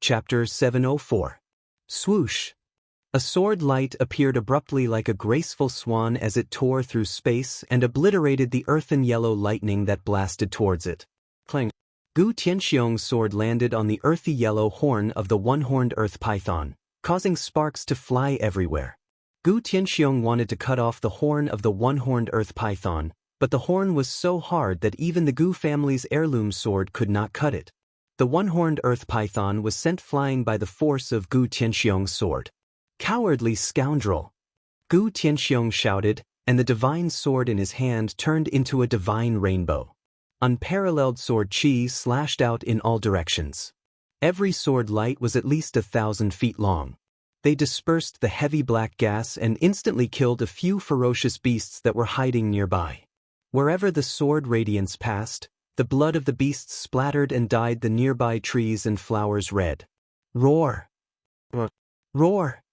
Chapter 704. Swoosh. A sword light appeared abruptly like a graceful swan as it tore through space and obliterated the earthen yellow lightning that blasted towards it. Clang. Gu Tianxiong's sword landed on the earthy yellow horn of the one-horned earth python, causing sparks to fly everywhere. Gu Tianxiong wanted to cut off the horn of the one-horned earth python, but the horn was so hard that even the Gu family's heirloom sword could not cut it. The one-horned earth python was sent flying by the force of Gu Tianxiong's sword. "Cowardly scoundrel!" Gu Tianxiong shouted, and the divine sword in his hand turned into a divine rainbow. Unparalleled sword chi slashed out in all directions. Every sword light was at least 1,000 feet long. They dispersed the heavy black gas and instantly killed a few ferocious beasts that were hiding nearby. Wherever the sword radiance passed, the blood of the beasts splattered and dyed the nearby trees and flowers red. Roar! Roar!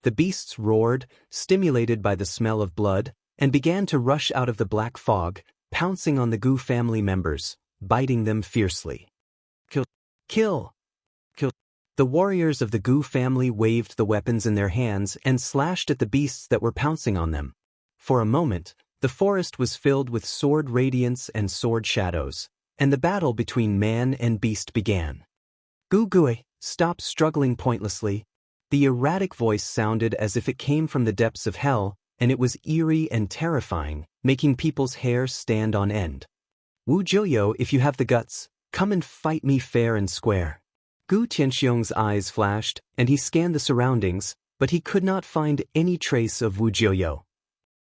The beasts roared, stimulated by the smell of blood, and began to rush out of the black fog, pouncing on the Gu family members, biting them fiercely. Kill! Kill! Kill! The warriors of the Gu family waved the weapons in their hands and slashed at the beasts that were pouncing on them. For a moment, the forest was filled with sword radiance and sword shadows, and the battle between man and beast began. "Gu Gui, stop struggling pointlessly." The erratic voice sounded as if it came from the depths of hell, and it was eerie and terrifying, making people's hair stand on end. "Wu Jiuyo, if you have the guts, come and fight me fair and square." Gu Tianxiong's eyes flashed, and he scanned the surroundings, but he could not find any trace of Wu Jiuyo.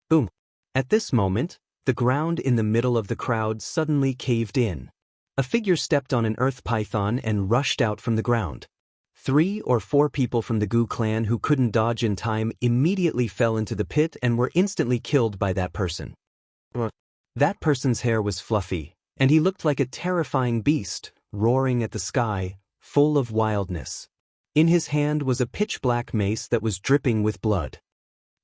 Boom! At this moment, the ground in the middle of the crowd suddenly caved in. A figure stepped on an earth python and rushed out from the ground. 3 or 4 people from the Gu clan who couldn't dodge in time immediately fell into the pit and were instantly killed by that person. That person's hair was fluffy, and he looked like a terrifying beast, roaring at the sky, full of wildness. In his hand was a pitch-black mace that was dripping with blood.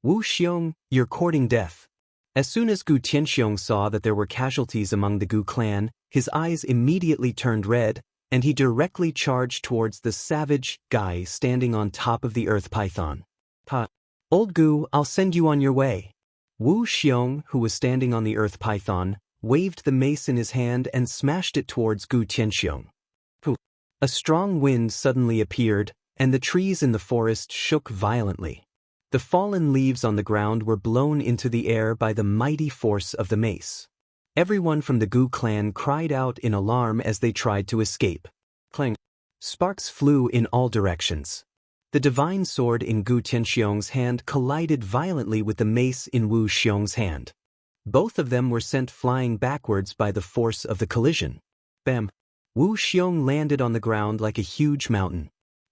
"Wu Xiong, you're courting death." As soon as Gu Tianxiong saw that there were casualties among the Gu clan, his eyes immediately turned red, and he directly charged towards the savage guy standing on top of the earth python. "Old Gu, I'll send you on your way." Wu Xiong, who was standing on the earth python, waved the mace in his hand and smashed it towards Gu Tianxiong. A strong wind suddenly appeared, and the trees in the forest shook violently. The fallen leaves on the ground were blown into the air by the mighty force of the mace. Everyone from the Gu clan cried out in alarm as they tried to escape. Clang! Sparks flew in all directions. The divine sword in Gu Tianxiong's hand collided violently with the mace in Wu Xiong's hand. Both of them were sent flying backwards by the force of the collision. Bam! Wu Xiong landed on the ground like a huge mountain.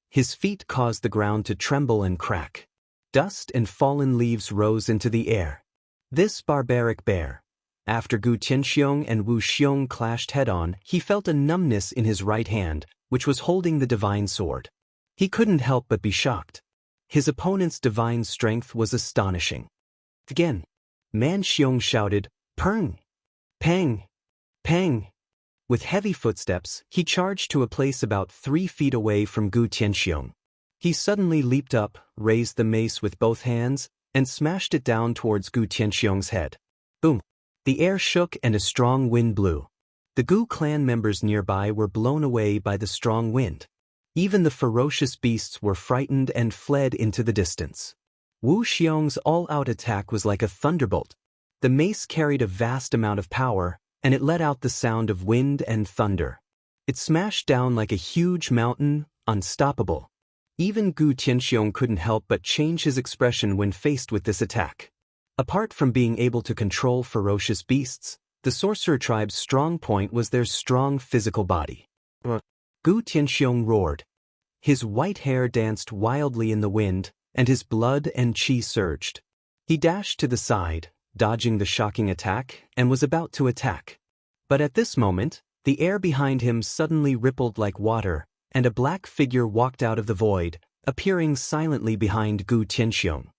His feet caused the ground to tremble and crack. Dust and fallen leaves rose into the air. This barbaric bear. After Gu Tianxiong and Wu Xiong clashed head-on, he felt a numbness in his right hand, which was holding the divine sword. He couldn't help but be shocked. His opponent's divine strength was astonishing. Again, Man Xiong shouted, "Peng! Peng! Peng!" With heavy footsteps, he charged to a place about 3 feet away from Gu Tianxiong. He suddenly leaped up, raised the mace with both hands, and smashed it down towards Gu Tianxiong's head. Boom! The air shook and a strong wind blew. The Gu clan members nearby were blown away by the strong wind. Even the ferocious beasts were frightened and fled into the distance. Wu Xiong's all-out attack was like a thunderbolt. The mace carried a vast amount of power, and it let out the sound of wind and thunder. It smashed down like a huge mountain, unstoppable. Even Gu Tianxiong couldn't help but change his expression when faced with this attack. Apart from being able to control ferocious beasts, the sorcerer tribe's strong point was their strong physical body. Gu Tianxiong roared. His white hair danced wildly in the wind, and his blood and qi surged. He dashed to the side, dodging the shocking attack, and was about to attack. But at this moment, the air behind him suddenly rippled like water, and a black figure walked out of the void, appearing silently behind Gu Tianxiong.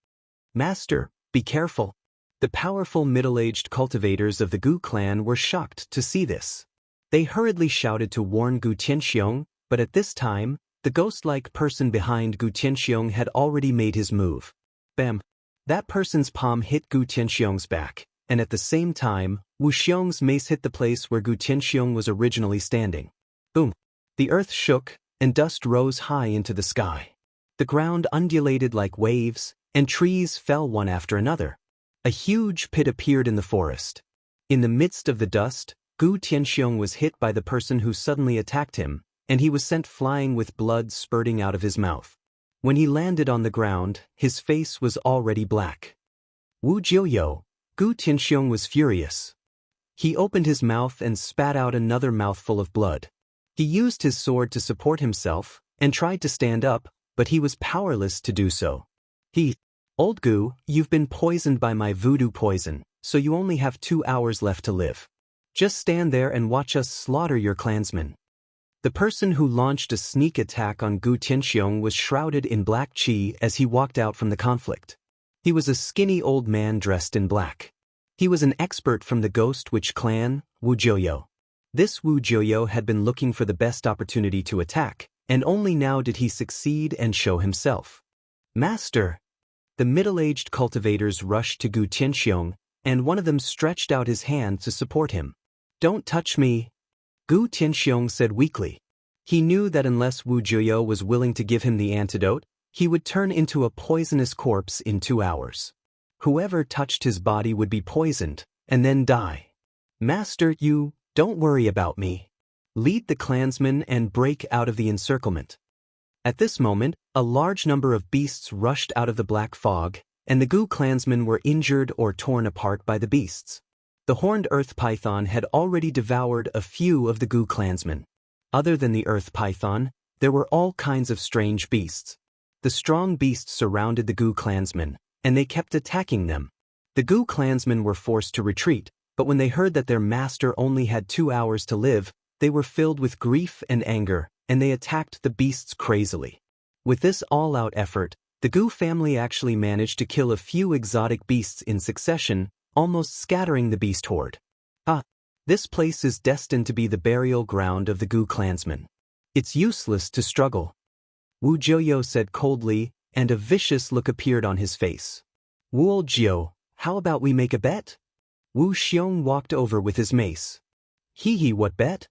"Master, be careful." The powerful middle-aged cultivators of the Gu clan were shocked to see this. They hurriedly shouted to warn Gu Tianxiong, but at this time, The ghost-like person behind Gu Tianxiong had already made his move. Bam! That person's palm hit Gu Tianxiong's back, and at the same time, Wu Xiong's mace hit the place where Gu Tianxiong was originally standing. Boom! The earth shook, and dust rose high into the sky. The ground undulated like waves, and trees fell one after another. A huge pit appeared in the forest. In the midst of the dust, Gu Tianxiong was hit by the person who suddenly attacked him, and he was sent flying with blood spurting out of his mouth. When he landed on the ground, his face was already black. Wu Jiuyo, Gu Tianxiong was furious. He opened his mouth and spat out another mouthful of blood. He used his sword to support himself, and tried to stand up, but he was powerless to do so. Old Gu, you've been poisoned by my voodoo poison, so you only have 2 hours left to live. Just stand there and watch us slaughter your clansmen. The person who launched a sneak attack on Gu Tianxiong was shrouded in black qi as he walked out from the conflict. He was a skinny old man dressed in black. He was an expert from the Ghost Witch clan, Wu Jiuyo. This Wu Jiuyo had been looking for the best opportunity to attack, and only now did he succeed and show himself. Master! The middle-aged cultivators rushed to Gu Tianxiong, and one of them stretched out his hand to support him. Don't touch me, Gu Tianxiong said weakly. He knew that unless Wu Jiuyo was willing to give him the antidote, he would turn into a poisonous corpse in 2 hours. Whoever touched his body would be poisoned, and then die. Master, you, don't worry about me. Lead the clansmen and break out of the encirclement. At this moment, a large number of beasts rushed out of the black fog, and the Gu clansmen were injured or torn apart by the beasts. The horned earth python had already devoured a few of the Gu clansmen. Other than the earth python, there were all kinds of strange beasts. The strong beasts surrounded the Gu clansmen, and they kept attacking them. The Gu clansmen were forced to retreat, but when they heard that their master only had 2 hours to live, they were filled with grief and anger, and they attacked the beasts crazily. With this all-out effort, the Gu family actually managed to kill a few exotic beasts in succession, almost scattering the beast horde. This place is destined to be the burial ground of the Gu clansmen. It's useless to struggle, Wu Jiuyo said coldly, and a vicious look appeared on his face. Wu Jiu, how about we make a bet? Wu Xiong walked over with his mace. What bet?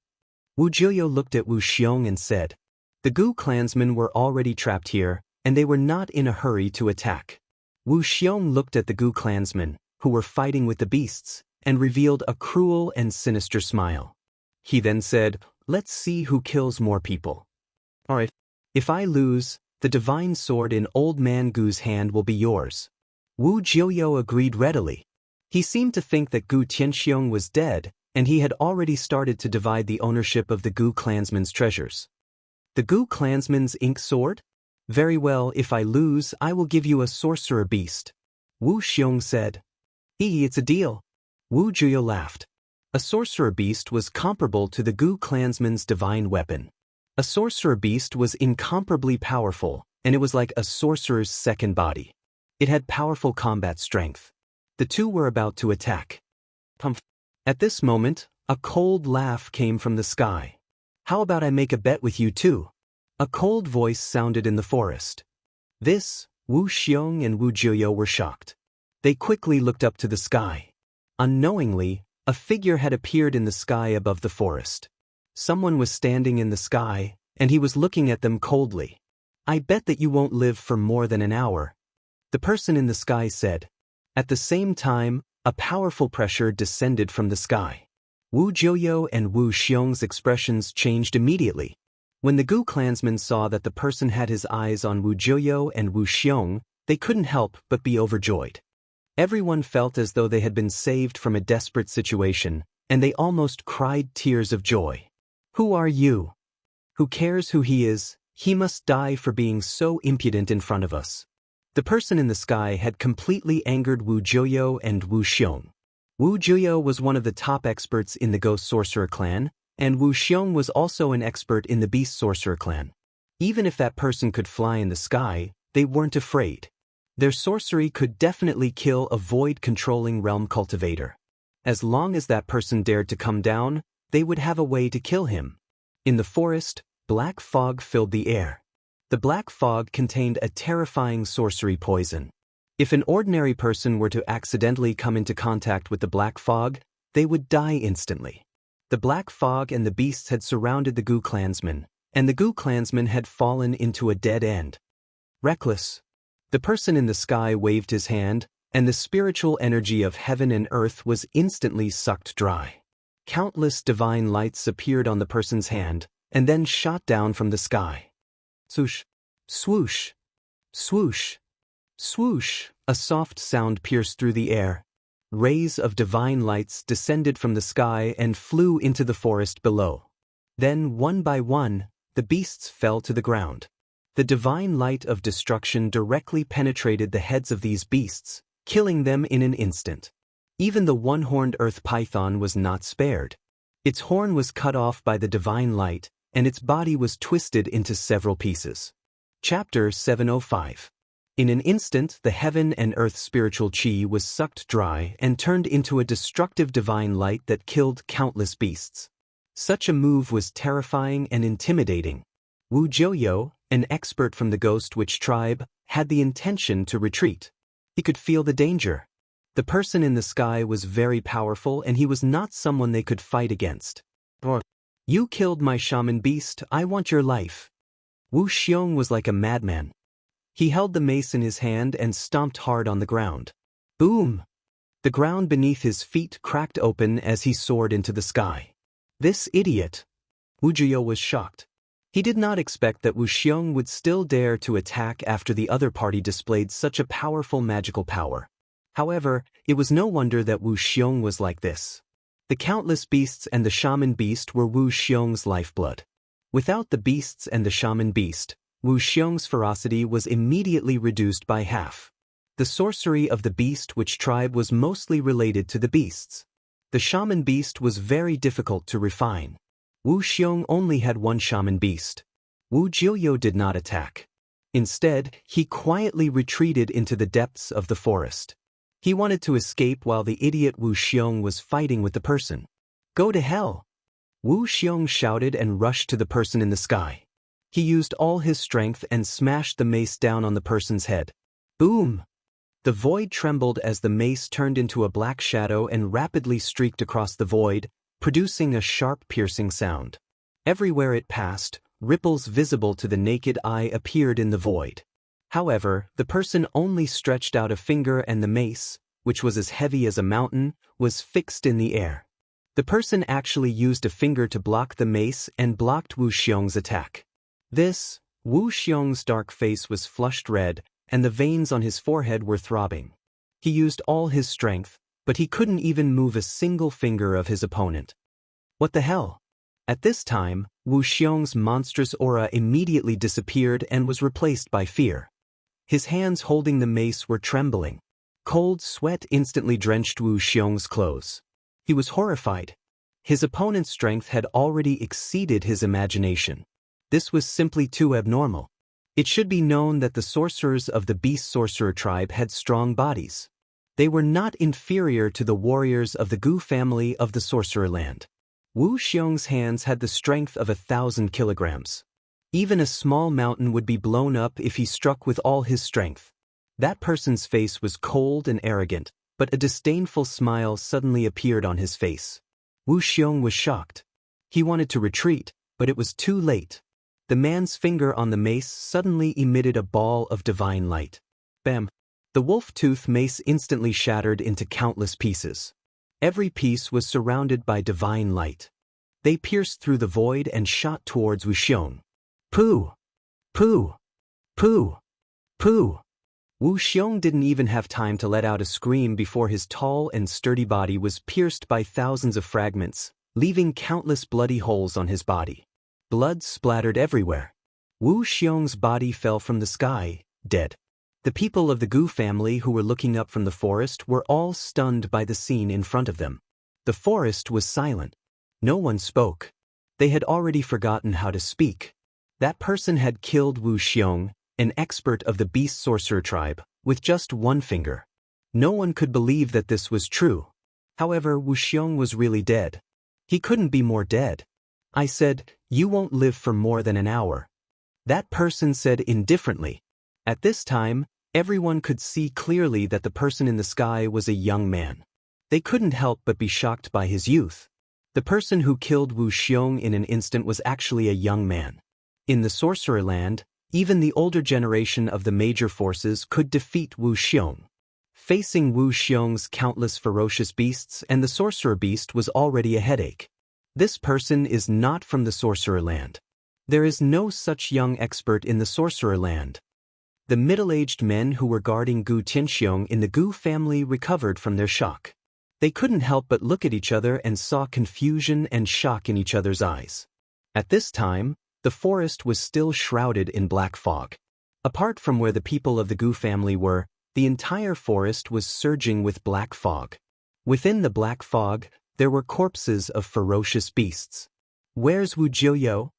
Wu Jiuyo looked at Wu Xiong and said, the Gu clansmen were already trapped here, and they were not in a hurry to attack. Wu Xiong looked at the Gu clansmen, who were fighting with the beasts, and revealed a cruel and sinister smile. He then said, let's see who kills more people. Alright, if I lose, the divine sword in Old Man Gu's hand will be yours. Wu Jiuyo agreed readily. He seemed to think that Gu Tianxiong was dead, and he had already started to divide the ownership of the Gu clansmen's treasures. The Gu clansmen's ink sword? Very well, if I lose, I will give you a sorcerer beast. Wu Xiong said. It's a deal. Wu Jiuyo laughed. A sorcerer beast was comparable to the Gu clansmen's divine weapon. A sorcerer beast was incomparably powerful, and it was like a sorcerer's second body. It had powerful combat strength. The two were about to attack. At this moment, a cold laugh came from the sky. How about I make a bet with you too? A cold voice sounded in the forest. This, Wu Xiong and Wu Jiuyo were shocked. They quickly looked up to the sky. Unknowingly, a figure had appeared in the sky above the forest. Someone was standing in the sky, and he was looking at them coldly. I bet that you won't live for more than an hour. The person in the sky said. At the same time, a powerful pressure descended from the sky. Wu Jiuyo and Wu Xiong's expressions changed immediately. When the Gu clansmen saw that the person had his eyes on Wu Jiuyo and Wu Xiong, they couldn't help but be overjoyed. Everyone felt as though they had been saved from a desperate situation, and they almost cried tears of joy. Who are you? Who cares who he is? He must die for being so impudent in front of us. The person in the sky had completely angered Wu Jiuyo and Wu Xiong. Wu Jiuyo was one of the top experts in the Ghost Sorcerer clan, and Wu Xiong was also an expert in the Beast Sorcerer clan. Even if that person could fly in the sky, they weren't afraid. Their sorcery could definitely kill a void-controlling realm cultivator. As long as that person dared to come down, they would have a way to kill him. In the forest, Black fog filled the air. The black fog contained a terrifying sorcery poison. If an ordinary person were to accidentally come into contact with the black fog, they would die instantly. The black fog and the beasts had surrounded the Gu clansmen, and the Gu clansmen had fallen into a dead end. Reckless. The person in the sky waved his hand, and the spiritual energy of heaven and earth was instantly sucked dry. Countless divine lights appeared on the person's hand, and then shot down from the sky. Swoosh, swoosh, swoosh, swoosh. A soft sound pierced through the air. Rays of divine lights descended from the sky and flew into the forest below. Then, one by one, the beasts fell to the ground. The divine light of destruction directly penetrated the heads of these beasts, killing them in an instant. Even the one-horned earth python was not spared. Its horn was cut off by the divine light, and its body was twisted into several pieces. Chapter 705. In an instant, the heaven and earth spiritual qi was sucked dry and turned into a destructive divine light that killed countless beasts. Such a move was terrifying and intimidating. Wu Jiuyo, an expert from the Ghost Witch tribe, had the intention to retreat. He could feel the danger. The person in the sky was very powerful, and he was not someone they could fight against. You killed my shaman beast, I want your life. Wu Xiong was like a madman. He held the mace in his hand and stomped hard on the ground. Boom! The ground beneath his feet cracked open as he soared into the sky. This idiot! Wu Jiuyo was shocked. He did not expect that Wu Xiong would still dare to attack after the other party displayed such a powerful magical power. However, it was no wonder that Wu Xiong was like this. The countless beasts and the shaman beast were Wu Xiong's lifeblood. Without the beasts and the shaman beast, Wu Xiong's ferocity was immediately reduced by half. The sorcery of the Beast Witch tribe was mostly related to the beasts. The shaman beast was very difficult to refine. Wu Xiong only had one shaman beast. Wu Jiuyo did not attack. Instead, he quietly retreated into the depths of the forest. He wanted to escape while the idiot Wu Xiong was fighting with the person. Go to hell! Wu Xiong shouted and rushed to the person in the sky. He used all his strength and smashed the mace down on the person's head. Boom! The void trembled as the mace turned into a black shadow and rapidly streaked across the void, producing a sharp piercing sound. Everywhere it passed, ripples visible to the naked eye appeared in the void. However, the person only stretched out a finger and the mace, which was as heavy as a mountain, was fixed in the air. The person actually used a finger to block the mace and blocked Wu Xiong's attack. Wu Xiong's dark face was flushed red, and the veins on his forehead were throbbing. He used all his strength, but he couldn't even move a single finger of his opponent. What the hell? At this time, Wu Xiong's monstrous aura immediately disappeared and was replaced by fear. His hands holding the mace were trembling. Cold sweat instantly drenched Wu Xiong's clothes. He was horrified. His opponent's strength had already exceeded his imagination. This was simply too abnormal. It should be known that the sorcerers of the Beast Sorcerer tribe had strong bodies. They were not inferior to the warriors of the Gu family of the Sorcerer Land. Wu Xiong's hands had the strength of 1,000 kilograms. Even a small mountain would be blown up if he struck with all his strength. That person's face was cold and arrogant, but a disdainful smile suddenly appeared on his face. Wu Xiong was shocked. He wanted to retreat, but it was too late. The man's finger on the mace suddenly emitted a ball of divine light. Bam! The wolf-tooth mace instantly shattered into countless pieces. Every piece was surrounded by divine light. They pierced through the void and shot towards Wu Xiong. Pooh! Pooh! Pooh! Pooh! Wu Xiong didn't even have time to let out a scream before his tall and sturdy body was pierced by thousands of fragments, leaving countless bloody holes on his body. Blood splattered everywhere. Wu Xiong's body fell from the sky, dead. The people of the Gu family who were looking up from the forest were all stunned by the scene in front of them. The forest was silent. No one spoke. They had already forgotten how to speak. That person had killed Wu Xiong, an expert of the Beast Sorcerer tribe, with just one finger. No one could believe that this was true. However, Wu Xiong was really dead. He couldn't be more dead. I said, "You won't live for more than an hour." That person said indifferently. At this time, everyone could see clearly that the person in the sky was a young man. They couldn't help but be shocked by his youth. The person who killed Wu Xiong in an instant was actually a young man. In the Sorcerer Land, even the older generation of the major forces could defeat Wu Xiong. Facing Wu Xiong's countless ferocious beasts and the Sorcerer Beast was already a headache. This person is not from the Sorcerer Land. There is no such young expert in the Sorcerer Land. The middle-aged men who were guarding Gu Tianxiong in the Gu family recovered from their shock. They couldn't help but look at each other and saw confusion and shock in each other's eyes. At this time, the forest was still shrouded in black fog. Apart from where the people of the Gu family were, the entire forest was surging with black fog. Within the black fog, there were corpses of ferocious beasts. "Where's Wu Jiuyo?"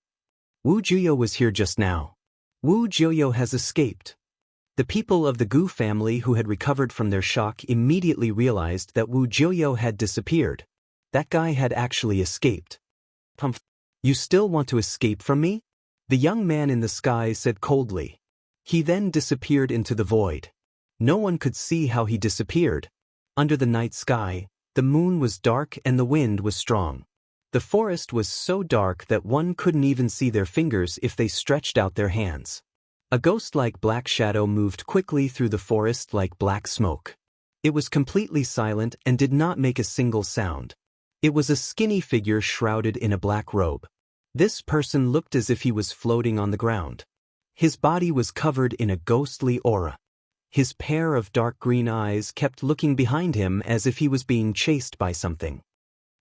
"Wu Jiuyo was here just now." "Wu Jiuyo has escaped." The people of the Gu family who had recovered from their shock immediately realized that Wu Jiuyo had disappeared. That guy had actually escaped. "Humph. You still want to escape from me?" the young man in the sky said coldly. He then disappeared into the void. No one could see how he disappeared. Under the night sky, the moon was dark and the wind was strong. The forest was so dark that one couldn't even see their fingers if they stretched out their hands. A ghost-like black shadow moved quickly through the forest like black smoke. It was completely silent and did not make a single sound. It was a skinny figure shrouded in a black robe. This person looked as if he was floating on the ground. His body was covered in a ghostly aura. His pair of dark green eyes kept looking behind him as if he was being chased by something.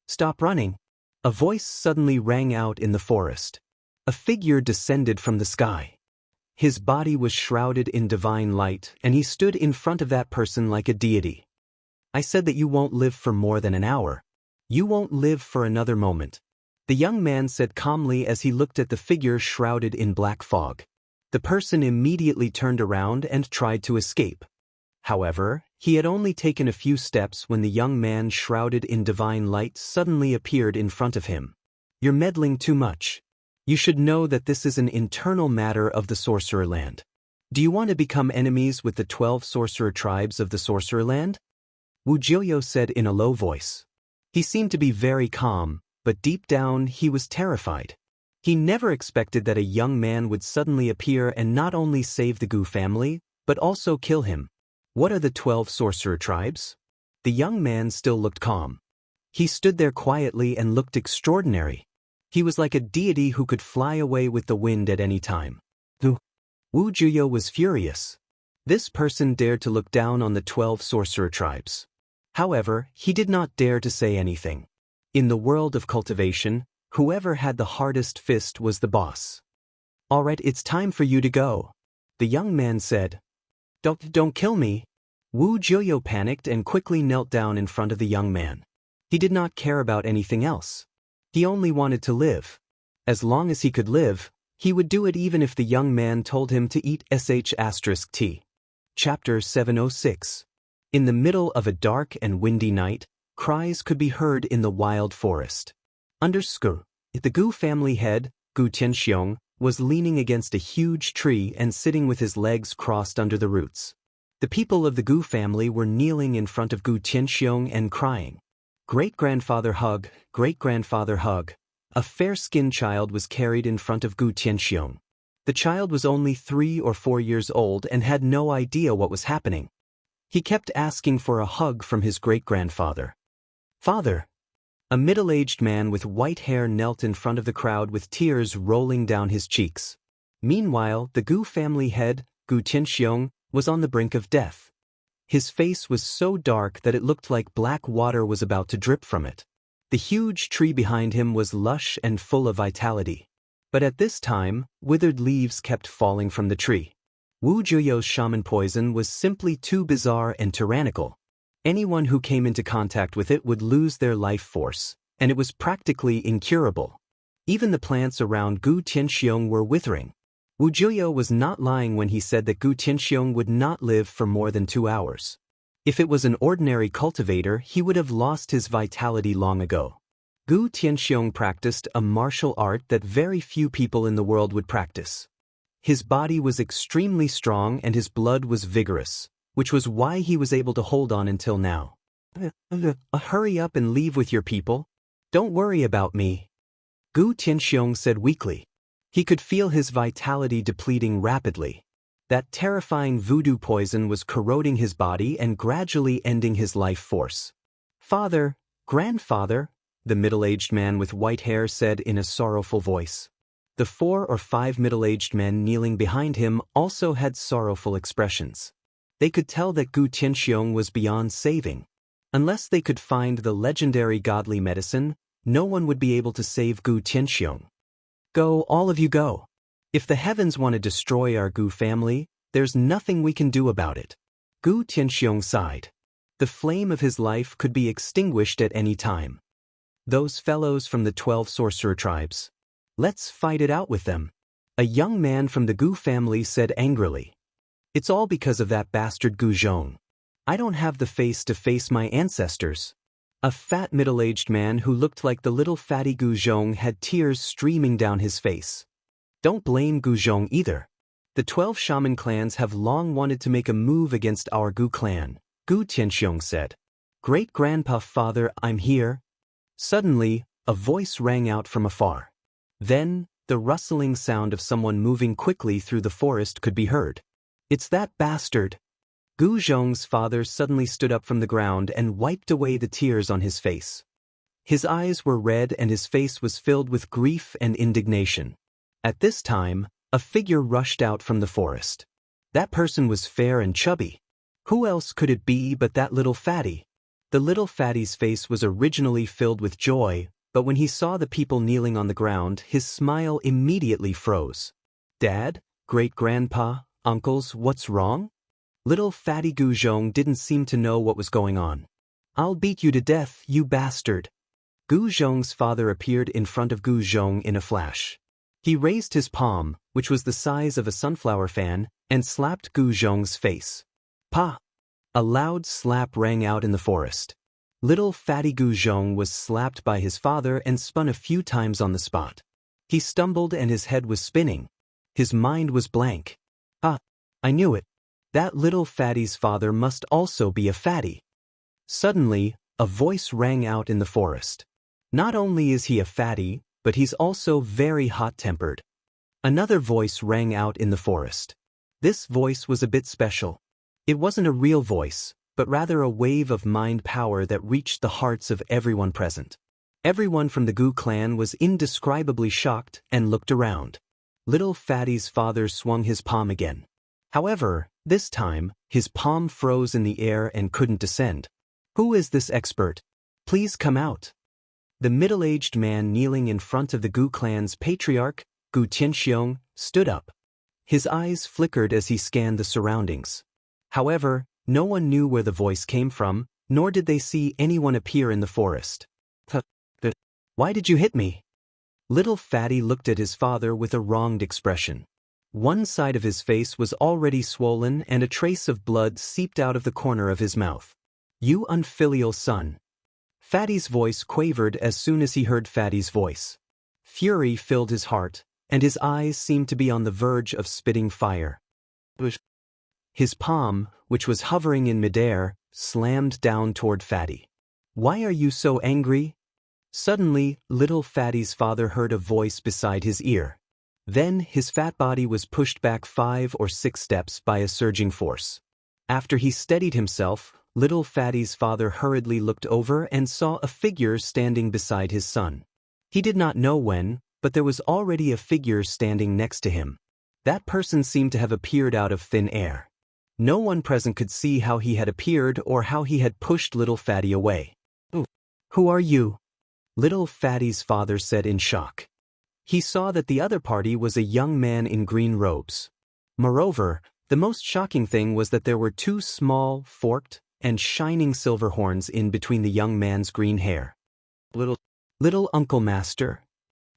"Stop running!" A voice suddenly rang out in the forest. A figure descended from the sky. His body was shrouded in divine light, and he stood in front of that person like a deity. "I said that you won't live for more than an hour. You won't live for another moment," the young man said calmly as he looked at the figure shrouded in black fog. The person immediately turned around and tried to escape. However, he had only taken a few steps when the young man shrouded in divine light suddenly appeared in front of him. "You're meddling too much. You should know that this is an internal matter of the Sorcerer Land. Do you want to become enemies with the 12 sorcerer tribes of the Sorcerer Land?" Wu Jiuyo said in a low voice. He seemed to be very calm, but deep down he was terrified. He never expected that a young man would suddenly appear and not only save the Gu family, but also kill him. "What are the 12 sorcerer tribes?" The young man still looked calm. He stood there quietly and looked extraordinary. He was like a deity who could fly away with the wind at any time. Wu Jiuyo was furious. This person dared to look down on the 12 sorcerer tribes. However, he did not dare to say anything. In the world of cultivation, whoever had the hardest fist was the boss. "All right, it's time for you to go," the young man said. Don't kill me." Wu Jiuyo panicked and quickly knelt down in front of the young man. He did not care about anything else. He only wanted to live. As long as he could live, he would do it even if the young man told him to eat **T. Chapter 706. In the middle of a dark and windy night, cries could be heard in the wild forest. Under Skur, the Gu family head, Gu Tianxiong, was leaning against a huge tree and sitting with his legs crossed under the roots. The people of the Gu family were kneeling in front of Gu Tianxiong and crying. "Great-grandfather hug, great-grandfather hug." A fair-skinned child was carried in front of Gu Tianxiong. The child was only 3 or 4 years old and had no idea what was happening. He kept asking for a hug from his great-grandfather. "Father!" A middle-aged man with white hair knelt in front of the crowd with tears rolling down his cheeks. Meanwhile, the Gu family head, Gu Tianxiong, was on the brink of death. His face was so dark that it looked like black water was about to drip from it. The huge tree behind him was lush and full of vitality. But at this time, withered leaves kept falling from the tree. Wu Jiuyo's shaman poison was simply too bizarre and tyrannical. Anyone who came into contact with it would lose their life force, and it was practically incurable. Even the plants around Gu Tianxiong were withering. Wu Jiuyo was not lying when he said that Gu Tianxiong would not live for more than 2 hours. If it was an ordinary cultivator, he would have lost his vitality long ago. Gu Tianxiong practiced a martial art that very few people in the world would practice. His body was extremely strong and his blood was vigorous, which was why he was able to hold on until now. Hurry up and leave with your people. Don't worry about me. Gu Tianxiong said weakly. He could feel his vitality depleting rapidly. That terrifying voodoo poison was corroding his body and gradually ending his life force. Father, grandfather, the middle-aged man with white hair said in a sorrowful voice. The 4 or 5 middle-aged men kneeling behind him also had sorrowful expressions. They could tell that Gu Tianxiong was beyond saving. Unless they could find the legendary godly medicine, no one would be able to save Gu Tianxiong. Go, all of you go. If the heavens want to destroy our Gu family, there's nothing we can do about it. Gu Tianxiong sighed. The flame of his life could be extinguished at any time. Those fellows from the 12 sorcerer tribes. Let's fight it out with them. A young man from the Gu family said angrily. It's all because of that bastard Gu Zhong. I don't have the face to face my ancestors. A fat middle-aged man who looked like the little fatty Gu Zhong had tears streaming down his face. Don't blame Gu Zhong either. The 12 shaman clans have long wanted to make a move against our Gu clan, Gu Tianxiong said. Great-grandpa father, I'm here. Suddenly, a voice rang out from afar. Then, the rustling sound of someone moving quickly through the forest could be heard. It's that bastard. Gu Zhong's father suddenly stood up from the ground and wiped away the tears on his face. His eyes were red and his face was filled with grief and indignation. At this time, a figure rushed out from the forest. That person was fair and chubby. Who else could it be but that little fatty? The little fatty's face was originally filled with joy, but when he saw the people kneeling on the ground, his smile immediately froze. Dad? Great-grandpa? Uncles, what's wrong? Little fatty Gu Zhong didn't seem to know what was going on. I'll beat you to death, you bastard. Gu Zhong's father appeared in front of Gu Zhong in a flash. He raised his palm, which was the size of a sunflower fan, and slapped Gu Zhong's face. Pa! A loud slap rang out in the forest. Little fatty Gu Zhong was slapped by his father and spun a few times on the spot. He stumbled and his head was spinning. His mind was blank. Ah! I knew it. That little fatty's father must also be a fatty. Suddenly, a voice rang out in the forest. Not only is he a fatty, but he's also very hot-tempered. Another voice rang out in the forest. This voice was a bit special. It wasn't a real voice, but rather a wave of mind power that reached the hearts of everyone present. Everyone from the Gu clan was indescribably shocked and looked around. Little fatty's father swung his palm again. However, this time, his palm froze in the air and couldn't descend. Who is this expert? Please come out. The middle-aged man kneeling in front of the Gu clan's patriarch, Gu Tianxiong, stood up. His eyes flickered as he scanned the surroundings. However, no one knew where the voice came from, nor did they see anyone appear in the forest. Why did you hit me? Little fatty looked at his father with a wronged expression. One side of his face was already swollen and a trace of blood seeped out of the corner of his mouth. You unfilial son. Fatty's voice quavered as soon as he heard Fatty's voice. Fury filled his heart, and his eyes seemed to be on the verge of spitting fire. His palm, which was hovering in midair, slammed down toward Fatty. Why are you so angry? Suddenly, little Fatty's father heard a voice beside his ear. Then his fat body was pushed back 5 or 6 steps by a surging force. After he steadied himself, little Fatty's father hurriedly looked over and saw a figure standing beside his son. He did not know when, but there was already a figure standing next to him. That person seemed to have appeared out of thin air. No one present could see how he had appeared or how he had pushed little Fatty away. Who are you? Little Fatty's father said in shock. He saw that the other party was a young man in green robes. Moreover, the most shocking thing was that there were 2 small, forked, and shining silver horns in between the young man's green hair. Little Uncle Master.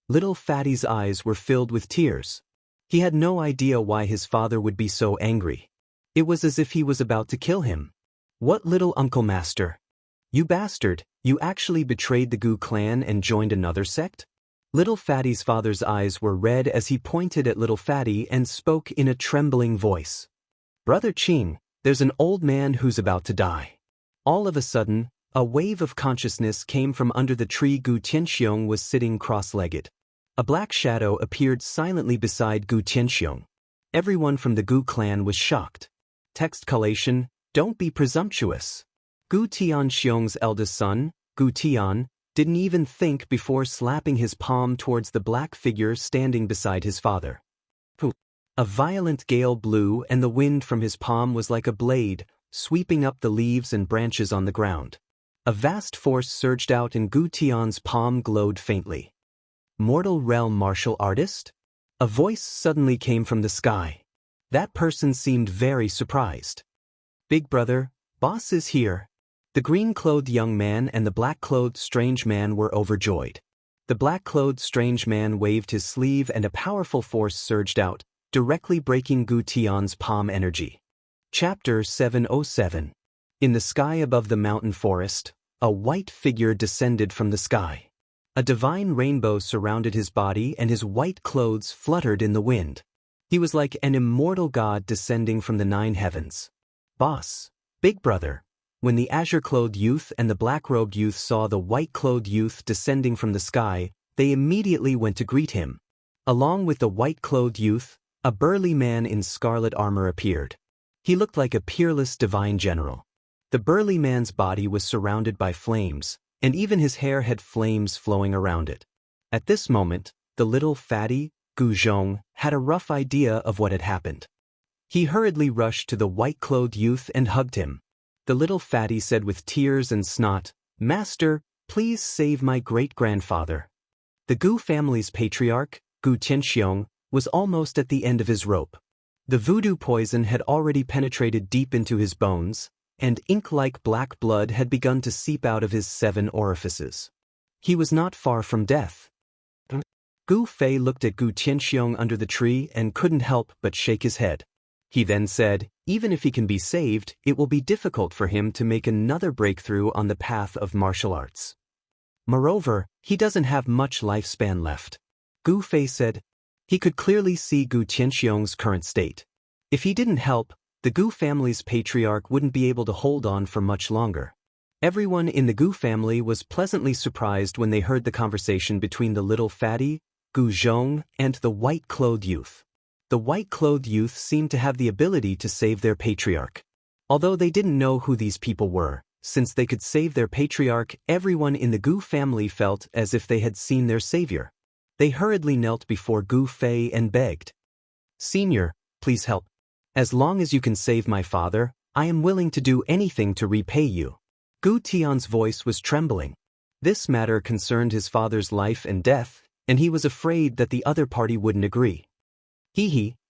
Little Fatty's eyes were filled with tears. He had no idea why his father would be so angry. It was as if he was about to kill him. What little Uncle Master? You bastard, You actually betrayed the Gu clan and joined another sect? Little Fatty's father's eyes were red as he pointed at Little Fatty and spoke in a trembling voice. Brother Qing, there's an old man who's about to die. All of a sudden, a wave of consciousness came from under the tree. Gu Tianxiong was sitting cross-legged. A black shadow appeared silently beside Gu Tianxiong. Everyone from the Gu clan was shocked. Text collation, don't be presumptuous. Gu Tianxiong's eldest son, Gu Tian, didn't even think before slapping his palm towards the black figure standing beside his father. A violent gale blew and the wind from his palm was like a blade, sweeping up the leaves and branches on the ground. A vast force surged out and Gu Tian's palm glowed faintly. Mortal realm martial artist? A voice suddenly came from the sky. That person seemed very surprised. Big brother, boss is here. The green-clothed young man and the black-clothed strange man were overjoyed. The black-clothed strange man waved his sleeve and a powerful force surged out, directly breaking Gu Tian's palm energy. Chapter 707. In the sky above the mountain forest, a white figure descended from the sky. A divine rainbow surrounded his body and his white clothes fluttered in the wind. He was like an immortal god descending from the 9 heavens. Boss, big brother. When the azure-clothed youth and the black-robed youth saw the white-clothed youth descending from the sky, they immediately went to greet him. Along with the white-clothed youth, a burly man in scarlet armor appeared. He looked like a peerless divine general. The burly man's body was surrounded by flames, and even his hair had flames flowing around it. At this moment, the little fatty, Gu Zhong, had a rough idea of what had happened. He hurriedly rushed to the white-clothed youth and hugged him. The little fatty said with tears and snot, "Master, please save my great-grandfather." The Gu family's patriarch, Gu Tianxiong, was almost at the end of his rope. The voodoo poison had already penetrated deep into his bones, and ink-like black blood had begun to seep out of his 7 orifices. He was not far from death. Gu Fei looked at Gu Tianxiong under the tree and couldn't help but shake his head. He then said, even if he can be saved, it will be difficult for him to make another breakthrough on the path of martial arts. Moreover, he doesn't have much lifespan left. Gu Fei said. He could clearly see Gu Tianxiong's current state. If he didn't help, the Gu family's patriarch wouldn't be able to hold on for much longer. Everyone in the Gu family was pleasantly surprised when they heard the conversation between the little fatty, Gu Zhong, and the white-clothed youth. The white-clothed youth seemed to have the ability to save their patriarch. Although they didn't know who these people were, since they could save their patriarch, everyone in the Gu family felt as if they had seen their savior. They hurriedly knelt before Gu Fei and begged, "Senior, please help. As long as you can save my father, I am willing to do anything to repay you." Gu Tian's voice was trembling. This matter concerned his father's life and death, and he was afraid that the other party wouldn't agree.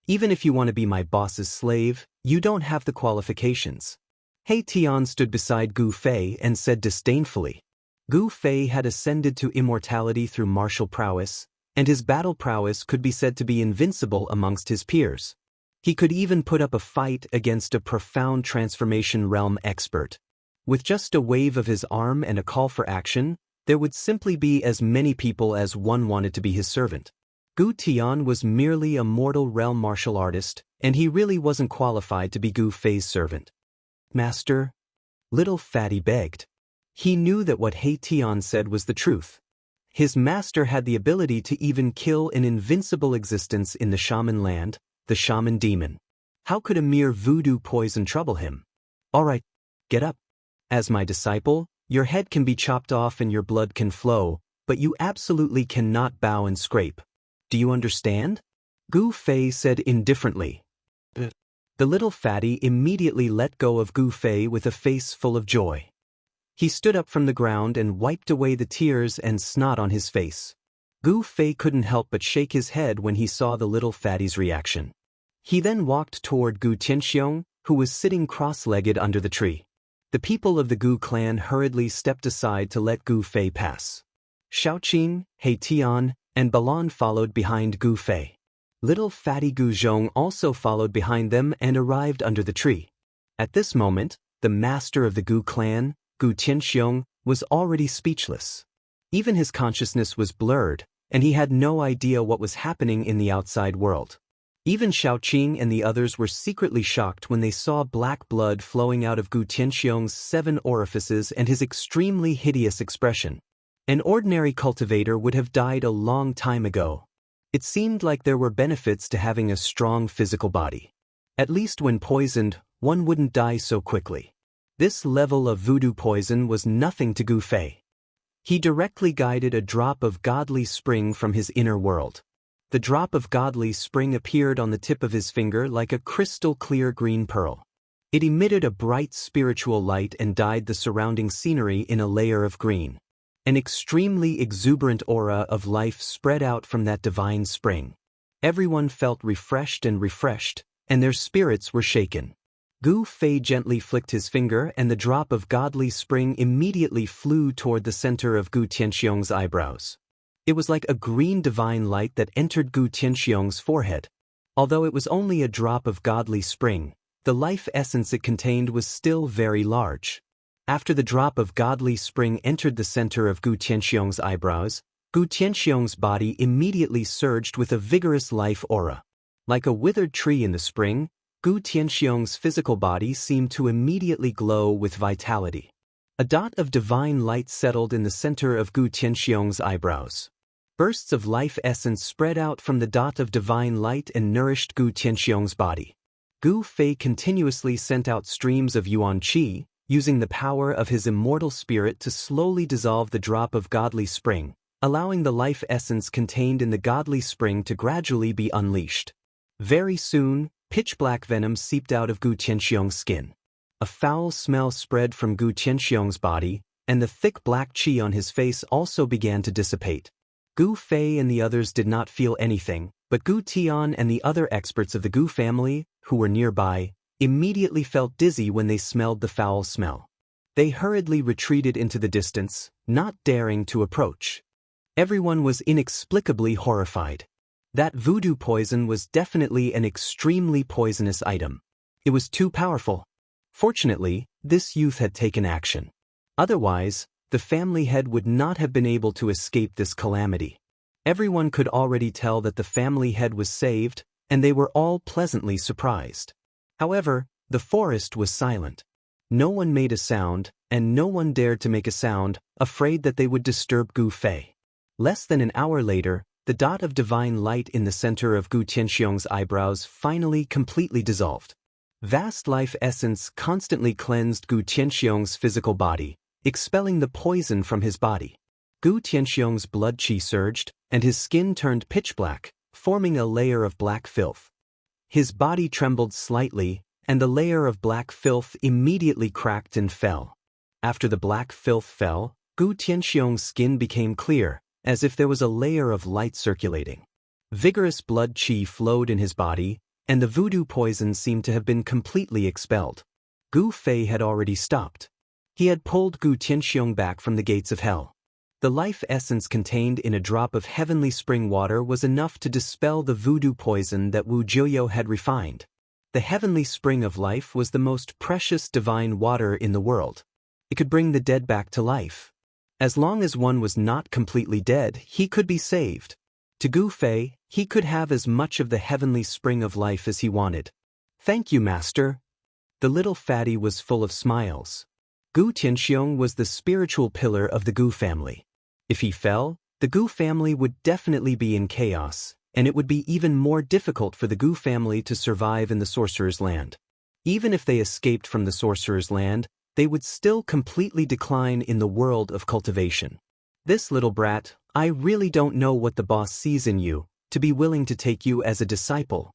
Even if you want to be my boss's slave, you don't have the qualifications. He Tian stood beside Gu Fei and said disdainfully. Gu Fei had ascended to immortality through martial prowess, and his battle prowess could be said to be invincible amongst his peers. He could even put up a fight against a profound transformation realm expert. With just a wave of his arm and a call for action, there would simply be as many people as one wanted to be his servant. Gu Tian was merely a mortal realm martial artist, and he really wasn't qualified to be Gu Fei's servant. "Master?" Little Fatty begged. He knew that what He Tian said was the truth. His master had the ability to even kill an invincible existence in the shaman land, the shaman demon. How could a mere voodoo poison trouble him? "All right, get up. As my disciple, your head can be chopped off and your blood can flow, but you absolutely cannot bow and scrape. Do you understand?" Gu Fei said indifferently. The little fatty immediately let go of Gu Fei with a face full of joy. He stood up from the ground and wiped away the tears and snot on his face. Gu Fei couldn't help but shake his head when he saw the little fatty's reaction. He then walked toward Gu Tianxiong, who was sitting cross-legged under the tree. The people of the Gu clan hurriedly stepped aside to let Gu Fei pass. Xiaoqing, He Tian, and Balan followed behind Gu Fei. Little fatty Gu Zhong also followed behind them and arrived under the tree. At this moment, the master of the Gu clan, Gu Tianxiong, was already speechless. Even his consciousness was blurred, and he had no idea what was happening in the outside world. Even Xiaoqing and the others were secretly shocked when they saw black blood flowing out of Gu Tianxiong's 7 orifices and his extremely hideous expression. An ordinary cultivator would have died a long time ago. It seemed like there were benefits to having a strong physical body. At least when poisoned, one wouldn't die so quickly. This level of voodoo poison was nothing to Gu Fei. He directly guided a drop of godly spring from his inner world. The drop of godly spring appeared on the tip of his finger like a crystal-clear green pearl. It emitted a bright spiritual light and dyed the surrounding scenery in a layer of green. An extremely exuberant aura of life spread out from that divine spring. Everyone felt refreshed, and their spirits were shaken. Gu Fei gently flicked his finger and the drop of godly spring immediately flew toward the center of Gu Tianxiong's eyebrows. It was like a green divine light that entered Gu Tianxiong's forehead. Although it was only a drop of godly spring, the life essence it contained was still very large. After the drop of godly spring entered the center of Gu Tianxiong's eyebrows, Gu Tianxiong's body immediately surged with a vigorous life aura. Like a withered tree in the spring, Gu Tianxiong's physical body seemed to immediately glow with vitality. A dot of divine light settled in the center of Gu Tianxiong's eyebrows. Bursts of life essence spread out from the dot of divine light and nourished Gu Tianxiong's body. Gu Fei continuously sent out streams of yuan qi, using the power of his immortal spirit to slowly dissolve the drop of godly spring, allowing the life essence contained in the godly spring to gradually be unleashed. Very soon, pitch-black venom seeped out of Gu Tianxiong's skin. A foul smell spread from Gu Tianxiong's body, and the thick black qi on his face also began to dissipate. Gu Fei and the others did not feel anything, but Gu Tian and the other experts of the Gu family, who were nearby, immediately felt dizzy when they smelled the foul smell. They hurriedly retreated into the distance, not daring to approach. Everyone was inexplicably horrified. That voodoo poison was definitely an extremely poisonous item. It was too powerful. Fortunately, this youth had taken action. Otherwise, the family head would not have been able to escape this calamity. Everyone could already tell that the family head was saved, and they were all pleasantly surprised. However, the forest was silent. No one made a sound, and no one dared to make a sound, afraid that they would disturb Gu Fei. Less than an hour later, the dot of divine light in the center of Gu Tianxiong's eyebrows finally completely dissolved. Vast life essence constantly cleansed Gu Tianxiong's physical body, expelling the poison from his body. Gu Tianxiong's blood qi surged, and his skin turned pitch black, forming a layer of black filth. His body trembled slightly, and the layer of black filth immediately cracked and fell. After the black filth fell, Gu Tianxiong's skin became clear, as if there was a layer of light circulating. Vigorous blood qi flowed in his body, and the voodoo poison seemed to have been completely expelled. Gu Fei had already stopped. He had pulled Gu Tianxiong back from the gates of hell. The life essence contained in a drop of heavenly spring water was enough to dispel the voodoo poison that Wu Jiuyo had refined. The heavenly spring of life was the most precious divine water in the world. It could bring the dead back to life. As long as one was not completely dead, he could be saved. To Gu Fei, he could have as much of the heavenly spring of life as he wanted. "Thank you, Master." The little fatty was full of smiles. Gu Tianxiong was the spiritual pillar of the Gu family. If he fell, the Gu family would definitely be in chaos, and it would be even more difficult for the Gu family to survive in the Sorcerer's Land. Even if they escaped from the Sorcerer's Land, they would still completely decline in the world of cultivation. "This little brat, I really don't know what the boss sees in you, to be willing to take you as a disciple,"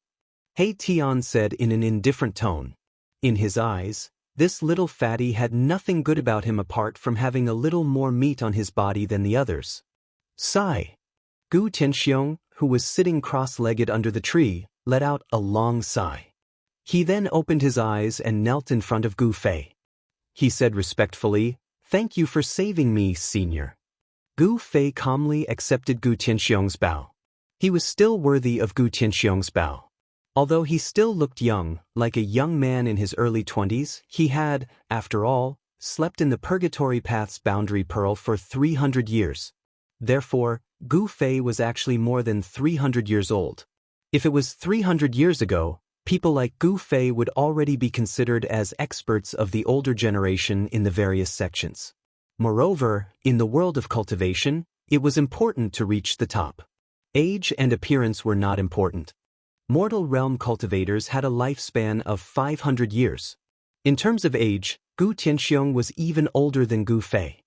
He Tian said in an indifferent tone. In his eyes, this little fatty had nothing good about him apart from having a little more meat on his body than the others. Sigh. Gu Tianxiong, who was sitting cross-legged under the tree, let out a long sigh. He then opened his eyes and knelt in front of Gu Fei. He said respectfully, "Thank you for saving me, senior." Gu Fei calmly accepted Gu Tianxiong's bow. He was still worthy of Gu Tianxiong's bow. Although he still looked young, like a young man in his early 20s, he had, after all, slept in the Purgatory Path's boundary pearl for 300 years. Therefore, Gu Fei was actually more than 300 years old. If it was 300 years ago, people like Gu Fei would already be considered as experts of the older generation in the various sections. Moreover, in the world of cultivation, it was important to reach the top. Age and appearance were not important. Mortal realm cultivators had a lifespan of 500 years. In terms of age, Gu Tianxiong was even older than Gu Fei.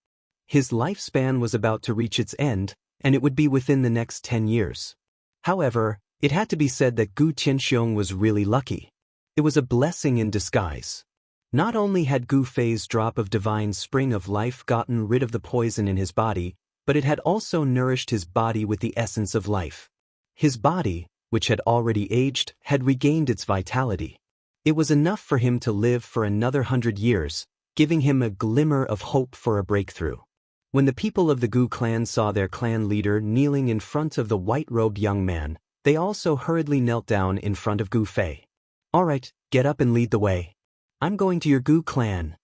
His lifespan was about to reach its end, and it would be within the next 10 years. However, it had to be said that Gu Tianxiong was really lucky. It was a blessing in disguise. Not only had Gu Fei's drop of divine spring of life gotten rid of the poison in his body, but it had also nourished his body with the essence of life. His body, which had already aged, had regained its vitality. It was enough for him to live for another 100 years, giving him a glimmer of hope for a breakthrough. When the people of the Gu clan saw their clan leader kneeling in front of the white-robed young man, they also hurriedly knelt down in front of Gu Fei. "All right, get up and lead the way. I'm going to your Gu clan,"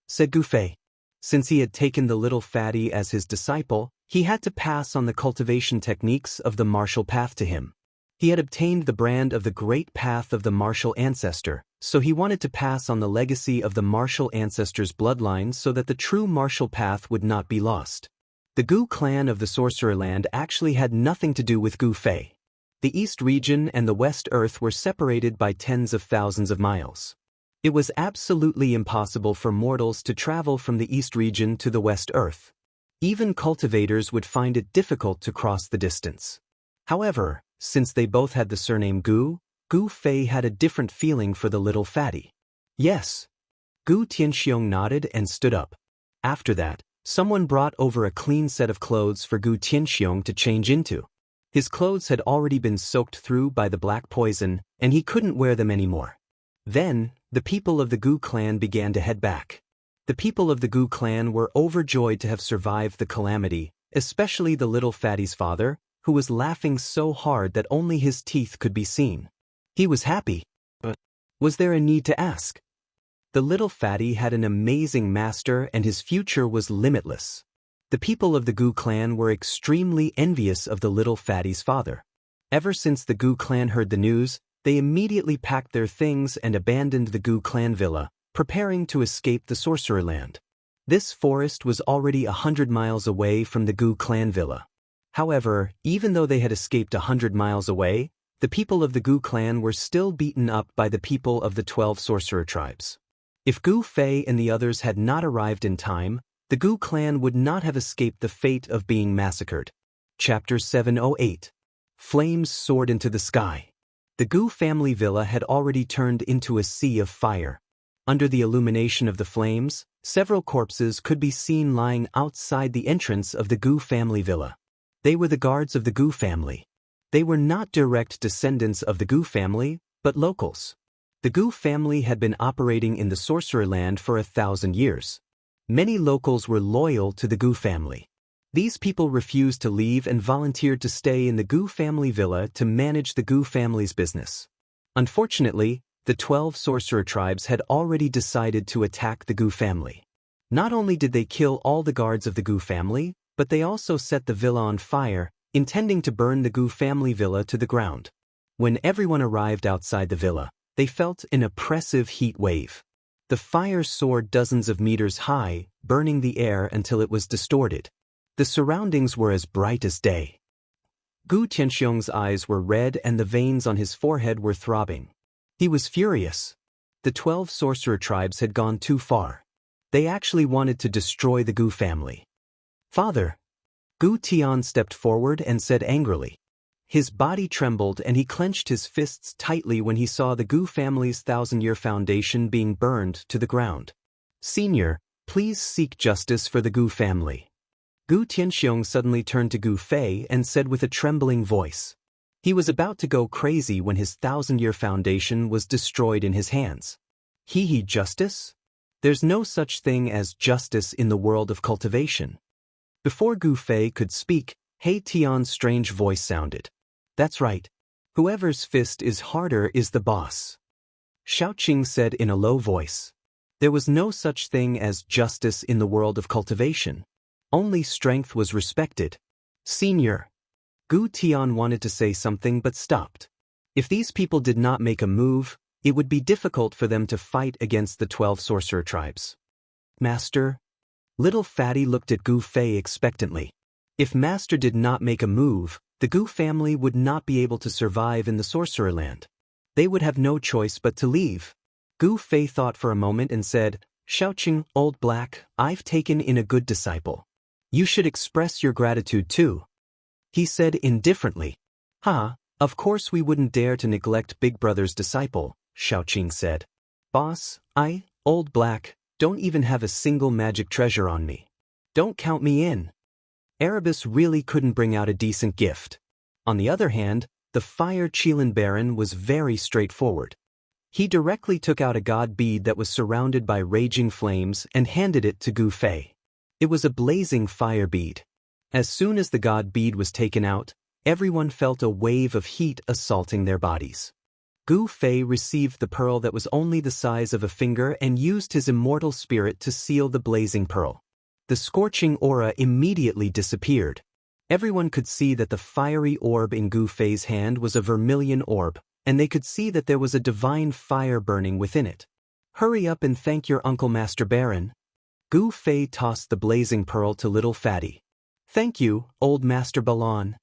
said Gu Fei. Since he had taken the little fatty as his disciple, he had to pass on the cultivation techniques of the martial path to him. He had obtained the brand of the great path of the martial ancestor, so he wanted to pass on the legacy of the martial ancestor's bloodline so that the true martial path would not be lost. The Gu clan of the Sorcerer Land actually had nothing to do with Gu Fei. The East region and the West Earth were separated by tens of thousands of miles. It was absolutely impossible for mortals to travel from the East region to the West Earth. Even cultivators would find it difficult to cross the distance. However, since they both had the surname Gu, Gu Fei had a different feeling for the little fatty. "Yes." Gu Tianxiong nodded and stood up. After that, someone brought over a clean set of clothes for Gu Tianxiong to change into. His clothes had already been soaked through by the black poison, and he couldn't wear them anymore. Then, the people of the Gu clan began to head back. The people of the Gu clan were overjoyed to have survived the calamity, especially the little fatty's father, who was laughing so hard that only his teeth could be seen. He was happy, but was there a need to ask? The little fatty had an amazing master and his future was limitless. The people of the Gu clan were extremely envious of the little fatty's father. Ever since the Gu clan heard the news, they immediately packed their things and abandoned the Gu clan villa, preparing to escape the Sorcerer Land. This forest was already 100 miles away from the Gu clan villa. However, even though they had escaped 100 miles away, the people of the Gu clan were still beaten up by the people of the 12 sorcerer tribes. If Gu Fei and the others had not arrived in time, the Gu clan would not have escaped the fate of being massacred. Chapter 708. Flames soared into the sky. The Gu family villa had already turned into a sea of fire. Under the illumination of the flames, several corpses could be seen lying outside the entrance of the Gu family villa. They were the guards of the Gu family. They were not direct descendants of the Gu family, but locals. The Gu family had been operating in the Sorcerer Land for 1,000 years. Many locals were loyal to the Gu family. These people refused to leave and volunteered to stay in the Gu family villa to manage the Gu family's business. Unfortunately, the 12 sorcerer tribes had already decided to attack the Gu family. Not only did they kill all the guards of the Gu family, but they also set the villa on fire, intending to burn the Gu family villa to the ground. When everyone arrived outside the villa, they felt an oppressive heat wave. The fire soared dozens of meters high, burning the air until it was distorted. The surroundings were as bright as day. Gu Tianxiong's eyes were red and the veins on his forehead were throbbing. He was furious. The 12 sorcerer tribes had gone too far. They actually wanted to destroy the Gu family. "Father!" Gu Tian stepped forward and said angrily. His body trembled and he clenched his fists tightly when he saw the Gu family's 1,000-year foundation being burned to the ground. "Senior, please seek justice for the Gu family." Gu Tianxiong suddenly turned to Gu Fei and said with a trembling voice. He was about to go crazy when his 1,000-year foundation was destroyed in his hands. He justice? There's no such thing as justice in the world of cultivation. Before Gu Fei could speak, He Tian's strange voice sounded. "That's right. Whoever's fist is harder is the boss." Xiao Qing said in a low voice. There was no such thing as justice in the world of cultivation. Only strength was respected. Senior. Gu Tian wanted to say something but stopped. If these people did not make a move, it would be difficult for them to fight against the 12 sorcerer tribes. Master? Little Fatty looked at Gu Fei expectantly. If Master did not make a move, the Gu family would not be able to survive in the sorcerer land. They would have no choice but to leave. Gu Fei thought for a moment and said, Xiaoqing, old black, I've taken in a good disciple. You should express your gratitude too. He said indifferently. Of course we wouldn't dare to neglect Big Brother's disciple, Xiaoqing said. Boss, I, old black, don't even have a single magic treasure on me. Don't count me in. Erebus really couldn't bring out a decent gift. On the other hand, the Fire Qilin Baron was very straightforward. He directly took out a god bead that was surrounded by raging flames and handed it to Gu Fei. It was a blazing fire bead. As soon as the god bead was taken out, everyone felt a wave of heat assaulting their bodies. Gu Fei received the pearl that was only the size of a finger and used his immortal spirit to seal the blazing pearl. The scorching aura immediately disappeared. Everyone could see that the fiery orb in Gu Fei's hand was a vermilion orb, and they could see that there was a divine fire burning within it. Hurry up and thank your uncle Master Baron. Gu Fei tossed the blazing pearl to Little Fatty. Thank you, old Master Balon.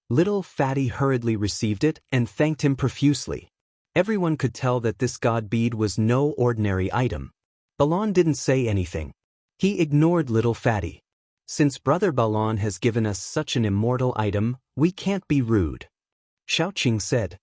Little Fatty hurriedly received it and thanked him profusely. Everyone could tell that this god bead was no ordinary item. Balon didn't say anything. He ignored Little Fatty. Since Brother Balon has given us such an immortal item, we can't be rude. Xiaoqing said.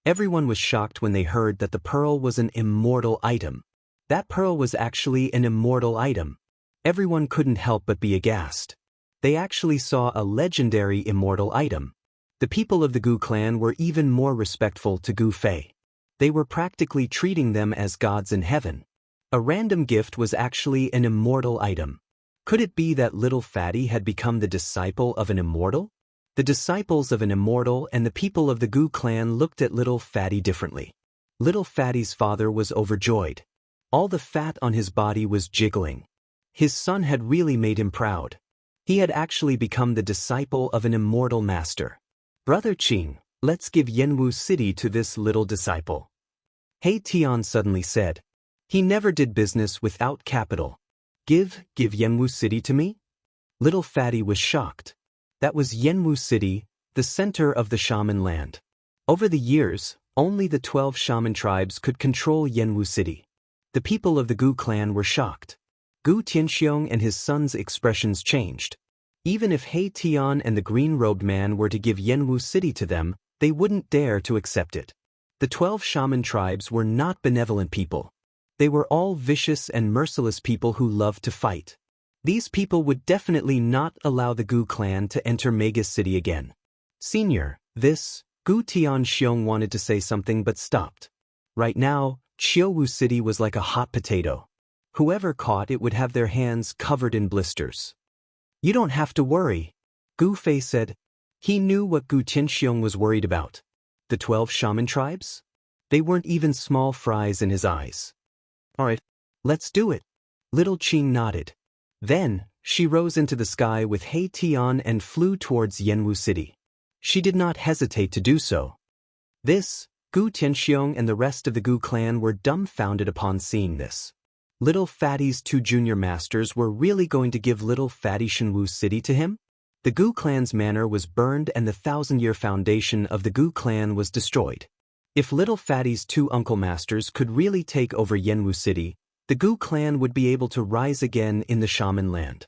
Everyone was shocked when they heard that the pearl was an immortal item. That pearl was actually an immortal item. Everyone couldn't help but be aghast. They actually saw a legendary immortal item. The people of the Gu clan were even more respectful to Gu Fei. They were practically treating them as gods in heaven. A random gift was actually an immortal item. Could it be that Little Fatty had become the disciple of an immortal? The disciples of an immortal and the people of the Gu clan looked at Little Fatty differently. Little Fatty's father was overjoyed. All the fat on his body was jiggling. His son had really made him proud. He had actually become the disciple of an immortal master. Brother Qing, let's give Yanwu City to this little disciple. He Tian suddenly said. He never did business without capital. Give Yanwu City to me? Little Fatty was shocked. That was Yanwu City, the center of the shaman land. Over the years, only the 12 shaman tribes could control Yanwu City. The people of the Gu clan were shocked. Gu Tianxiong and his son's expressions changed. Even if He Tian and the green-robed man were to give Yanwu City to them, they wouldn't dare to accept it. The 12 shaman tribes were not benevolent people. They were all vicious and merciless people who loved to fight. These people would definitely not allow the Gu clan to enter Mega City again. Senior, Gu Tianxiong wanted to say something but stopped. Right now, Qiuwu City was like a hot potato. Whoever caught it would have their hands covered in blisters. You don't have to worry, Gu Fei said. He knew what Gu Tianxiong was worried about. The 12 shaman tribes? They weren't even small fries in his eyes. Alright, let's do it. Little Qing nodded. Then, she rose into the sky with He Tian and flew towards Yanwu City. She did not hesitate to do so. Gu Tianxiong and the rest of the Gu clan were dumbfounded upon seeing this. Little Fatty's 2 junior masters were really going to give Little Fatty Shenwu City to him? The Gu clan's manor was burned and the 1,000-year foundation of the Gu clan was destroyed. If Little Fatty's 2 uncle masters could really take over Yanwu City, the Gu clan would be able to rise again in the shaman land.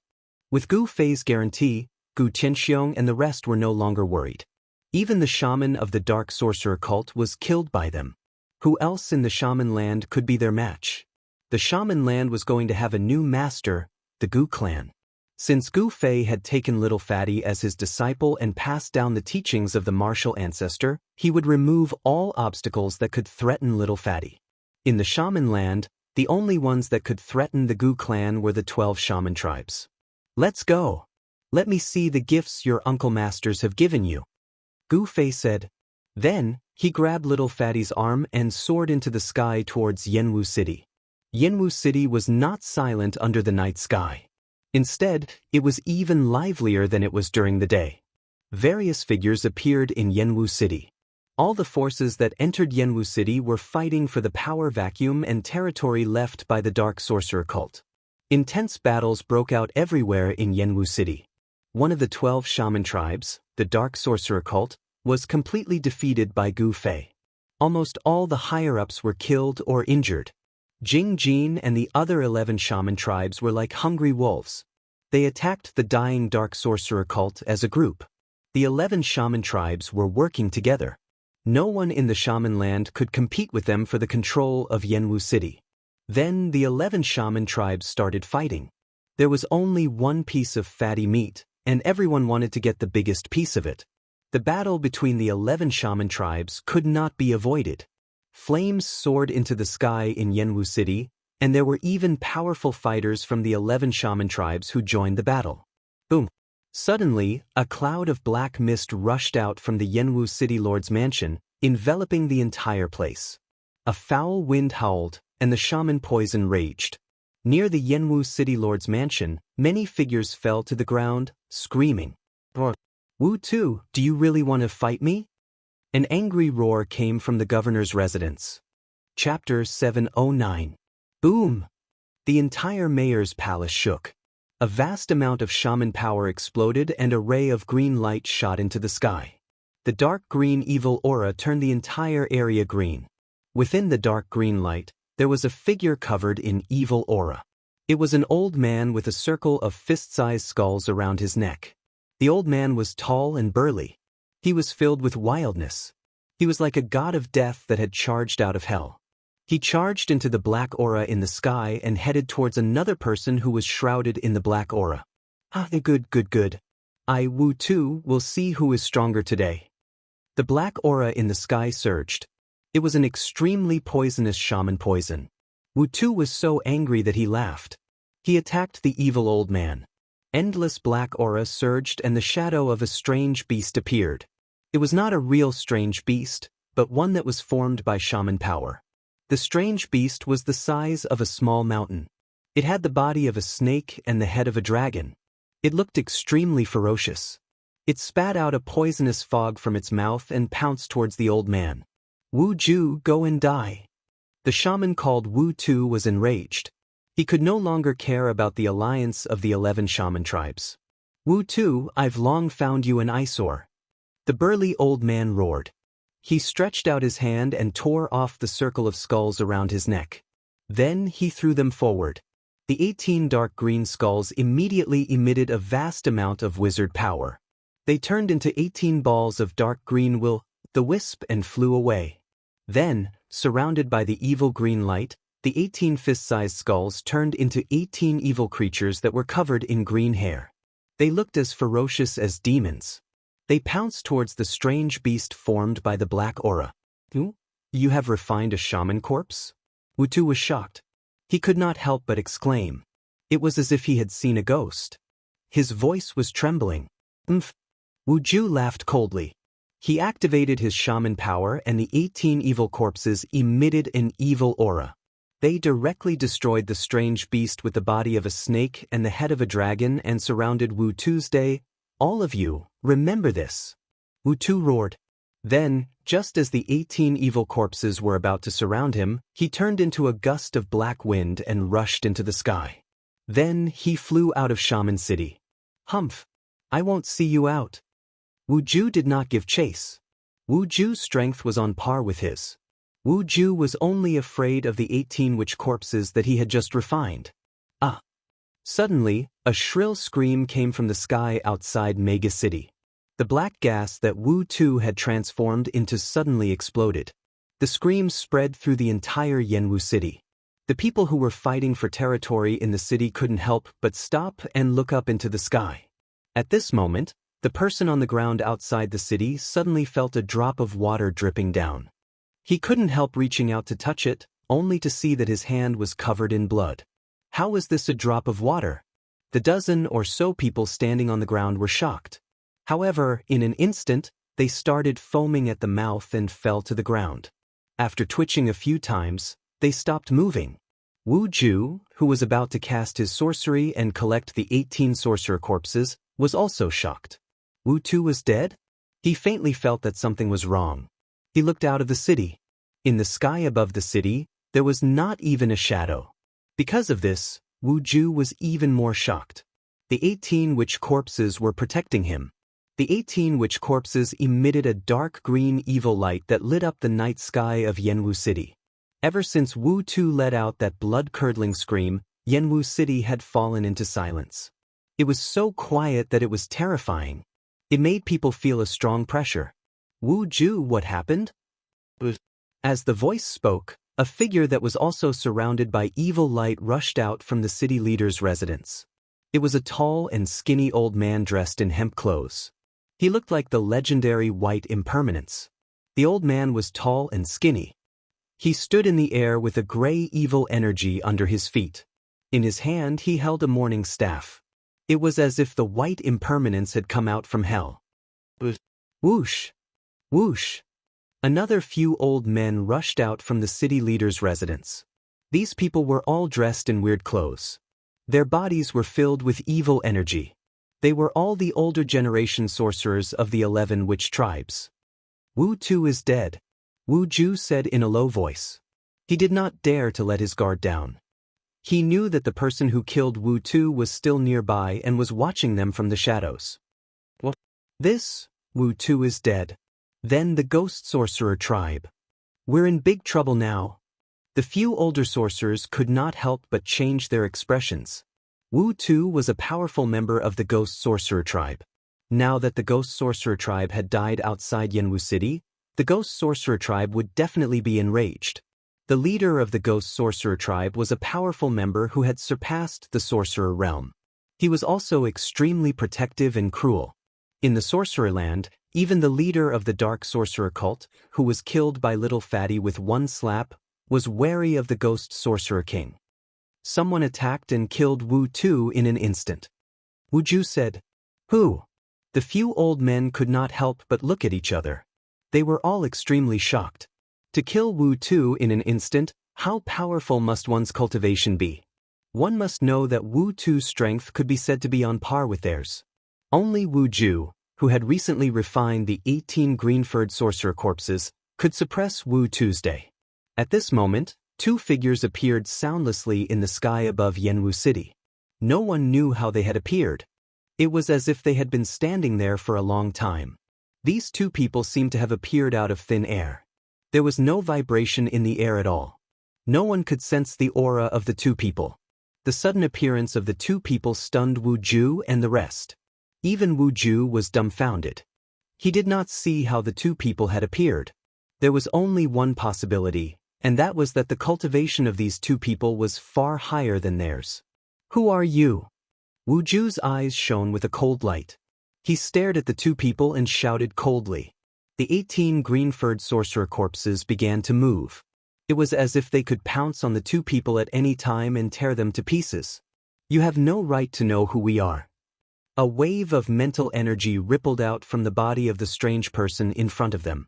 With Gu Fei's guarantee, Gu Tianxiong and the rest were no longer worried. Even the shaman of the dark sorcerer cult was killed by them. Who else in the shaman land could be their match? The shaman land was going to have a new master, the Gu clan. Since Gu Fei had taken Little Fatty as his disciple and passed down the teachings of the martial ancestor, he would remove all obstacles that could threaten Little Fatty. In the shaman land, the only ones that could threaten the Gu clan were the 12 shaman tribes. Let's go. Let me see the gifts your uncle masters have given you. Gu Fei said. Then, he grabbed Little Fatty's arm and soared into the sky towards Yanwu City. Yanwu City was not silent under the night sky. Instead, it was even livelier than it was during the day. Various figures appeared in Yanwu City. All the forces that entered Yanwu City were fighting for the power vacuum and territory left by the Dark Sorcerer cult. Intense battles broke out everywhere in Yanwu City. One of the 12 shaman tribes, the Dark Sorcerer cult, was completely defeated by Gu Fei. Almost all the higher-ups were killed or injured. Jing Jin and the other 11 shaman tribes were like hungry wolves. They attacked the dying Dark Sorcerer cult as a group. The 11 shaman tribes were working together. No one in the shaman land could compete with them for the control of Yanwu City. Then the 11 shaman tribes started fighting. There was only one piece of fatty meat, and everyone wanted to get the biggest piece of it. The battle between the 11 shaman tribes could not be avoided. Flames soared into the sky in Yanwu City, and there were even powerful fighters from the 11 shaman tribes who joined the battle. Boom! Suddenly, a cloud of black mist rushed out from the Yanwu City Lord's mansion, enveloping the entire place. A foul wind howled, and the shaman poison raged. Near the Yanwu City Lord's mansion, many figures fell to the ground, screaming. Wu Tu, do you really want to fight me? An angry roar came from the governor's residence. Chapter 709. Boom! The entire mayor's palace shook. A vast amount of shaman power exploded and a ray of green light shot into the sky. The dark green evil aura turned the entire area green. Within the dark green light, there was a figure covered in evil aura. It was an old man with a circle of fist-sized skulls around his neck. The old man was tall and burly. He was filled with wildness. He was like a god of death that had charged out of hell. He charged into the black aura in the sky and headed towards another person who was shrouded in the black aura. Good. I, Wu Tu, will see who is stronger today. The black aura in the sky surged. It was an extremely poisonous shaman poison. Wu Tu was so angry that he laughed. He attacked the evil old man. Endless black aura surged and the shadow of a strange beast appeared. It was not a real strange beast, but one that was formed by shaman power. The strange beast was the size of a small mountain. It had the body of a snake and the head of a dragon. It looked extremely ferocious. It spat out a poisonous fog from its mouth and pounced towards the old man. Wu Ju, go and die. The shaman called Wu Tu was enraged. He could no longer care about the alliance of the 11 shaman tribes. Wu Tu, I've long found you an eyesore. The burly old man roared. He stretched out his hand and tore off the circle of skulls around his neck. Then he threw them forward. The 18 dark green skulls immediately emitted a vast amount of wizard power. They turned into 18 balls of dark green will-the-wisp and flew away. Then, surrounded by the evil green light, the 18 fist-sized skulls turned into 18 evil creatures that were covered in green hair. They looked as ferocious as demons. They pounced towards the strange beast formed by the black aura. You have refined a shaman corpse? Wu Tu was shocked. He could not help but exclaim. It was as if he had seen a ghost. His voice was trembling. Wu Ju laughed coldly. He activated his shaman power and the 18 evil corpses emitted an evil aura. They directly destroyed the strange beast with the body of a snake and the head of a dragon and surrounded Wu Tuesday. All of you, remember this. Wu Tu roared. Then, just as the 18 evil corpses were about to surround him, he turned into a gust of black wind and rushed into the sky. Then he flew out of Shaman City. Humph! I won't see you out. Wu Ju did not give chase. Wu Ju's strength was on par with his. Wu Ju was only afraid of the 18 witch corpses that he had just refined. Suddenly, a shrill scream came from the sky outside Mega City. The black gas that Wu Tu had transformed into suddenly exploded. The scream spread through the entire Yanwu City. The people who were fighting for territory in the city couldn't help but stop and look up into the sky. At this moment, the person on the ground outside the city suddenly felt a drop of water dripping down. He couldn't help reaching out to touch it, only to see that his hand was covered in blood. How was this a drop of water? The dozen or so people standing on the ground were shocked. However, in an instant, they started foaming at the mouth and fell to the ground. After twitching a few times, they stopped moving. Wu Ju, who was about to cast his sorcery and collect the 18 sorcerer corpses, was also shocked. Wu Tu was dead? He faintly felt that something was wrong. He looked out of the city. In the sky above the city, there was not even a shadow. Because of this, Wu Ju was even more shocked. The 18 witch corpses were protecting him. The 18 witch corpses emitted a dark green evil light that lit up the night sky of Yanwu City. Ever since Wu Tu let out that blood-curdling scream, Yanwu City had fallen into silence. It was so quiet that it was terrifying. It made people feel a strong pressure. Wu Ju, what happened? As the voice spoke, a figure that was also surrounded by evil light rushed out from the city leader's residence. It was a tall and skinny old man dressed in hemp clothes. He looked like the legendary White Impermanence. The old man was tall and skinny. He stood in the air with a gray evil energy under his feet. In his hand he held a morning staff. It was as if the White Impermanence had come out from hell. Whoosh! Whoosh! Another few old men rushed out from the city leader's residence. These people were all dressed in weird clothes. Their bodies were filled with evil energy. They were all the older generation sorcerers of the 11 witch tribes. Wu Tu is dead, Wu Ju said in a low voice. He did not dare to let his guard down. He knew that the person who killed Wu Tu was still nearby and was watching them from the shadows. What? This, Wu Tu is dead. Then the ghost sorcerer tribe. We're in big trouble now. The few older sorcerers could not help but change their expressions. Wu Tu was a powerful member of the Ghost Sorcerer tribe. Now that the Ghost Sorcerer tribe had died outside Yanwu City, the Ghost Sorcerer tribe would definitely be enraged. The leader of the Ghost Sorcerer tribe was a powerful member who had surpassed the Sorcerer realm. He was also extremely protective and cruel. In the Sorcerer land, even the leader of the Dark Sorcerer cult, who was killed by Little Fatty with one slap, was wary of the Ghost Sorcerer king. Someone attacked and killed Wu Tu in an instant. Wu Ju said, "Who?" The few old men could not help but look at each other. They were all extremely shocked. To kill Wu Tu in an instant, how powerful must one's cultivation be? One must know that Wu Tu's strength could be said to be on par with theirs. Only Wu Ju, who had recently refined the 18 green-furred sorcerer corpses, could suppress Wu Tu's day. At this moment, two figures appeared soundlessly in the sky above Yanwu City. No one knew how they had appeared. It was as if they had been standing there for a long time. These two people seemed to have appeared out of thin air. There was no vibration in the air at all. No one could sense the aura of the two people. The sudden appearance of the two people stunned Wu Ju and the rest. Even Wu Ju was dumbfounded. He did not see how the two people had appeared. There was only one possibility, and that was that the cultivation of these two people was far higher than theirs. Who are you? Wu Ju's eyes shone with a cold light. He stared at the two people and shouted coldly. The 18 green-furred sorcerer corpses began to move. It was as if they could pounce on the two people at any time and tear them to pieces. You have no right to know who we are. A wave of mental energy rippled out from the body of the strange person in front of them.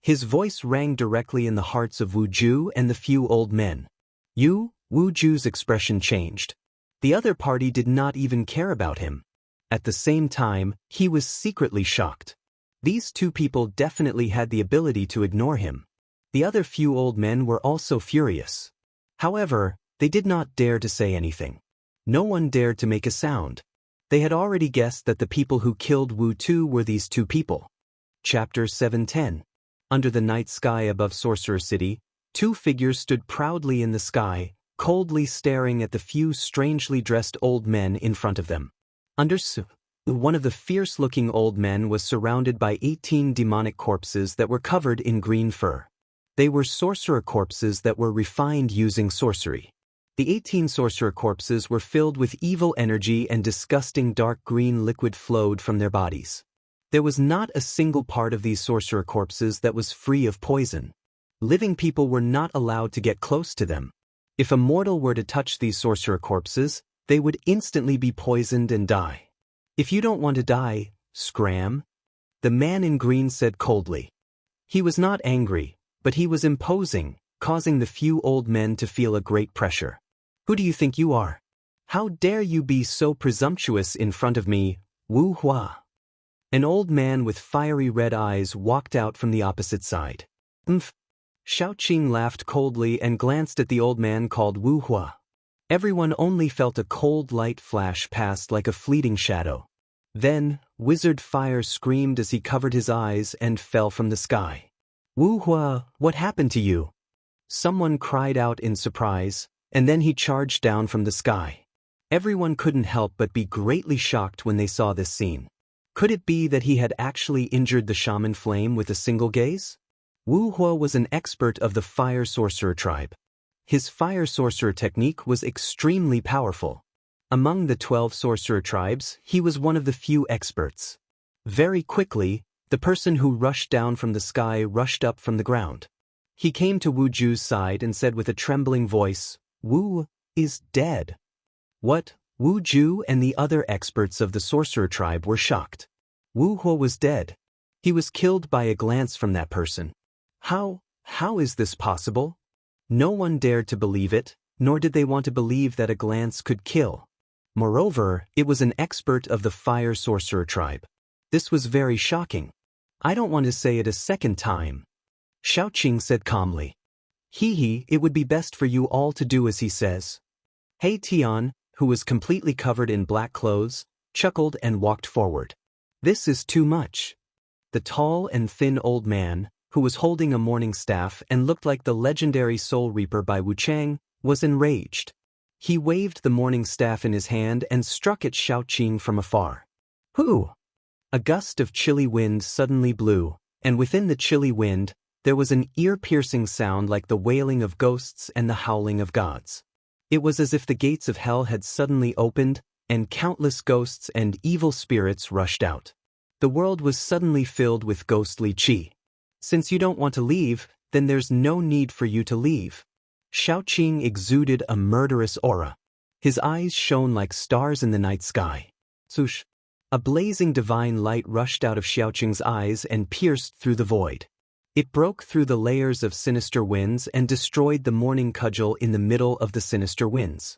His voice rang directly in the hearts of Wu Ju and the few old men. Wu Ju's expression changed. The other party did not even care about him. At the same time, he was secretly shocked. These two people definitely had the ability to ignore him. The other few old men were also furious. However, they did not dare to say anything. No one dared to make a sound. They had already guessed that the people who killed Wu Tu were these two people. Chapter 710. Under the night sky above Sorcerer City, two figures stood proudly in the sky, coldly staring at the few strangely dressed old men in front of them. One of the fierce-looking old men was surrounded by 18 demonic corpses that were covered in green fur. They were sorcerer corpses that were refined using sorcery. The 18 sorcerer corpses were filled with evil energy and disgusting dark green liquid flowed from their bodies. There was not a single part of these sorcerer corpses that was free of poison. Living people were not allowed to get close to them. If a mortal were to touch these sorcerer corpses, they would instantly be poisoned and die. If you don't want to die, scram, the man in green said coldly. He was not angry, but he was imposing, causing the few old men to feel a great pressure. Who do you think you are? How dare you be so presumptuous in front of me, Wu Hua? An old man with fiery red eyes walked out from the opposite side. Umph. Xiaoqing laughed coldly and glanced at the old man called Wu Hua. Everyone only felt a cold light flash past like a fleeting shadow. Then, wizard fire screamed as he covered his eyes and fell from the sky. Wu Hua, what happened to you? Someone cried out in surprise, and then he charged down from the sky. Everyone couldn't help but be greatly shocked when they saw this scene. Could it be that he had actually injured the shaman flame with a single gaze? Wu Hua was an expert of the fire sorcerer tribe. His fire sorcerer technique was extremely powerful. Among the 12 sorcerer tribes, he was one of the few experts. Very quickly, the person who rushed down from the sky rushed up from the ground. He came to Wu Ju's side and said with a trembling voice, "Wu is dead." What? Wu Ju and the other experts of the sorcerer tribe were shocked. Wu Hua was dead. He was killed by a glance from that person. How is this possible? No one dared to believe it, nor did they want to believe that a glance could kill. Moreover, it was an expert of the fire sorcerer tribe. This was very shocking. I don't want to say it a second time. Xiaoqing said calmly. It would be best for you all to do as he says. He Tian, who was completely covered in black clothes, chuckled and walked forward. This is too much. The tall and thin old man, who was holding a morning staff and looked like the legendary soul reaper by Wuchang, was enraged. He waved the morning staff in his hand and struck at Xiaoqing from afar. Who? A gust of chilly wind suddenly blew, and within the chilly wind, there was an ear-piercing sound like the wailing of ghosts and the howling of gods. It was as if the gates of hell had suddenly opened, and countless ghosts and evil spirits rushed out. The world was suddenly filled with ghostly qi. Since you don't want to leave, then there's no need for you to leave. Xiaoqing exuded a murderous aura. His eyes shone like stars in the night sky. Swoosh! A blazing divine light rushed out of Xiaoqing's eyes and pierced through the void. It broke through the layers of sinister winds and destroyed the morning cudgel in the middle of the sinister winds.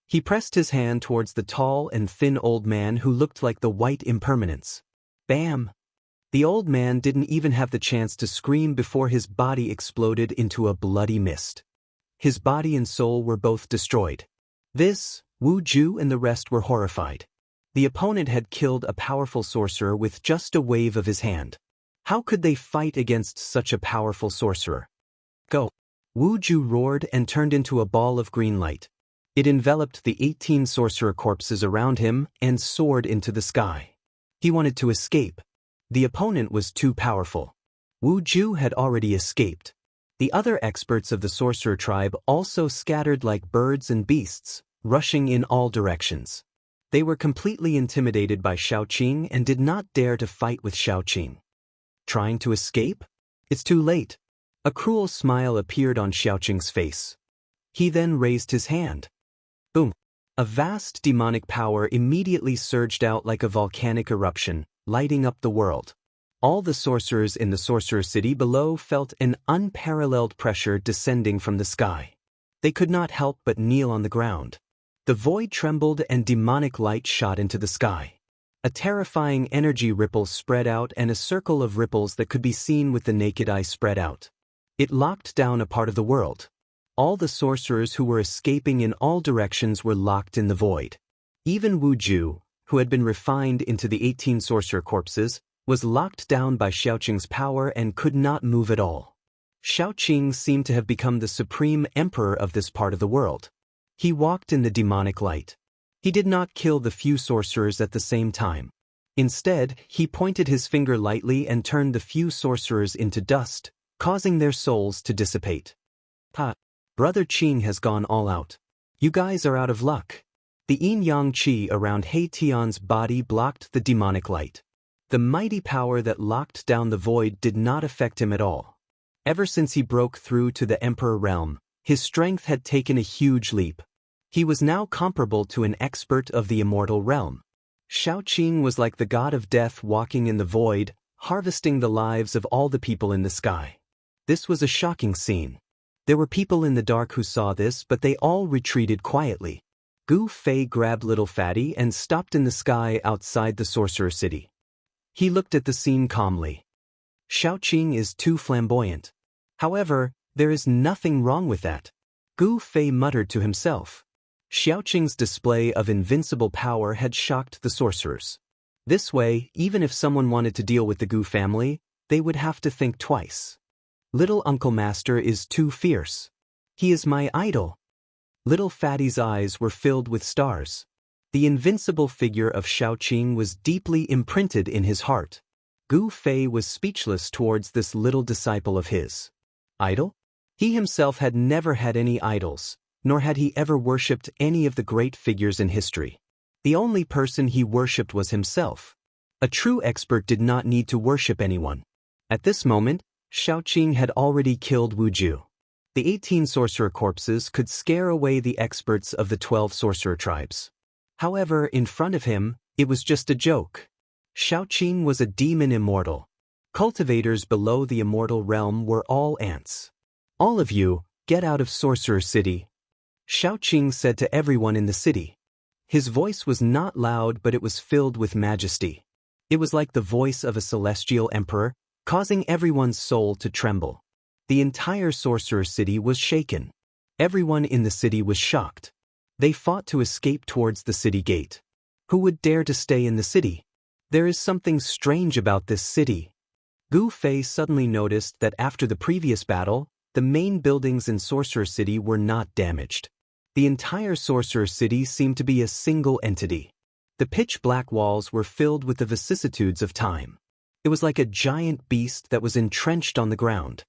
He pressed his hand towards the tall and thin old man who looked like the white impermanence. Bam! The old man didn't even have the chance to scream before his body exploded into a bloody mist. His body and soul were both destroyed. This, Wu Ju and the rest were horrified. The opponent had killed a powerful sorcerer with just a wave of his hand. How could they fight against such a powerful sorcerer? Go! Wu Ju roared and turned into a ball of green light. It enveloped the 18 sorcerer corpses around him and soared into the sky. He wanted to escape. The opponent was too powerful. Wu Ju had already escaped. The other experts of the sorcerer tribe also scattered like birds and beasts, rushing in all directions. They were completely intimidated by Xiaoqing and did not dare to fight with Xiaoqing. Trying to escape? It's too late. A cruel smile appeared on Xiaoqing's face. He then raised his hand. Boom! A vast demonic power immediately surged out like a volcanic eruption, lighting up the world. All the sorcerers in the sorcerer city below felt an unparalleled pressure descending from the sky. They could not help but kneel on the ground. The void trembled and demonic light shot into the sky. A terrifying energy ripple spread out and a circle of ripples that could be seen with the naked eye spread out. It locked down a part of the world. All the sorcerers who were escaping in all directions were locked in the void. Even Wu Ju, who had been refined into the 18 sorcerer corpses, was locked down by Xiaoqing's power and could not move at all. Xiaoqing seemed to have become the supreme emperor of this part of the world. He walked in the demonic light. He did not kill the few sorcerers at the same time. Instead, he pointed his finger lightly and turned the few sorcerers into dust, causing their souls to dissipate. Ha! Brother Qing has gone all out. You guys are out of luck. The yin-yang qi around He Tian's body blocked the demonic light. The mighty power that locked down the void did not affect him at all. Ever since he broke through to the Emperor realm, his strength had taken a huge leap. He was now comparable to an expert of the Immortal realm. Xiaoqing was like the god of death walking in the void, harvesting the lives of all the people in the sky. This was a shocking scene. There were people in the dark who saw this, but they all retreated quietly. Gu Fei grabbed Little Fatty and stopped in the sky outside the sorcerer city. He looked at the scene calmly. Xiaoqing is too flamboyant. However, there is nothing wrong with that. Gu Fei muttered to himself. Xiaoqing's display of invincible power had shocked the sorcerers. This way, even if someone wanted to deal with the Gu family, they would have to think twice. Little Uncle Master is too fierce. He is my idol. Little Fatty's eyes were filled with stars. The invincible figure of Xiaoqing was deeply imprinted in his heart. Gu Fei was speechless towards this little disciple of his. Idol? He himself had never had any idols, nor had he ever worshipped any of the great figures in history. The only person he worshipped was himself. A true expert did not need to worship anyone. At this moment, Xiaoqing had already killed Wuju. The 18 sorcerer corpses could scare away the experts of the 12 sorcerer tribes. However, in front of him, it was just a joke. Xiaoqing was a demon immortal. Cultivators below the immortal realm were all ants. All of you, get out of Sorcerer City, Xiaoqing said to everyone in the city. His voice was not loud, but it was filled with majesty. It was like the voice of a celestial emperor, causing everyone's soul to tremble. The entire Sorcerer City was shaken. Everyone in the city was shocked. They fought to escape towards the city gate. Who would dare to stay in the city? There is something strange about this city. Gu Fei suddenly noticed that after the previous battle, the main buildings in Sorcerer City were not damaged. The entire Sorcerer City seemed to be a single entity. The pitch-black walls were filled with the vicissitudes of time. It was like a giant beast that was entrenched on the ground.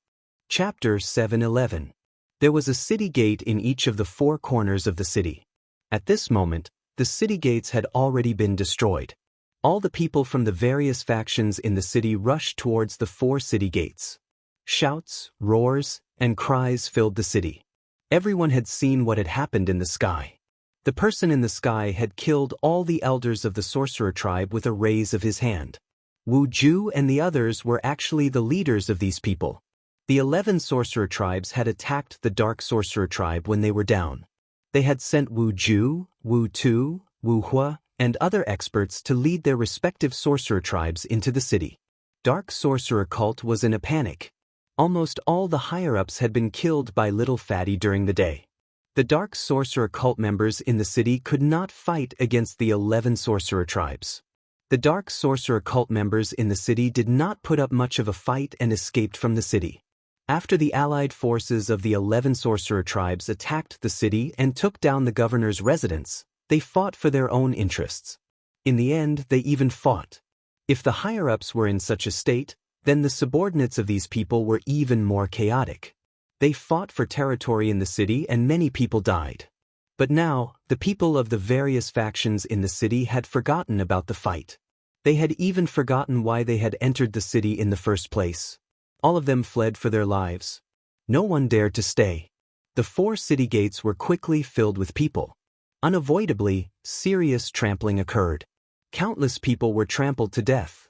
Chapter 7:11. There was a city gate in each of the 4 corners of the city. At this moment, the city gates had already been destroyed. All the people from the various factions in the city rushed towards the 4 city gates. Shouts, roars, and cries filled the city. Everyone had seen what had happened in the sky. The person in the sky had killed all the elders of the sorcerer tribe with a raise of his hand. Wu Ju and the others were actually the leaders of these people. The 11 sorcerer tribes had attacked the dark sorcerer tribe when they were down. They had sent Wu Ju, Wu Tu, Wu Hua, and other experts to lead their respective sorcerer tribes into the city. Dark sorcerer cult was in a panic. Almost all the higher-ups had been killed by Little Fatty during the day. The dark sorcerer cult members in the city could not fight against the 11 sorcerer tribes. The dark sorcerer cult members in the city did not put up much of a fight and escaped from the city. After the allied forces of the 11 sorcerer tribes attacked the city and took down the governor's residence, they fought for their own interests. In the end, they even fought. If the higher-ups were in such a state, then the subordinates of these people were even more chaotic. They fought for territory in the city and many people died. But now, the people of the various factions in the city had forgotten about the fight. They had even forgotten why they had entered the city in the first place. All of them fled for their lives. No one dared to stay. The 4 city gates were quickly filled with people. Unavoidably, serious trampling occurred. Countless people were trampled to death.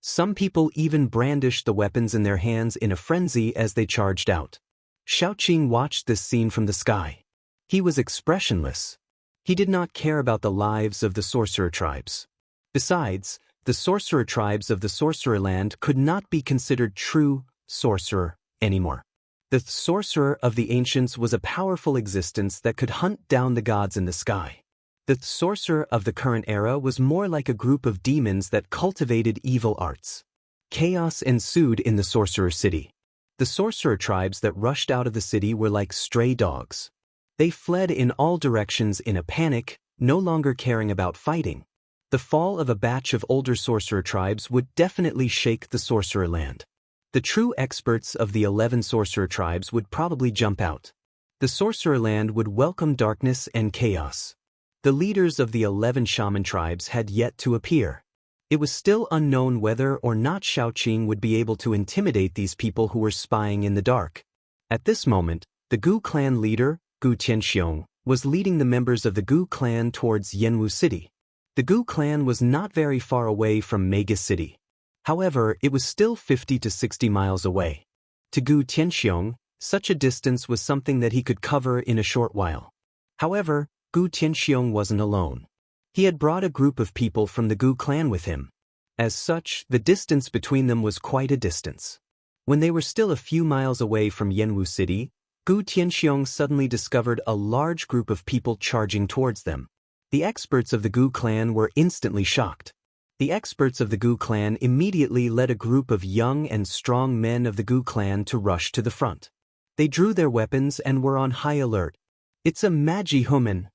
Some people even brandished the weapons in their hands in a frenzy as they charged out. Xiaoqing watched this scene from the sky. He was expressionless. He did not care about the lives of the sorcerer tribes. Besides, the sorcerer tribes of the sorcerer land could not be considered true sorcerer anymore. The sorcerer of the ancients was a powerful existence that could hunt down the gods in the sky. The sorcerer of the current era was more like a group of demons that cultivated evil arts. Chaos ensued in the sorcerer city. The sorcerer tribes that rushed out of the city were like stray dogs. They fled in all directions in a panic, no longer caring about fighting. The fall of a batch of older sorcerer tribes would definitely shake the sorcerer land. The true experts of the 11 sorcerer tribes would probably jump out. The sorcerer land would welcome darkness and chaos. The leaders of the 11 shaman tribes had yet to appear. It was still unknown whether or not Xiaoqing would be able to intimidate these people who were spying in the dark. At this moment, the Gu clan leader, Gu Tianxiong, was leading the members of the Gu clan towards Yanwu City. The Gu clan was not very far away from Mega City. However, it was still 50 to 60 miles away. To Gu Tianxiong, Such a distance was something that he could cover in a short while. However, Gu Tianxiong wasn't alone. He had brought a group of people from the Gu clan with him. As such, the distance between them was quite a distance. When they were still a few miles away from Yanwu City, Gu Tianxiong suddenly discovered a large group of people charging towards them. The experts of the Gu clan were instantly shocked. The experts of the Gu clan immediately led a group of young and strong men of the Gu clan to rush to the front. They drew their weapons and were on high alert. "It's a magi human."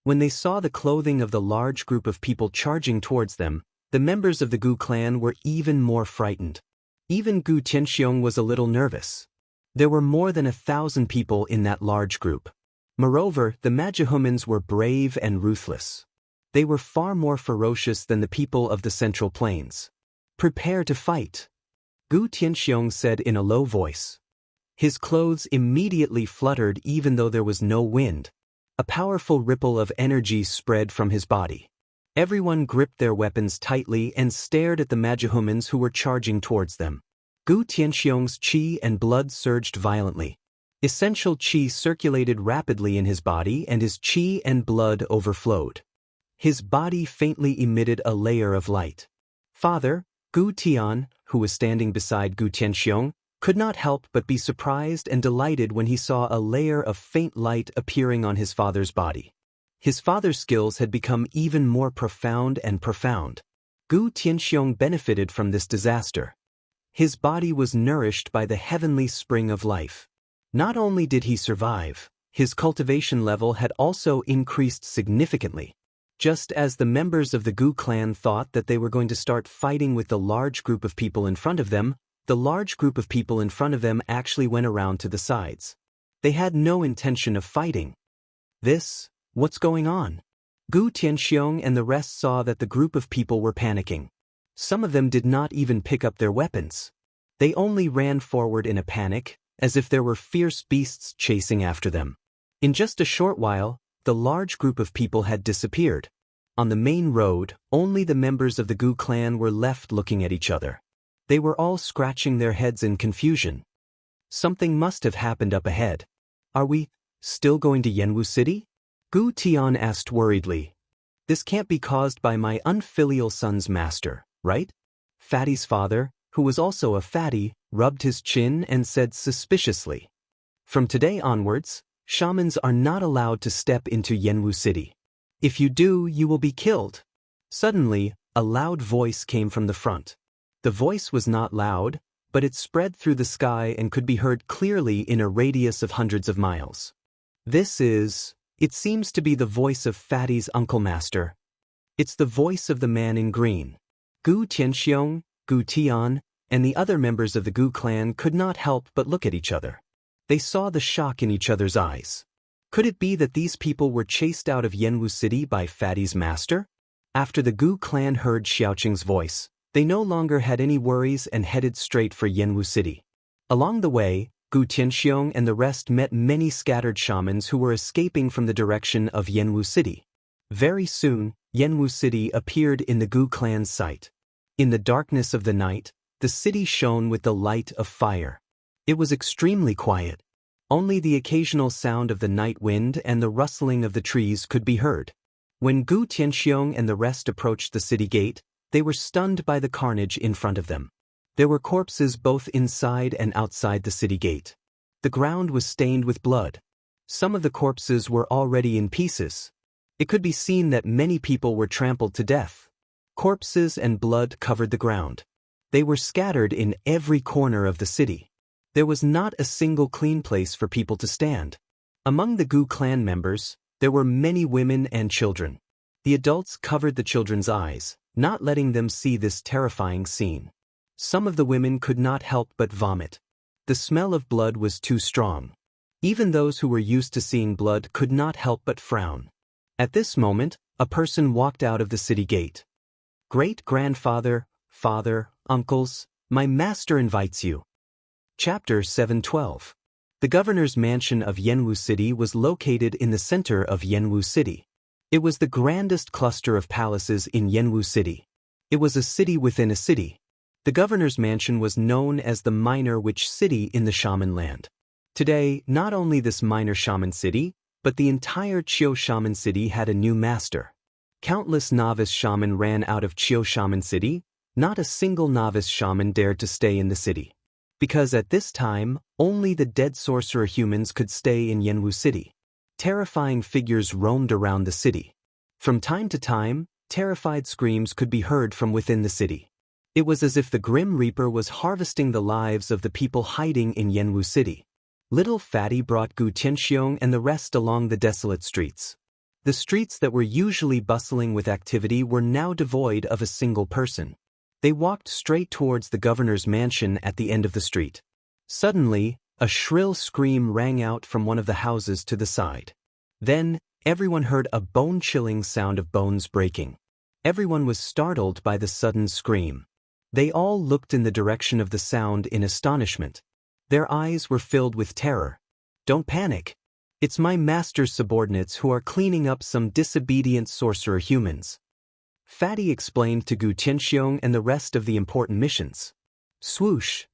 When they saw the clothing of the large group of people charging towards them, the members of the Gu clan were even more frightened. Even Gu Tianxiong was a little nervous. There were more than 1,000 people in that large group. Moreover, the Magihumans were brave and ruthless. They were far more ferocious than the people of the Central Plains. "Prepare to fight," Gu Tianxiong said in a low voice. His clothes immediately fluttered even though there was no wind. A powerful ripple of energy spread from his body. Everyone gripped their weapons tightly and stared at the Magihumans who were charging towards them. Gu Tianxiong's qi and blood surged violently. Essential qi circulated rapidly in his body and his qi and blood overflowed. His body faintly emitted a layer of light. Father, Gu Tian, who was standing beside Gu Tianxiong, could not help but be surprised and delighted when he saw a layer of faint light appearing on his father's body. His father's skills had become even more profound and profound. Gu Tianxiong benefited from this disaster. His body was nourished by the heavenly spring of life. Not only did he survive, his cultivation level had also increased significantly. Just as the members of the Gu clan thought that they were going to start fighting with the large group of people in front of them, the large group of people in front of them actually went around to the sides. They had no intention of fighting. What's going on? Gu Tianxiong and the rest saw that the group of people were panicking. Some of them did not even pick up their weapons. They only ran forward in a panic, as if there were fierce beasts chasing after them. In just a short while, the large group of people had disappeared. On the main road, only the members of the Gu clan were left looking at each other. They were all scratching their heads in confusion. Something must have happened up ahead. "Are we still going to Yanwu City?" Gu Tian asked worriedly. "This can't be caused by my unfilial son's master, right?" Fatty's father, who was also a fatty, rubbed his chin and said suspiciously, "From today onwards, shamans are not allowed to step into Yanwu City. If you do, you will be killed." Suddenly, a loud voice came from the front. The voice was not loud, but it spread through the sky and could be heard clearly in a radius of hundreds of miles. It seems to be the voice of Fatty's uncle master. It's the voice of the man in green. Gu Tianxiong, Gu Tian, and the other members of the Gu clan could not help but look at each other. They saw the shock in each other's eyes. Could it be that these people were chased out of Yanwu City by Fatty's master? After the Gu clan heard Xiaoqing's voice, they no longer had any worries and headed straight for Yanwu City. Along the way, Gu Tianxiong and the rest met many scattered shamans who were escaping from the direction of Yanwu City. Very soon, Yanwu City appeared in the Gu clan's sight. In the darkness of the night, the city shone with the light of fire. It was extremely quiet. Only the occasional sound of the night wind and the rustling of the trees could be heard. When Gu Tianxiong and the rest approached the city gate, they were stunned by the carnage in front of them. There were corpses both inside and outside the city gate. The ground was stained with blood. Some of the corpses were already in pieces. It could be seen that many people were trampled to death. Corpses and blood covered the ground. They were scattered in every corner of the city. There was not a single clean place for people to stand. Among the Gu clan members, there were many women and children. The adults covered the children's eyes, not letting them see this terrifying scene. Some of the women could not help but vomit. The smell of blood was too strong. Even those who were used to seeing blood could not help but frown. At this moment, a person walked out of the city gate. "Great-grandfather, father, uncles, my master invites you." Chapter 712. The governor's mansion of Yanwu City was located in the center of Yanwu City. It was the grandest cluster of palaces in Yanwu City. It was a city within a city. The governor's mansion was known as the Minor Witch City in the Shaman land. Today, not only this minor shaman city, but the entire Chiu shaman city had a new master. Countless novice shaman ran out of Chiu shaman city. Not a single novice shaman dared to stay in the city. Because at this time, only the dead sorcerer humans could stay in Yanwu city. Terrifying figures roamed around the city. From time to time, terrified screams could be heard from within the city. It was as if the Grim Reaper was harvesting the lives of the people hiding in Yanwu city. Little Fatty brought Gu Tianxiong and the rest along the desolate streets. The streets that were usually bustling with activity were now devoid of a single person. They walked straight towards the governor's mansion at the end of the street. Suddenly, a shrill scream rang out from one of the houses to the side. Then, everyone heard a bone-chilling sound of bones breaking. Everyone was startled by the sudden scream. They all looked in the direction of the sound in astonishment. Their eyes were filled with terror. "Don't panic. It's my master's subordinates who are cleaning up some disobedient sorcerer humans," Fatty explained to Gu Tianxiong and the rest of the important missions. Swoosh!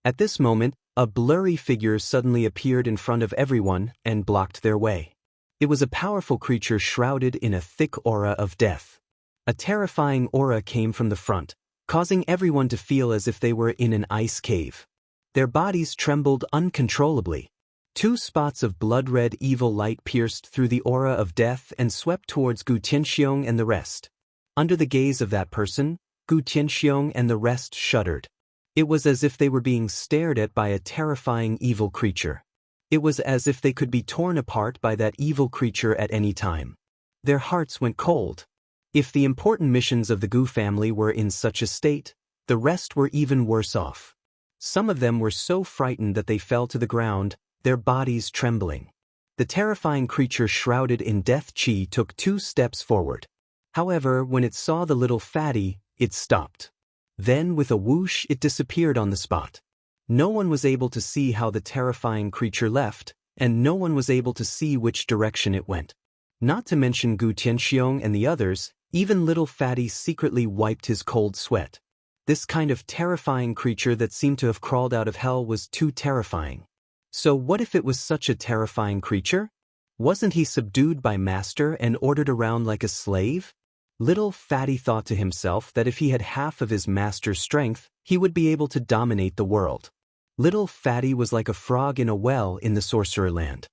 At this moment, a blurry figure suddenly appeared in front of everyone and blocked their way. It was a powerful creature shrouded in a thick aura of death. A terrifying aura came from the front, causing everyone to feel as if they were in an ice cave. Their bodies trembled uncontrollably. 2 spots of blood-red evil light pierced through the aura of death and swept towards Gu Tianxiong and the rest. Under the gaze of that person, Gu Tianxiong and the rest shuddered. It was as if they were being stared at by a terrifying evil creature. It was as if they could be torn apart by that evil creature at any time. Their hearts went cold. If the important missions of the Gu family were in such a state, the rest were even worse off. Some of them were so frightened that they fell to the ground, their bodies trembling. The terrifying creature shrouded in death chi took 2 steps forward. However, when it saw the little fatty, it stopped. Then, with a whoosh, it disappeared on the spot. No one was able to see how the terrifying creature left, and no one was able to see which direction it went. Not to mention Gu Tianxiong and the others, even little fatty secretly wiped his cold sweat. This kind of terrifying creature that seemed to have crawled out of hell was too terrifying. So what if it was such a terrifying creature? Wasn't he subdued by master and ordered around like a slave? Little Fatty thought to himself that if he had half of his master's strength, he would be able to dominate the world. Little Fatty was like a frog in a well in the sorcerer land.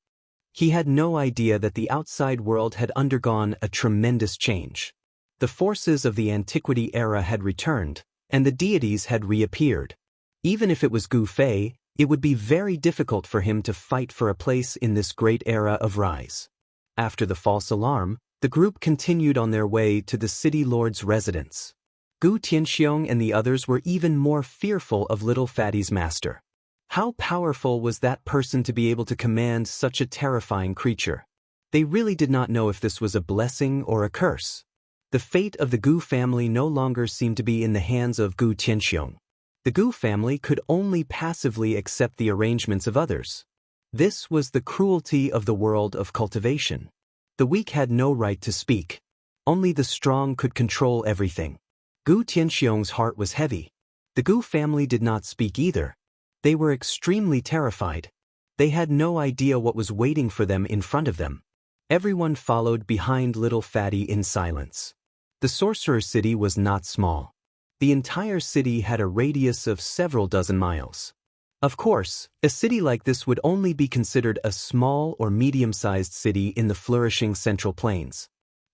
He had no idea that the outside world had undergone a tremendous change. The forces of the antiquity era had returned, and the deities had reappeared. Even if it was Gu Fei, it would be very difficult for him to fight for a place in this great era of rise. After the false alarm, the group continued on their way to the city lord's residence. Gu Tianxiong and the others were even more fearful of little Fatty's master. How powerful was that person to be able to command such a terrifying creature? They really did not know if this was a blessing or a curse. The fate of the Gu family no longer seemed to be in the hands of Gu Tianxiong. The Gu family could only passively accept the arrangements of others. This was the cruelty of the world of cultivation. The weak had no right to speak. Only the strong could control everything. Gu Tianxiong's heart was heavy. The Gu family did not speak either. They were extremely terrified. They had no idea what was waiting for them in front of them. Everyone followed behind little Fatty in silence. The sorcerer city was not small. The entire city had a radius of several dozen miles. Of course, a city like this would only be considered a small or medium-sized city in the flourishing Central Plains.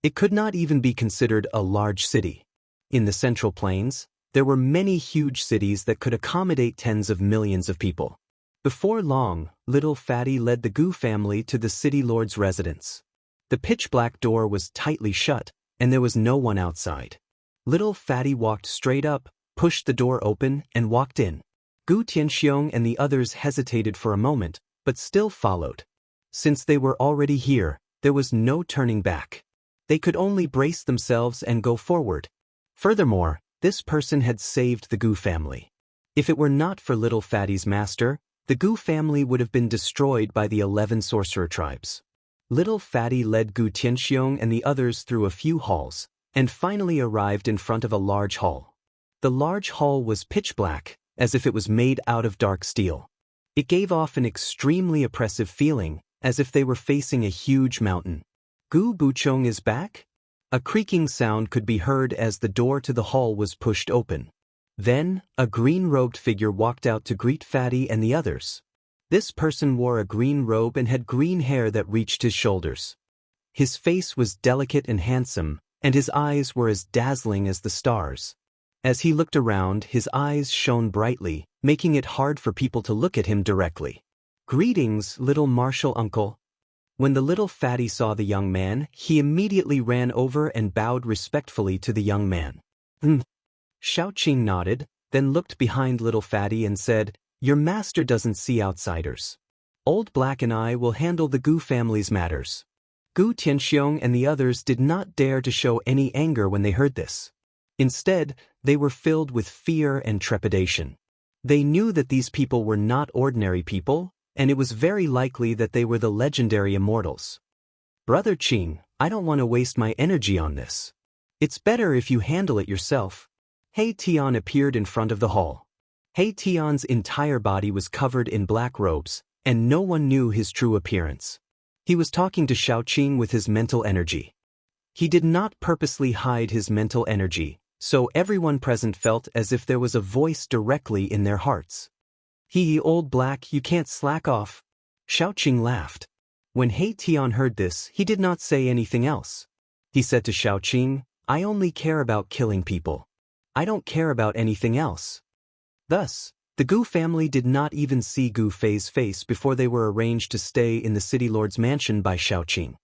It could not even be considered a large city. In the Central Plains, there were many huge cities that could accommodate tens of millions of people. Before long, little Fatty led the Gu family to the city lord's residence. The pitch-black door was tightly shut, and there was no one outside. Little Fatty walked straight up, pushed the door open, and walked in. Gu Tianxiong and the others hesitated for a moment, but still followed. Since they were already here, there was no turning back. They could only brace themselves and go forward. Furthermore, this person had saved the Gu family. If it were not for little Fatty's master, the Gu family would have been destroyed by the 11 sorcerer tribes. Little Fatty led Gu Tianxiong and the others through a few halls, and finally arrived in front of a large hall. The large hall was pitch black, as if it was made out of dark steel. It gave off an extremely oppressive feeling, as if they were facing a huge mountain. Gu Buchong is back? A creaking sound could be heard as the door to the hall was pushed open. Then, a green-robed figure walked out to greet Fatty and the others. This person wore a green robe and had green hair that reached his shoulders. His face was delicate and handsome, and his eyes were as dazzling as the stars. As he looked around, his eyes shone brightly, making it hard for people to look at him directly. "Greetings, little martial uncle." When the little Fatty saw the young man, he immediately ran over and bowed respectfully to the young man. Xiaoqing nodded, then looked behind little Fatty and said, "Your master doesn't see outsiders. Old Black and I will handle the Gu family's matters." Gu Tianxiong and the others did not dare to show any anger when they heard this. Instead, they were filled with fear and trepidation. They knew that these people were not ordinary people, and it was very likely that they were the legendary immortals. "Brother Qing, I don't want to waste my energy on this. It's better if you handle it yourself." He Tian appeared in front of the hall. He Tian's entire body was covered in black robes, and no one knew his true appearance. He was talking to Xiaoqing with his mental energy. He did not purposely hide his mental energy, so everyone present felt as if there was a voice directly in their hearts. Old Black, you can't slack off." Xiaoqing laughed. When He Tian heard this, he did not say anything else. He said to Xiaoqing, "I only care about killing people. I don't care about anything else." Thus, the Gu family did not even see Gu Fei's face before they were arranged to stay in the city lord's mansion by Xiaoqing.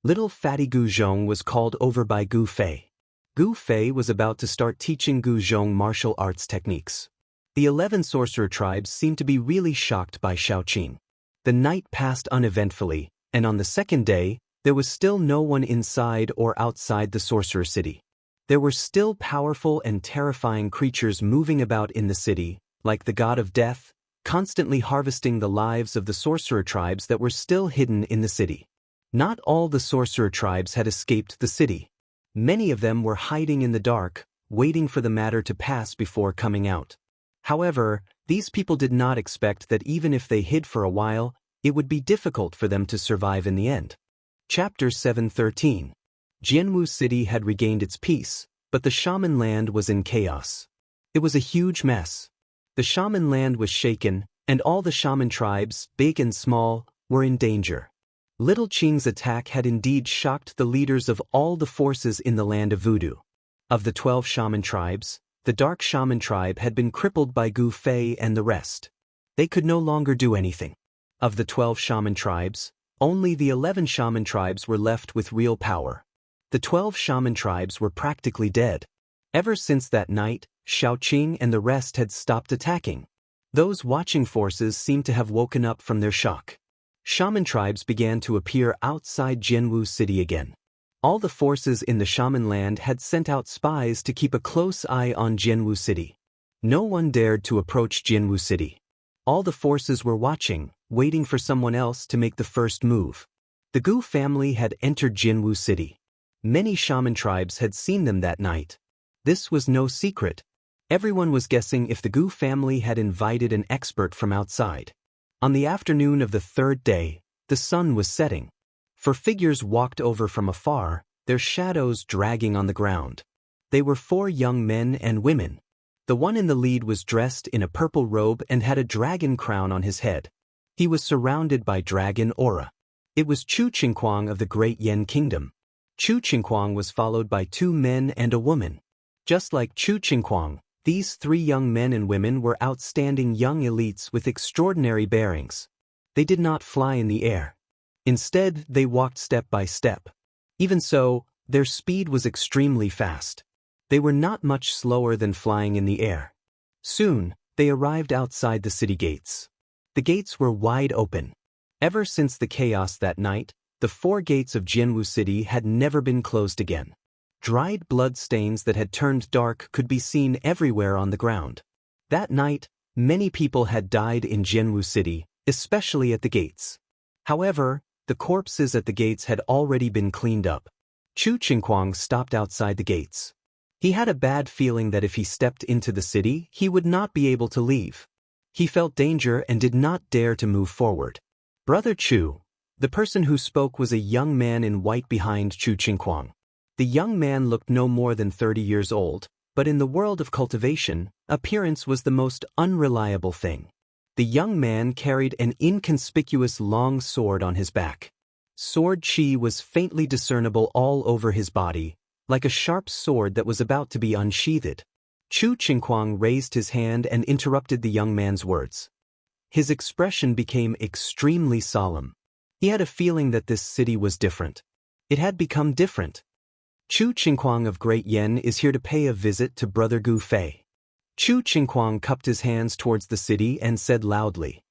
Little Fatty Gu Zhong was called over by Gu Fei. Gu Fei was about to start teaching Gu Zhong martial arts techniques. The 11 sorcerer tribes seemed to be really shocked by Xiaoqing. The night passed uneventfully, and on the second day, there was still no one inside or outside the sorcerer city. There were still powerful and terrifying creatures moving about in the city, like the god of death, constantly harvesting the lives of the sorcerer tribes that were still hidden in the city. Not all the sorcerer tribes had escaped the city. Many of them were hiding in the dark, waiting for the matter to pass before coming out. However, these people did not expect that even if they hid for a while, it would be difficult for them to survive in the end. Chapter 713. Jianwu City had regained its peace, but the shaman land was in chaos. It was a huge mess. The shaman land was shaken, and all the shaman tribes, big and small, were in danger. Little Qing's attack had indeed shocked the leaders of all the forces in the land of voodoo. Of the 12 shaman tribes, the dark shaman tribe had been crippled by Gu Fei and the rest. They could no longer do anything. Of the 12 shaman tribes, only the 11 shaman tribes were left with real power. The 12 shaman tribes were practically dead. Ever since that night, Xiaoqing and the rest had stopped attacking. Those watching forces seemed to have woken up from their shock. Shaman tribes began to appear outside Jianwu City again. All the forces in the shaman land had sent out spies to keep a close eye on Jianwu City. No one dared to approach Jianwu City. All the forces were watching, waiting for someone else to make the first move. The Gu family had entered Jianwu City. Many shaman tribes had seen them that night. This was no secret. Everyone was guessing if the Gu family had invited an expert from outside. On the afternoon of the third day, the sun was setting. 4 figures walked over from afar, their shadows dragging on the ground. They were 4 young men and women. The one in the lead was dressed in a purple robe and had a dragon crown on his head. He was surrounded by dragon aura. It was Chu Qingquang of the Great Yan Kingdom. Chu Qingquang was followed by 2 men and a woman. Just like Chu Qingquang, these 3 young men and women were outstanding young elites with extraordinary bearings. They did not fly in the air. Instead, they walked step by step. Even so, their speed was extremely fast. They were not much slower than flying in the air. Soon, they arrived outside the city gates. The gates were wide open. Ever since the chaos that night, the 4 gates of Jianwu City had never been closed again. Dried blood stains that had turned dark could be seen everywhere on the ground. That night, many people had died in Jianwu City, especially at the gates. However, the corpses at the gates had already been cleaned up. Chu Qingquang stopped outside the gates. He had a bad feeling that if he stepped into the city, he would not be able to leave. He felt danger and did not dare to move forward. Brother Chu. The person who spoke was a young man in white behind Chu Qingquang. The young man looked no more than 30 years old, but in the world of cultivation, appearance was the most unreliable thing. The young man carried an inconspicuous long sword on his back. Sword chi was faintly discernible all over his body, like a sharp sword that was about to be unsheathed. Chu Qingquang raised his hand and interrupted the young man's words. His expression became extremely solemn. He had a feeling that this city was different. It had become different. Chu Qingquang of Great Yen is here to pay a visit to Brother Gu Fei. Chu Qingquang cupped his hands towards the city and said loudly.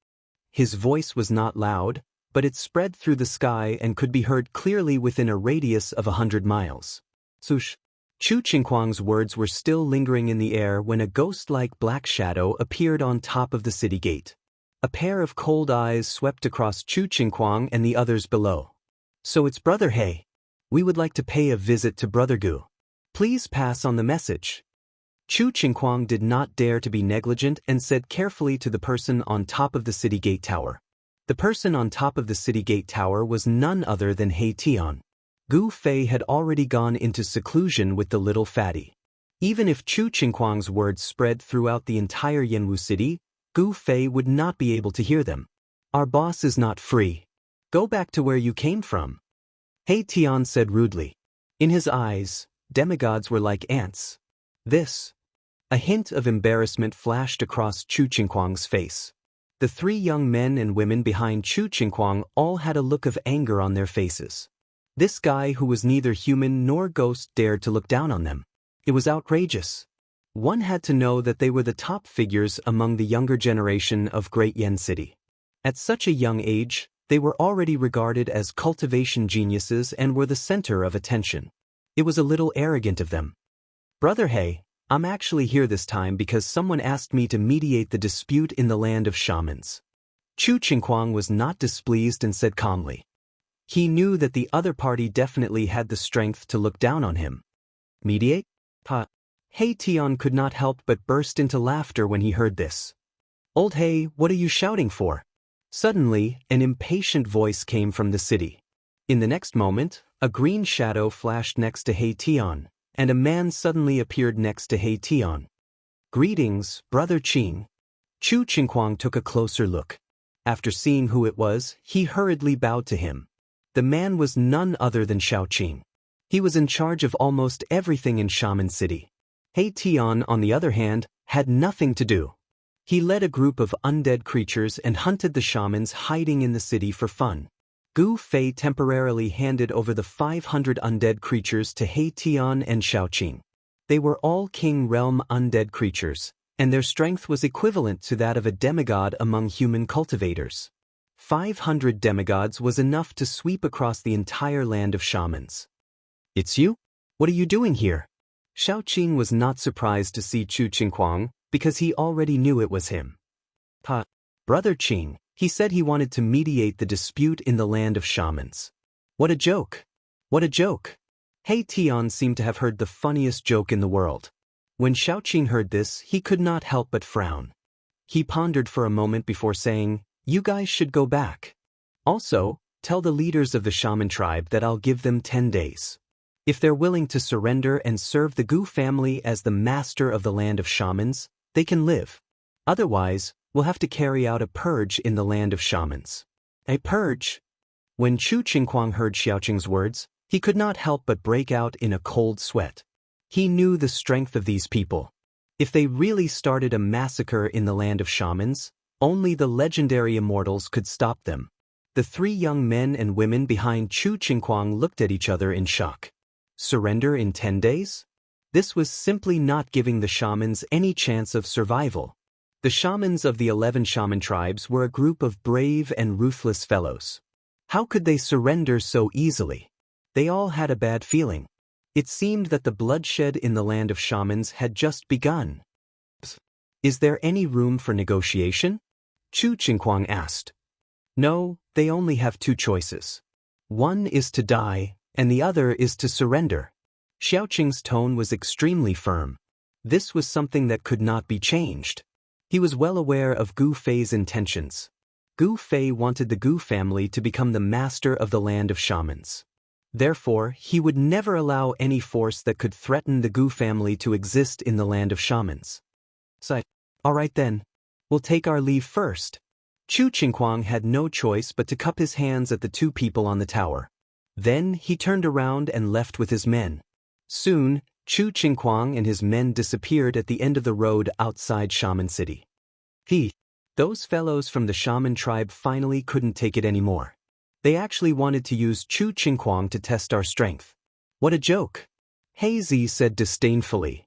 His voice was not loud, but it spread through the sky and could be heard clearly within a radius of 100 miles. Sush. Chu Qingquang's words were still lingering in the air when a ghost-like black shadow appeared on top of the city gate. A pair of cold eyes swept across Chu Qingquang and the others below. So it's Brother He. We would like to pay a visit to Brother Gu. Please pass on the message. Chu Qingquang did not dare to be negligent and said carefully to the person on top of the city gate tower. The person on top of the city gate tower was none other than He Tian. Gu Fei had already gone into seclusion with the little fatty. Even if Chu Qingquang's words spread throughout the entire Yanwu city, Gu Fei would not be able to hear them. Our boss is not free. Go back to where you came from. He Tian said rudely. In his eyes, demigods were like ants. This. A hint of embarrassment flashed across Chu Qingquang's face. The three young men and women behind Chu Qingquang all had a look of anger on their faces. This guy who was neither human nor ghost dared to look down on them. It was outrageous. One had to know that they were the top figures among the younger generation of Great Yen City. At such a young age, they were already regarded as cultivation geniuses and were the center of attention. It was a little arrogant of them. Brother He, I'm actually here this time because someone asked me to mediate the dispute in the land of shamans. Chu Qingquang was not displeased and said calmly. He knew that the other party definitely had the strength to look down on him. Mediate? He Tian could not help but burst into laughter when he heard this. Old He, what are you shouting for? Suddenly, an impatient voice came from the city. In the next moment, a green shadow flashed next to He Tian, and a man suddenly appeared next to He Tian. Greetings, Brother Qing. Chu Qingquang took a closer look. After seeing who it was, he hurriedly bowed to him. The man was none other than Xiao Qing. He was in charge of almost everything in Shaman City. He Tian, on the other hand, had nothing to do. He led a group of undead creatures and hunted the shamans hiding in the city for fun. Gu Fei temporarily handed over the 500 undead creatures to He Tian and Xiao Qing. They were all King Realm undead creatures, and their strength was equivalent to that of a demigod among human cultivators. 500 demigods was enough to sweep across the entire land of shamans. It's you? What are you doing here? Xiao Qing was not surprised to see Chu Qingquang, because he already knew it was him. Brother Qing, he said he wanted to mediate the dispute in the land of shamans. What a joke! What a joke! He Tian seemed to have heard the funniest joke in the world. When Xiao Qing heard this, he could not help but frown. He pondered for a moment before saying, You guys should go back. Also, tell the leaders of the shaman tribe that I'll give them 10 days. If they're willing to surrender and serve the Gu family as the master of the land of shamans, they can live. Otherwise, we'll have to carry out a purge in the land of shamans. A purge? When Chu Qingquang heard Xiao Qing's words, he could not help but break out in a cold sweat. He knew the strength of these people. If they really started a massacre in the land of shamans, only the legendary immortals could stop them. The three young men and women behind Chu Qingquang looked at each other in shock. Surrender in 10 days? This was simply not giving the shamans any chance of survival. The shamans of the 11 shaman tribes were a group of brave and ruthless fellows. How could they surrender so easily? They all had a bad feeling. It seemed that the bloodshed in the land of shamans had just begun. Is there any room for negotiation? Chu Qingquang asked. No, they only have 2 choices. One is to die, and the other is to surrender. Xiao Qing's tone was extremely firm. This was something that could not be changed. He was well aware of Gu Fei's intentions. Gu Fei wanted the Gu family to become the master of the land of shamans. Therefore, he would never allow any force that could threaten the Gu family to exist in the land of shamans. So, all right then. We'll take our leave first. Chu Qingquang had no choice but to cup his hands at the two people on the tower. Then he turned around and left with his men. Soon, Chu Qingquang and his men disappeared at the end of the road outside Shaman City. Those fellows from the shaman tribe finally couldn't take it anymore. They actually wanted to use Chu Qingquang to test our strength. What a joke! Hazy said disdainfully.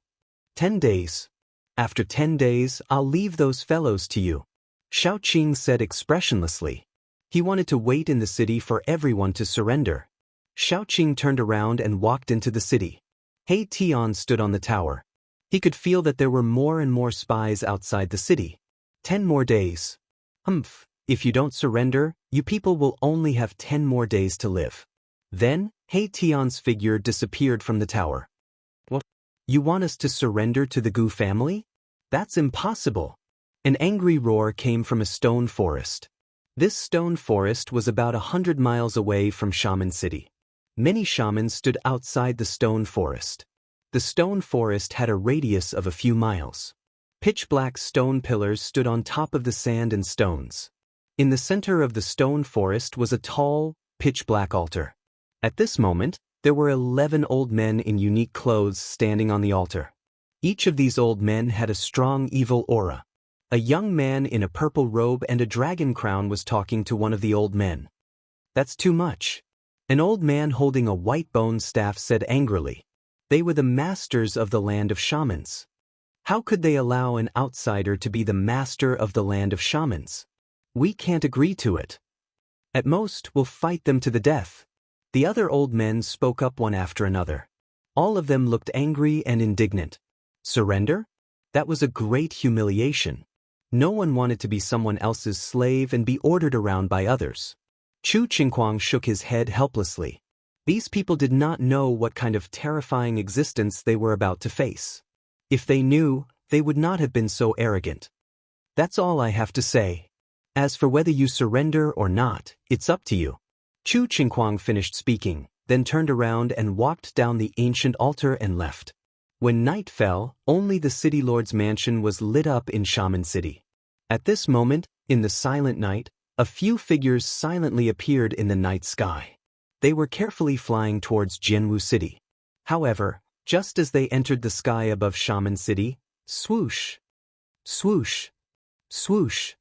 10 days. After 10 days, I'll leave those fellows to you. Xiaoqing said expressionlessly. He wanted to wait in the city for everyone to surrender. Xiaoqing turned around and walked into the city. He Tian stood on the tower. He could feel that there were more and more spies outside the city. 10 more days. If you don't surrender, you people will only have 10 more days to live. Then, He Tian's figure disappeared from the tower. What? You want us to surrender to the Gu family? That's impossible. An angry roar came from a stone forest. This stone forest was about 100 miles away from Shaman City. Many shamans stood outside the stone forest. The stone forest had a radius of a few miles. Pitch-black stone pillars stood on top of the sand and stones. In the center of the stone forest was a tall, pitch-black altar. At this moment, there were 11 old men in unique clothes standing on the altar. Each of these old men had a strong evil aura. A young man in a purple robe and a dragon crown was talking to one of the old men. That's too much. An old man holding a white bone staff said angrily. They were the masters of the land of shamans. How could they allow an outsider to be the master of the land of shamans? We can't agree to it. At most, we'll fight them to the death. The other old men spoke up one after another. All of them looked angry and indignant. Surrender? That was a great humiliation. No one wanted to be someone else's slave and be ordered around by others. Chu Qingquang shook his head helplessly. These people did not know what kind of terrifying existence they were about to face. If they knew, they would not have been so arrogant. That's all I have to say. As for whether you surrender or not, it's up to you. Chu Qingquang finished speaking, then turned around and walked down the ancient altar and left. When night fell, only the city lord's mansion was lit up in Shaman City. At this moment, in the silent night, a few figures silently appeared in the night sky. They were carefully flying towards Jianwu City. However, just as they entered the sky above Shaman City, swoosh, swoosh, swoosh,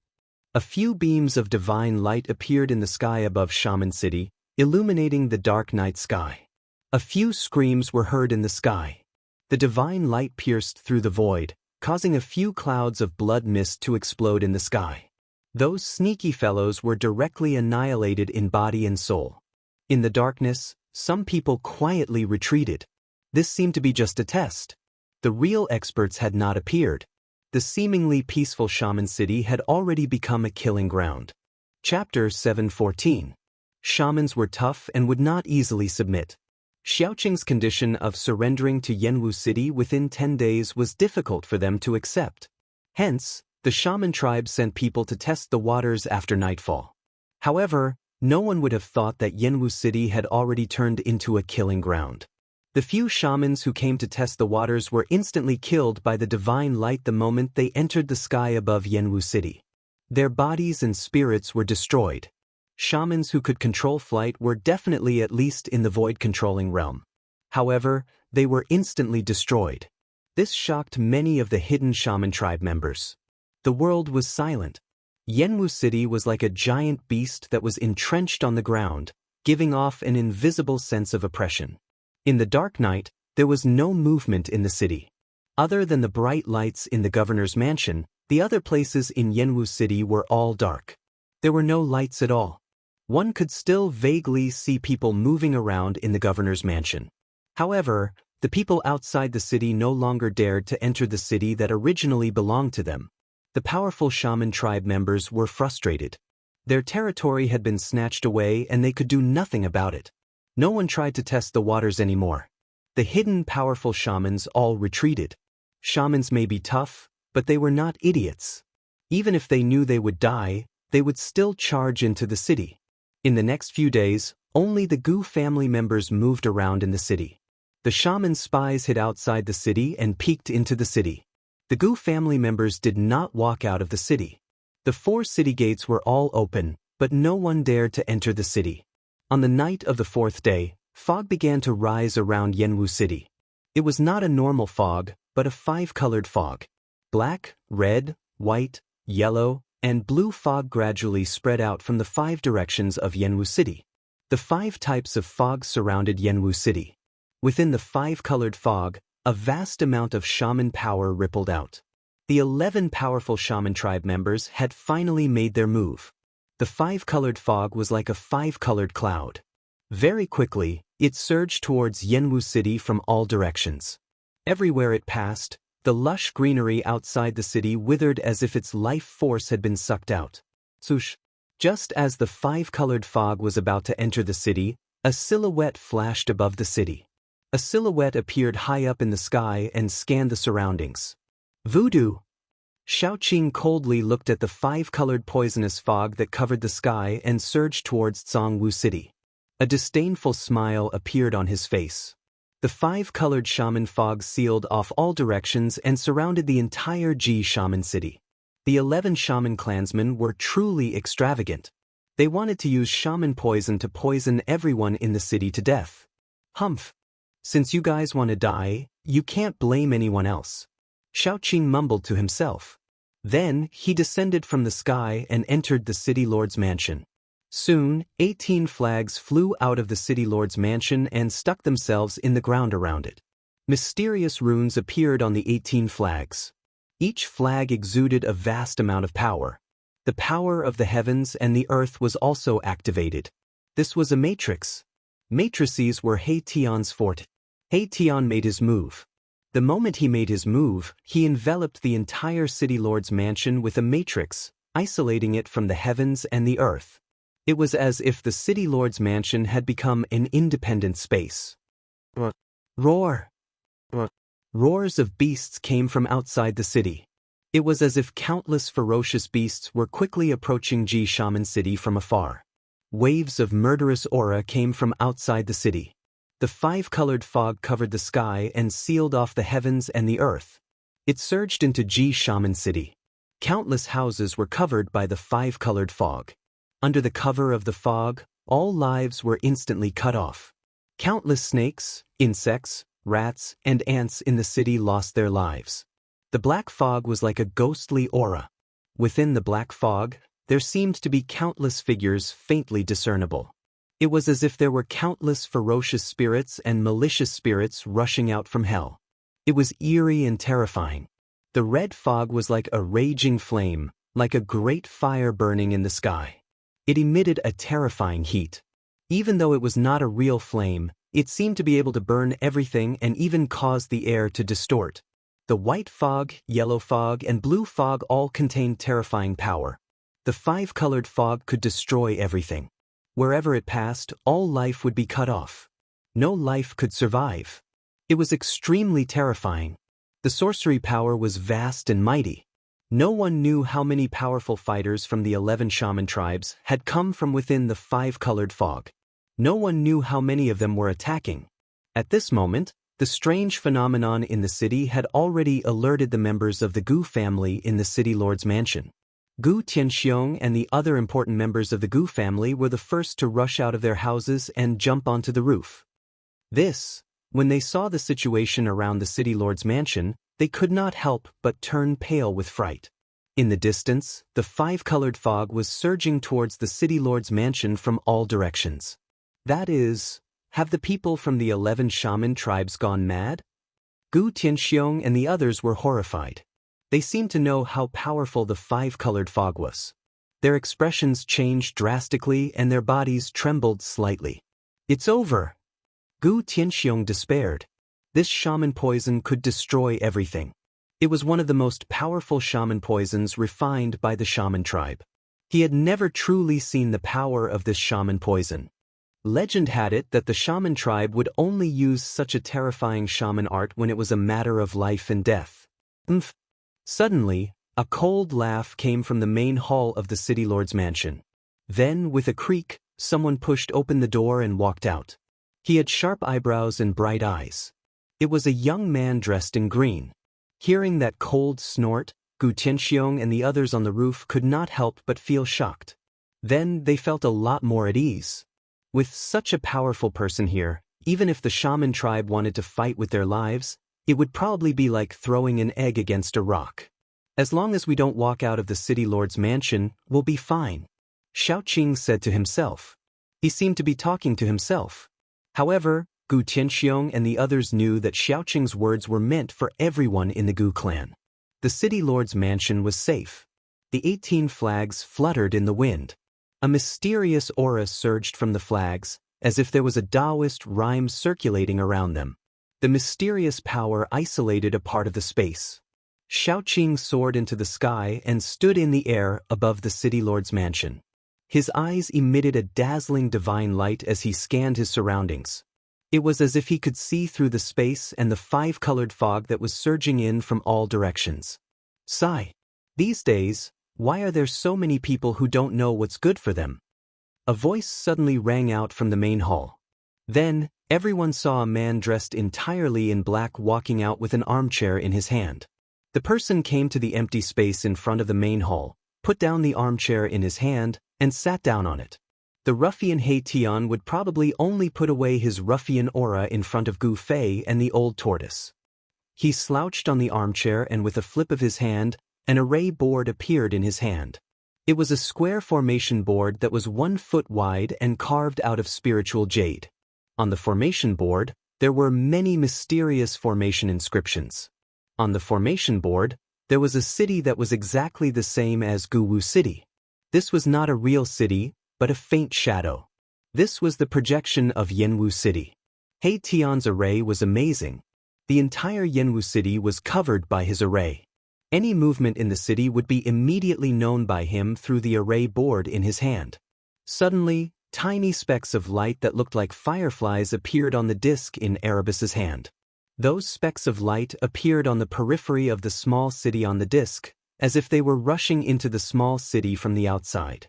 a few beams of divine light appeared in the sky above Shaman City, illuminating the dark night sky. A few screams were heard in the sky. The divine light pierced through the void, causing a few clouds of blood mist to explode in the sky. Those sneaky fellows were directly annihilated in body and soul. In the darkness, some people quietly retreated. This seemed to be just a test. The real experts had not appeared. The seemingly peaceful Shaman City had already become a killing ground. Chapter 7:14. Shamans were tough and would not easily submit. Xiaoqing's condition of surrendering to Yanwu City within 10 days was difficult for them to accept. Hence, the shaman tribe sent people to test the waters after nightfall. However, no one would have thought that Yanwu City had already turned into a killing ground. The few shamans who came to test the waters were instantly killed by the divine light the moment they entered the sky above Yanwu City. Their bodies and spirits were destroyed. Shamans who could control flight were definitely at least in the void-controlling realm. However, they were instantly destroyed. This shocked many of the hidden shaman tribe members. The world was silent. Yanwu City was like a giant beast that was entrenched on the ground, giving off an invisible sense of oppression. In the dark night, there was no movement in the city. Other than the bright lights in the governor's mansion, the other places in Yanwu City were all dark. There were no lights at all. One could still vaguely see people moving around in the governor's mansion. However, the people outside the city no longer dared to enter the city that originally belonged to them. The powerful shaman tribe members were frustrated. Their territory had been snatched away and they could do nothing about it. No one tried to test the waters anymore. The hidden powerful shamans all retreated. Shamans may be tough, but they were not idiots. Even if they knew they would die, they would still charge into the city. In the next few days, only the Gu family members moved around in the city. The shaman spies hid outside the city and peeked into the city. The Gu family members did not walk out of the city. The 4 city gates were all open, but no one dared to enter the city. On the night of the 4th day, fog began to rise around Yanwu City. It was not a normal fog, but a 5-colored fog. Black, red, white, yellow, and blue fog gradually spread out from the 5 directions of Yanwu City. The 5 types of fog surrounded Yanwu City. Within the 5-colored fog, a vast amount of shaman power rippled out. The 11 powerful shaman tribe members had finally made their move. The 5-colored fog was like a 5-colored cloud. Very quickly, it surged towards Yanwu City from all directions. Everywhere it passed, the lush greenery outside the city withered as if its life force had been sucked out. Swoosh! Just as the 5-colored fog was about to enter the city, a silhouette flashed above the city. A silhouette appeared high up in the sky and scanned the surroundings. Voodoo! Xiaoqing coldly looked at the 5-colored poisonous fog that covered the sky and surged towards Zhongwu City. A disdainful smile appeared on his face. The 5-colored shaman fog sealed off all directions and surrounded the entire Ji shaman city. The 11 shaman clansmen were truly extravagant. They wanted to use shaman poison to poison everyone in the city to death. Humph! Since you guys want to die, you can't blame anyone else. Xiaoqing mumbled to himself. Then, he descended from the sky and entered the city lord's mansion. Soon, 18 flags flew out of the city lord's mansion and stuck themselves in the ground around it. Mysterious runes appeared on the 18 flags. Each flag exuded a vast amount of power. The power of the heavens and the earth was also activated. This was a matrix. Matrices were He Tian's forte. He Tian made his move. The moment he made his move, he enveloped the entire city lord's mansion with a matrix, isolating it from the heavens and the earth. It was as if the city lord's mansion had become an independent space. Roar! Roars of beasts came from outside the city. It was as if countless ferocious beasts were quickly approaching Ji Shaman City from afar. Waves of murderous aura came from outside the city. The 5-colored fog covered the sky and sealed off the heavens and the earth. It surged into Ji Shaman City. Countless houses were covered by the 5-colored fog. Under the cover of the fog, all lives were instantly cut off. Countless snakes, insects, rats, and ants in the city lost their lives. The black fog was like a ghostly aura. Within the black fog, there seemed to be countless figures faintly discernible. It was as if there were countless ferocious spirits and malicious spirits rushing out from hell. It was eerie and terrifying. The red fog was like a raging flame, like a great fire burning in the sky. It emitted a terrifying heat. Even though it was not a real flame, it seemed to be able to burn everything and even cause the air to distort. The white fog, yellow fog, and blue fog all contained terrifying power. The 5-colored fog could destroy everything. Wherever it passed, all life would be cut off. No life could survive. It was extremely terrifying. The sorcery power was vast and mighty. No one knew how many powerful fighters from the 11 shaman tribes had come from within the 5-colored fog. No one knew how many of them were attacking. At this moment, the strange phenomenon in the city had already alerted the members of the Gu family in the city lord's mansion. Gu Tianxiong and the other important members of the Gu family were the first to rush out of their houses and jump onto the roof. When they saw the situation around the city lord's mansion, they could not help but turn pale with fright. In the distance, the 5-colored fog was surging towards the city lord's mansion from all directions. That is, have the people from the 11 shaman tribes gone mad? Gu Tianxiong and the others were horrified. They seemed to know how powerful the 5-colored fog was. Their expressions changed drastically and their bodies trembled slightly. It's over! Gu Tianxiong despaired. This shaman poison could destroy everything. It was one of the most powerful shaman poisons refined by the shaman tribe. He had never truly seen the power of this shaman poison. Legend had it that the shaman tribe would only use such a terrifying shaman art when it was a matter of life and death. Suddenly, A cold laugh came from the main hall of the city lord's mansion. Then, with a creak, someone pushed open the door and walked out. He had sharp eyebrows and bright eyes. It was a young man dressed in green. Hearing that cold snort, Gu Tianxiong and the others on the roof could not help but feel shocked. Then they felt a lot more at ease. With such a powerful person here, even if the shaman tribe wanted to fight with their lives, it would probably be like throwing an egg against a rock. As long as we don't walk out of the city lord's mansion, we'll be fine, Xiaoqing said to himself. He seemed to be talking to himself. However, Gu Tianxiong and the others knew that Xiaoqing's words were meant for everyone in the Gu clan. The city lord's mansion was safe. The 18 flags fluttered in the wind. A mysterious aura surged from the flags, as if there was a Daoist rhyme circulating around them. The mysterious power isolated a part of the space. Xiaoqing soared into the sky and stood in the air above the city lord's mansion. His eyes emitted a dazzling divine light as he scanned his surroundings. It was as if he could see through the space and the 5-colored fog that was surging in from all directions. Sigh. These days, why are there so many people who don't know what's good for them? A voice suddenly rang out from the main hall. Then, everyone saw a man dressed entirely in black walking out with an armchair in his hand. The person came to the empty space in front of the main hall, put down the armchair in his hand, and sat down on it. The ruffian He Tian would probably only put away his ruffian aura in front of Gu Fei and the old tortoise. He slouched on the armchair and with a flip of his hand, an array board appeared in his hand. It was a square formation board that was 1 foot wide and carved out of spiritual jade. On the formation board, there were many mysterious formation inscriptions. On the formation board, there was a city that was exactly the same as Guwu City. This was not a real city, but a faint shadow. This was the projection of Yanwu City. He Tian's array was amazing. The entire Yanwu City was covered by his array. Any movement in the city would be immediately known by him through the array board in his hand. Suddenly, tiny specks of light that looked like fireflies appeared on the disc in Erebus's hand. Those specks of light appeared on the periphery of the small city on the disc, as if they were rushing into the small city from the outside.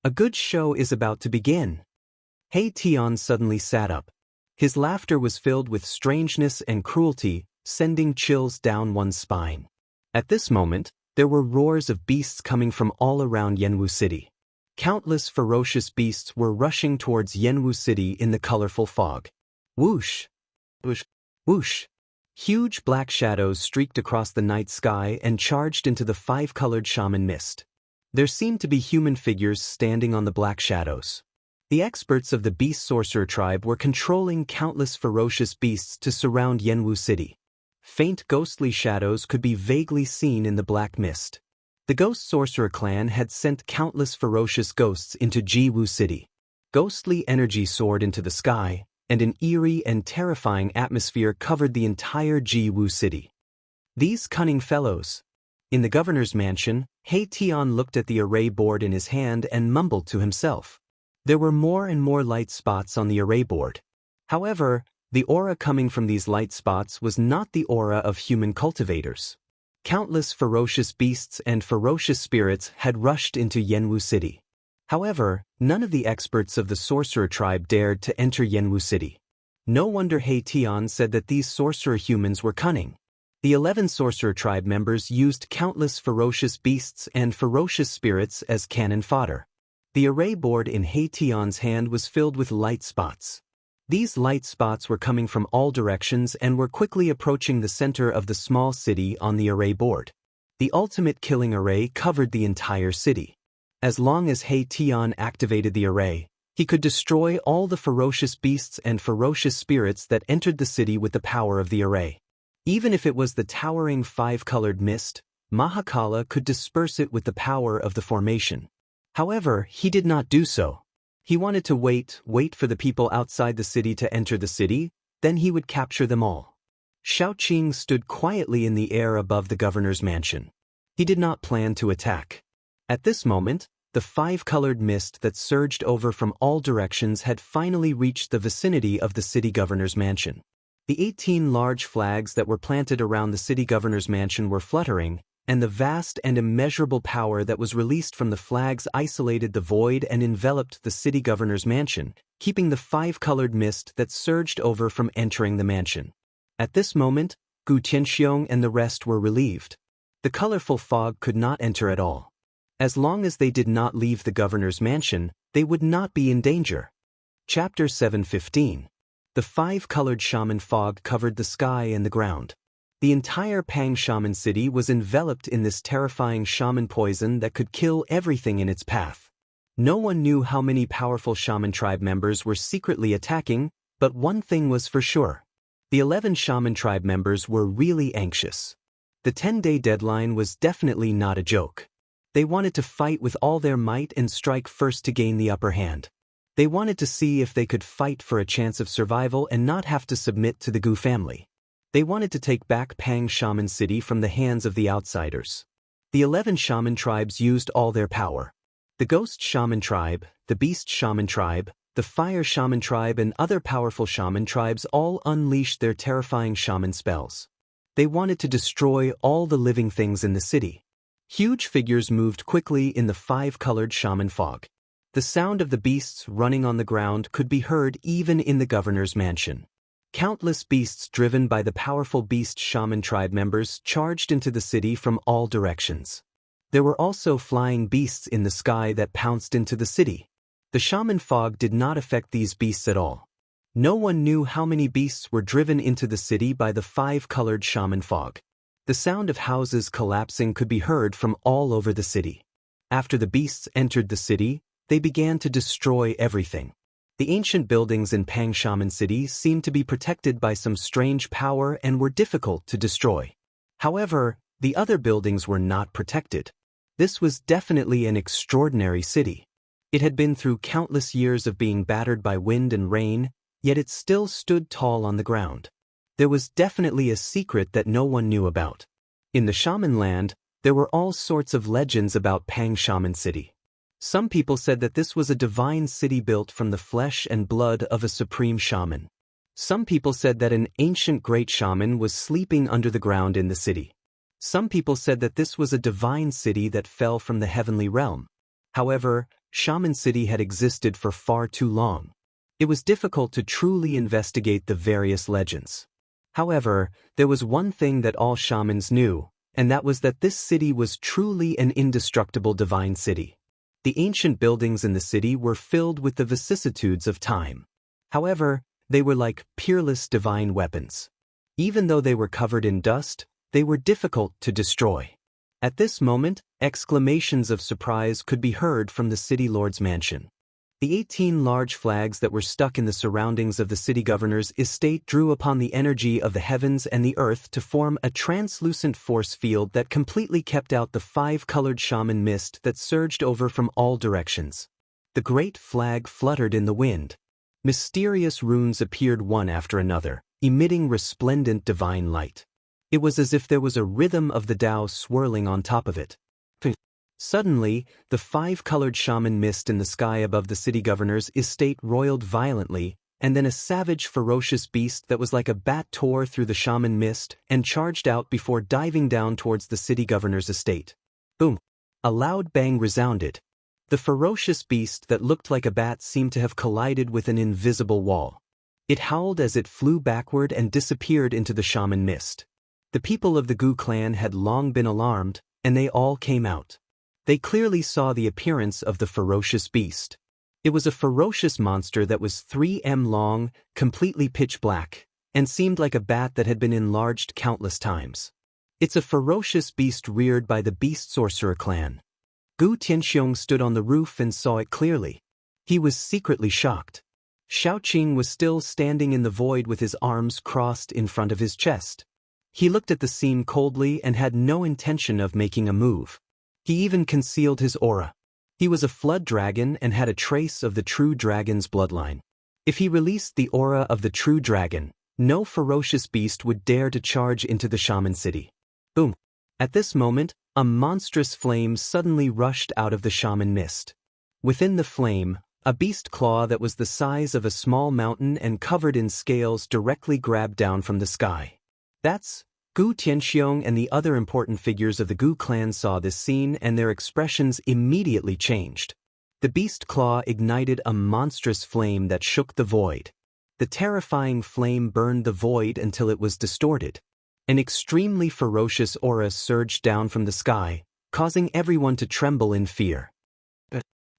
A good show is about to begin. He Tian suddenly sat up. His laughter was filled with strangeness and cruelty, sending chills down one's spine. At this moment, there were roars of beasts coming from all around Yanwu City. Countless ferocious beasts were rushing towards Yanwu City in the colorful fog. Whoosh! Whoosh! Whoosh! Huge black shadows streaked across the night sky and charged into the 5-colored shaman mist. There seemed to be human figures standing on the black shadows. The experts of the Beast Sorcerer tribe were controlling countless ferocious beasts to surround Yanwu City. Faint ghostly shadows could be vaguely seen in the black mist. The Ghost Sorcerer clan had sent countless ferocious ghosts into Jiwu City. Ghostly energy soared into the sky, and an eerie and terrifying atmosphere covered the entire Jiwu City. These cunning fellows. In the governor's mansion, He Tian looked at the array board in his hand and mumbled to himself. There were more and more light spots on the array board. However, the aura coming from these light spots was not the aura of human cultivators. Countless ferocious beasts and ferocious spirits had rushed into Yanwu City. However, none of the experts of the sorcerer tribe dared to enter Yanwu City. No wonder He Tian said that these sorcerer humans were cunning. The 11 sorcerer tribe members used countless ferocious beasts and ferocious spirits as cannon fodder. The array board in He Tian's hand was filled with light spots. These light spots were coming from all directions and were quickly approaching the center of the small city on the array board. The ultimate killing array covered the entire city. As long as He Tian activated the array, he could destroy all the ferocious beasts and ferocious spirits that entered the city with the power of the array. Even if it was the towering 5-colored mist, Mahakala could disperse it with the power of the formation. However, he did not do so. He wanted to wait for the people outside the city to enter the city, then he would capture them all. Xiaoqing stood quietly in the air above the governor's mansion. He did not plan to attack. At this moment, the 5-colored mist that surged over from all directions had finally reached the vicinity of the city governor's mansion. The 18 large flags that were planted around the city governor's mansion were fluttering, and the vast and immeasurable power that was released from the flags isolated the void and enveloped the city governor's mansion, keeping the five-colored mist that surged over from entering the mansion. At this moment, Gu Tianxiong and the rest were relieved. The colorful fog could not enter at all. As long as they did not leave the governor's mansion, they would not be in danger. Chapter 7:15. The five-colored shaman fog covered the sky and the ground. The entire Pang Shaman city was enveloped in this terrifying shaman poison that could kill everything in its path. No one knew how many powerful shaman tribe members were secretly attacking, but one thing was for sure. The 11 shaman tribe members were really anxious. The 10-day deadline was definitely not a joke. They wanted to fight with all their might and strike first to gain the upper hand. They wanted to see if they could fight for a chance of survival and not have to submit to the Gu family. They wanted to take back Pang Shaman City from the hands of the outsiders. The 11 shaman tribes used all their power. The Ghost Shaman Tribe, the Beast Shaman Tribe, the Fire Shaman Tribe and other powerful shaman tribes all unleashed their terrifying shaman spells. They wanted to destroy all the living things in the city. Huge figures moved quickly in the five-colored shaman fog. The sound of the beasts running on the ground could be heard even in the governor's mansion. Countless beasts driven by the powerful Beast Shaman Tribe members charged into the city from all directions. There were also flying beasts in the sky that pounced into the city. The shaman fog did not affect these beasts at all. No one knew how many beasts were driven into the city by the five-colored shaman fog. The sound of houses collapsing could be heard from all over the city. After the beasts entered the city, they began to destroy everything. The ancient buildings in Pang Shaman City seemed to be protected by some strange power and were difficult to destroy. However, the other buildings were not protected. This was definitely an extraordinary city. It had been through countless years of being battered by wind and rain, yet it still stood tall on the ground. There was definitely a secret that no one knew about. In the shaman land, there were all sorts of legends about Pang Shaman City. Some people said that this was a divine city built from the flesh and blood of a supreme shaman. Some people said that an ancient great shaman was sleeping under the ground in the city. Some people said that this was a divine city that fell from the heavenly realm. However, Shaman City had existed for far too long. It was difficult to truly investigate the various legends. However, there was one thing that all shamans knew, and that was that this city was truly an indestructible divine city. The ancient buildings in the city were filled with the vicissitudes of time. However, they were like peerless divine weapons. Even though they were covered in dust, they were difficult to destroy. At this moment, exclamations of surprise could be heard from the city lord's mansion. The 18 large flags that were stuck in the surroundings of the city governor's estate drew upon the energy of the heavens and the earth to form a translucent force field that completely kept out the five-colored shaman mist that surged over from all directions. The great flag fluttered in the wind. Mysterious runes appeared one after another, emitting resplendent divine light. It was as if there was a rhythm of the Tao swirling on top of it. Suddenly, the five-colored shaman mist in the sky above the city governor's estate roiled violently, and then a savage, ferocious beast that was like a bat tore through the shaman mist and charged out before diving down towards the city governor's estate. Boom! A loud bang resounded. The ferocious beast that looked like a bat seemed to have collided with an invisible wall. It howled as it flew backward and disappeared into the shaman mist. The people of the Gu clan had long been alarmed, and they all came out. They clearly saw the appearance of the ferocious beast. It was a ferocious monster that was 3 m long, completely pitch black, and seemed like a bat that had been enlarged countless times. It's a ferocious beast reared by the Beast Sorcerer clan. Gu Tianxiong stood on the roof and saw it clearly. He was secretly shocked. Xiaoqing was still standing in the void with his arms crossed in front of his chest. He looked at the scene coldly and had no intention of making a move. He even concealed his aura. He was a flood dragon and had a trace of the true dragon's bloodline. If he released the aura of the true dragon, no ferocious beast would dare to charge into the shaman city. Boom! At this moment, a monstrous flame suddenly rushed out of the shaman mist. Within the flame, a beast claw that was the size of a small mountain and covered in scales directly grabbed down from the sky. That's Gu Tianxiong and the other important figures of the Gu clan saw this scene and their expressions immediately changed. The beast claw ignited a monstrous flame that shook the void. The terrifying flame burned the void until it was distorted. An extremely ferocious aura surged down from the sky, causing everyone to tremble in fear.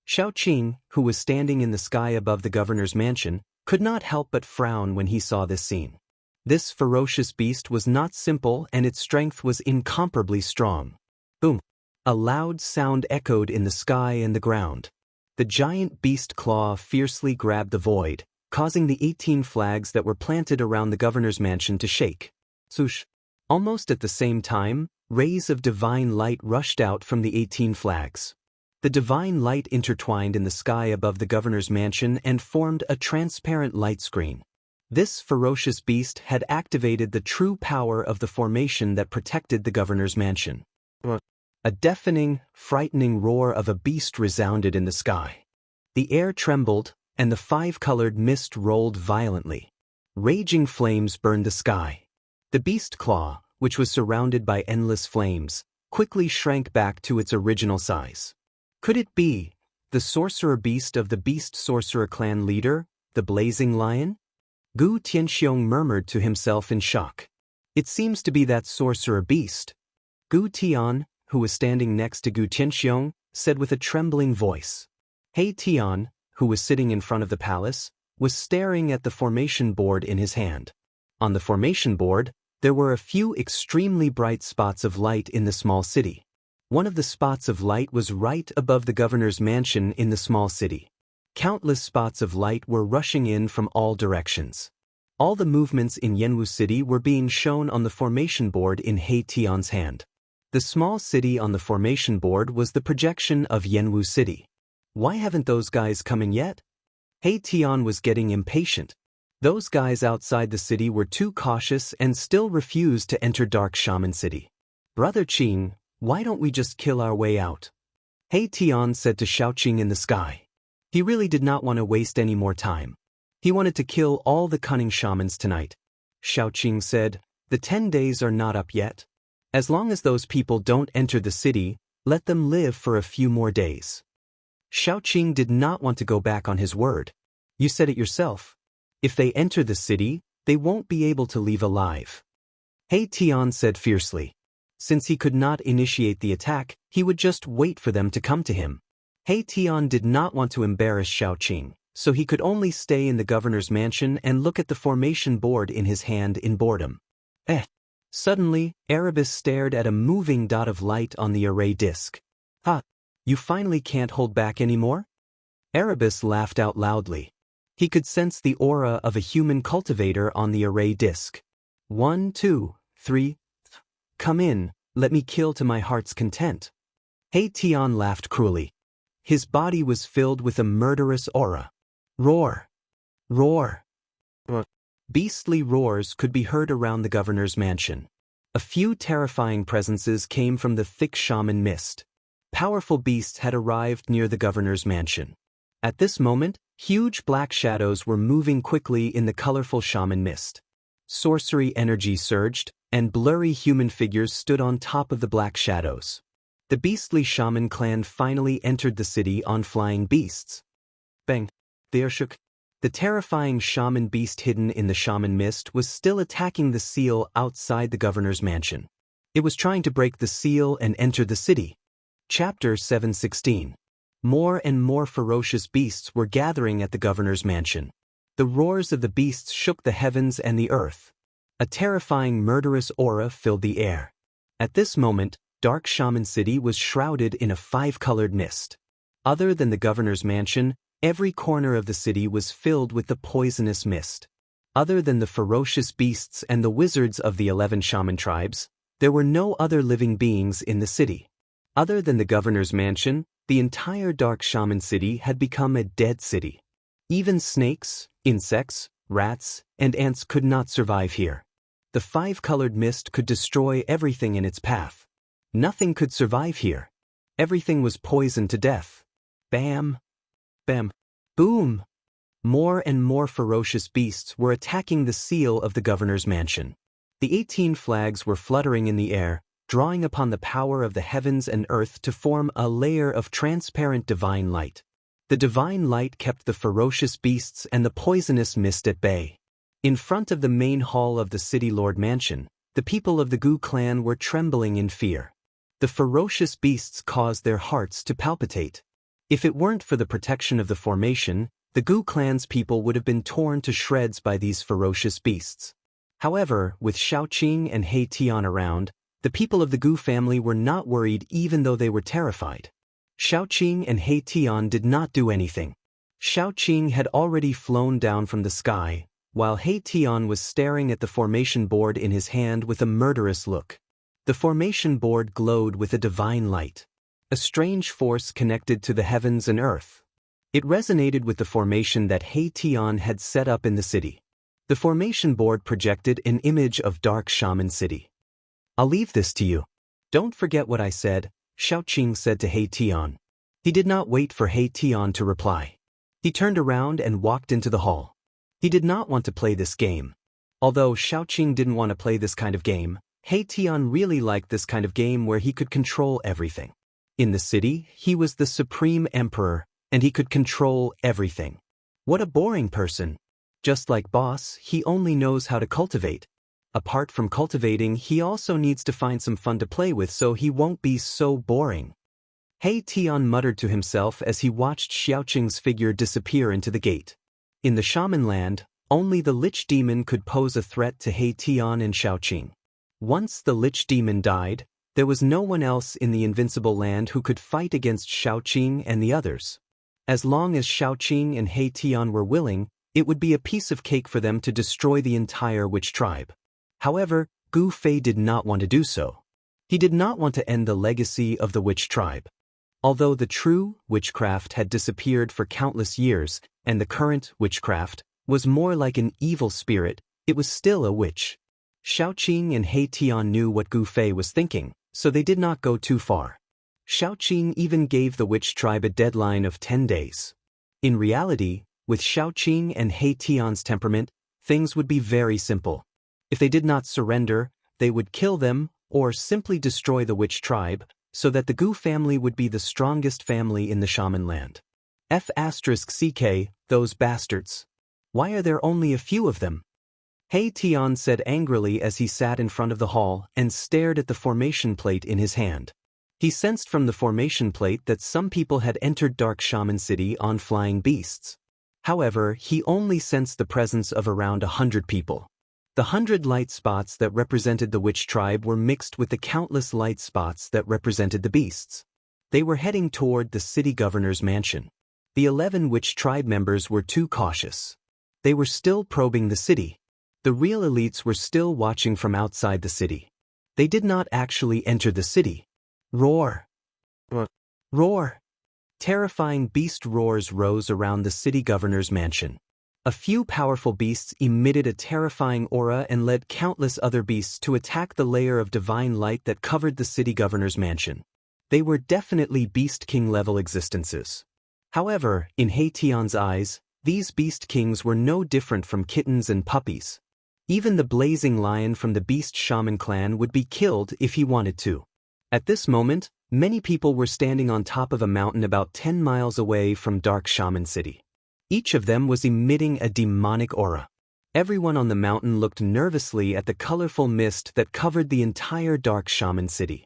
Xiaoqing, who was standing in the sky above the governor's mansion, could not help but frown when he saw this scene. This ferocious beast was not simple and its strength was incomparably strong. Boom! A loud sound echoed in the sky and the ground. The giant beast claw fiercely grabbed the void, causing the 18 flags that were planted around the governor's mansion to shake. Swoosh! Almost at the same time, rays of divine light rushed out from the 18 flags. The divine light intertwined in the sky above the governor's mansion and formed a transparent light screen. This ferocious beast had activated the true power of the formation that protected the governor's mansion. A deafening, frightening roar of a beast resounded in the sky. The air trembled, and the 5-colored mist rolled violently. Raging flames burned the sky. The beast claw, which was surrounded by endless flames, quickly shrank back to its original size. Could it be the sorcerer beast of the beast sorcerer clan leader, the blazing lion? Gu Tianxiong murmured to himself in shock. It seems to be that sorcerer beast. Gu Tian, who was standing next to Gu Tianxiong, said with a trembling voice. He Tian, who was sitting in front of the palace, was staring at the formation board in his hand. On the formation board, there were a few extremely bright spots of light in the small city. One of the spots of light was right above the governor's mansion in the small city. Countless spots of light were rushing in from all directions. All the movements in Yanwu City were being shown on the formation board in He Tian's hand. The small city on the formation board was the projection of Yanwu City. Why haven't those guys come in yet? He Tian was getting impatient. Those guys outside the city were too cautious and still refused to enter Dark Shaman City. Brother Qing, why don't we just kill our way out? He Tian said to Xiaoqing in the sky. He really did not want to waste any more time. He wanted to kill all the cunning shamans tonight. Xiaoqing said, the 10 days are not up yet. As long as those people don't enter the city, let them live for a few more days. Xiaoqing did not want to go back on his word. You said it yourself. If they enter the city, they won't be able to leave alive. He Tian said fiercely. Since he could not initiate the attack, he would just wait for them to come to him. He Tian did not want to embarrass Xiaoqing, so he could only stay in the governor's mansion and look at the formation board in his hand in boredom. Suddenly, Erebus stared at a moving dot of light on the array disk. You finally can't hold back anymore? Erebus laughed out loudly. He could sense the aura of a human cultivator on the array disk. 1, 2, 3. Come in, let me kill to my heart's content. He Tian laughed cruelly. His body was filled with a murderous aura. Roar! Roar! Beastly roars could be heard around the governor's mansion. A few terrifying presences came from the thick shaman mist. Powerful beasts had arrived near the governor's mansion. At this moment, huge black shadows were moving quickly in the colorful shaman mist. Sorcery energy surged, and blurry human figures stood on top of the black shadows. The beastly shaman clan finally entered the city on flying beasts. Bang! The air shook. The terrifying shaman beast hidden in the shaman mist was still attacking the seal outside the governor's mansion. It was trying to break the seal and enter the city. Chapter 716. More and more ferocious beasts were gathering at the governor's mansion. The roars of the beasts shook the heavens and the earth. A terrifying murderous aura filled the air. At this moment, Dark Shaman City was shrouded in a 5-colored mist. Other than the governor's mansion, every corner of the city was filled with the poisonous mist. Other than the ferocious beasts and the wizards of the 11 shaman tribes, there were no other living beings in the city. Other than the governor's mansion, the entire Dark Shaman City had become a dead city. Even snakes, insects, rats, and ants could not survive here. The 5-colored mist could destroy everything in its path. Nothing could survive here. Everything was poisoned to death. Bam! Bam! Boom! More and more ferocious beasts were attacking the seal of the governor's mansion. The 18 flags were fluttering in the air, drawing upon the power of the heavens and earth to form a layer of transparent divine light. The divine light kept the ferocious beasts and the poisonous mist at bay. In front of the main hall of the city lord mansion, the people of the Gu clan were trembling in fear. The ferocious beasts caused their hearts to palpitate. If it weren't for the protection of the formation, the Gu clan's people would have been torn to shreds by these ferocious beasts. However, with Xiaoqing and He Tian around, the people of the Gu family were not worried even though they were terrified. Xiaoqing and He Tian did not do anything. Xiaoqing had already flown down from the sky, while He Tian was staring at the formation board in his hand with a murderous look. The formation board glowed with a divine light. A strange force connected to the heavens and earth. It resonated with the formation that He Tian had set up in the city. The formation board projected an image of Dark Shaman City. "I'll leave this to you. Don't forget what I said," Xiaoqing said to He Tian. He did not wait for He Tian to reply. He turned around and walked into the hall. He did not want to play this game. Although Xiaoqing didn't want to play this kind of game, He Tian really liked this kind of game where he could control everything. In the city, he was the supreme emperor, and he could control everything. What a boring person. Just like Boss, he only knows how to cultivate. Apart from cultivating, he also needs to find some fun to play with so he won't be so boring. He Tian muttered to himself as he watched Xiaoqing's figure disappear into the gate. In the shaman land, only the Lich Demon could pose a threat to He Tian and Xiaoqing. Once the Lich Demon died, there was no one else in the Invincible Land who could fight against Xiaoqing and the others. As long as Xiaoqing and He Tian were willing, it would be a piece of cake for them to destroy the entire witch tribe. However, Gu Fei did not want to do so. He did not want to end the legacy of the witch tribe. Although the true witchcraft had disappeared for countless years, and the current witchcraft was more like an evil spirit, it was still a witch. Xiaoqing and He Tian knew what Gu Fei was thinking, so they did not go too far. Xiaoqing even gave the witch tribe a deadline of 10 days. In reality, with Xiaoqing and He Tian's temperament, things would be very simple. If they did not surrender, they would kill them, or simply destroy the witch tribe, so that the Gu family would be the strongest family in the shaman land. F***ck, those bastards. Why are there only a few of them? He Tian said angrily as he sat in front of the hall and stared at the formation plate in his hand. He sensed from the formation plate that some people had entered Dark Shaman City on flying beasts. However, he only sensed the presence of around 100 people. The 100 light spots that represented the witch tribe were mixed with the countless light spots that represented the beasts. They were heading toward the city governor's mansion. The 11 witch tribe members were too cautious. They were still probing the city. The real elites were still watching from outside the city. They did not actually enter the city. Roar! Roar! Terrifying beast roars rose around the city governor's mansion. A few powerful beasts emitted a terrifying aura and led countless other beasts to attack the layer of divine light that covered the city governor's mansion. They were definitely Beast King level existences. However, in He Tian's eyes, these Beast Kings were no different from kittens and puppies. Even the blazing lion from the Beast Shaman clan would be killed if he wanted to. At this moment, many people were standing on top of a mountain about 10 miles away from Dark Shaman City. Each of them was emitting a demonic aura. Everyone on the mountain looked nervously at the colorful mist that covered the entire Dark Shaman City.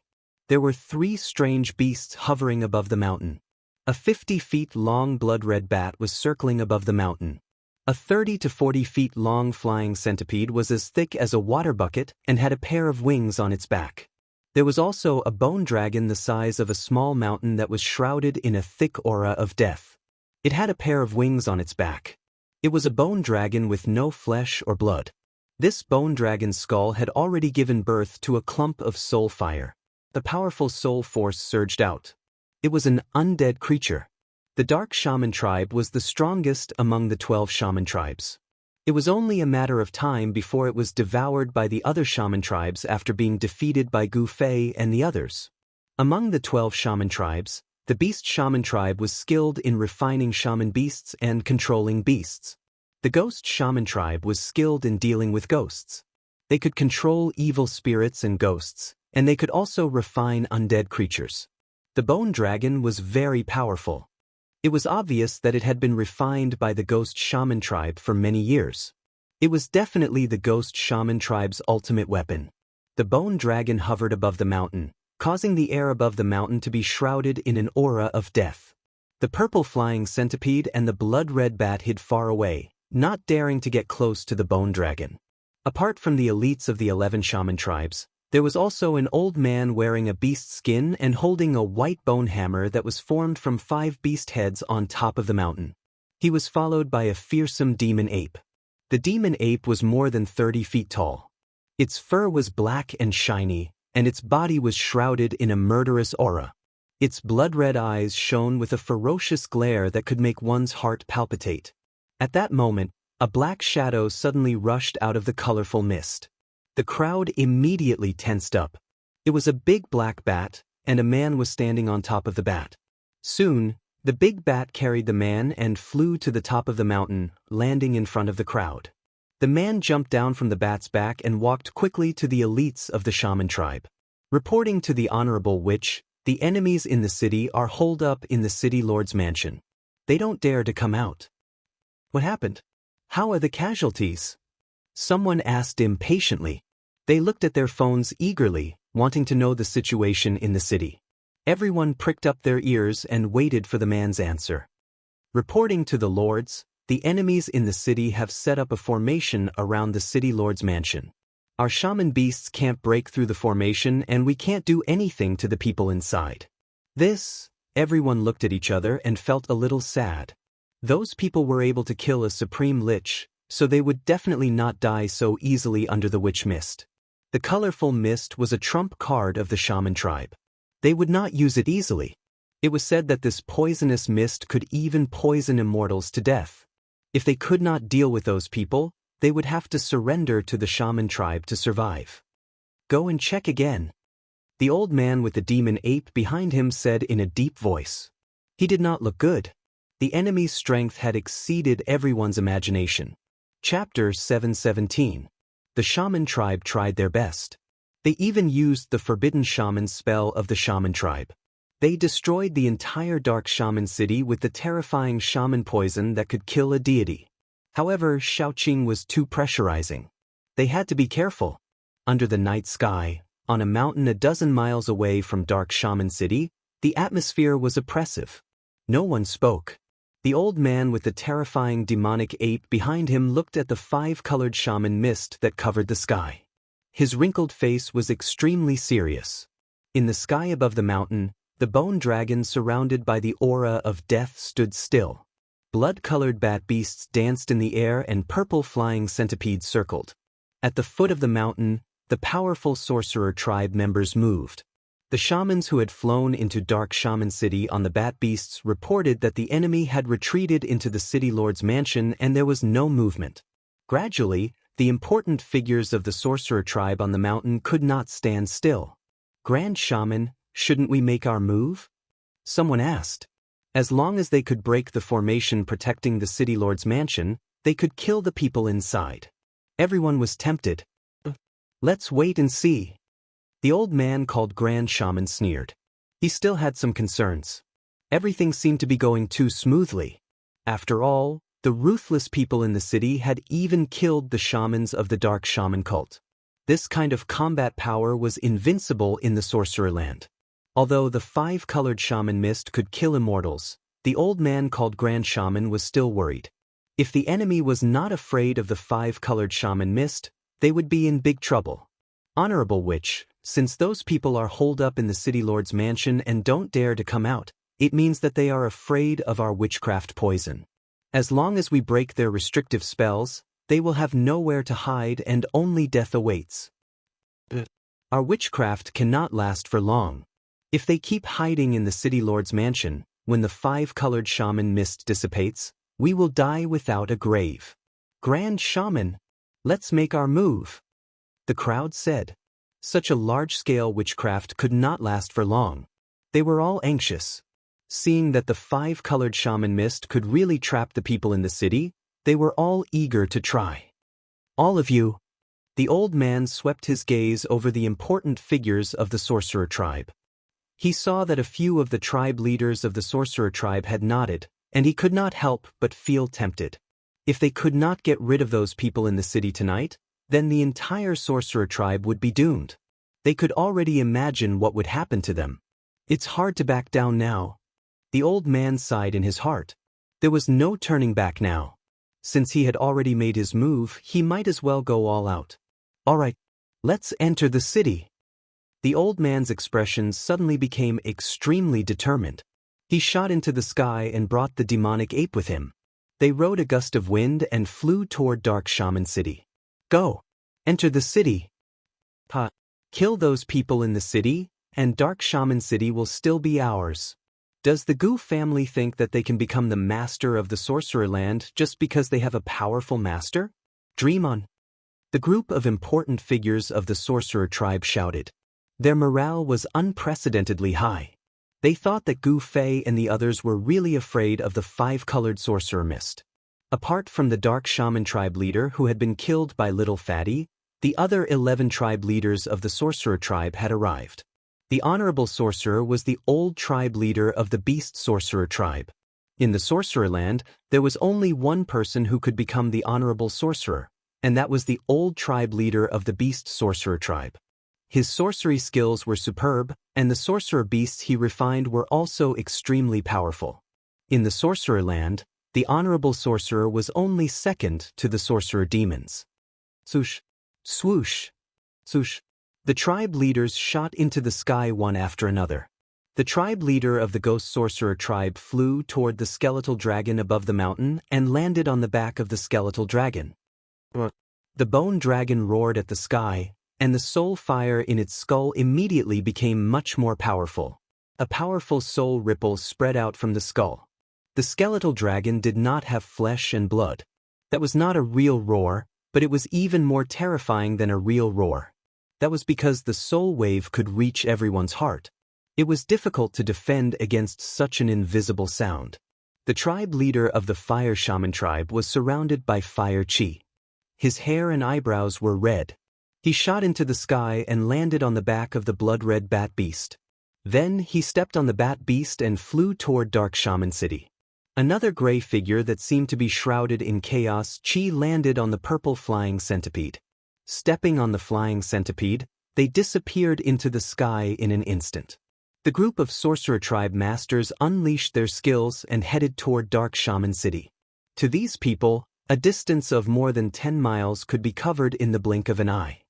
There were 3 strange beasts hovering above the mountain. A 50 feet long blood-red bat was circling above the mountain. A 30 to 40 feet long flying centipede was as thick as a water bucket and had a pair of wings on its back. There was also a bone dragon the size of a small mountain that was shrouded in a thick aura of death. It had a pair of wings on its back. It was a bone dragon with no flesh or blood. This bone dragon's skull had already given birth to a clump of soul fire. The powerful soul force surged out. It was an undead creature. The Dark Shaman tribe was the strongest among the 12 shaman tribes. It was only a matter of time before it was devoured by the other shaman tribes after being defeated by Gu Fei and the others. Among the 12 shaman tribes, the Beast Shaman tribe was skilled in refining shaman beasts and controlling beasts. The Ghost Shaman tribe was skilled in dealing with ghosts. They could control evil spirits and ghosts, and they could also refine undead creatures. The bone dragon was very powerful. It was obvious that it had been refined by the ghost shaman tribe for many years. It was definitely the ghost shaman tribe's ultimate weapon. The bone dragon hovered above the mountain, causing the air above the mountain to be shrouded in an aura of death. The purple flying centipede and the blood-red bat hid far away, not daring to get close to the bone dragon. Apart from the elites of the 11 shaman tribes, there was also an old man wearing a beast skin and holding a white bone hammer that was formed from 5 beast heads on top of the mountain. He was followed by a fearsome demon ape. The demon ape was more than 30 feet tall. Its fur was black and shiny, and its body was shrouded in a murderous aura. Its blood-red eyes shone with a ferocious glare that could make one's heart palpitate. At that moment, a black shadow suddenly rushed out of the colorful mist. The crowd immediately tensed up. It was a big black bat, and a man was standing on top of the bat. Soon, the big bat carried the man and flew to the top of the mountain, landing in front of the crowd. The man jumped down from the bat's back and walked quickly to the elites of the shaman tribe. Reporting to the Honorable Witch, the enemies in the city are holed up in the city lord's mansion. They don't dare to come out. What happened? How are the casualties? Someone asked impatiently. They looked at their phones eagerly, wanting to know the situation in the city. Everyone pricked up their ears and waited for the man's answer. Reporting to the lords, the enemies in the city have set up a formation around the city lord's mansion. Our shaman beasts can't break through the formation and we can't do anything to the people inside. Everyone looked at each other and felt a little sad. Those people were able to kill a supreme lich, so they would definitely not die so easily under the witch mist. The colorful mist was a trump card of the shaman tribe. They would not use it easily. It was said that this poisonous mist could even poison immortals to death. If they could not deal with those people, they would have to surrender to the shaman tribe to survive. Go and check again. The old man with the demon ape behind him said in a deep voice. He did not look good. The enemy's strength had exceeded everyone's imagination. Chapter 717. The shaman tribe tried their best. They even used the forbidden shaman spell of the shaman tribe. They destroyed the entire dark shaman city with the terrifying shaman poison that could kill a deity. However, Xiaoqing was too pressurizing. They had to be careful. Under the night sky, on a mountain a dozen miles away from dark shaman city, the atmosphere was oppressive. No one spoke. The old man with the terrifying demonic ape behind him looked at the 5-colored shaman mist that covered the sky. His wrinkled face was extremely serious. In the sky above the mountain, the bone dragon surrounded by the aura of death stood still. Blood-colored bat beasts danced in the air and purple flying centipedes circled. At the foot of the mountain, the powerful sorcerer tribe members moved. The shamans who had flown into Dark Shaman City on the bat beasts reported that the enemy had retreated into the city lord's mansion and there was no movement. Gradually, the important figures of the sorcerer tribe on the mountain could not stand still. Grand Shaman, shouldn't we make our move? Someone asked. As long as they could break the formation protecting the city lord's mansion, they could kill the people inside. Everyone was tempted. Let's wait and see. The old man called Grand Shaman sneered. He still had some concerns. Everything seemed to be going too smoothly. After all, the ruthless people in the city had even killed the shamans of the Dark Shaman cult. This kind of combat power was invincible in the sorcerer land. Although the 5-colored shaman mist could kill immortals, the old man called Grand Shaman was still worried. If the enemy was not afraid of the 5-colored shaman mist, they would be in big trouble. Honorable Witch, since those people are holed up in the city lord's mansion and don't dare to come out, it means that they are afraid of our witchcraft poison. As long as we break their restrictive spells, they will have nowhere to hide and only death awaits. Our witchcraft cannot last for long. If they keep hiding in the city lord's mansion, when the 5-colored shaman mist dissipates, we will die without a grave. Grand Shaman, let's make our move. The crowd said. Such a large-scale witchcraft could not last for long. They were all anxious. Seeing that the 5-colored shaman mist could really trap the people in the city, they were all eager to try. All of you, The old man swept his gaze over the important figures of the sorcerer tribe. He saw that a few of the tribe leaders of the sorcerer tribe had nodded, and he could not help but feel tempted. If they could not get rid of those people in the city tonight, then the entire sorcerer tribe would be doomed. They could already imagine what would happen to them. It's hard to back down now. The old man sighed in his heart. There was no turning back now. Since he had already made his move, he might as well go all out. All right, let's enter the city. The old man's expression suddenly became extremely determined. He shot into the sky and brought the demonic ape with him. They rode a gust of wind and flew toward Dark Shaman City. Go! Enter the city! Kill those people in the city, and Dark Shaman City will still be ours. Does the Gu family think that they can become the master of the Sorcerer Land just because they have a powerful master? Dream on! The group of important figures of the Sorcerer tribe shouted. Their morale was unprecedentedly high. They thought that Gu Fei and the others were really afraid of the five-colored sorcerer mist. Apart from the Dark Shaman tribe leader who had been killed by Little Fatty, the other 11 tribe leaders of the sorcerer tribe had arrived. The honorable sorcerer was the old tribe leader of the beast sorcerer tribe. In the Sorcerer Land, there was only one person who could become the honorable sorcerer, and that was the old tribe leader of the beast sorcerer tribe. His sorcery skills were superb, and the sorcerer beasts he refined were also extremely powerful. In the Sorcerer Land, the honorable sorcerer was only second to the sorcerer demons. Swoosh, swoosh, swoosh. The tribe leaders shot into the sky one after another. The tribe leader of the ghost sorcerer tribe flew toward the skeletal dragon above the mountain and landed on the back of the skeletal dragon. The bone dragon roared at the sky, and the soul fire in its skull immediately became much more powerful. A powerful soul ripple spread out from the skull. The skeletal dragon did not have flesh and blood. That was not a real roar, but it was even more terrifying than a real roar. That was because the soul wave could reach everyone's heart. It was difficult to defend against such an invisible sound. The tribe leader of the Fire Shaman tribe was surrounded by fire chi. His hair and eyebrows were red. He shot into the sky and landed on the back of the blood-red bat beast. Then he stepped on the bat beast and flew toward Dark Shaman City. Another gray figure that seemed to be shrouded in chaos chi landed on the purple flying centipede. Stepping on the flying centipede, they disappeared into the sky in an instant. The group of sorcerer tribe masters unleashed their skills and headed toward Dark Shaman City. To these people, a distance of more than 10 miles could be covered in the blink of an eye.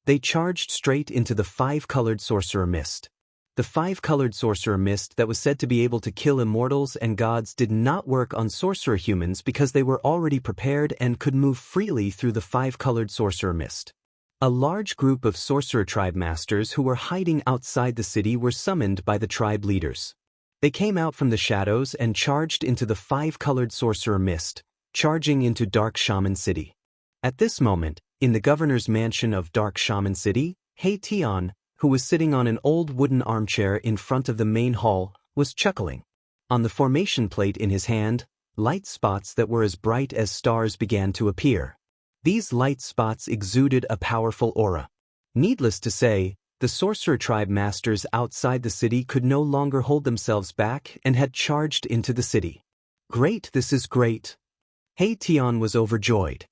They charged straight into the five-colored sorcerer mist. The five-colored sorcerer mist that was said to be able to kill immortals and gods did not work on sorcerer humans because they were already prepared and could move freely through the five-colored sorcerer mist. A large group of sorcerer tribe masters who were hiding outside the city were summoned by the tribe leaders. They came out from the shadows and charged into the five-colored sorcerer mist, charging into Dark Shaman City. At this moment, in the governor's mansion of Dark Shaman City, He Tian, who was sitting on an old wooden armchair in front of the main hall, was chuckling. On the formation plate in his hand, light spots that were as bright as stars began to appear. These light spots exuded a powerful aura. Needless to say, the sorcerer tribe masters outside the city could no longer hold themselves back and had charged into the city. Great, this is great. He Tian was overjoyed.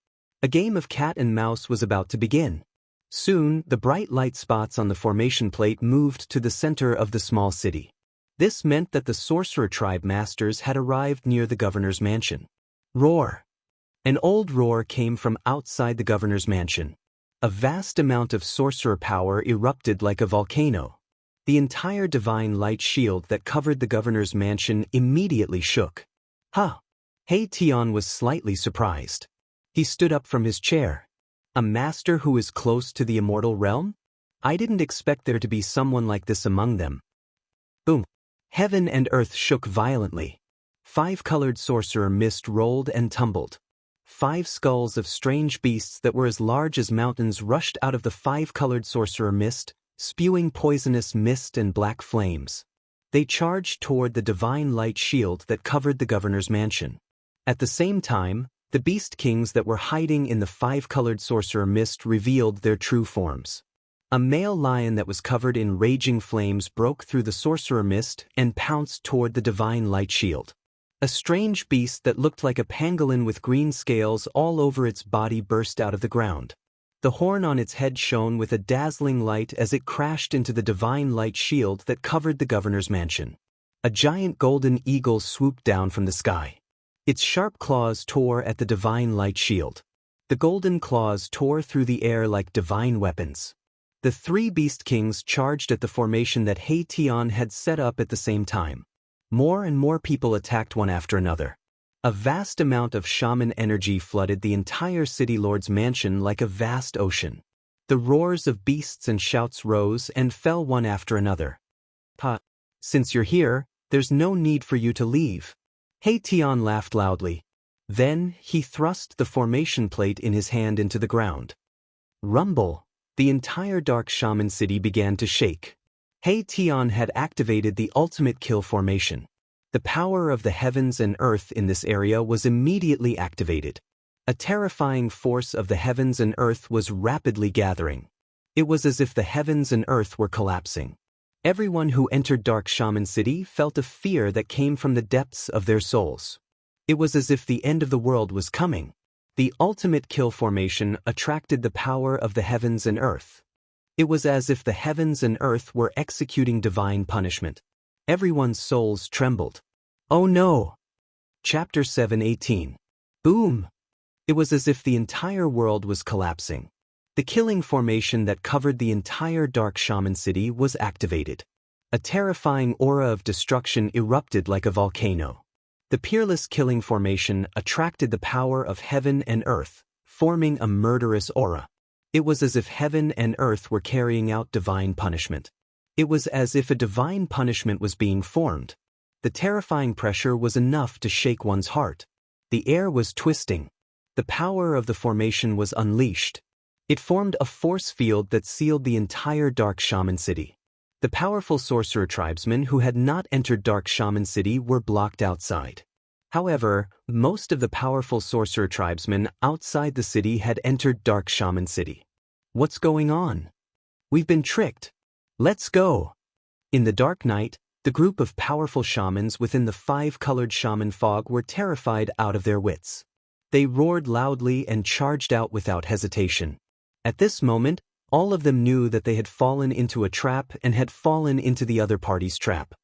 A game of cat and mouse was about to begin. Soon, the bright light spots on the formation plate moved to the center of the small city. This meant that the sorcerer tribe masters had arrived near the governor's mansion. Roar! An old roar came from outside the governor's mansion. A vast amount of sorcerer power erupted like a volcano. The entire divine light shield that covered the governor's mansion immediately shook. He Tian was slightly surprised. He stood up from his chair. A master who is close to the immortal realm? I didn't expect there to be someone like this among them. Boom! Heaven and earth shook violently. Five-colored sorcerer mist rolled and tumbled. 5 skulls of strange beasts that were as large as mountains rushed out of the five-colored sorcerer mist, spewing poisonous mist and black flames. They charged toward the divine light shield that covered the governor's mansion. At the same time, The beast kings that were hiding in the five-colored sorcerer mist revealed their true forms. A male lion that was covered in raging flames broke through the sorcerer mist and pounced toward the divine light shield. A strange beast that looked like a pangolin with green scales all over its body burst out of the ground. The horn on its head shone with a dazzling light as it crashed into the divine light shield that covered the governor's mansion. A giant golden eagle swooped down from the sky. Its sharp claws tore at the divine light shield. The golden claws tore through the air like divine weapons. The three beast kings charged at the formation that He Tian had set up at the same time. More and more people attacked one after another. A vast amount of shaman energy flooded the entire city lord's mansion like a vast ocean. The roars of beasts and shouts rose and fell one after another. Since you're here, there's no need for you to leave. He Tian laughed loudly. Then, he thrust the formation plate in his hand into the ground. Rumble! The entire dark shaman city began to shake. He Tian had activated the ultimate kill formation. The power of the heavens and earth in this area was immediately activated. A terrifying force of the heavens and earth was rapidly gathering. It was as if the heavens and earth were collapsing. Everyone who entered Dark Shaman City felt a fear that came from the depths of their souls. It was as if the end of the world was coming. The ultimate kill formation attracted the power of the heavens and earth. It was as if the heavens and earth were executing divine punishment. Everyone's souls trembled. Oh no! Chapter 7:18. Boom! It was as if the entire world was collapsing. The killing formation that covered the entire Dark Shaman City was activated. A terrifying aura of destruction erupted like a volcano. The peerless killing formation attracted the power of heaven and earth, forming a murderous aura. It was as if heaven and earth were carrying out divine punishment. It was as if a divine punishment was being formed. The terrifying pressure was enough to shake one's heart. The air was twisting. The power of the formation was unleashed. It formed a force field that sealed the entire Dark Shaman City. The powerful sorcerer tribesmen who had not entered Dark Shaman City were blocked outside. However, most of the powerful sorcerer tribesmen outside the city had entered Dark Shaman City. What's going on? We've been tricked. Let's go! In the dark night, the group of powerful shamans within the five-colored shaman fog were terrified out of their wits. They roared loudly and charged out without hesitation. At this moment, all of them knew that they had fallen into a trap and had fallen into the other party's trap.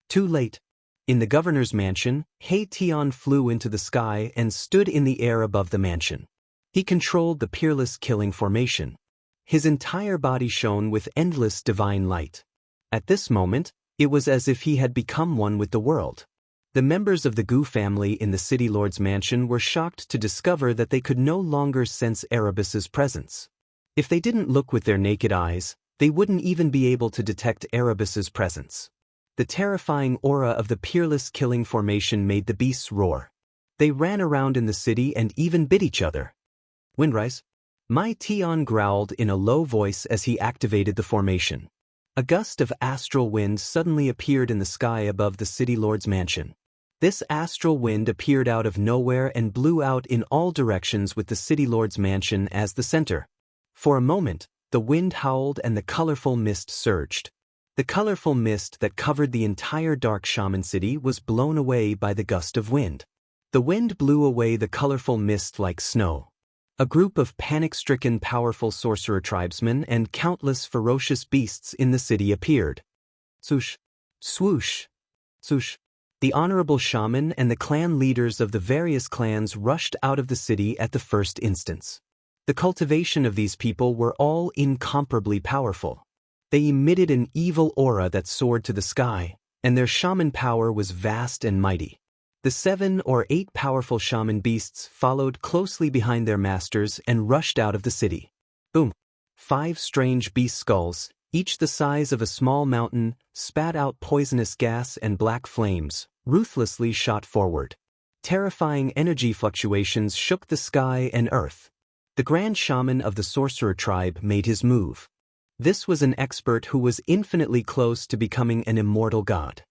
Too late. In the governor's mansion, He Tian flew into the sky and stood in the air above the mansion. He controlled the peerless killing formation. His entire body shone with endless divine light. At this moment, it was as if he had become one with the world. The members of the Gu family in the city lord's mansion were shocked to discover that they could no longer sense Erebus's presence. If they didn't look with their naked eyes, they wouldn't even be able to detect Erebus's presence. The terrifying aura of the peerless killing formation made the beasts roar. They ran around in the city and even bit each other. Windrise. Mai Tian growled in a low voice as he activated the formation. A gust of astral wind suddenly appeared in the sky above the city lord's mansion. This astral wind appeared out of nowhere and blew out in all directions with the city lord's mansion as the center. For a moment, the wind howled and the colorful mist surged. The colorful mist that covered the entire Dark Shaman City was blown away by the gust of wind. The wind blew away the colorful mist like snow. A group of panic-stricken powerful sorcerer tribesmen and countless ferocious beasts in the city appeared. Swoosh! Swoosh! Swoosh! The honorable shaman and the clan leaders of the various clans rushed out of the city at the first instance. The cultivation of these people were all incomparably powerful. They emitted an evil aura that soared to the sky, and their shaman power was vast and mighty. The 7 or 8 powerful shaman beasts followed closely behind their masters and rushed out of the city. Boom! 5 strange beast skulls, each the size of a small mountain, spat out poisonous gas and black flames, ruthlessly shot forward. Terrifying energy fluctuations shook the sky and earth. The grand shaman of the sorcerer tribe made his move. This was an expert who was infinitely close to becoming an immortal god.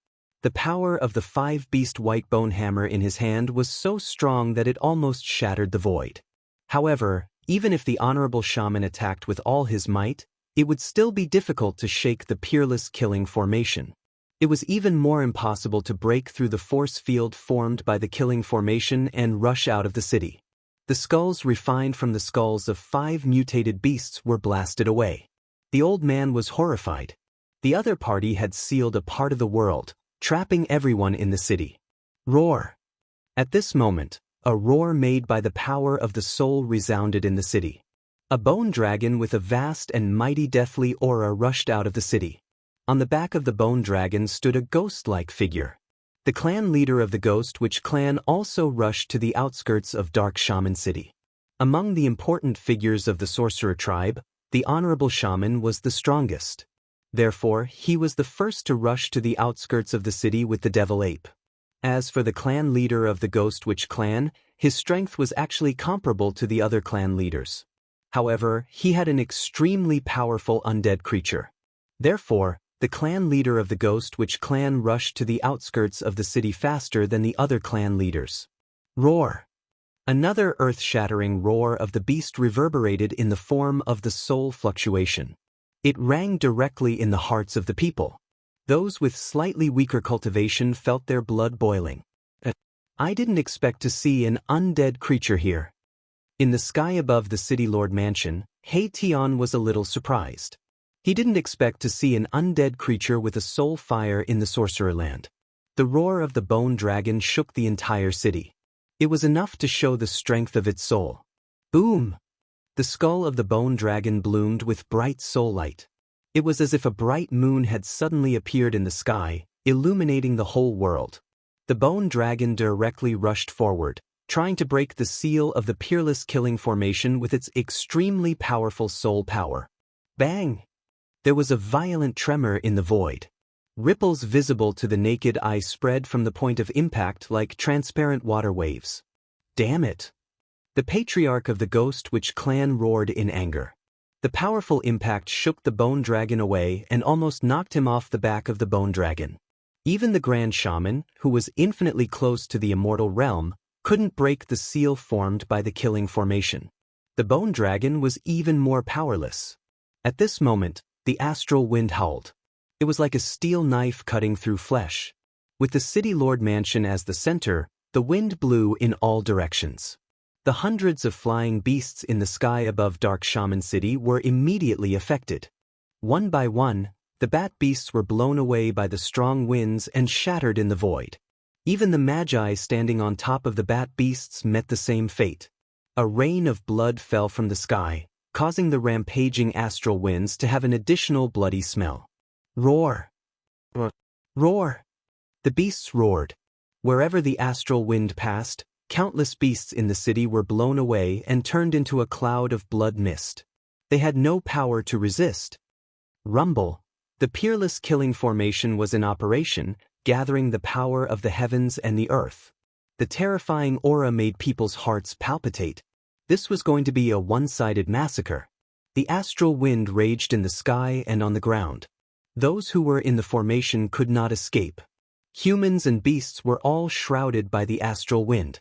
The power of the five-beast white bone hammer in his hand was so strong that it almost shattered the void. However, even if the honorable shaman attacked with all his might, it would still be difficult to shake the peerless killing formation. It was even more impossible to break through the force field formed by the killing formation and rush out of the city. The skulls refined from the skulls of 5 mutated beasts were blasted away. The old man was horrified. The other party had sealed a part of the world, trapping everyone in the city. Roar! At this moment, a roar made by the power of the soul resounded in the city. A bone dragon with a vast and mighty deathly aura rushed out of the city. On the back of the bone dragon stood a ghost-like figure. The clan leader of the Ghost Witch clan also rushed to the outskirts of Dark Shaman City. Among the important figures of the sorcerer tribe, the honorable shaman was the strongest. Therefore, he was the first to rush to the outskirts of the city with the devil ape. As for the clan leader of the Ghost Witch clan, his strength was actually comparable to the other clan leaders. However, he had an extremely powerful undead creature. Therefore, the clan leader of the Ghost Witch clan rushed to the outskirts of the city faster than the other clan leaders. Roar! Another earth-shattering roar of the beast reverberated in the form of the soul fluctuation. It rang directly in the hearts of the people. Those with slightly weaker cultivation felt their blood boiling. I didn't expect to see an undead creature here. In the sky above the city lord mansion, He Tian was a little surprised. He didn't expect to see an undead creature with a soul fire in the sorcerer land. The roar of the bone dragon shook the entire city. It was enough to show the strength of its soul. Boom! The skull of the bone dragon bloomed with bright soul light. It was as if a bright moon had suddenly appeared in the sky, illuminating the whole world. The bone dragon directly rushed forward, trying to break the seal of the peerless killing formation with its extremely powerful soul power. Bang! There was a violent tremor in the void. Ripples visible to the naked eye spread from the point of impact like transparent water waves. Damn it! The patriarch of the Ghost Witch clan roared in anger. The powerful impact shook the bone dragon away and almost knocked him off the back of the bone dragon. Even the grand shaman, who was infinitely close to the immortal realm, couldn't break the seal formed by the killing formation. The bone dragon was even more powerless. At this moment, the astral wind howled. It was like a steel knife cutting through flesh. With the city lord mansion as the center, the wind blew in all directions. The hundreds of flying beasts in the sky above Dark Shaman City were immediately affected. One by one, the bat beasts were blown away by the strong winds and shattered in the void. Even the magi standing on top of the bat beasts met the same fate. A rain of blood fell from the sky, causing the rampaging astral winds to have an additional bloody smell. Roar! Roar! The beasts roared. Wherever the astral wind passed, countless beasts in the city were blown away and turned into a cloud of blood mist. They had no power to resist. Rumble! The peerless killing formation was in operation, gathering the power of the heavens and the earth. The terrifying aura made people's hearts palpitate. This was going to be a one-sided massacre. The astral wind raged in the sky and on the ground. Those who were in the formation could not escape. Humans and beasts were all shrouded by the astral wind.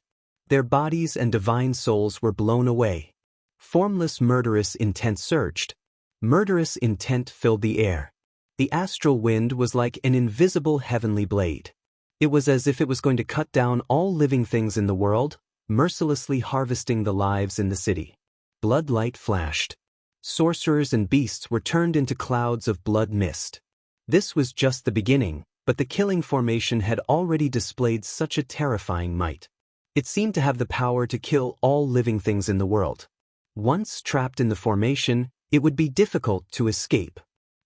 Their bodies and divine souls were blown away. Formless murderous intent surged. Murderous intent filled the air. The astral wind was like an invisible heavenly blade. It was as if it was going to cut down all living things in the world, mercilessly harvesting the lives in the city. Blood light flashed. Sorcerers and beasts were turned into clouds of blood mist. This was just the beginning, but the killing formation had already displayed such a terrifying might. It seemed to have the power to kill all living things in the world. Once trapped in the formation, it would be difficult to escape.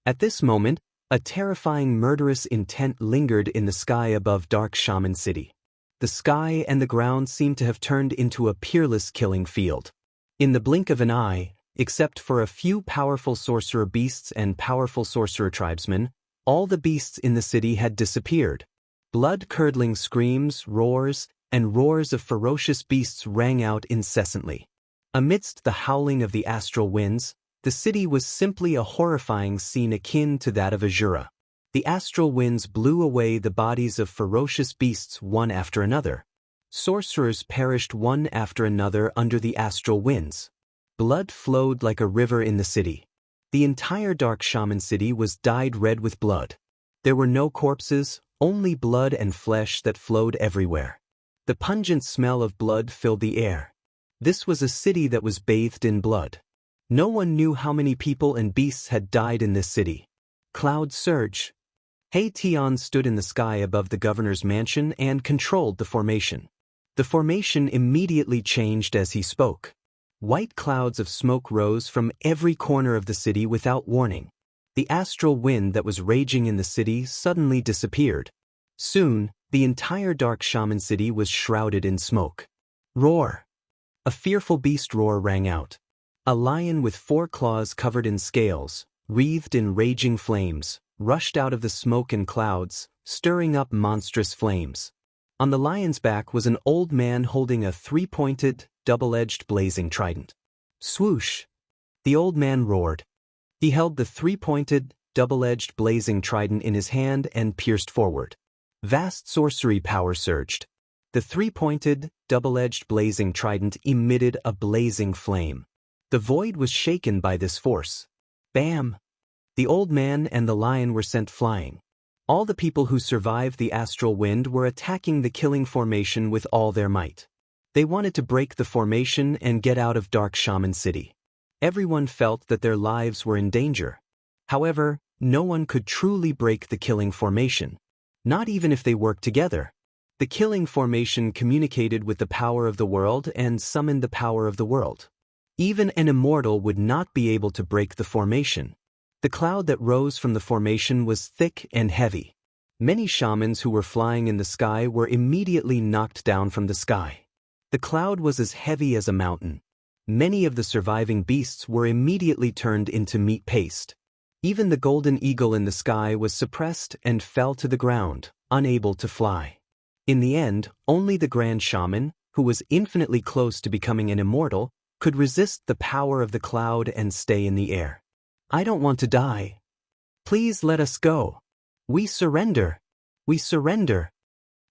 At this moment, a terrifying murderous intent lingered in the sky above Dark Shaman City. The sky and the ground seemed to have turned into a peerless killing field. In the blink of an eye, except for a few powerful sorcerer beasts and powerful sorcerer tribesmen, all the beasts in the city had disappeared. Blood-curdling screams, roars, and roars of ferocious beasts rang out incessantly. Amidst the howling of the astral winds, the city was simply a horrifying scene akin to that of Azura. The astral winds blew away the bodies of ferocious beasts one after another. Sorcerers perished one after another under the astral winds. Blood flowed like a river in the city. The entire dark shaman city was dyed red with blood. There were no corpses, only blood and flesh that flowed everywhere. The pungent smell of blood filled the air. This was a city that was bathed in blood. No one knew how many people and beasts had died in this city. Cloud surge. He Tian stood in the sky above the governor's mansion and controlled the formation. The formation immediately changed as he spoke. White clouds of smoke rose from every corner of the city without warning. The astral wind that was raging in the city suddenly disappeared. Soon, the entire dark shaman city was shrouded in smoke. Roar! A fearful beast roar rang out. A lion with 4 claws covered in scales, wreathed in raging flames, rushed out of the smoke and clouds, stirring up monstrous flames. On the lion's back was an old man holding a 3-pointed, double-edged blazing trident. Swoosh! The old man roared. He held the 3-pointed, double-edged blazing trident in his hand and pierced forward. Vast sorcery power surged. The 3-pointed, double-edged blazing trident emitted a blazing flame. The void was shaken by this force. Bam! The old man and the lion were sent flying. All the people who survived the astral wind were attacking the killing formation with all their might. They wanted to break the formation and get out of Dark Shaman City. Everyone felt that their lives were in danger. However, no one could truly break the killing formation. Not even if they worked together. The killing formation communicated with the power of the world and summoned the power of the world. Even an immortal would not be able to break the formation. The cloud that rose from the formation was thick and heavy. Many shamans who were flying in the sky were immediately knocked down from the sky. The cloud was as heavy as a mountain. Many of the surviving beasts were immediately turned into meat paste. Even the golden eagle in the sky was suppressed and fell to the ground, unable to fly. In the end, only the grand shaman, who was infinitely close to becoming an immortal, could resist the power of the cloud and stay in the air. I don't want to die. Please let us go. We surrender. We surrender.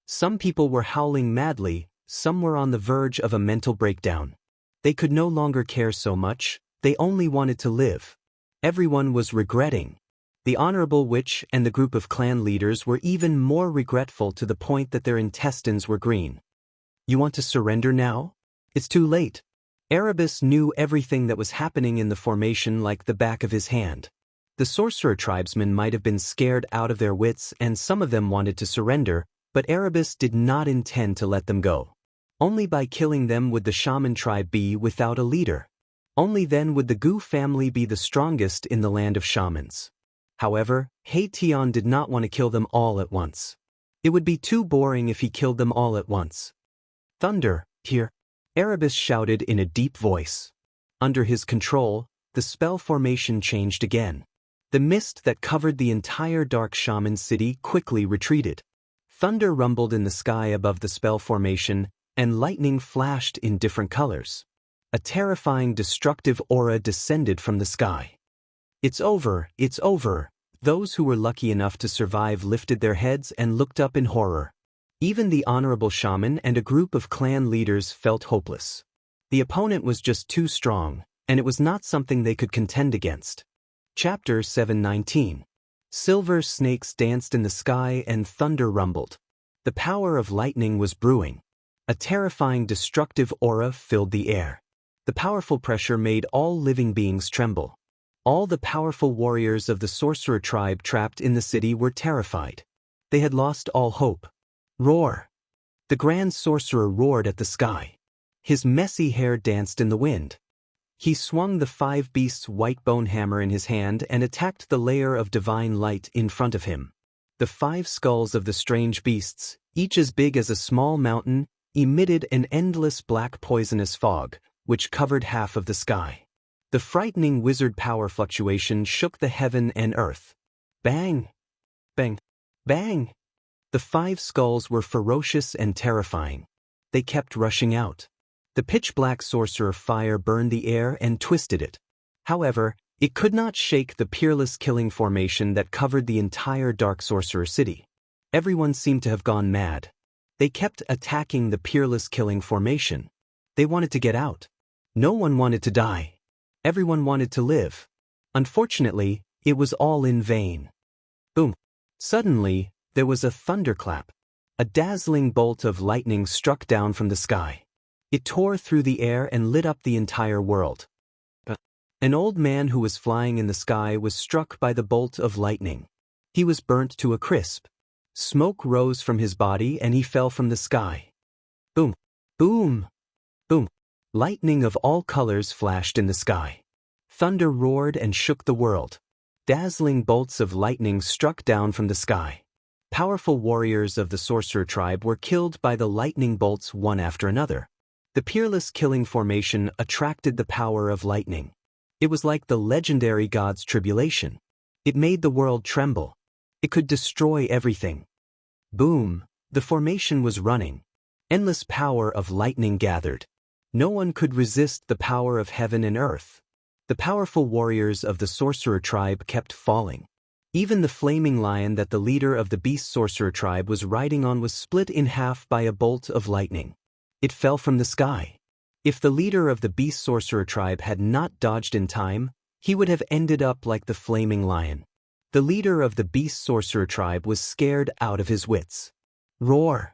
Some people were howling madly, some were on the verge of a mental breakdown. They could no longer care so much, they only wanted to live. Everyone was regretting. The Honorable Witch and the group of clan leaders were even more regretful to the point that their intestines were green. You want to surrender now? It's too late. Erebus knew everything that was happening in the formation like the back of his hand. The sorcerer tribesmen might have been scared out of their wits and some of them wanted to surrender, but Erebus did not intend to let them go. Only by killing them would the shaman tribe be without a leader. Only then would the Gu family be the strongest in the land of shamans. However, He Tian did not want to kill them all at once. It would be too boring if he killed them all at once. Thunder, here! Erebus shouted in a deep voice. Under his control, the spell formation changed again. The mist that covered the entire dark shaman city quickly retreated. Thunder rumbled in the sky above the spell formation, and lightning flashed in different colors. A terrifying destructive aura descended from the sky. It's over, it's over. Those who were lucky enough to survive lifted their heads and looked up in horror. Even the honorable shaman and a group of clan leaders felt hopeless. The opponent was just too strong, and it was not something they could contend against. Chapter 719. Silver snakes danced in the sky and thunder rumbled. The power of lightning was brewing. A terrifying destructive aura filled the air. The powerful pressure made all living beings tremble. All the powerful warriors of the sorcerer tribe trapped in the city were terrified. They had lost all hope. Roar! The grand sorcerer roared at the sky. His messy hair danced in the wind. He swung the 5 beasts' white bone hammer in his hand and attacked the layer of divine light in front of him. The 5 skulls of the strange beasts, each as big as a small mountain, emitted an endless black poisonous fog, which covered half of the sky. The frightening wizard power fluctuation shook the heaven and earth. Bang! Bang! Bang! The 5 skulls were ferocious and terrifying. They kept rushing out. The pitch-black sorcerer fire burned the air and twisted it. However, It could not shake the peerless killing formation that covered the entire Dark Sorcerer City. Everyone seemed to have gone mad. They kept attacking the peerless killing formation. They wanted to get out. No one wanted to die. Everyone wanted to live. Unfortunately, it was all in vain. Boom. Suddenly, there was a thunderclap. A dazzling bolt of lightning struck down from the sky. It tore through the air and lit up the entire world. An old man who was flying in the sky was struck by the bolt of lightning. He was burnt to a crisp. Smoke rose from his body and he fell from the sky. Boom. Boom. Boom. Lightning of all colors flashed in the sky. Thunder roared and shook the world. Dazzling bolts of lightning struck down from the sky. Powerful warriors of the sorcerer tribe were killed by the lightning bolts one after another. The peerless killing formation attracted the power of lightning. It was like the legendary god's tribulation. It made the world tremble. It could destroy everything. Boom, the formation was running. Endless power of lightning gathered. No one could resist the power of heaven and earth. The powerful warriors of the sorcerer tribe kept falling. Even the flaming lion that the leader of the beast sorcerer tribe was riding on was split in half by a bolt of lightning. It fell from the sky. If the leader of the beast sorcerer tribe had not dodged in time, he would have ended up like the flaming lion. The leader of the beast sorcerer tribe was scared out of his wits. Roar!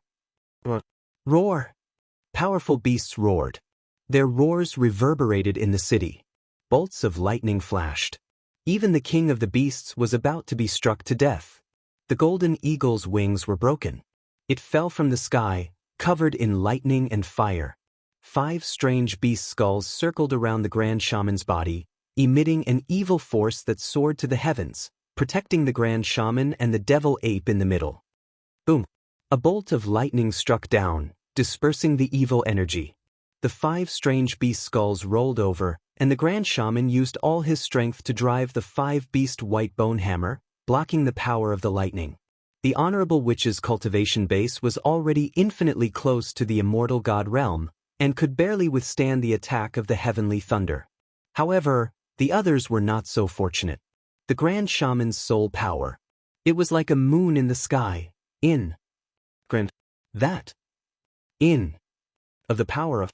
Roar! Powerful beasts roared. Their roars reverberated in the city. Bolts of lightning flashed. Even the king of the beasts was about to be struck to death. The golden eagle's wings were broken. It fell from the sky, covered in lightning and fire. 5 strange beast skulls circled around the grand shaman's body, emitting an evil force that soared to the heavens, protecting the grand shaman and the devil ape in the middle. Boom! A bolt of lightning struck down, dispersing the evil energy. The 5 strange beast skulls rolled over, and the grand shaman used all his strength to drive the 5-beast white bone hammer, blocking the power of the lightning. The honorable witch's cultivation base was already infinitely close to the immortal god realm, and could barely withstand the attack of the heavenly thunder. However, the others were not so fortunate. The grand shaman's soul power. It was like a moon in the sky, of the power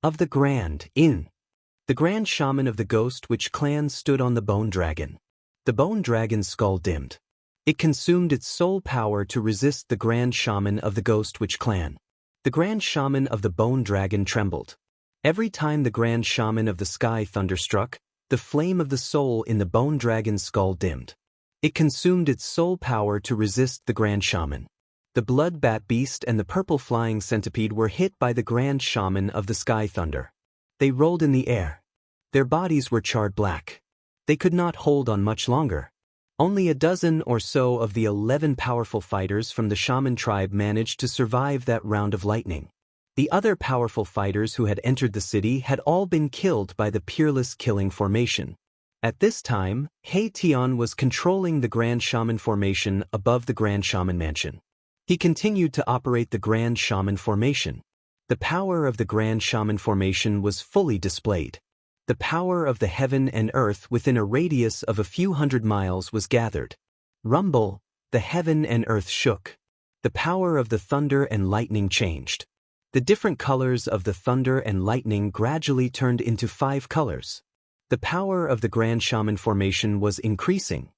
of the grand, The grand shaman of the Ghost Witch clan stood on the bone dragon. The bone dragon's skull dimmed. It consumed its soul power to resist the grand shaman of the Ghost Witch clan. The grand shaman of the bone dragon trembled. Every time the grand shaman of the sky thunderstruck, the flame of the soul in the bone dragon's skull dimmed. It consumed its soul power to resist the grand shaman. The blood bat beast and the purple flying centipede were hit by the grand shaman of the sky thunder. They rolled in the air. Their bodies were charred black. They could not hold on much longer. Only a dozen or so of the 11 powerful fighters from the shaman tribe managed to survive that round of lightning. The other powerful fighters who had entered the city had all been killed by the peerless killing formation. At this time, He Tian was controlling the Grand Shaman formation above the Grand Shaman mansion. He continued to operate the Grand Shaman formation. The power of the Grand Shaman formation was fully displayed. The power of the heaven and earth within a radius of a few hundred miles was gathered. Rumble, the heaven and earth shook. The power of the thunder and lightning changed. The different colors of the thunder and lightning gradually turned into 5 colors. The power of the Grand Shaman formation was increasing.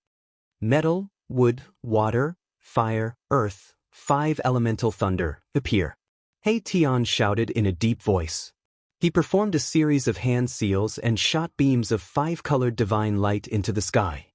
Metal, wood, water, fire, earth, 5 elemental thunder, appear. He Tian shouted in a deep voice. He performed a series of hand seals and shot beams of 5-colored divine light into the sky.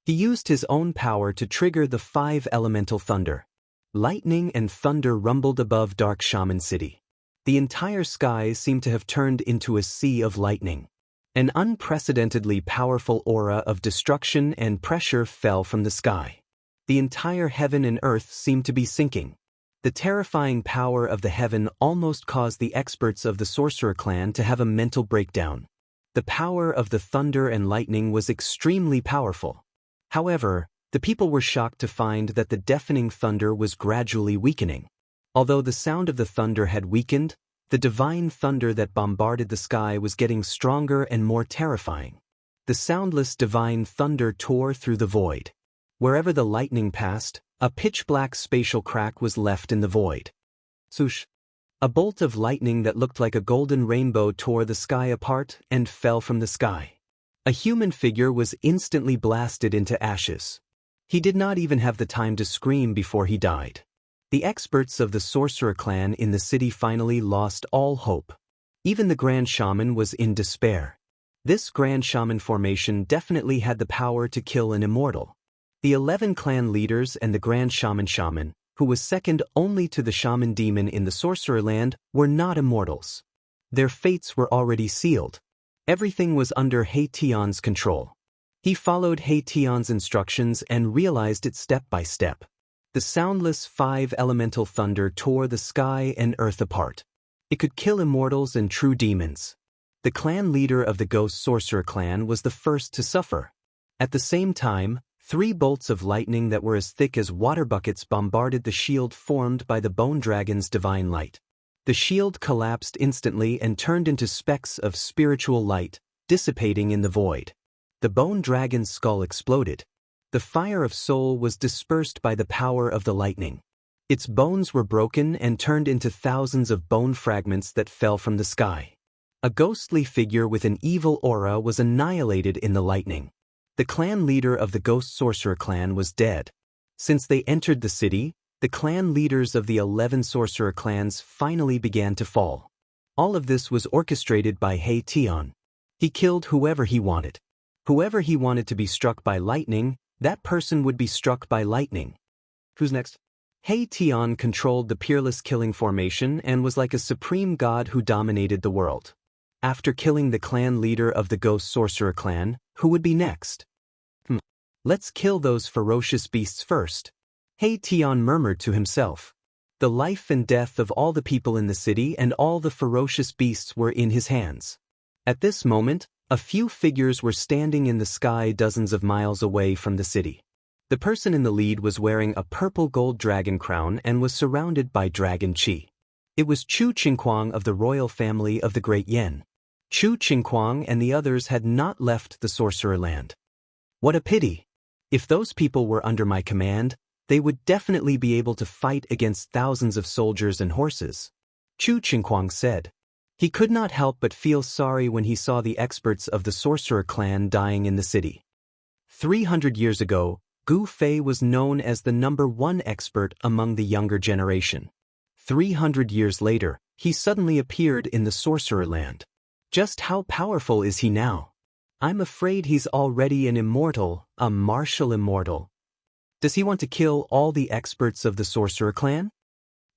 He used his own power to trigger the 5 elemental thunder. Lightning and thunder rumbled above Dark Shaman City. The entire sky seemed to have turned into a sea of lightning. An unprecedentedly powerful aura of destruction and pressure fell from the sky. The entire heaven and earth seemed to be sinking. The terrifying power of the heaven almost caused the experts of the Sorcerer clan to have a mental breakdown. The power of the thunder and lightning was extremely powerful. However, the people were shocked to find that the deafening thunder was gradually weakening. Although the sound of the thunder had weakened, the divine thunder that bombarded the sky was getting stronger and more terrifying. The The soundless divine thunder tore through the void. Wherever the lightning passed, a pitch-black spatial crack was left in the void. Swoosh! A bolt of lightning that looked like a golden rainbow tore the sky apart and fell from the sky. A human figure was instantly blasted into ashes. He did not even have the time to scream before he died. The experts of the sorcerer clan in the city finally lost all hope. Even the Grand Shaman was in despair. This Grand Shaman formation definitely had the power to kill an immortal. The 11 clan leaders and the Grand Shaman, who was second only to the Shaman demon in the sorcerer land, were not immortals. Their fates were already sealed. Everything was under He Tian's control. He followed He Tian's instructions and realized it step by step. The soundless 5-elemental thunder tore the sky and earth apart. It could kill immortals and true demons. The clan leader of the Ghost Sorcerer clan was the first to suffer. At the same time, 3 bolts of lightning that were as thick as water buckets bombarded the shield formed by the Bone Dragon's divine light. The shield collapsed instantly and turned into specks of spiritual light, dissipating in the void. The Bone Dragon's skull exploded. The fire of soul was dispersed by the power of the lightning. Its bones were broken and turned into thousands of bone fragments that fell from the sky. A ghostly figure with an evil aura was annihilated in the lightning. The clan leader of the Ghost Sorcerer clan was dead. Since they entered the city, the clan leaders of the 11 sorcerer clans finally began to fall. All of this was orchestrated by He Tian. He killed whoever he wanted. Whoever he wanted to be struck by lightning, that person would be struck by lightning. Who's next? He Tian controlled the peerless killing formation and was like a supreme god who dominated the world. After killing the clan leader of the Ghost Sorcerer clan, who would be next? Let's kill those ferocious beasts first. He Tian murmured to himself. The life and death of all the people in the city and all the ferocious beasts were in his hands. At this moment, a few figures were standing in the sky dozens of miles away from the city. The person in the lead was wearing a purple gold dragon crown and was surrounded by dragon qi. It was Chu Qingquang of the royal family of the Great Yen. Chu Qingquang and the others had not left the sorcerer land. What a pity! If those people were under my command, they would definitely be able to fight against thousands of soldiers and horses. Chu Qingquang said. He could not help but feel sorry when he saw the experts of the sorcerer clan dying in the city. 300 years ago, Gu Fei was known as the #1 expert among the younger generation. 300 years later, he suddenly appeared in the sorcerer land. Just how powerful is he now? I'm afraid he's already an immortal, a martial immortal. Does he want to kill all the experts of the sorcerer clan?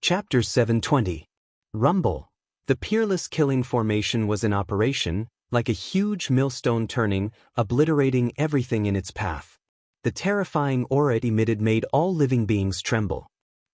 Chapter 720. Rumble. The peerless killing formation was in operation, like a huge millstone turning, obliterating everything in its path. The terrifying aura it emitted made all living beings tremble.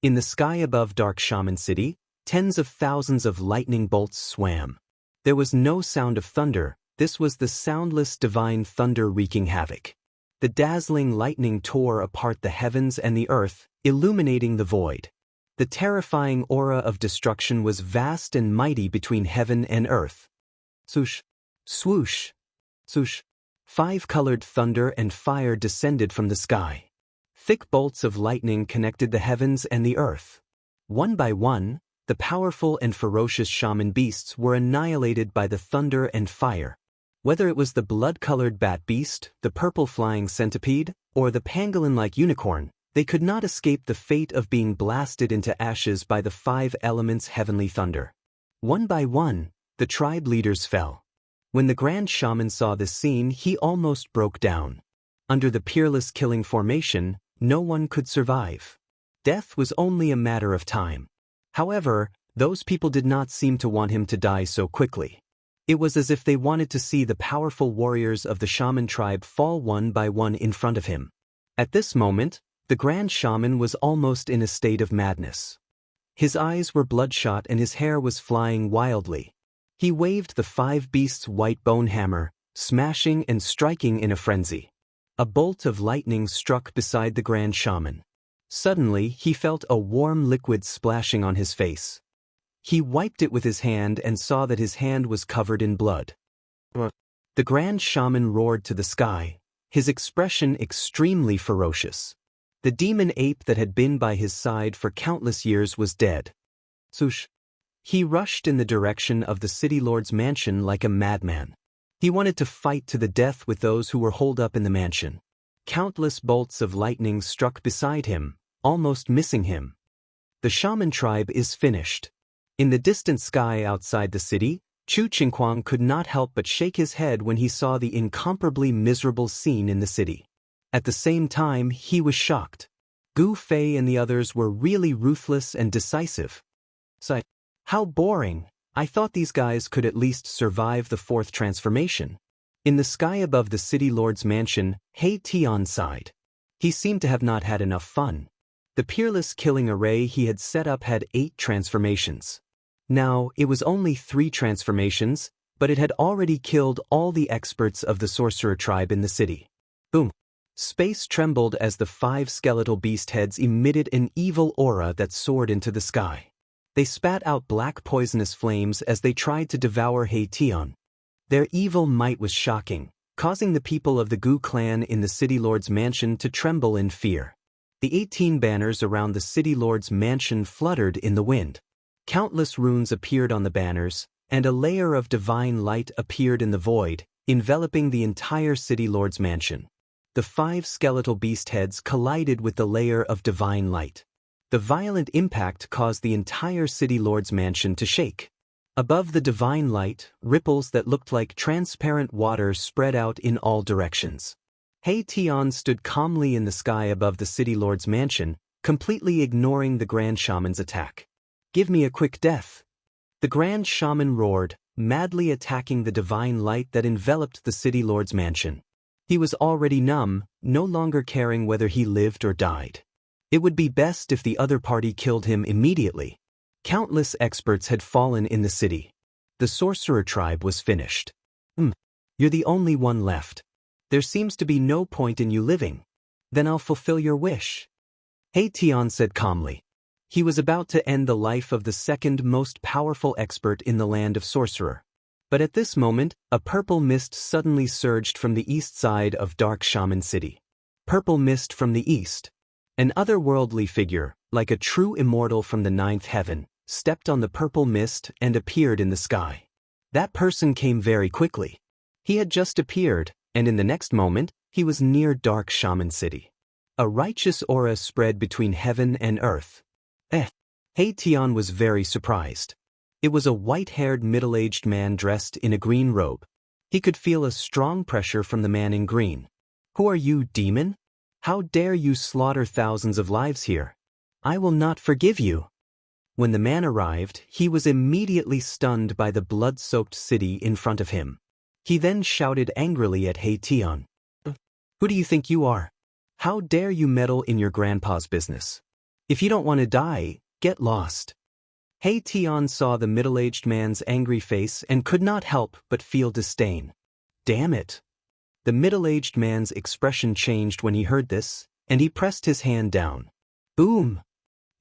In the sky above Dark Shaman City, tens of thousands of lightning bolts swam. There was no sound of thunder. This was the soundless divine thunder wreaking havoc. The dazzling lightning tore apart the heavens and the earth, illuminating the void. The terrifying aura of destruction was vast and mighty between heaven and earth. Swoosh, swoosh, swoosh. 5-colored thunder and fire descended from the sky. Thick bolts of lightning connected the heavens and the earth. One by one, the powerful and ferocious shaman beasts were annihilated by the thunder and fire. Whether it was the blood-colored bat beast, the purple flying centipede, or the pangolin-like unicorn, they could not escape the fate of being blasted into ashes by the 5 elements' heavenly thunder. One by one, the tribe leaders fell. When the Grand Shaman saw this scene, he almost broke down. Under the peerless killing formation, no one could survive. Death was only a matter of time. However, those people did not seem to want him to die so quickly. It was as if they wanted to see the powerful warriors of the shaman tribe fall one by one in front of him. At this moment, the Grand Shaman was almost in a state of madness. His eyes were bloodshot and his hair was flying wildly. He waved the 5 beasts' white bone hammer, smashing and striking in a frenzy. A bolt of lightning struck beside the Grand Shaman. Suddenly, he felt a warm liquid splashing on his face. He wiped it with his hand and saw that his hand was covered in blood. The The Grand Shaman roared to the sky, his expression extremely ferocious. The demon ape that had been by his side for countless years was dead. Swoosh! He rushed in the direction of the city lord's mansion like a madman. He wanted to fight to the death with those who were holed up in the mansion. Countless bolts of lightning struck beside him, almost missing him. The shaman tribe is finished. In the distant sky outside the city, Chu Qingquang could not help but shake his head when he saw the incomparably miserable scene in the city. At the same time, he was shocked. Gu Fei and the others were really ruthless and decisive. How boring! I thought these guys could at least survive the fourth transformation. In the sky above the city lord's mansion, He Tian sighed. He seemed to have not had enough fun. The peerless killing array he had set up had 8 transformations. Now, it was only 3 transformations, but it had already killed all the experts of the sorcerer tribe in the city. Boom! Space trembled as the 5 skeletal beast heads emitted an evil aura that soared into the sky. They spat out black poisonous flames as they tried to devour He Tian. Their evil might was shocking, causing the people of the Gu clan in the city lord's mansion to tremble in fear. The 18 banners around the city lord's mansion fluttered in the wind. Countless runes appeared on the banners, and a layer of divine light appeared in the void, enveloping the entire city lord's mansion. The 5 skeletal beast heads collided with the layer of divine light. The violent impact caused the entire city lord's mansion to shake. Above the divine light, ripples that looked like transparent water spread out in all directions. He Tian stood calmly in the sky above the city lord's mansion, completely ignoring the Grand Shaman's attack. Give me a quick death! The Grand Shaman roared, madly attacking the divine light that enveloped the city lord's mansion. He was already numb, no longer caring whether he lived or died. It would be best if the other party killed him immediately. Countless experts had fallen in the city. The sorcerer tribe was finished. You're the only one left. There seems to be no point in you living. Then I'll fulfill your wish. He Tian said calmly. He was about to end the life of the second most powerful expert in the land of sorcerer. But at this moment, a purple mist suddenly surged from the east side of Dark Shaman City. Purple mist from the east. An otherworldly figure, like a true immortal from the 9th heaven, stepped on the purple mist and appeared in the sky. That person came very quickly. He had just appeared, and in the next moment, he was near Dark Shaman City. A righteous aura spread between heaven and earth. He Tian was very surprised. It was a white-haired middle-aged man dressed in a green robe. He could feel a strong pressure from the man in green. Who are you, demon? How dare you slaughter thousands of lives here? I will not forgive you. When the man arrived, he was immediately stunned by the blood-soaked city in front of him. He then shouted angrily at He Tian. Who do you think you are? How dare you meddle in your grandpa's business? If you don't want to die, get lost. He Tian saw the middle-aged man's angry face and could not help but feel disdain. Damn it! The middle-aged man's expression changed when he heard this, and he pressed his hand down. Boom!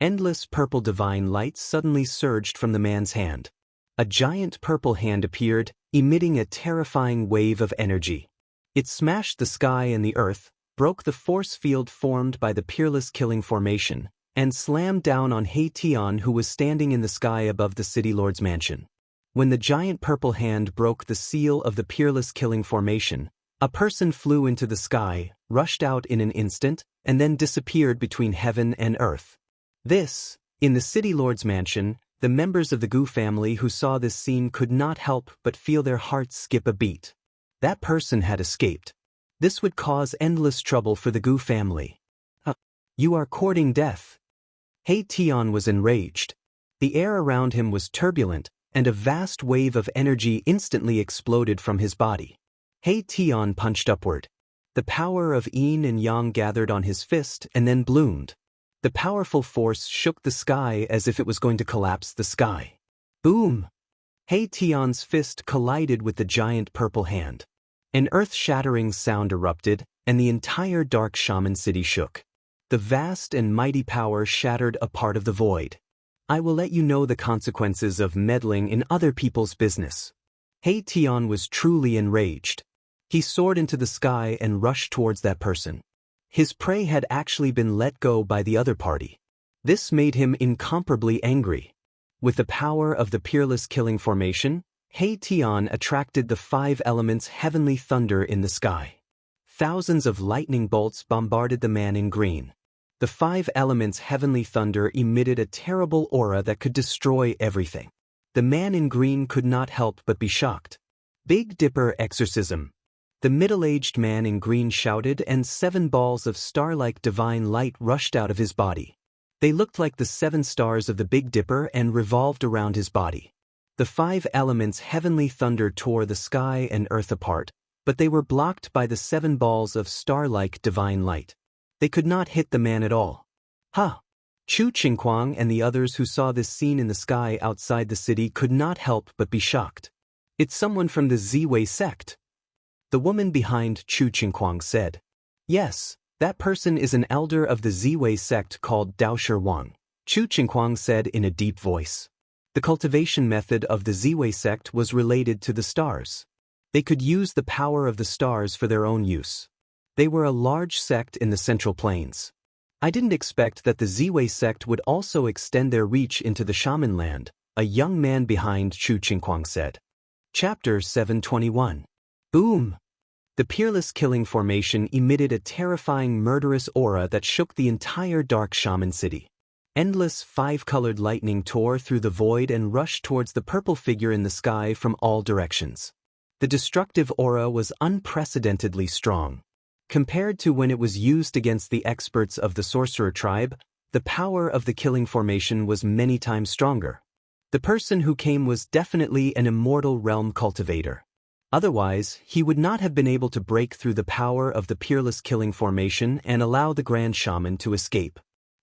Endless purple divine light suddenly surged from the man's hand. A giant purple hand appeared, emitting a terrifying wave of energy. It smashed the sky and the earth, broke the force field formed by the peerless killing formation, and slammed down on He Tian, who was standing in the sky above the city lord's mansion. When the giant purple hand broke the seal of the peerless killing formation, a person flew into the sky, rushed out in an instant, and then disappeared between heaven and earth. In the city lord's mansion, the members of the Gu family who saw this scene could not help but feel their hearts skip a beat. That person had escaped. This would cause endless trouble for the Gu family. You are courting death. He Tian was enraged. The air around him was turbulent, and a vast wave of energy instantly exploded from his body. He Tian punched upward. The power of yin and yang gathered on his fist and then bloomed. The powerful force shook the sky as if it was going to collapse the sky. Boom! He Tian's fist collided with the giant purple hand. An earth-shattering sound erupted, and the entire Dark Shaman City shook. The vast and mighty power shattered a part of the void. I will let you know the consequences of meddling in other people's business. He Tian was truly enraged. He soared into the sky and rushed towards that person. His prey had actually been let go by the other party. This made him incomparably angry. With the power of the peerless killing formation, He Tian attracted the 5 elements' heavenly thunder in the sky. Thousands of lightning bolts bombarded the man in green. The 5 elements' heavenly thunder emitted a terrible aura that could destroy everything. The man in green could not help but be shocked. Big Dipper exorcism. The middle-aged man in green shouted, and 7 balls of star-like divine light rushed out of his body. They looked like the 7 stars of the Big Dipper and revolved around his body. The 5 elements' heavenly thunder tore the sky and earth apart, but they were blocked by the 7 balls of star-like divine light. They could not hit the man at all. Ha! Chu Qingquang and the others who saw this scene in the sky outside the city could not help but be shocked. It's someone from the Ziwei sect. The woman behind Chu Qingquang said. Yes, that person is an elder of the Ziwei sect called Daoist Wang, Chu Qingquang said in a deep voice. The cultivation method of the Ziwei sect was related to the stars. They could use the power of the stars for their own use. They were a large sect in the Central Plains. I didn't expect that the Ziwei sect would also extend their reach into the shaman land, a young man behind Chu Qingquang said. Chapter 721. Boom! The peerless killing formation emitted a terrifying murderous aura that shook the entire dark shaman city. Endless 5-colored lightning tore through the void and rushed towards the purple figure in the sky from all directions. The destructive aura was unprecedentedly strong. Compared to when it was used against the experts of the sorcerer tribe, the power of the killing formation was many times stronger. The person who came was definitely an immortal realm cultivator. Otherwise, he would not have been able to break through the power of the peerless killing formation and allow the grand shaman to escape.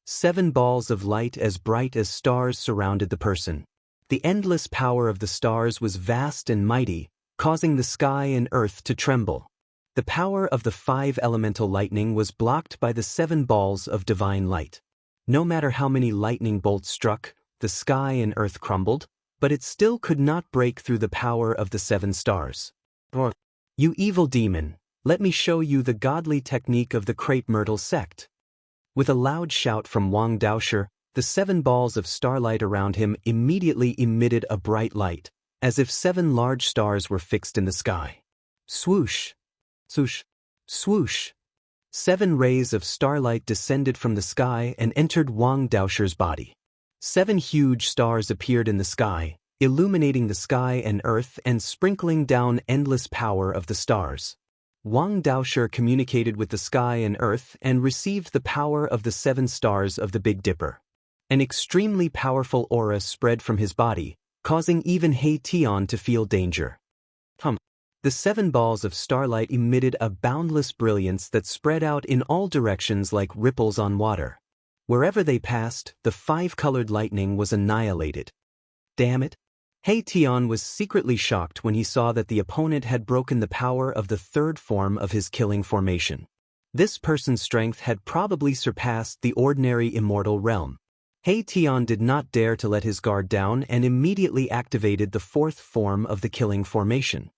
7 balls of light as bright as stars surrounded the person. The endless power of the stars was vast and mighty, causing the sky and earth to tremble. The power of the 5 elemental lightning was blocked by the 7 balls of divine light. No matter how many lightning bolts struck, the sky and earth crumbled, but it still could not break through the power of the 7 stars. You evil demon, let me show you the godly technique of the Crepe Myrtle sect. With a loud shout from Wang Daoshi, the 7 balls of starlight around him immediately emitted a bright light, as if 7 large stars were fixed in the sky. Swoosh! Swoosh! Swoosh! 7 rays of starlight descended from the sky and entered Wang Daoshi's body. 7 huge stars appeared in the sky, illuminating the sky and earth and sprinkling down endless power of the stars. Wang Daoshi communicated with the sky and earth and received the power of the 7 stars of the Big Dipper. An extremely powerful aura spread from his body, causing even He Tian to feel danger. The 7 balls of starlight emitted a boundless brilliance that spread out in all directions like ripples on water. Wherever they passed, the 5-colored lightning was annihilated. Damn it! He Tian was secretly shocked when he saw that the opponent had broken the power of the 3rd form of his killing formation. This person's strength had probably surpassed the ordinary immortal realm. He Tian did not dare to let his guard down and immediately activated the 4th form of the killing formation.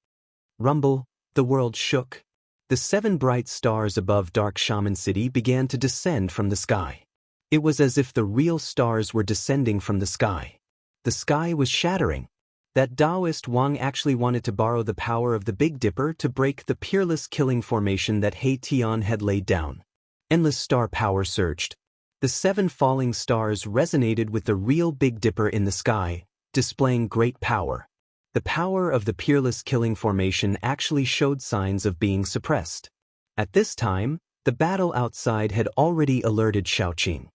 Rumble, the world shook. The 7 bright stars above Dark Shaman City began to descend from the sky. It was as if the real stars were descending from the sky. The sky was shattering. That Daoist Wang actually wanted to borrow the power of the Big Dipper to break the peerless killing formation that He Tian had laid down. Endless star power surged. The 7 falling stars resonated with the real Big Dipper in the sky, displaying great power. The power of the peerless killing formation actually showed signs of being suppressed. At this time, the battle outside had already alerted Xiaoqing.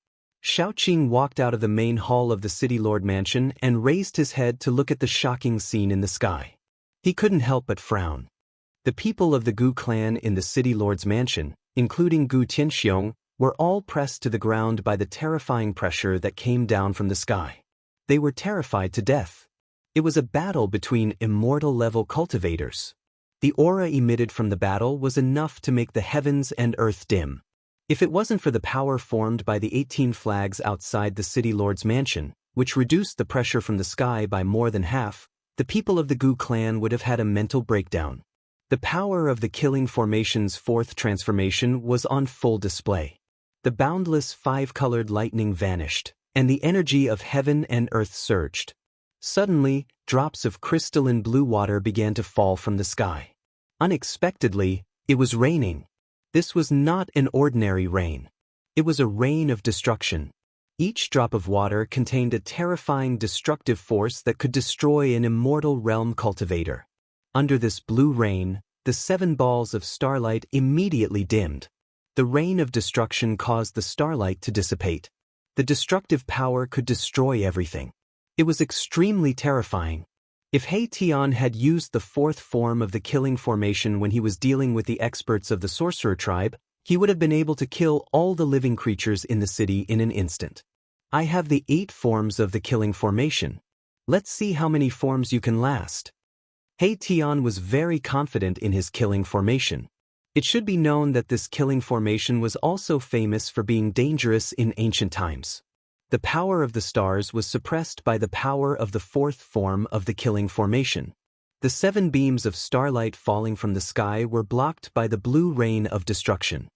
Xiaoqing walked out of the main hall of the City Lord Mansion and raised his head to look at the shocking scene in the sky. He couldn't help but frown. The people of the Gu clan in the City Lord's Mansion, including Gu Tianxiong, were all pressed to the ground by the terrifying pressure that came down from the sky. They were terrified to death. It was a battle between immortal-level cultivators. The aura emitted from the battle was enough to make the heavens and earth dim. If it wasn't for the power formed by the 18 flags outside the City Lord's Mansion, which reduced the pressure from the sky by more than half, the people of the Gu clan would have had a mental breakdown. The power of the Killing Formation's fourth transformation was on full display. The boundless five-colored lightning vanished, and the energy of heaven and earth surged. Suddenly, drops of crystalline blue water began to fall from the sky. Unexpectedly, it was raining. This was not an ordinary rain. It was a rain of destruction. Each drop of water contained a terrifying destructive force that could destroy an immortal realm cultivator. Under this blue rain, the 7 balls of starlight immediately dimmed. The rain of destruction caused the starlight to dissipate. The destructive power could destroy everything. It was extremely terrifying. If He Tian had used the fourth form of the Killing Formation when he was dealing with the experts of the sorcerer tribe, he would have been able to kill all the living creatures in the city in an instant. I have the 8 forms of the Killing Formation. Let's see how many forms you can last. He Tian was very confident in his Killing Formation. It should be known that this Killing Formation was also famous for being dangerous in ancient times. The power of the stars was suppressed by the power of the fourth form of the Killing Formation. The 7 beams of starlight falling from the sky were blocked by the blue rain of destruction.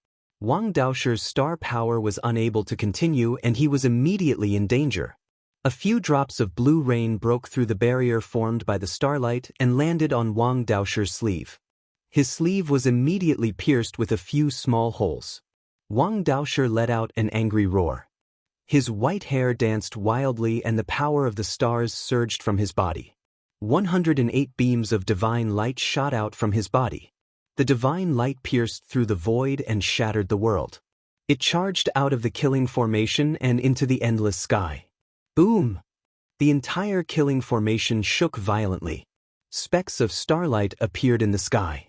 Wang Daoshir's star power was unable to continue and he was immediately in danger. A few drops of blue rain broke through the barrier formed by the starlight and landed on Wang Daoshir's sleeve. His sleeve was immediately pierced with a few small holes. Wang Daoshir let out an angry roar. His white hair danced wildly and the power of the stars surged from his body. 108 beams of divine light shot out from his body. The divine light pierced through the void and shattered the world. It charged out of the Killing Formation and into the endless sky. Boom! The entire Killing Formation shook violently. Specks of starlight appeared in the sky.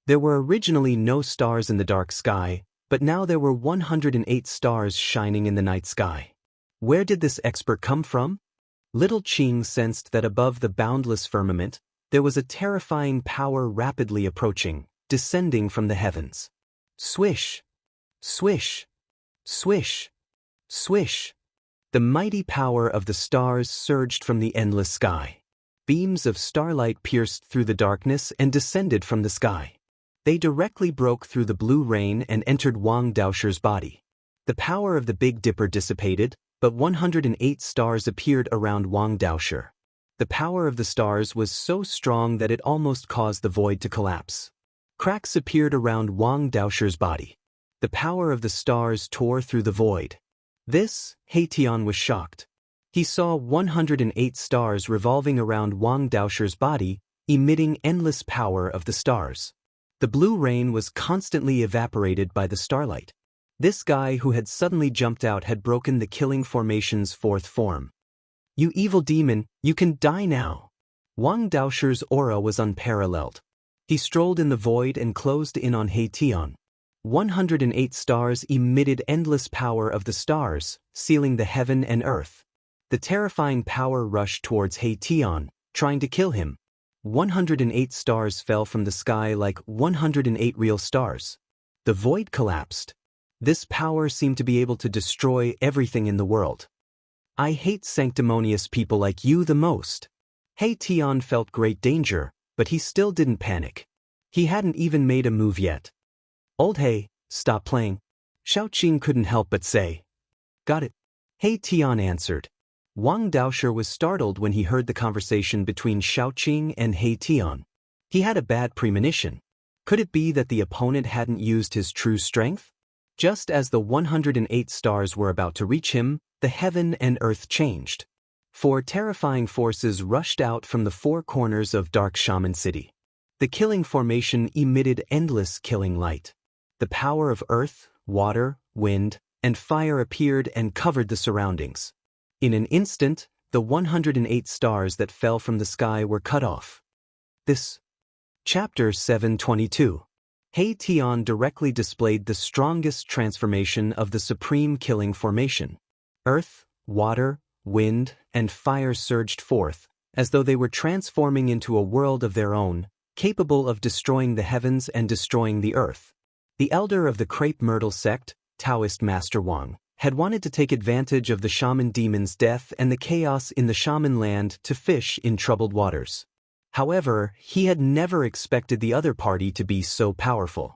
There were originally no stars in the dark sky, but now there were 108 stars shining in the night sky. Where did this expert come from? Little Qing sensed that above the boundless firmament, there was a terrifying power rapidly approaching, descending from the heavens. Swish! Swish! Swish! Swish! The mighty power of the stars surged from the endless sky. Beams of starlight pierced through the darkness and descended from the sky. They directly broke through the blue rain and entered Wang Daoshir's body. The power of the Big Dipper dissipated, but 108 stars appeared around Wang Daoshir. The power of the stars was so strong that it almost caused the void to collapse. Cracks appeared around Wang Daoshir's body. The power of the stars tore through the void. This, He Tian was shocked. He saw 108 stars revolving around Wang Daoshir's body, emitting endless power of the stars. The blue rain was constantly evaporated by the starlight. This guy who had suddenly jumped out had broken the Killing Formation's fourth form. You evil demon, you can die now. Wang Daoshir's aura was unparalleled. He strolled in the void and closed in on He Tian. 108 stars emitted endless power of the stars, sealing the heaven and earth. The terrifying power rushed towards He Tian, trying to kill him. 108 stars fell from the sky like 108 real stars. The void collapsed. This power seemed to be able to destroy everything in the world. I hate sanctimonious people like you the most. He Tian felt great danger, but he still didn't panic. He hadn't even made a move yet. Old He, stop playing. Xiaoqing couldn't help but say. Got it. He Tian answered. Wang Daoshir was startled when he heard the conversation between Xiaoqing and He Tian. He had a bad premonition. Could it be that the opponent hadn't used his true strength? Just as the 108 stars were about to reach him, the heaven and earth changed. 4 terrifying forces rushed out from the 4 corners of Dark Shaman City. The Killing Formation emitted endless killing light. The power of earth, water, wind, and fire appeared and covered the surroundings. In an instant, the 108 stars that fell from the sky were cut off. This. Chapter 722. He Tian directly displayed the strongest transformation of the Supreme Killing Formation. Earth, water, wind, and fire surged forth, as though they were transforming into a world of their own, capable of destroying the heavens and destroying the earth. The elder of the Crepe Myrtle sect, Daoist Master Wang, had wanted to take advantage of the shaman demon's death and the chaos in the shaman land to fish in troubled waters. However, he had never expected the other party to be so powerful.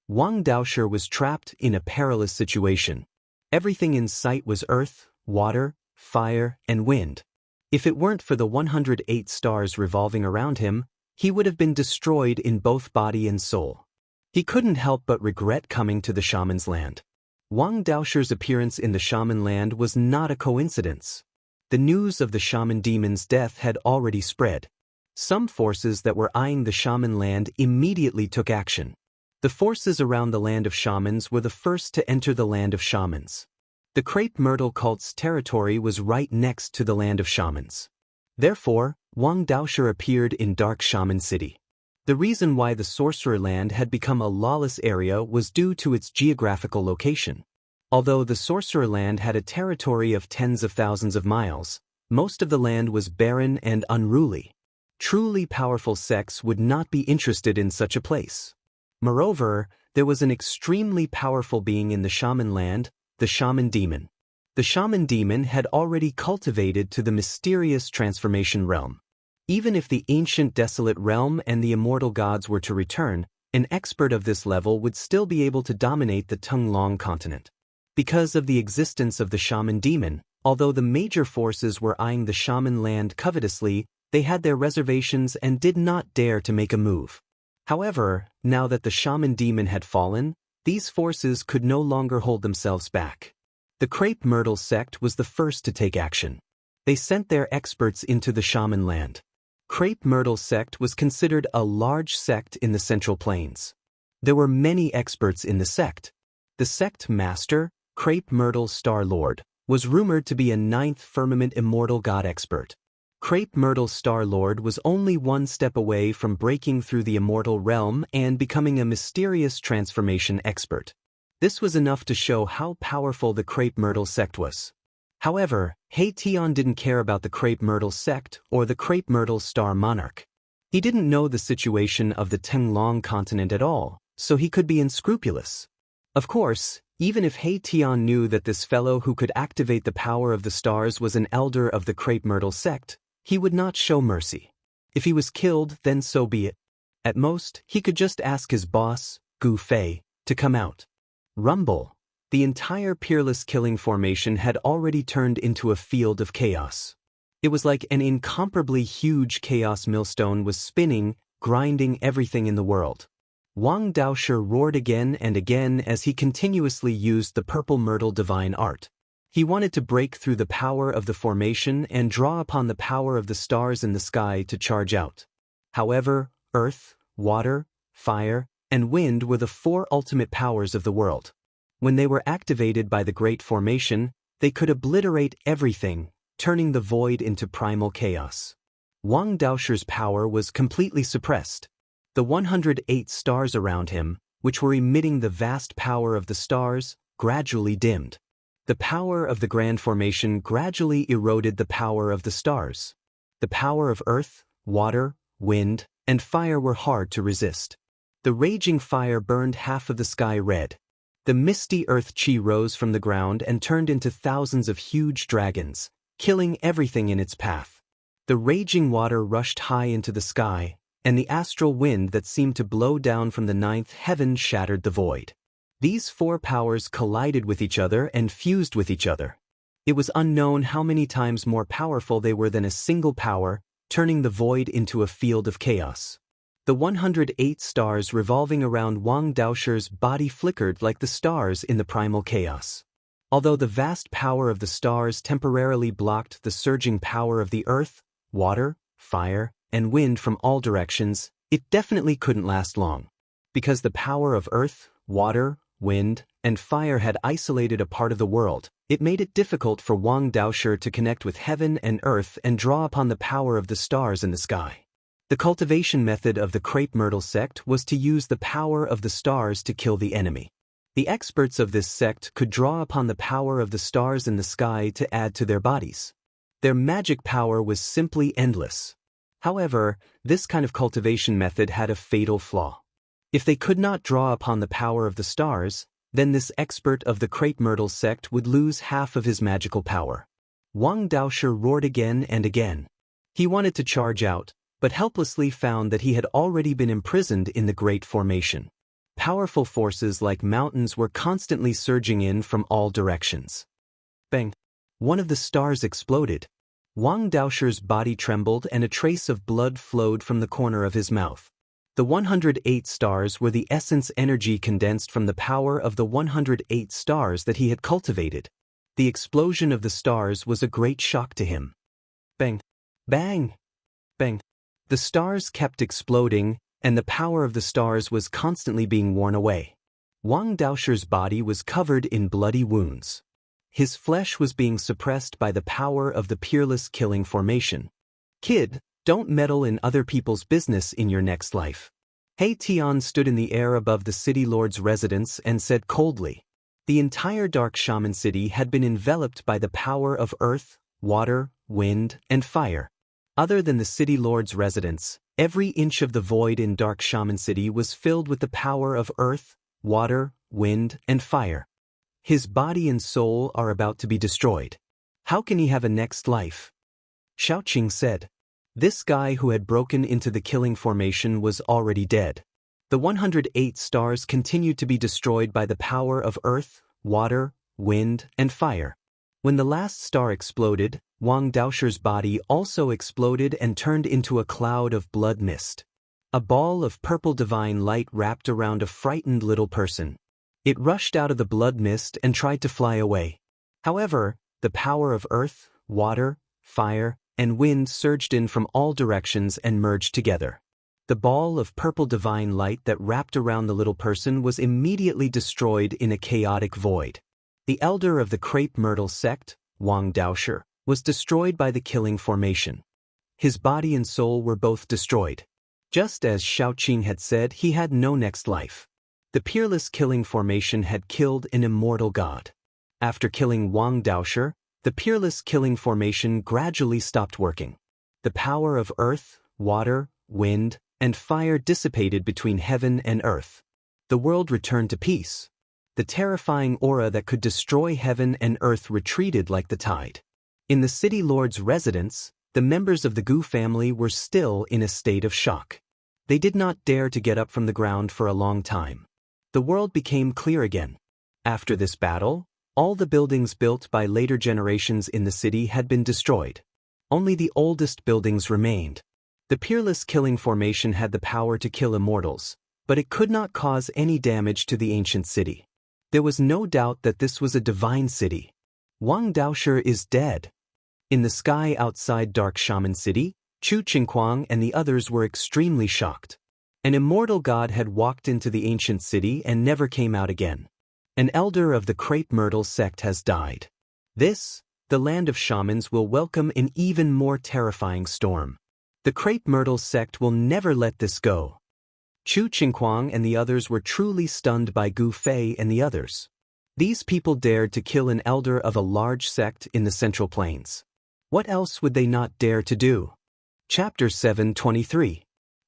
Wang Daoshi was trapped in a perilous situation. Everything in sight was earth, water, fire, and wind. If it weren't for the 108 stars revolving around him, he would have been destroyed in both body and soul. He couldn't help but regret coming to the shaman's land. Wang Daoshi's appearance in the shaman land was not a coincidence. The news of the shaman demon's death had already spread. Some forces that were eyeing the shaman land immediately took action. The forces around the land of shamans were the first to enter the land of shamans. The crepe myrtle cult's territory was right next to the land of shamans. Therefore, Wang Daoshi appeared in Dark Shaman City. The reason why the sorcerer land had become a lawless area was due to its geographical location. Although the sorcerer land had a territory of tens of thousands of miles, most of the land was barren and unruly. Truly powerful sects would not be interested in such a place. Moreover, there was an extremely powerful being in the shaman land, the shaman demon. The shaman demon had already cultivated to the mysterious transformation realm. Even if the ancient desolate realm and the immortal gods were to return, an expert of this level would still be able to dominate the Tunglong continent. Because of the existence of the shaman demon, although the major forces were eyeing the shaman land covetously, they had their reservations and did not dare to make a move. However, now that the shaman demon had fallen, these forces could no longer hold themselves back. The crepe myrtle sect was the first to take action. They sent their experts into the shaman land. Crepe myrtle sect was considered a large sect in the Central Plains. There were many experts in the sect. The sect master, Crepe Myrtle Star Lord, was rumored to be a ninth firmament immortal god expert. Crepe Myrtle Star Lord was only one step away from breaking through the immortal realm and becoming a mysterious transformation expert. This was enough to show how powerful the Crepe Myrtle sect was. However, He Tian didn't care about the Crepe Myrtle sect or the Crepe Myrtle Star Monarch. He didn't know the situation of the Tunglong continent at all, so he could be unscrupulous. Of course, even if He Tian knew that this fellow who could activate the power of the stars was an elder of the Crepe Myrtle sect, he would not show mercy. If he was killed, then so be it. At most, he could just ask his boss, Gu Fei, to come out. Rumble. The entire peerless killing formation had already turned into a field of chaos. It was like an incomparably huge chaos millstone was spinning, grinding everything in the world. Wang Daoshi roared again and again as he continuously used the purple myrtle divine art. He wanted to break through the power of the formation and draw upon the power of the stars in the sky to charge out. However, earth, water, fire, and wind were the four ultimate powers of the world. When they were activated by the Great Formation, they could obliterate everything, turning the void into primal chaos. Wang Daoshi's power was completely suppressed. The 108 stars around him, which were emitting the vast power of the stars, gradually dimmed. The power of the Grand Formation gradually eroded the power of the stars. The power of earth, water, wind, and fire were hard to resist. The raging fire burned half of the sky red. The misty earth chi rose from the ground and turned into thousands of huge dragons, killing everything in its path. The raging water rushed high into the sky, and the astral wind that seemed to blow down from the ninth heaven shattered the void. These four powers collided with each other and fused with each other. It was unknown how many times more powerful they were than a single power, turning the void into a field of chaos. The 108 stars revolving around Wang Daoshi's body flickered like the stars in the primal chaos. Although the vast power of the stars temporarily blocked the surging power of the earth, water, fire, and wind from all directions, it definitely couldn't last long. Because the power of earth, water, wind, and fire had isolated a part of the world, it made it difficult for Wang Daoshi to connect with heaven and earth and draw upon the power of the stars in the sky. The cultivation method of the Crepe Myrtle sect was to use the power of the stars to kill the enemy. The experts of this sect could draw upon the power of the stars in the sky to add to their bodies. Their magic power was simply endless. However, this kind of cultivation method had a fatal flaw. If they could not draw upon the power of the stars, then this expert of the Crepe Myrtle sect would lose half of his magical power. Wang Daoshi roared again and again. He wanted to charge out, but helplessly found that he had already been imprisoned in the Great Formation. Powerful forces like mountains were constantly surging in from all directions. Bang! One of the stars exploded. Wang Daoshir's body trembled and a trace of blood flowed from the corner of his mouth. The 108 stars were the essence energy condensed from the power of the 108 stars that he had cultivated. The explosion of the stars was a great shock to him. Bang! Bang! Bang! The stars kept exploding, and the power of the stars was constantly being worn away. Wang Daoshir's body was covered in bloody wounds. His flesh was being suppressed by the power of the peerless killing formation. Kid, don't meddle in other people's business in your next life. He Tian stood in the air above the city lord's residence and said coldly. The entire dark shaman city had been enveloped by the power of earth, water, wind, and fire. Other than the city lord's residence, every inch of the void in Dark Shaman City was filled with the power of earth, water, wind, and fire. His body and soul are about to be destroyed. How can he have a next life? Xiaoqing said. This guy who had broken into the killing formation was already dead. The 108 stars continued to be destroyed by the power of earth, water, wind, and fire. When the last star exploded, Wang Daoshir's body also exploded and turned into a cloud of blood mist. A ball of purple divine light wrapped around a frightened little person. It rushed out of the blood mist and tried to fly away. However, the power of earth, water, fire, and wind surged in from all directions and merged together. The ball of purple divine light that wrapped around the little person was immediately destroyed in a chaotic void. The elder of the crepe myrtle sect, Wang Daoshir, was destroyed by the killing formation. His body and soul were both destroyed. Just as Xiaoqing had said, he had no next life. The peerless killing formation had killed an immortal god. After killing Wang Daoshir, the peerless killing formation gradually stopped working. The power of earth, water, wind, and fire dissipated between heaven and earth. The world returned to peace. The terrifying aura that could destroy heaven and earth retreated like the tide. In the city lord's residence, the members of the Gu family were still in a state of shock. They did not dare to get up from the ground for a long time. The world became clear again. After this battle, all the buildings built by later generations in the city had been destroyed. Only the oldest buildings remained. The peerless killing formation had the power to kill immortals, but it could not cause any damage to the ancient city. There was no doubt that this was a divine city. Wang Daoshir is dead. In the sky outside Dark Shaman City, Chu Qingquang and the others were extremely shocked. An immortal god had walked into the ancient city and never came out again. An elder of the crepe myrtle sect has died. This, the land of shamans, will welcome an even more terrifying storm. The crepe myrtle sect will never let this go. Chu Qingquang and the others were truly stunned by Gu Fei and the others. These people dared to kill an elder of a large sect in the Central Plains. What else would they not dare to do? Chapter 723.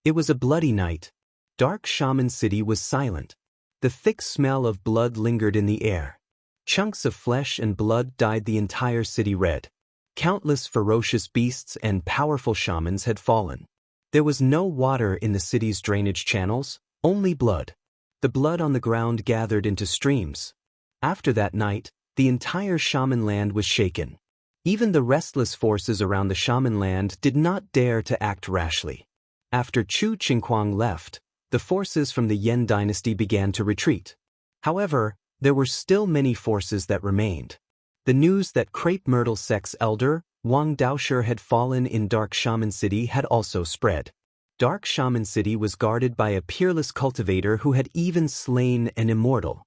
It was a bloody night. Dark Shaman City was silent. The thick smell of blood lingered in the air. Chunks of flesh and blood dyed the entire city red. Countless ferocious beasts and powerful shamans had fallen. There was no water in the city's drainage channels, only blood. The blood on the ground gathered into streams. After that night, the entire shaman land was shaken. Even the restless forces around the shaman land did not dare to act rashly. After Chu Qingquang left, the forces from the Yan dynasty began to retreat. However, there were still many forces that remained. The news that Crepe Myrtle sect's elder, Wang Daoshir, had fallen in Dark Shaman City had also spread. Dark Shaman City was guarded by a peerless cultivator who had even slain an immortal.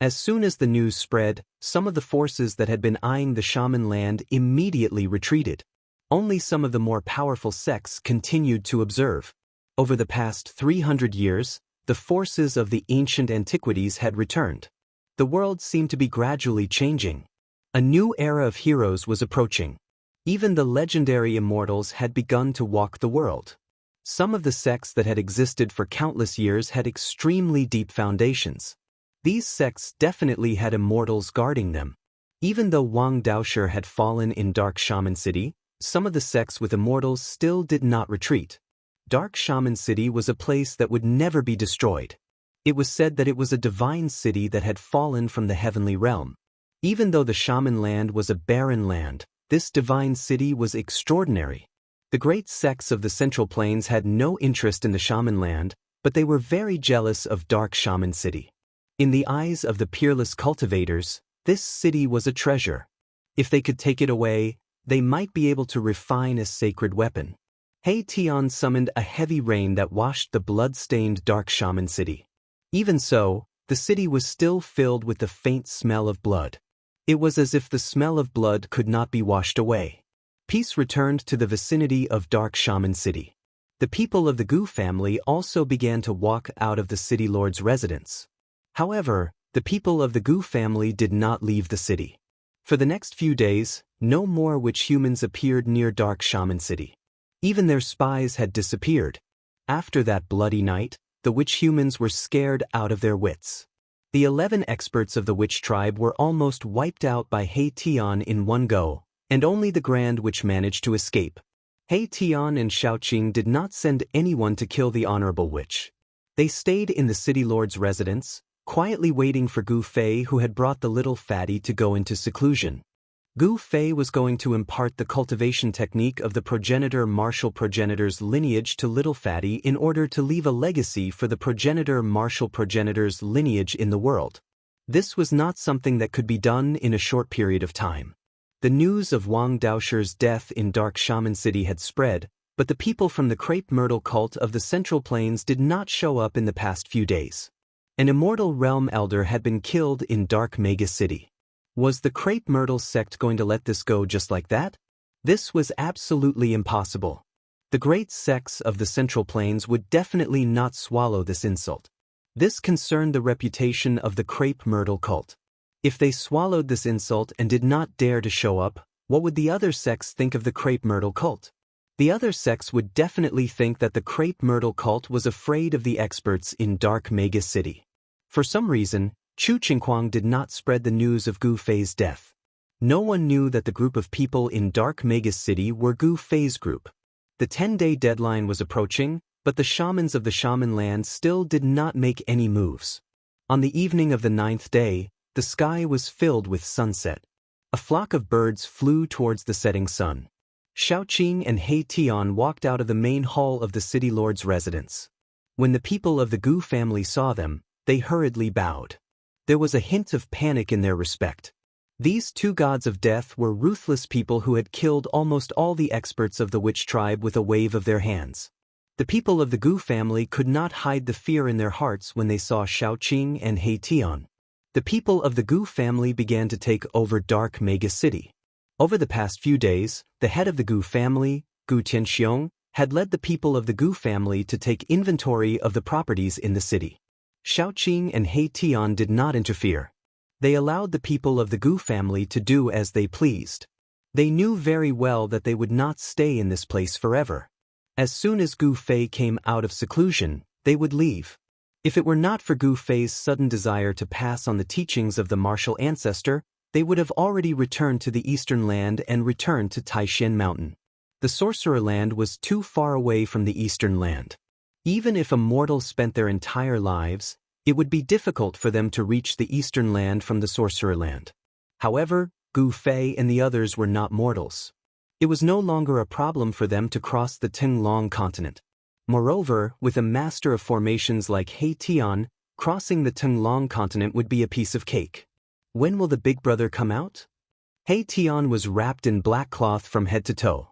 As soon as the news spread, some of the forces that had been eyeing the shaman land immediately retreated. Only some of the more powerful sects continued to observe. Over the past 300 years, the forces of the ancient antiquities had returned. The world seemed to be gradually changing. A new era of heroes was approaching. Even the legendary immortals had begun to walk the world. Some of the sects that had existed for countless years had extremely deep foundations. These sects definitely had immortals guarding them. Even though Wang Daoshir had fallen in Dark Shaman City, some of the sects with immortals still did not retreat. Dark Shaman City was a place that would never be destroyed. It was said that it was a divine city that had fallen from the heavenly realm. Even though the shaman land was a barren land, this divine city was extraordinary. The great sects of the Central Plains had no interest in the shaman land, but they were very jealous of Dark Shaman City. In the eyes of the peerless cultivators, this city was a treasure. If they could take it away, they might be able to refine a sacred weapon. He Tian summoned a heavy rain that washed the blood-stained Dark Shaman City. Even so, the city was still filled with the faint smell of blood. It was as if the smell of blood could not be washed away. Peace returned to the vicinity of Dark Shaman City. The people of the Gu family also began to walk out of the city lord's residence. However, the people of the Gu family did not leave the city. For the next few days, no more witch humans appeared near Dark Shaman City. Even their spies had disappeared. After that bloody night, the witch humans were scared out of their wits. The 11 experts of the witch tribe were almost wiped out by He Tian in one go, and only the Grand Witch managed to escape. He Tian and Xiaoqing did not send anyone to kill the Honorable Witch. They stayed in the city lord's residence, quietly waiting for Gu Fei, who had brought the little fatty to go into seclusion. Gu Fei was going to impart the cultivation technique of the progenitor-martial progenitor's lineage to little fatty in order to leave a legacy for the progenitor-martial progenitor's lineage in the world. This was not something that could be done in a short period of time. The news of Wang Daoshir's death in Dark Shaman City had spread, but the people from the crepe myrtle cult of the Central Plains did not show up in the past few days. An immortal realm elder had been killed in Dark Mega City. Was the crepe myrtle sect going to let this go just like that? This was absolutely impossible. The great sects of the Central Plains would definitely not swallow this insult. This concerned the reputation of the crepe myrtle cult. If they swallowed this insult and did not dare to show up, what would the other sects think of the crepe myrtle cult? The other sects would definitely think that the crepe myrtle cult was afraid of the experts in Dark Mega City. For some reason, Chu Qingquang did not spread the news of Gu Fei's death. No one knew that the group of people in Dark Mega City were Gu Fei's group. The 10-day deadline was approaching, but the shamans of the shaman land still did not make any moves. On the evening of the 9th day, the sky was filled with sunset. A flock of birds flew towards the setting sun. Xiaoqing and He Tian walked out of the main hall of the city lord's residence. When the people of the Gu family saw them, they hurriedly bowed. There was a hint of panic in their respect. These two gods of death were ruthless people who had killed almost all the experts of the witch tribe with a wave of their hands. The people of the Gu family could not hide the fear in their hearts when they saw Xiaoqing and He Tian. The people of the Gu family began to take over Dark Mega City. Over the past few days, the head of the Gu family, Gu Tianxiong, had led the people of the Gu family to take inventory of the properties in the city. Xiaoqing and He Tian did not interfere. They allowed the people of the Gu family to do as they pleased. They knew very well that they would not stay in this place forever. As soon as Gu Fei came out of seclusion, they would leave. If it were not for Gu Fei's sudden desire to pass on the teachings of the martial ancestor, they would have already returned to the eastern land and returned to Taishan Mountain. The sorcerer land was too far away from the eastern land. Even if immortals spent their entire lives, it would be difficult for them to reach the eastern land from the sorcerer land. However, Gu Fei and the others were not mortals. It was no longer a problem for them to cross the Tinglong continent. Moreover, with a master of formations like He Tian, crossing the Tinglong continent would be a piece of cake. When will the big brother come out? He Tian was wrapped in black cloth from head to toe.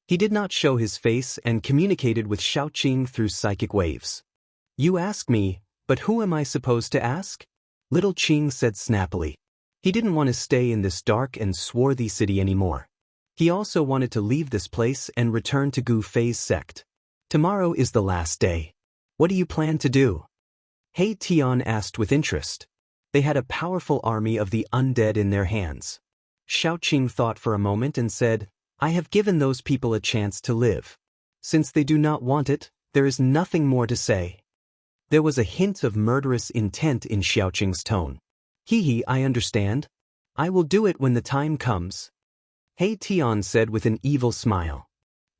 He did not show his face and communicated with Xiaoqing through psychic waves. You ask me, but who am I supposed to ask? Little Qing said snappily. He didn't want to stay in this dark and swarthy city anymore. He also wanted to leave this place and return to Gu Fei's sect. Tomorrow is the last day. What do you plan to do? He Tian asked with interest. They had a powerful army of the undead in their hands. Xiaoqing thought for a moment and said, I have given those people a chance to live. Since they do not want it, there is nothing more to say. There was a hint of murderous intent in Xiaoqing's tone. Hee, I understand. I will do it when the time comes. He Tian said with an evil smile.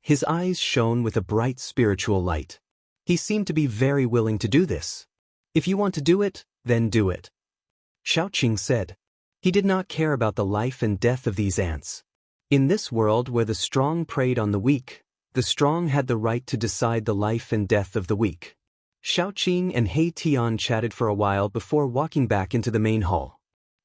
His eyes shone with a bright spiritual light. He seemed to be very willing to do this. If you want to do it, then do it. Xiaoqing said. He did not care about the life and death of these ants. In this world where the strong preyed on the weak, the strong had the right to decide the life and death of the weak. Xiaoqing and He Tian chatted for a while before walking back into the main hall.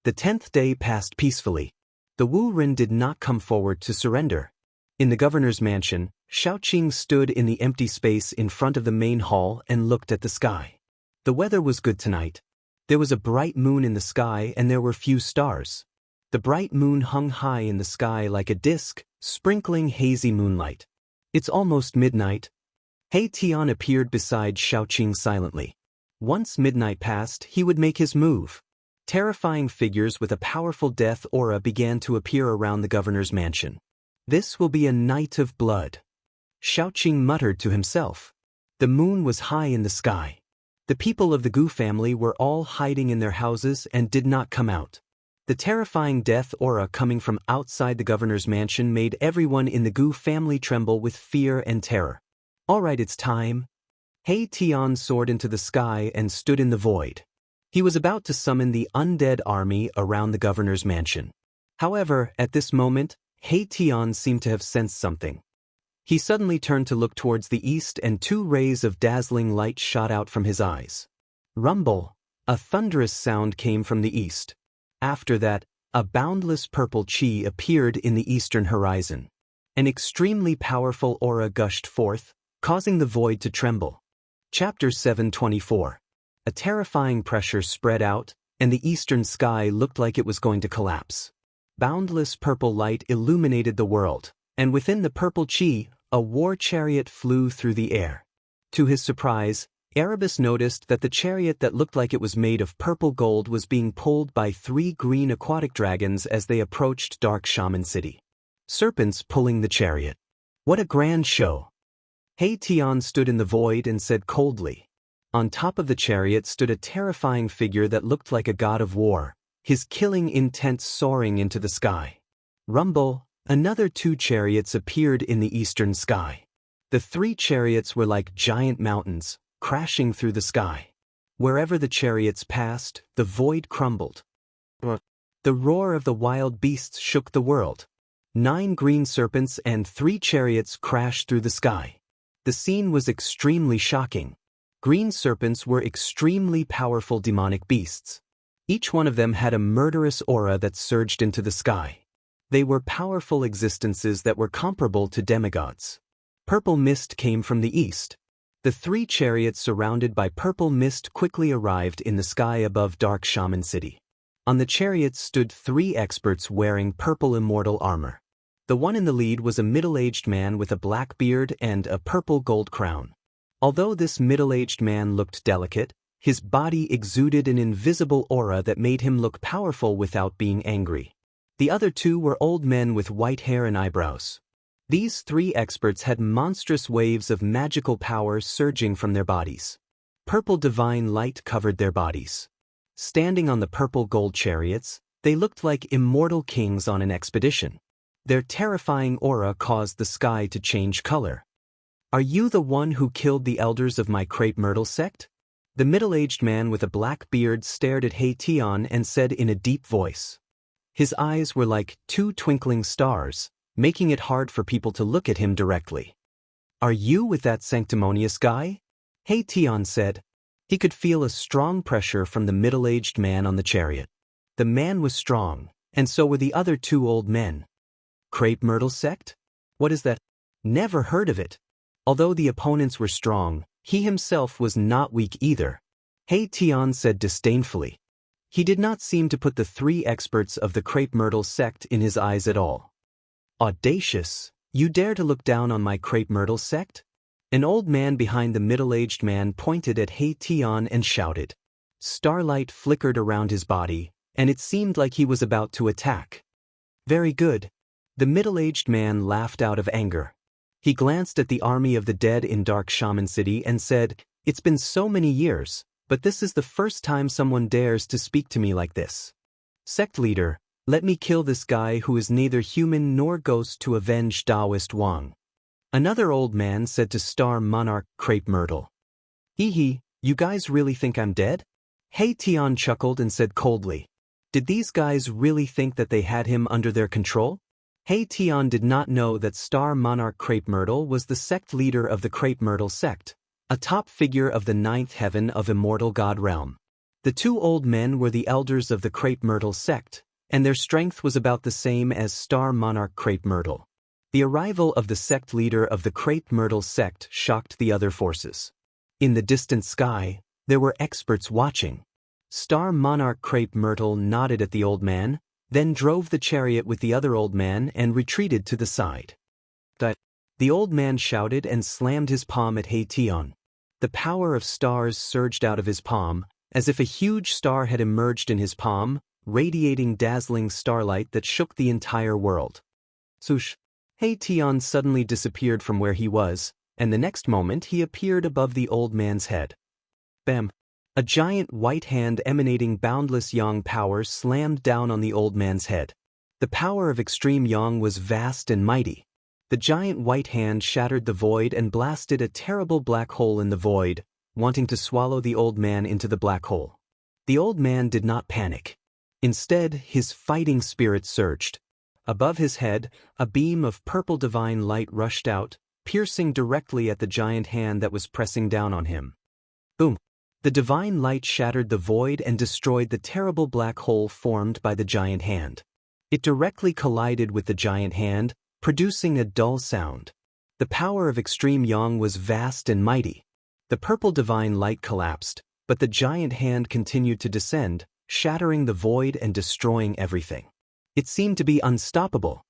The 10th day passed peacefully. The Wu Ren did not come forward to surrender. In the governor's mansion, Xiaoqing stood in the empty space in front of the main hall and looked at the sky. The weather was good tonight. There was a bright moon in the sky and there were few stars. The bright moon hung high in the sky like a disk, sprinkling hazy moonlight. It's almost midnight. He Tian appeared beside Xiaoqing silently. Once midnight passed, he would make his move. Terrifying figures with a powerful death aura began to appear around the governor's mansion. This will be a night of blood. Xiaoqing muttered to himself. The moon was high in the sky. The people of the Gu family were all hiding in their houses and did not come out. The terrifying death aura coming from outside the governor's mansion made everyone in the Gu family tremble with fear and terror. All right, it's time. He Tian soared into the sky and stood in the void. He was about to summon the undead army around the governor's mansion. However, at this moment, He Tian seemed to have sensed something. He suddenly turned to look towards the east and 2 rays of dazzling light shot out from his eyes. Rumble! A thunderous sound came from the east. After that, a boundless purple chi appeared in the eastern horizon. An extremely powerful aura gushed forth, causing the void to tremble. Chapter 724. A terrifying pressure spread out, and the eastern sky looked like it was going to collapse. Boundless purple light illuminated the world, and within the purple chi, a war chariot flew through the air. To his surprise, Erebus noticed that the chariot that looked like it was made of purple gold was being pulled by 3 green aquatic dragons as they approached Dark Shaman City. Serpents pulling the chariot. What a grand show! He Tian stood in the void and said coldly. On top of the chariot stood a terrifying figure that looked like a god of war, his killing intent soaring into the sky. Rumble! Another 2 chariots appeared in the eastern sky. The 3 chariots were like giant mountains, crashing through the sky. Wherever the chariots passed, the void crumbled. The roar of the wild beasts shook the world. 9 green serpents and 3 chariots crashed through the sky. The scene was extremely shocking. Green serpents were extremely powerful demonic beasts. Each one of them had a murderous aura that surged into the sky. They were powerful existences that were comparable to demigods. Purple mist came from the east. The 3 chariots surrounded by purple mist quickly arrived in the sky above Dark Shaman City. On the chariots stood 3 experts wearing purple immortal armor. The one in the lead was a middle-aged man with a black beard and a purple gold crown. Although this middle-aged man looked delicate, his body exuded an invisible aura that made him look powerful without being angry. The other 2 were old men with white hair and eyebrows. These 3 experts had monstrous waves of magical power surging from their bodies. Purple divine light covered their bodies. Standing on the purple gold chariots, they looked like immortal kings on an expedition. Their terrifying aura caused the sky to change color. Are you the one who killed the elders of my crepe myrtle sect? The middle-aged man with a black beard stared at He Tian and said in a deep voice. His eyes were like 2 twinkling stars, making it hard for people to look at him directly. Are you with that sanctimonious guy? He Tian said. He could feel a strong pressure from the middle-aged man on the chariot. The man was strong, and so were the other 2 old men. Crepe myrtle sect? What is that? Never heard of it. Although the opponents were strong, he himself was not weak either. He Tian said disdainfully. He did not seem to put the 3 experts of the crepe myrtle sect in his eyes at all. Audacious, you dare to look down on my crepe myrtle sect? An old man behind the middle-aged man pointed at He Tian and shouted. Starlight flickered around his body, and it seemed like he was about to attack. Very good. The middle-aged man laughed out of anger. He glanced at the army of the dead in Dark Shaman City and said, It's been so many years, but this is the first time someone dares to speak to me like this. Sect leader, let me kill this guy who is neither human nor ghost to avenge Daoist Wang. Another old man said to Star Monarch Crepe Myrtle. Hee hee, you guys really think I'm dead? Hei Tian chuckled and said coldly. Did these guys really think that they had him under their control? Hei Tian did not know that Star Monarch Crepe Myrtle was the sect leader of the Crepe Myrtle sect, a top figure of the ninth heaven of Immortal God realm. The two old men were the elders of the Crepe Myrtle sect, and their strength was about the same as Star Monarch Crepe Myrtle. The arrival of the sect leader of the Crepe Myrtle sect shocked the other forces. In the distant sky, there were experts watching. Star Monarch Crepe Myrtle nodded at the old man, then drove the chariot with the other old man and retreated to the side. The old man shouted and slammed his palm at Hei Tian. The power of stars surged out of his palm, as if a huge star had emerged in his palm, radiating dazzling starlight that shook the entire world. Swoosh! Hei Tian suddenly disappeared from where he was, and the next moment he appeared above the old man's head. Bam! A giant white hand emanating boundless yang power slammed down on the old man's head. The power of extreme yang was vast and mighty. The giant white hand shattered the void and blasted a terrible black hole in the void, wanting to swallow the old man into the black hole. The old man did not panic. Instead, his fighting spirit surged. Above his head, a beam of purple divine light rushed out, piercing directly at the giant hand that was pressing down on him. Boom! The divine light shattered the void and destroyed the terrible black hole formed by the giant hand. It directly collided with the giant hand, producing a dull sound. The power of extreme yang was vast and mighty. The purple divine light collapsed, but the giant hand continued to descend, shattering the void and destroying everything. It seemed to be unstoppable.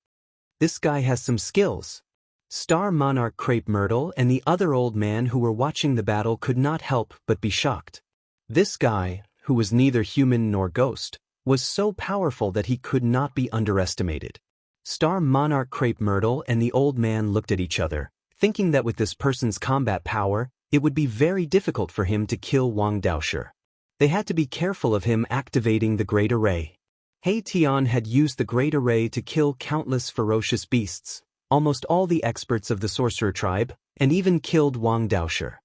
This guy has some skills. Star Monarch Crepe Myrtle and the other old man who were watching the battle could not help but be shocked. This guy, who was neither human nor ghost, was so powerful that he could not be underestimated. Star Monarch Crepe Myrtle and the old man looked at each other, thinking that with this person's combat power, it would be very difficult for him to kill Wang Daoist. They had to be careful of him activating the Great Array. Hei Tian had used the Great Array to kill countless ferocious beasts, almost all the experts of the sorcerer tribe, and even killed Wang Daoist.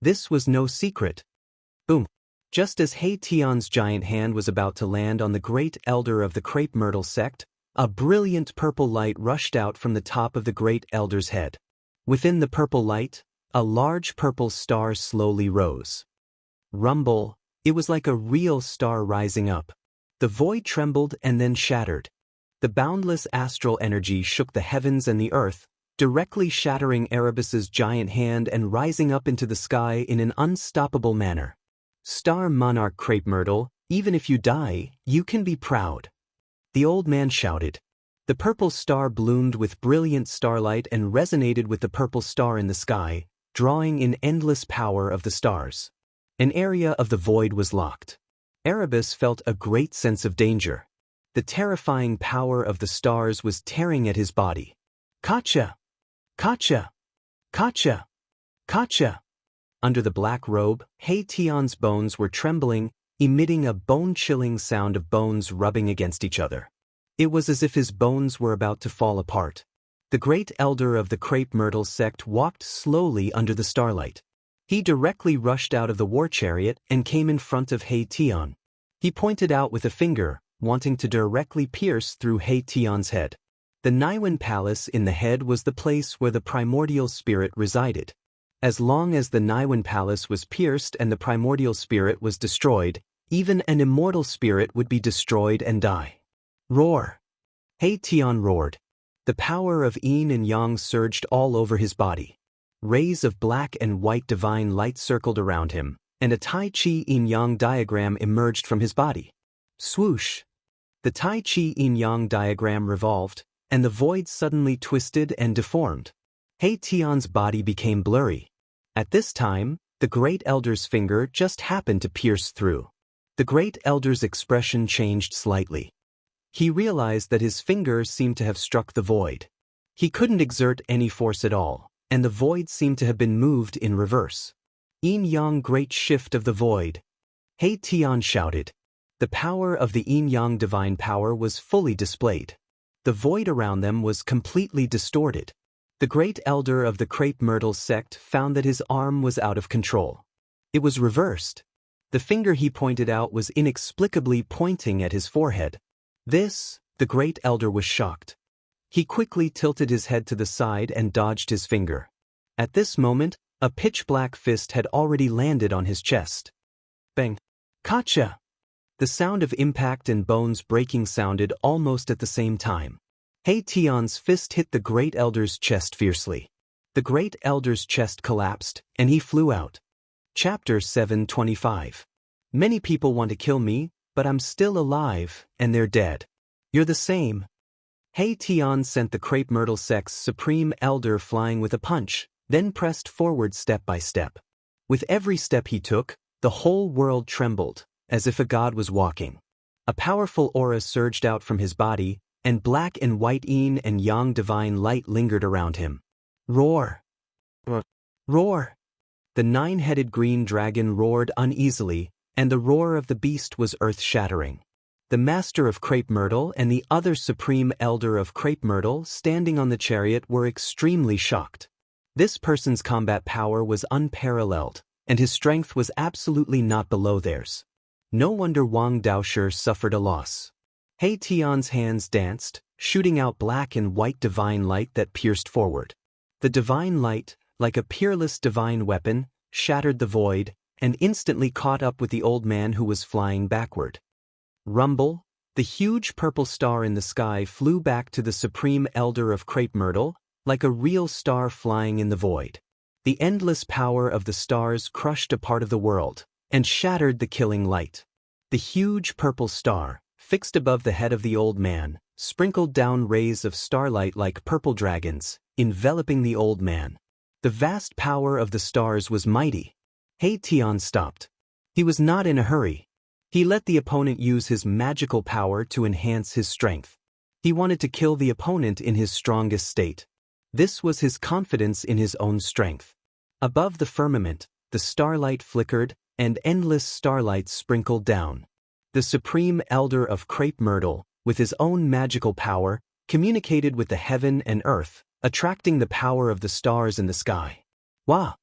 This was no secret. Boom! Just as Hei Tian's giant hand was about to land on the great elder of the Crepe Myrtle sect, a brilliant purple light rushed out from the top of the great elder's head. Within the purple light, a large purple star slowly rose. Rumble! It was like a real star rising up. The void trembled and then shattered. The boundless astral energy shook the heavens and the earth, directly shattering Erebus's giant hand and rising up into the sky in an unstoppable manner. Star Monarch Crepe Myrtle, even if you die, you can be proud. The old man shouted. The purple star bloomed with brilliant starlight and resonated with the purple star in the sky, drawing in endless power of the stars. An area of the void was locked. Erebus felt a great sense of danger. The terrifying power of the stars was tearing at his body. Kacha! Kacha! Kacha! Kacha! Under the black robe, Hei Tian's bones were trembling, emitting a bone-chilling sound of bones rubbing against each other. It was as if his bones were about to fall apart. The great elder of the Crepe Myrtle sect walked slowly under the starlight. He directly rushed out of the war chariot and came in front of Hei Tian. He pointed out with a finger, wanting to directly pierce through Hei Tian's head. The Niwen Palace in the head was the place where the primordial spirit resided. As long as the Niwen Palace was pierced and the primordial spirit was destroyed, even an immortal spirit would be destroyed and die. Roar! Hei Tian roared. The power of yin and yang surged all over his body. Rays of black and white divine light circled around him, and a Tai Chi yin-yang diagram emerged from his body. Swoosh! The Tai Chi yin-yang diagram revolved, and the void suddenly twisted and deformed. Hei Tian's body became blurry. At this time, the Great Elder's finger just happened to pierce through. The Great Elder's expression changed slightly. He realized that his finger seemed to have struck the void. He couldn't exert any force at all, and the void seemed to have been moved in reverse. Yin-yang great shift of the void. Hei Tian shouted. The power of the yin-yang divine power was fully displayed. The void around them was completely distorted. The great elder of the crepe myrtle sect found that his arm was out of control. It was reversed. The finger he pointed out was inexplicably pointing at his forehead. The great elder was shocked. He quickly tilted his head to the side and dodged his finger. At this moment, a pitch-black fist had already landed on his chest. Bang! Gotcha! The sound of impact and bones breaking sounded almost at the same time. He Tian's fist hit the great elder's chest fiercely. The great elder's chest collapsed, and he flew out. Chapter 725. Many people want to kill me, but I'm still alive, and they're dead. You're the same. He Tian sent the crepe myrtle sect's supreme elder flying with a punch, then pressed forward step by step. With every step he took, the whole world trembled, as if a god was walking. A powerful aura surged out from his body, and black and white yin and yang divine light lingered around him. Roar! Roar! The nine-headed green dragon roared uneasily, and the roar of the beast was earth-shattering. The master of crepe myrtle and the other supreme elder of crepe myrtle standing on the chariot were extremely shocked. This person's combat power was unparalleled, and his strength was absolutely not below theirs. No wonder Wang Daoist suffered a loss. He Tian's hands danced, shooting out black and white divine light that pierced forward. The divine light, like a peerless divine weapon, shattered the void, and instantly caught up with the old man who was flying backward. Rumble, the huge purple star in the sky flew back to the supreme elder of crepe myrtle, like a real star flying in the void. The endless power of the stars crushed a part of the world, and shattered the killing light. The huge purple star, fixed above the head of the old man, sprinkled down rays of starlight like purple dragons, enveloping the old man. The vast power of the stars was mighty. He Tian stopped. He was not in a hurry. He let the opponent use his magical power to enhance his strength. He wanted to kill the opponent in his strongest state. This was his confidence in his own strength. Above the firmament, the starlight flickered, and endless starlight sprinkled down. The supreme elder of crepe myrtle, with his own magical power, communicated with the heaven and earth, attracting the power of the stars in the sky. Wah!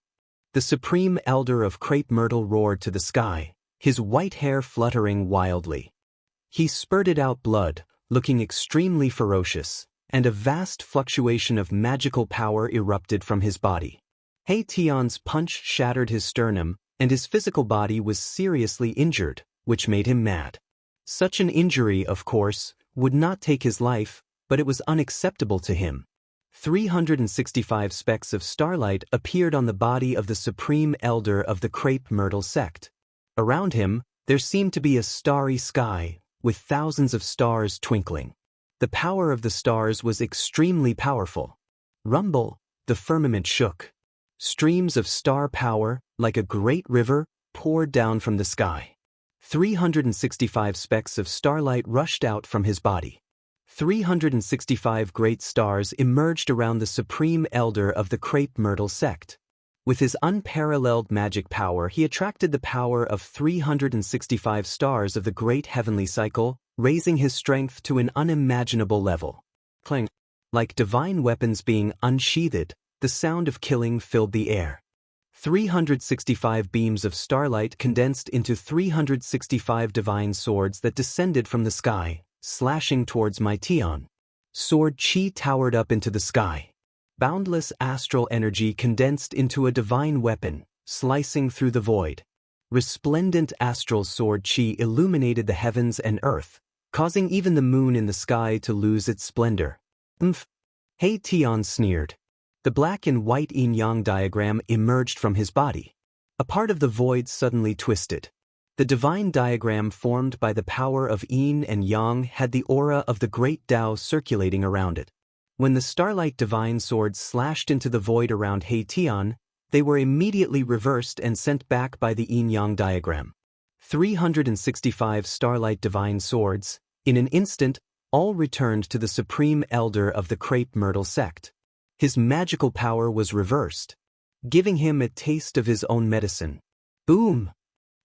The supreme elder of crepe myrtle roared to the sky, his white hair fluttering wildly. He spurted out blood, looking extremely ferocious, and a vast fluctuation of magical power erupted from his body. He Tian's punch shattered his sternum, and his physical body was seriously injured, which made him mad. Such an injury, of course, would not take his life, but it was unacceptable to him. 365 specks of starlight appeared on the body of the supreme elder of the crepe myrtle sect. Around him, there seemed to be a starry sky, with thousands of stars twinkling. The power of the stars was extremely powerful. Rumble, the firmament shook. Streams of star power, like a great river, poured down from the sky. 365 specks of starlight rushed out from his body. 365 great stars emerged around the supreme elder of the crepe myrtle sect. With his unparalleled magic power, he attracted the power of 365 stars of the great heavenly cycle, raising his strength to an unimaginable level. Clang! Like divine weapons being unsheathed, the sound of killing filled the air. 365 beams of starlight condensed into 365 divine swords that descended from the sky, slashing towards my Tian. Sword chi towered up into the sky. Boundless astral energy condensed into a divine weapon, slicing through the void. Resplendent astral sword chi illuminated the heavens and earth, causing even the moon in the sky to lose its splendor. He Tian sneered. The black and white yin-yang diagram emerged from his body. A part of the void suddenly twisted. The divine diagram formed by the power of yin and yang had the aura of the great Tao circulating around it. When the starlight divine swords slashed into the void around He Tian, they were immediately reversed and sent back by the yin-yang diagram. 365 starlight divine swords, in an instant, all returned to the supreme elder of the crepe myrtle sect. His magical power was reversed, giving him a taste of his own medicine. Boom!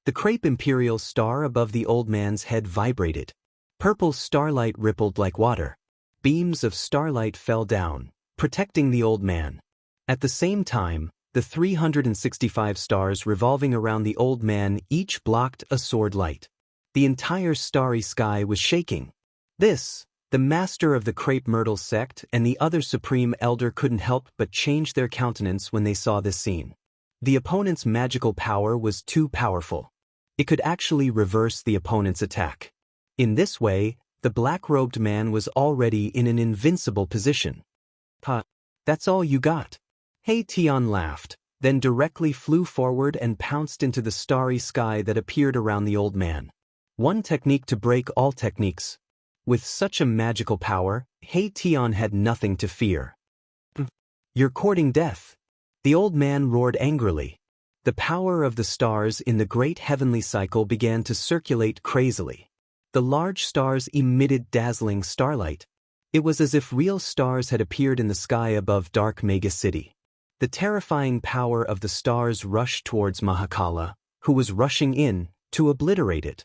The crepe imperial star above the old man's head vibrated. Purple starlight rippled like water. Beams of starlight fell down, protecting the old man. At the same time, the 365 stars revolving around the old man each blocked a sword light. The entire starry sky was shaking. The master of the Crepe Myrtle sect and the other supreme elder couldn't help but change their countenance when they saw this scene. The opponent's magical power was too powerful. It could actually reverse the opponent's attack. In this way, the black-robed man was already in an invincible position. "Huh, that's all you got?" He Tian laughed, then directly flew forward and pounced into the starry sky that appeared around the old man. One technique to break all techniques. With such a magical power, He Tian had nothing to fear. "You're courting death." The old man roared angrily. The power of the stars in the great heavenly cycle began to circulate crazily. The large stars emitted dazzling starlight. It was as if real stars had appeared in the sky above dark mega city. The terrifying power of the stars rushed towards Mahakala, who was rushing in to obliterate it.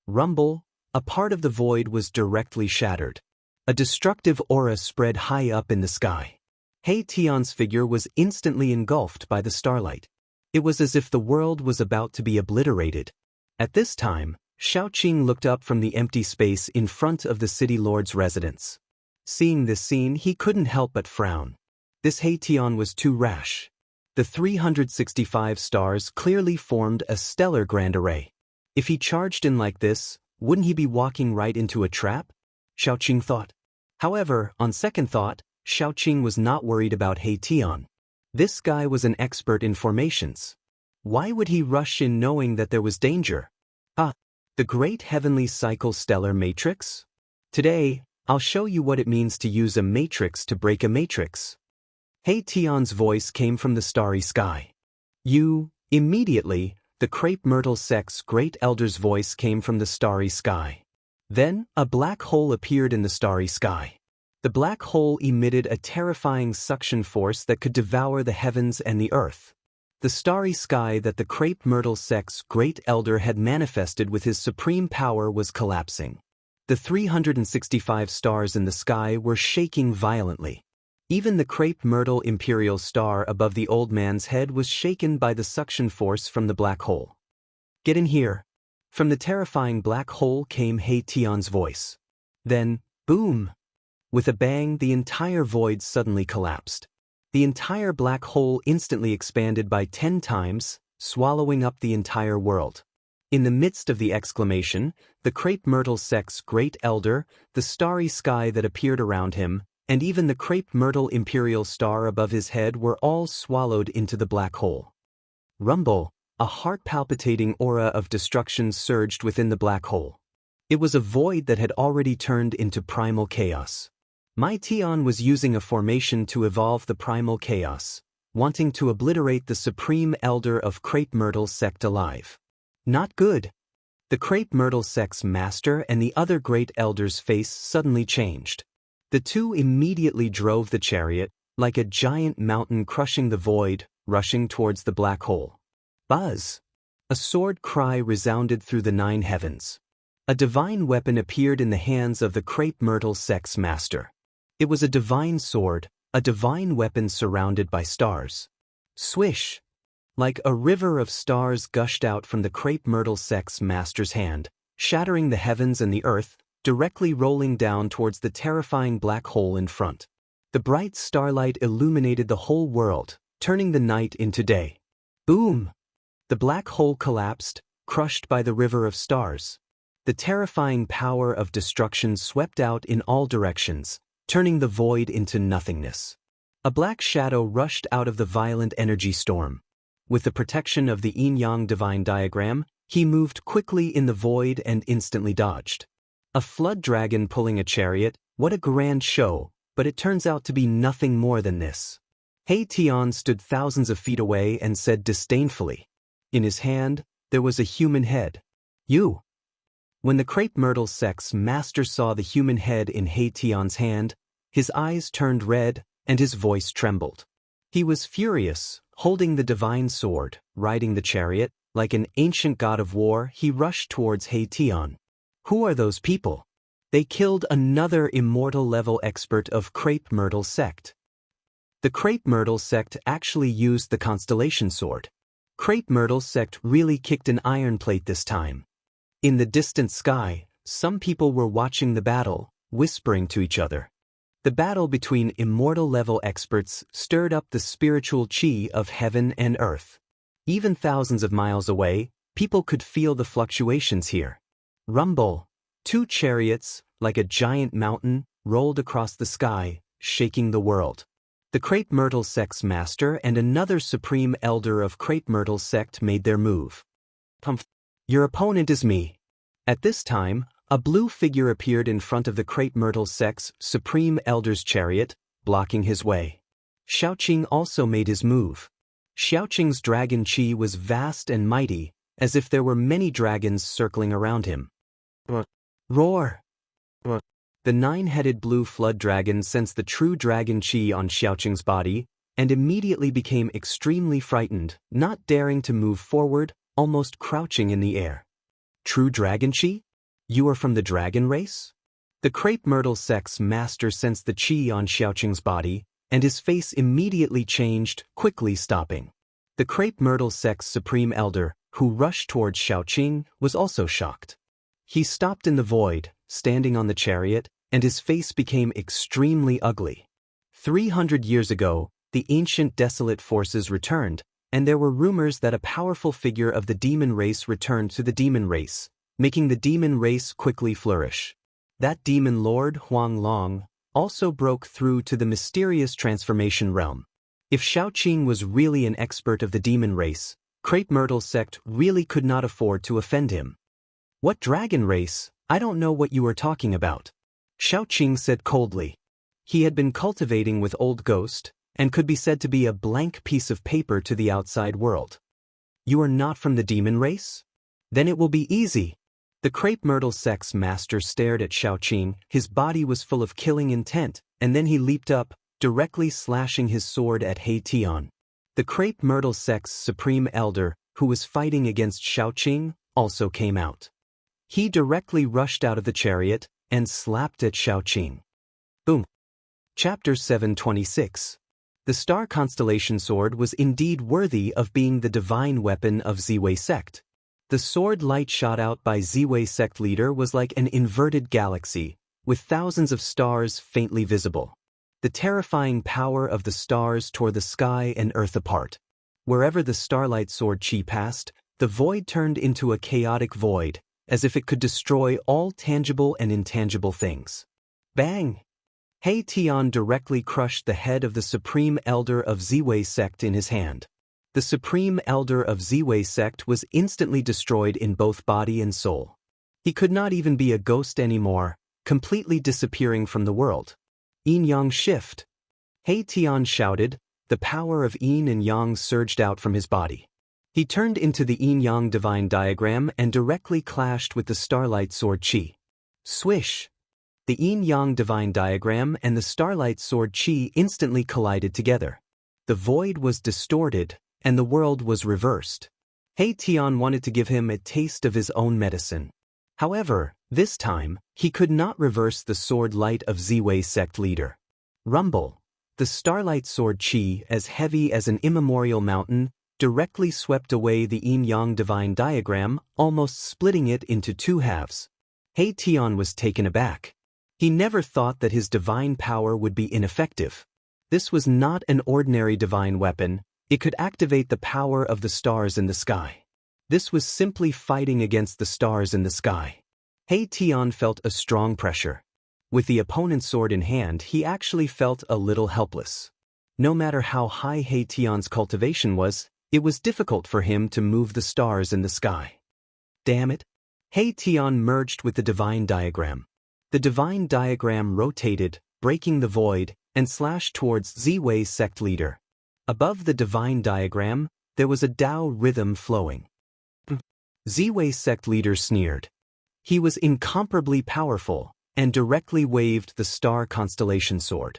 Rumble, a part of the void was directly shattered. A destructive aura spread high up in the sky. He Tian's figure was instantly engulfed by the starlight. It was as if the world was about to be obliterated. At this time, Xiaoqing looked up from the empty space in front of the city lord's residence. Seeing this scene, he couldn't help but frown. This He Tian was too rash. The 365 stars clearly formed a stellar grand array. If he charged in like this, wouldn't he be walking right into a trap? Xiaoqing thought. However, on second thought, Xiaoqing was not worried about He Tian. This guy was an expert in formations. Why would he rush in knowing that there was danger? The Great Heavenly Cycle Stellar Matrix? Today, I'll show you what it means to use a matrix to break a matrix. He Tian's voice came from the starry sky. Immediately, the Crepe Myrtle sect's great elder's voice came from the starry sky. Then, a black hole appeared in the starry sky. The black hole emitted a terrifying suction force that could devour the heavens and the earth. The starry sky that the Crepe Myrtle sect's great elder had manifested with his supreme power was collapsing. The 365 stars in the sky were shaking violently. Even the Crepe Myrtle imperial star above the old man's head was shaken by the suction force from the black hole. "Get in here." From the terrifying black hole came He Tian's voice. Then, boom! With a bang, the entire void suddenly collapsed. The entire black hole instantly expanded by 10 times, swallowing up the entire world. In the midst of the exclamation, the Crepe Myrtle sect's great elder, the starry sky that appeared around him, and even the Crepe Myrtle imperial star above his head were all swallowed into the black hole. Rumble, a heart-palpitating aura of destruction surged within the black hole. It was a void that had already turned into primal chaos. Mai Tian was using a formation to evolve the primal chaos, wanting to obliterate the supreme elder of Crepe Myrtle sect alive. Not good. The Crepe Myrtle sect's master and the other great elder's face suddenly changed. The two immediately drove the chariot, like a giant mountain crushing the void, rushing towards the black hole. Buzz! A sword cry resounded through the 9 heavens. A divine weapon appeared in the hands of the Crepe Myrtle sect's master. It was a divine sword, a divine weapon surrounded by stars. Swish! Like a river of stars gushed out from the Crepe Myrtle sect's master's hand, shattering the heavens and the earth, directly rolling down towards the terrifying black hole in front. The bright starlight illuminated the whole world, turning the night into day. Boom! The black hole collapsed, crushed by the river of stars. The terrifying power of destruction swept out in all directions, turning the void into nothingness. A black shadow rushed out of the violent energy storm. With the protection of the yin-yang divine diagram, he moved quickly in the void and instantly dodged. A flood dragon pulling a chariot, what a grand show, but it turns out to be nothing more than this. He Tian stood thousands of feet away and said disdainfully. In his hand, there was a human head. You! When the Crepe Myrtle sect's master saw the human head in He Tian's hand, his eyes turned red and his voice trembled. He was furious, holding the divine sword, riding the chariot, like an ancient god of war, he rushed towards He Tian. Who are those people? They killed another immortal level expert of Crepe Myrtle sect. The Crepe Myrtle sect actually used the constellation sword. Crepe Myrtle sect really kicked an iron plate this time. In the distant sky, some people were watching the battle, whispering to each other. The battle between immortal-level experts stirred up the spiritual chi of heaven and earth. Even thousands of miles away, people could feel the fluctuations here. Rumble. Two chariots, like a giant mountain, rolled across the sky, shaking the world. The Crepe Myrtle sect's master and another supreme elder of Crepe Myrtle sect made their move. Your opponent is me. At this time, a blue figure appeared in front of the Crepe Myrtle sect's supreme elder's chariot, blocking his way. Xiaoqing also made his move. Xiaoqing's dragon chi was vast and mighty, as if there were many dragons circling around him. Roar! The nine-headed blue flood dragon sensed the true dragon chi on Xiaoqing's body, and immediately became extremely frightened, not daring to move forward, almost crouching in the air. True dragon chi? You are from the dragon race? The Crepe Myrtle sect's master sensed the chi on Xiaoqing's body, and his face immediately changed, quickly stopping. The Crepe Myrtle sect's supreme elder, who rushed towards Xiaoqing, was also shocked. He stopped in the void, standing on the chariot, and his face became extremely ugly. 300 years ago, the ancient desolate forces returned, and there were rumors that a powerful figure of the demon race returned to the demon race, making the demon race quickly flourish. That demon lord, Huang Long, also broke through to the mysterious transformation realm. If Xiaoqing was really an expert of the demon race, Crepe Myrtle sect really could not afford to offend him. What dragon race? I don't know what you are talking about. Xiaoqing said coldly. He had been cultivating with Old Ghost, and could be said to be a blank piece of paper to the outside world. You are not from the demon race? Then it will be easy. The Crepe Myrtle sect's master stared at Xiaoqing, his body was full of killing intent, and then he leaped up, directly slashing his sword at He Tian. The Crepe Myrtle sect's supreme elder, who was fighting against Xiaoqing, also came out. He directly rushed out of the chariot and slapped at Xiaoqing. Boom. Chapter 726. The star constellation sword was indeed worthy of being the divine weapon of Ziwei sect. The sword light shot out by Ziwei sect leader was like an inverted galaxy, with thousands of stars faintly visible. The terrifying power of the stars tore the sky and earth apart. Wherever the starlight sword chi passed, the void turned into a chaotic void, as if it could destroy all tangible and intangible things. Bang! He Tian directly crushed the head of the supreme elder of Ziwei sect in his hand. The supreme elder of Ziwei sect was instantly destroyed in both body and soul. He could not even be a ghost anymore, completely disappearing from the world. Yin-yang shift. He Tian shouted, the power of yin and yang surged out from his body. He turned into the yin-yang divine diagram and directly clashed with the starlight sword chi. Swish! The yin-yang divine diagram and the starlight sword chi instantly collided together. The void was distorted, and the world was reversed. He Tian wanted to give him a taste of his own medicine. However, this time, he could not reverse the sword light of Ziwei sect leader. Rumble! The starlight sword chi, as heavy as an immemorial mountain, directly swept away the yin-yang divine diagram, almost splitting it into two halves. He Tian was taken aback. He never thought that his divine power would be ineffective. This was not an ordinary divine weapon, it could activate the power of the stars in the sky. This was simply fighting against the stars in the sky. He Tian felt a strong pressure. With the opponent's sword in hand, he actually felt a little helpless. No matter how high He Tian's cultivation was, it was difficult for him to move the stars in the sky. Damn it! He Tian merged with the divine diagram. The divine diagram rotated, breaking the void, and slashed towards Ziwei sect leader. Above the divine diagram, there was a Tao rhythm flowing. Ziwei sect leader sneered. He was incomparably powerful, and directly waved the star constellation sword.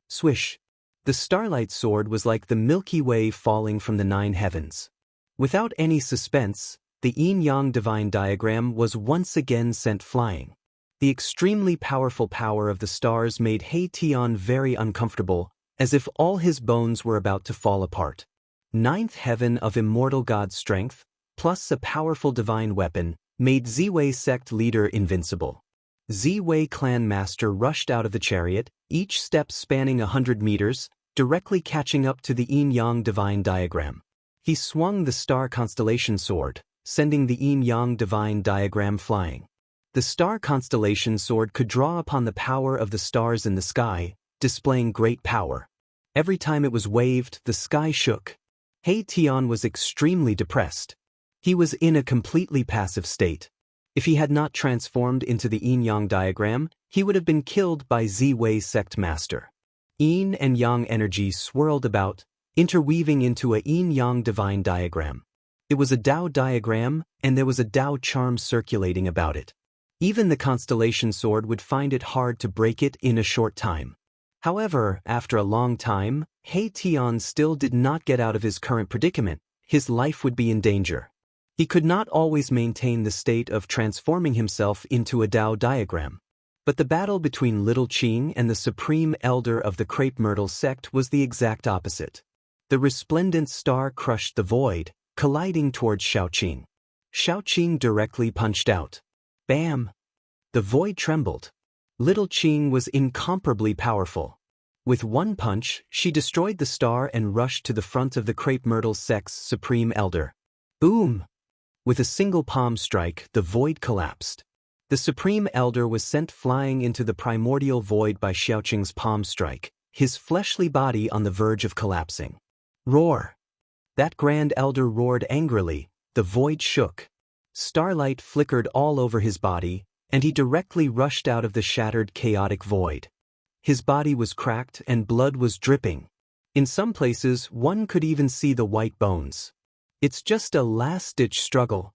Swish! The starlight sword was like the Milky Way falling from the 9 heavens. Without any suspense, the yin-yang divine diagram was once again sent flying. The extremely powerful power of the stars made He Tian very uncomfortable, as if all his bones were about to fall apart. Ninth heaven of immortal god strength, plus a powerful divine weapon, made Ziwei sect leader invincible. Ziwei clan master rushed out of the chariot, each step spanning 100 meters, directly catching up to the yin-yang divine diagram. He swung the star constellation sword, sending the yin-yang divine diagram flying. The star constellation sword could draw upon the power of the stars in the sky, displaying great power. Every time it was waved, the sky shook. He Tian was extremely depressed. He was in a completely passive state. If he had not transformed into the yin-yang diagram, he would have been killed by Ziwei sect master. Yin and yang energy swirled about, interweaving into a yin-yang divine diagram. It was a Dao diagram, and there was a Dao charm circulating about it. Even the constellation sword would find it hard to break it in a short time. However, after a long time, He Tian still did not get out of his current predicament. His life would be in danger. He could not always maintain the state of transforming himself into a Dao diagram. But the battle between Little Qing and the supreme elder of the Crepe Myrtle sect was the exact opposite. The resplendent star crushed the void, colliding towards Xiaoqing. Xiaoqing directly punched out. Bam! The void trembled. Little Qing was incomparably powerful. With one punch, she destroyed the star and rushed to the front of the Crepe Myrtle sect's supreme elder. Boom! With a single palm strike, the void collapsed. The supreme elder was sent flying into the primordial void by Xiaoqing's palm strike, his fleshly body on the verge of collapsing. Roar! That grand elder roared angrily, the void shook. Starlight flickered all over his body, and he directly rushed out of the shattered chaotic void. His body was cracked and blood was dripping. In some places, one could even see the white bones. It's just a last-ditch struggle,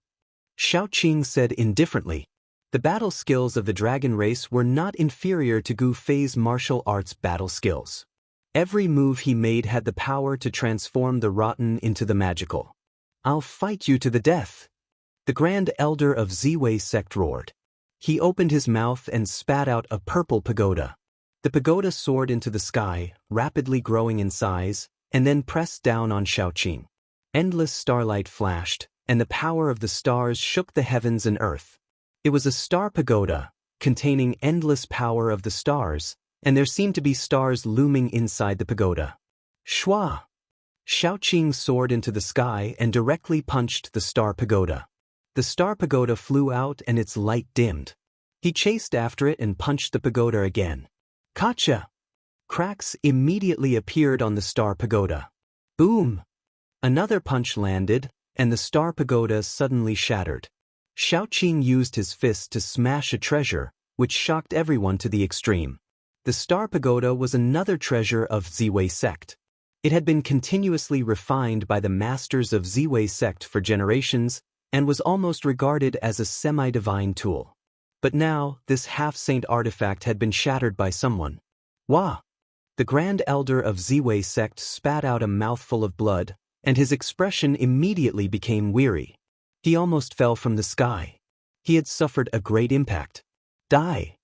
Xiaoqing said indifferently. The battle skills of the dragon race were not inferior to Gu Fei's martial arts battle skills. Every move he made had the power to transform the rotten into the magical. I'll fight you to the death. The Grand Elder of Ziwei sect roared. He opened his mouth and spat out a purple pagoda. The pagoda soared into the sky, rapidly growing in size, and then pressed down on Xiaoqing. Endless starlight flashed, and the power of the stars shook the heavens and earth. It was a star pagoda, containing endless power of the stars, and there seemed to be stars looming inside the pagoda. Shua! Xiaoqing soared into the sky and directly punched the star pagoda. The star pagoda flew out and its light dimmed. He chased after it and punched the pagoda again. Gotcha! Cracks immediately appeared on the star pagoda. Boom! Another punch landed, and the star pagoda suddenly shattered. Xiaoqing used his fist to smash a treasure, which shocked everyone to the extreme. The star pagoda was another treasure of Ziwei sect. It had been continuously refined by the masters of Ziwei sect for generations and was almost regarded as a semi-divine tool. But now, this half-saint artifact had been shattered by someone. Wah! The Grand Elder of Ziwei sect spat out a mouthful of blood, and his expression immediately became weary. He almost fell from the sky. He had suffered a great impact. Die!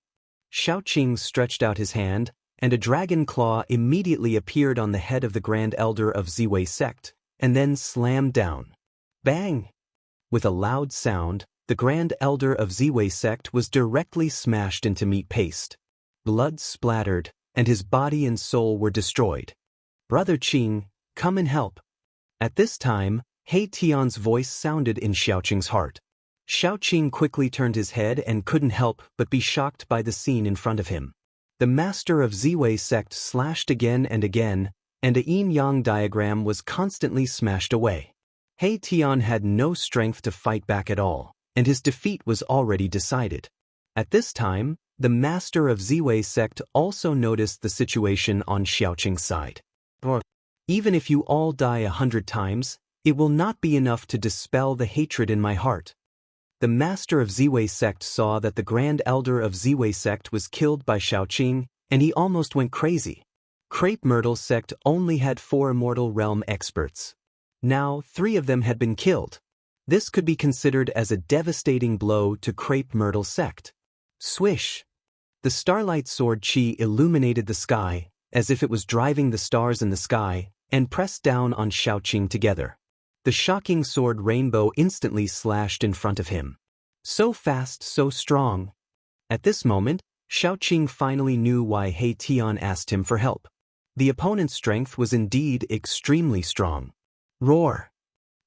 Xiaoqing stretched out his hand, and a dragon claw immediately appeared on the head of the Grand Elder of Ziwei sect, and then slammed down. Bang! With a loud sound, the Grand Elder of Ziwei sect was directly smashed into meat paste. Blood splattered, and his body and soul were destroyed. Brother Qing, come and help. At this time, He Tian's voice sounded in Xiaoqing's heart. Xiaoqing quickly turned his head and couldn't help but be shocked by the scene in front of him. The master of Ziwei sect slashed again, and a yin-yang diagram was constantly smashed away. He Tian had no strength to fight back at all, and his defeat was already decided. At this time, the master of Ziwei sect also noticed the situation on Xiaoqing's side. Even if you all die 100 times, it will not be enough to dispel the hatred in my heart. The master of Ziwei sect saw that the Grand Elder of Ziwei sect was killed by Xiaoqing, and he almost went crazy. Crepe Myrtle sect only had 4 immortal realm experts. Now 3 of them had been killed. This could be considered as a devastating blow to Crepe Myrtle sect. Swish! The starlight sword chi illuminated the sky, as if it was driving the stars in the sky, and pressed down on Xiaoqing together. The shocking sword rainbow instantly slashed in front of him. So fast, so strong. At this moment, Xiaoqing finally knew why He Tian asked him for help. The opponent's strength was indeed extremely strong. Roar!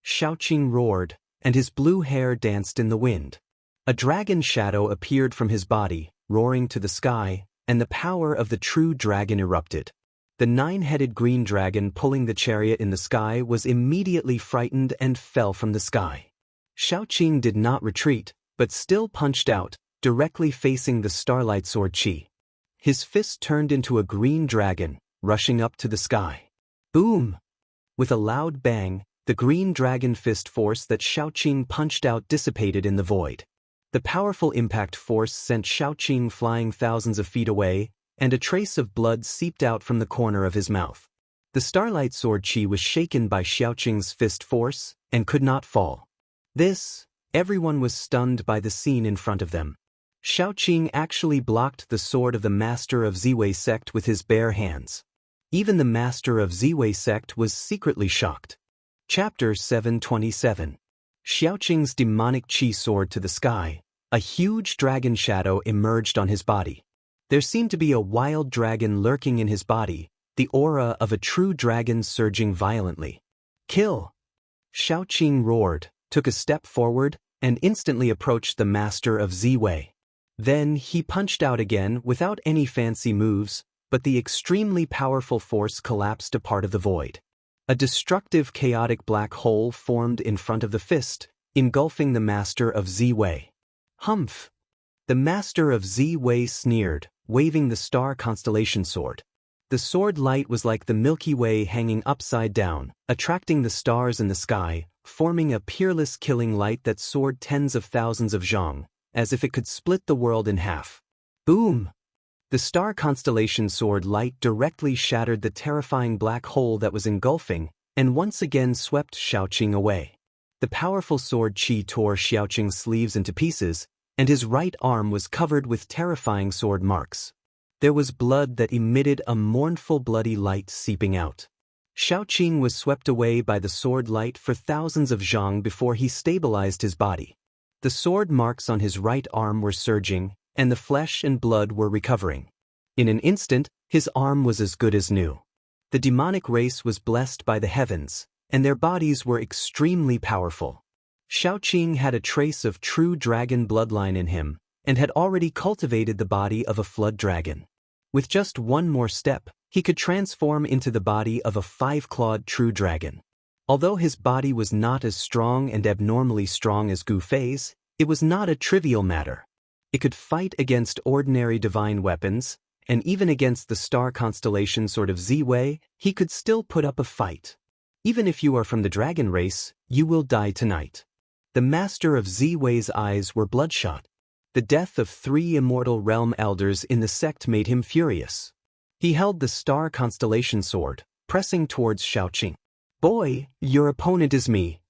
Xiaoqing roared, and his blue hair danced in the wind. A dragon shadow appeared from his body, roaring to the sky, and the power of the true dragon erupted. The nine-headed green dragon pulling the chariot in the sky was immediately frightened and fell from the sky. Xiaoqing did not retreat, but still punched out, directly facing the starlight sword Qi. His fist turned into a green dragon, rushing up to the sky. Boom! With a loud bang, the green dragon fist force that Xiaoqing punched out dissipated in the void. The powerful impact force sent Xiaoqing flying thousands of feet away, and a trace of blood seeped out from the corner of his mouth. The starlight sword Qi was shaken by Xiaoqing's fist force, and could not fall. Everyone was stunned by the scene in front of them. Xiaoqing actually blocked the sword of the master of Ziwei sect with his bare hands. Even the master of Ziwei sect was secretly shocked. Chapter 727. Xiaoqing's demonic Qi soared to the sky. A huge dragon shadow emerged on his body. There seemed to be a wild dragon lurking in his body, the aura of a true dragon surging violently. Kill! Xiaoqing roared, took a step forward, and instantly approached the master of Ziwei. Then he punched out again without any fancy moves, but the extremely powerful force collapsed a part of the void. A destructive chaotic black hole formed in front of the fist, engulfing the master of Ziwei. Humph! The master of Ziwei sneered, waving the star constellation sword. The sword light was like the Milky Way hanging upside down, attracting the stars in the sky, forming a peerless killing light that soared tens of thousands of zhang, as if it could split the world in half. Boom! The star constellation sword light directly shattered the terrifying black hole that was engulfing, and once again swept Xiaoqing away. The powerful sword Qi tore Xiaoqing's sleeves into pieces, and his right arm was covered with terrifying sword marks. There was blood that emitted a mournful bloody light seeping out. Xiaoqing was swept away by the sword light for thousands of zhang before he stabilized his body. The sword marks on his right arm were surging, and the flesh and blood were recovering. In an instant, his arm was as good as new. The demonic race was blessed by the heavens, and their bodies were extremely powerful. Xiaoqing had a trace of true dragon bloodline in him, and had already cultivated the body of a flood dragon. With just one more step, he could transform into the body of a five-clawed true dragon. Although his body was not as strong and abnormally strong as Gu Fei's, it was not a trivial matter. It could fight against ordinary divine weapons, and even against the star constellation sword of Ziwei, he could still put up a fight. Even if you are from the dragon race, you will die tonight. The master of Ziwei's eyes were bloodshot. The death of 3 immortal realm elders in the sect made him furious. He held the star constellation sword, pressing towards Xiaoqing. Boy, your opponent is me.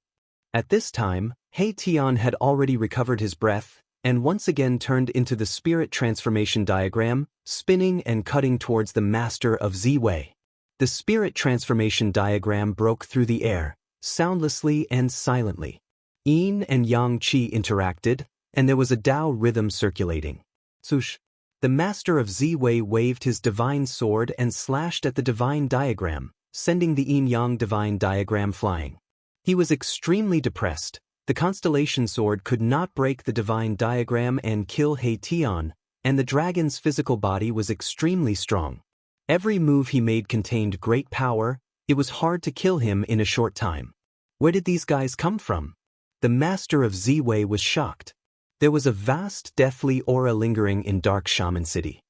At this time, He Tian had already recovered his breath, and once again turned into the spirit transformation diagram, spinning and cutting towards the master of Ziwei. The spirit transformation diagram broke through the air, soundlessly and silently. Yin and Yang Qi interacted, and there was a Dao rhythm circulating. Swoosh! The master of Ziwei waved his divine sword and slashed at the divine diagram, sending the yin-yang divine diagram flying. He was extremely depressed. The constellation sword could not break the divine diagram and kill He Tian, and the dragon's physical body was extremely strong. Every move he made contained great power. It was hard to kill him in a short time. Where did these guys come from? The master of Ziwei was shocked. There was a vast deathly aura lingering in Dark Shaman City.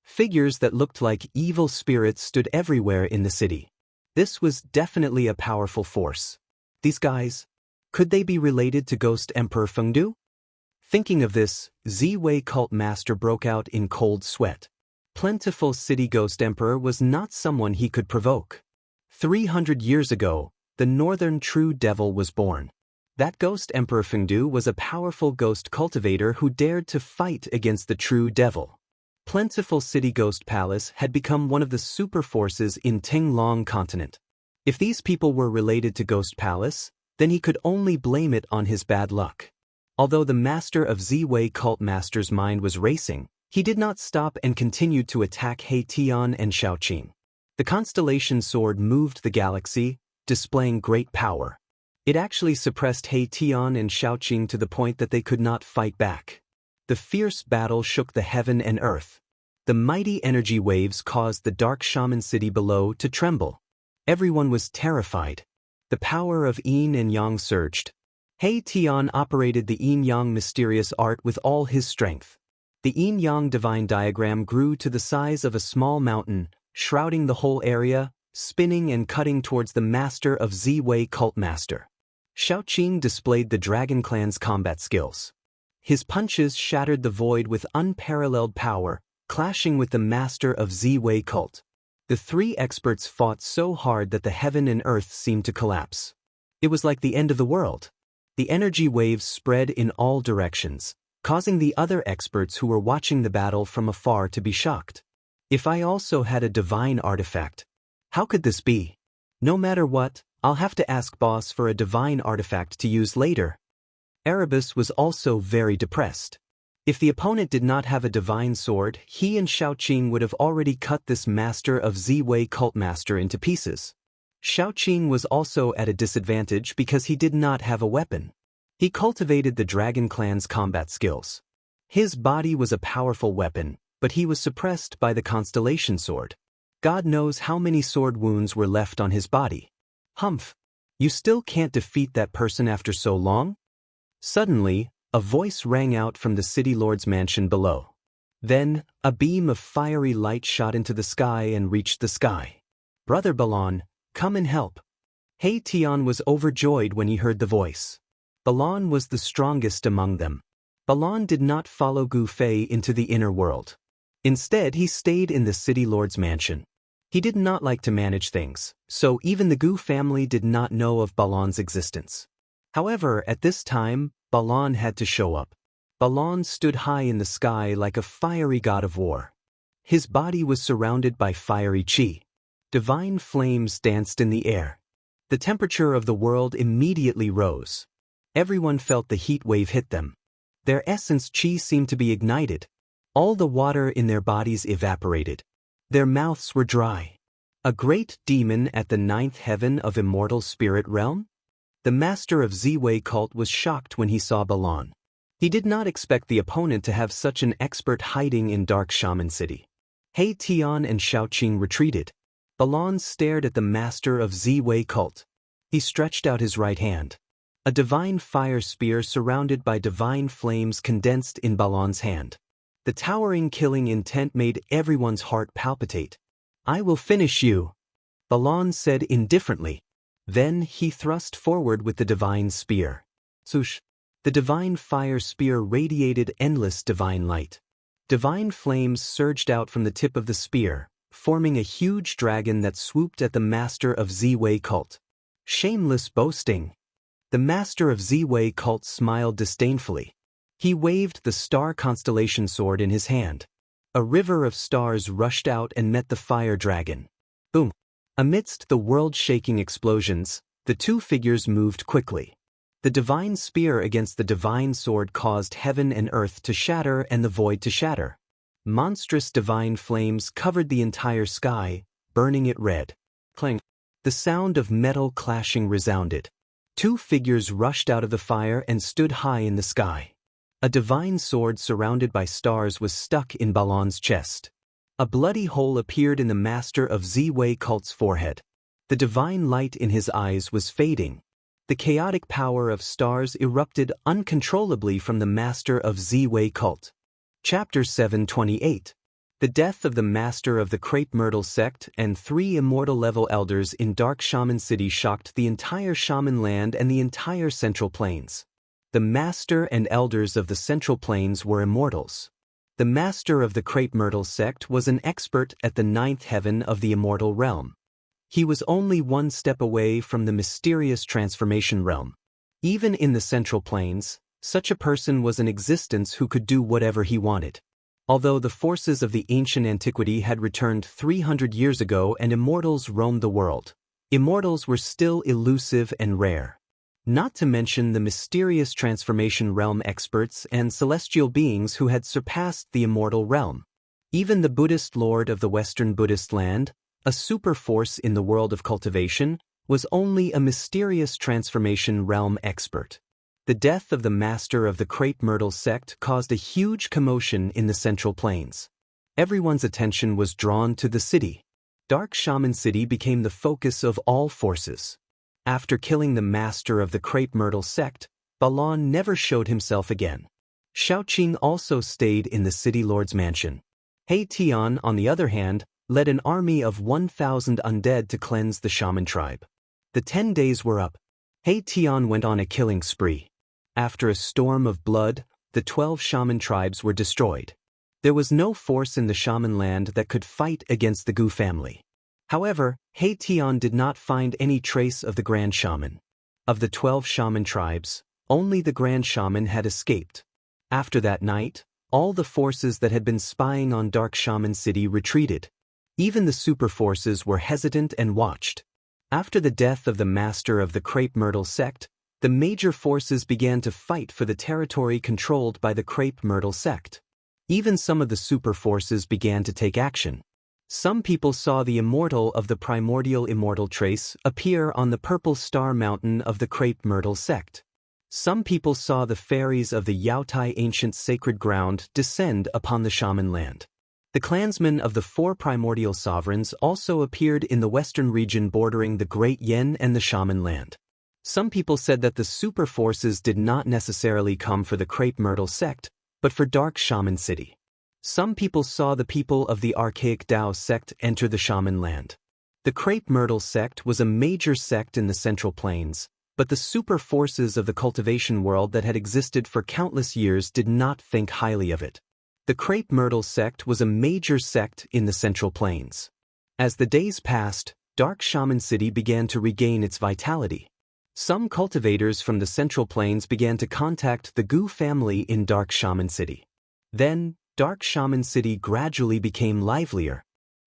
Figures that looked like evil spirits stood everywhere in the city. This was definitely a powerful force. These guys, could they be related to Ghost Emperor Fengdu? Thinking of this, Ziwei cult master broke out in cold sweat. Plentiful city Ghost Emperor was not someone he could provoke. 300 years ago, the Northern True Devil was born. That Ghost Emperor Fengdu was a powerful ghost cultivator who dared to fight against the True Devil. plentiful city ghost palace had become one of the super forces in Tinglong continent. If these people were related to Ghost Palace, then he could only blame it on his bad luck. Although the master of Ziwei cult master's mind was racing, he did not stop and continued to attack He Tian and Xiaoqing. The constellation sword moved the galaxy, displaying great power. It actually suppressed He Tian and Xiaoqing to the point that they could not fight back. The fierce battle shook the heaven and earth. The mighty energy waves caused the dark shaman city below to tremble. Everyone was terrified. The power of yin and yang surged. He Tian operated the yin-yang mysterious art with all his strength. The yin-yang divine diagram grew to the size of a small mountain, shrouding the whole area, spinning and cutting towards the master of Ziwei cult master. Xiaoqing displayed the Dragon Clan's combat skills. His punches shattered the void with unparalleled power, clashing with the master of Ziwei cult. The three experts fought so hard that the heaven and earth seemed to collapse. It was like the end of the world. The energy waves spread in all directions, causing the other experts who were watching the battle from afar to be shocked. If I also had a divine artifact, how could this be? No matter what, I'll have to ask boss for a divine artifact to use later. Erebus was also very depressed. If the opponent did not have a divine sword, he and Xiaoqing would have already cut this master of Ziwei cult master into pieces. Xiaoqing was also at a disadvantage because he did not have a weapon. He cultivated the Dragon Clan's combat skills. His body was a powerful weapon, but he was suppressed by the constellation sword. God knows how many sword wounds were left on his body. Humph! You still can't defeat that person after so long? Suddenly, a voice rang out from the city lord's mansion below. Then, a beam of fiery light shot into the sky and reached the sky. Brother Balan, come and help. He Tian was overjoyed when he heard the voice. Balan was the strongest among them. Balan did not follow Gu Fei into the inner world. Instead, he stayed in the city lord's mansion. He did not like to manage things, so even the Gu family did not know of Balan's existence. However, at this time, Balan had to show up. Balan stood high in the sky like a fiery god of war. His body was surrounded by fiery qi. Divine flames danced in the air. The temperature of the world immediately rose. Everyone felt the heat wave hit them. Their essence qi seemed to be ignited. All the water in their bodies evaporated. Their mouths were dry. A great demon at the ninth heaven of Immortal spirit realm? The master of Ziwei cult was shocked when he saw Balan. He did not expect the opponent to have such an expert hiding in Dark Shaman City. He Tian and Xiaoqing retreated. Balan stared at the master of Ziwei cult. He stretched out his right hand. A divine fire spear surrounded by divine flames condensed in Balan's hand. The towering killing intent made everyone's heart palpitate. I will finish you, Balan said indifferently. Then he thrust forward with the divine spear. Swoosh! The divine fire spear radiated endless divine light. Divine flames surged out from the tip of the spear, forming a huge dragon that swooped at the master of Ziwei cult. Shameless boasting! The master of Ziwei cult smiled disdainfully. He waved the star constellation sword in his hand. A river of stars rushed out and met the fire dragon. Boom! Amidst the world-shaking explosions, the two figures moved quickly. The divine spear against the divine sword caused heaven and earth to shatter and the void to shatter. Monstrous divine flames covered the entire sky, burning it red. Clang! The sound of metal clashing resounded. Two figures rushed out of the fire and stood high in the sky. A divine sword surrounded by stars was stuck in Balan's chest. A bloody hole appeared in the master of Ziwei cult's forehead. The divine light in his eyes was fading. The chaotic power of stars erupted uncontrollably from the master of Ziwei cult. Chapter 728. The death of the master of the Crepe Myrtle sect and 3 immortal-level elders in Dark Shaman City shocked the entire Shaman land and the entire Central Plains. The master and elders of the Central Plains were immortals. The master of the Crepe Myrtle sect was an expert at the 9th heaven of the Immortal realm. He was only one step away from the mysterious transformation realm. Even in the Central Plains, such a person was in existence who could do whatever he wanted. Although the forces of the ancient antiquity had returned 300 years ago and immortals roamed the world, immortals were still elusive and rare. Not to mention the mysterious transformation realm experts and celestial beings who had surpassed the immortal realm. Even the Buddhist lord of the Western Buddhist land, a super force in the world of cultivation, was only a mysterious transformation realm expert. The death of the master of the crepe myrtle sect caused a huge commotion in the Central Plains. Everyone's attention was drawn to the city. Dark Shaman City became the focus of all forces. After killing the master of the crepe myrtle sect, Balon never showed himself again. Xiaoqing also stayed in the city lord's mansion. He Tian, on the other hand, led an army of 1,000 undead to cleanse the shaman tribe. The 10 days were up. He Tian went on a killing spree. After a storm of blood, the 12 shaman tribes were destroyed. There was no force in the shaman land that could fight against the Gu family. However, He Tian did not find any trace of the Grand Shaman. Of the 12 shaman tribes, only the Grand Shaman had escaped. After that night, all the forces that had been spying on Dark Shaman City retreated. Even the super forces were hesitant and watched. After the death of the master of the crepe myrtle sect, the major forces began to fight for the territory controlled by the crepe myrtle sect. Even some of the super forces began to take action. Some people saw the immortal of the primordial immortal trace appear on the purple star mountain of the crepe myrtle sect. Some people saw the fairies of the Yaotai ancient sacred ground descend upon the shaman land. The clansmen of the 4 primordial sovereigns also appeared in the western region bordering the Great Yen and the shaman land. Some people said that the super forces did not necessarily come for the crepe myrtle sect, but for Dark Shaman City. Some people saw the people of the archaic Dao sect enter the shaman land. The crepe myrtle sect was a major sect in the Central Plains, but the super forces of the cultivation world that had existed for countless years did not think highly of it. The crepe myrtle sect was a major sect in the Central Plains. As the days passed, Dark Shaman City began to regain its vitality. Some cultivators from the Central Plains began to contact the Gu family in Dark Shaman City. Then, Dark Shaman City gradually became livelier.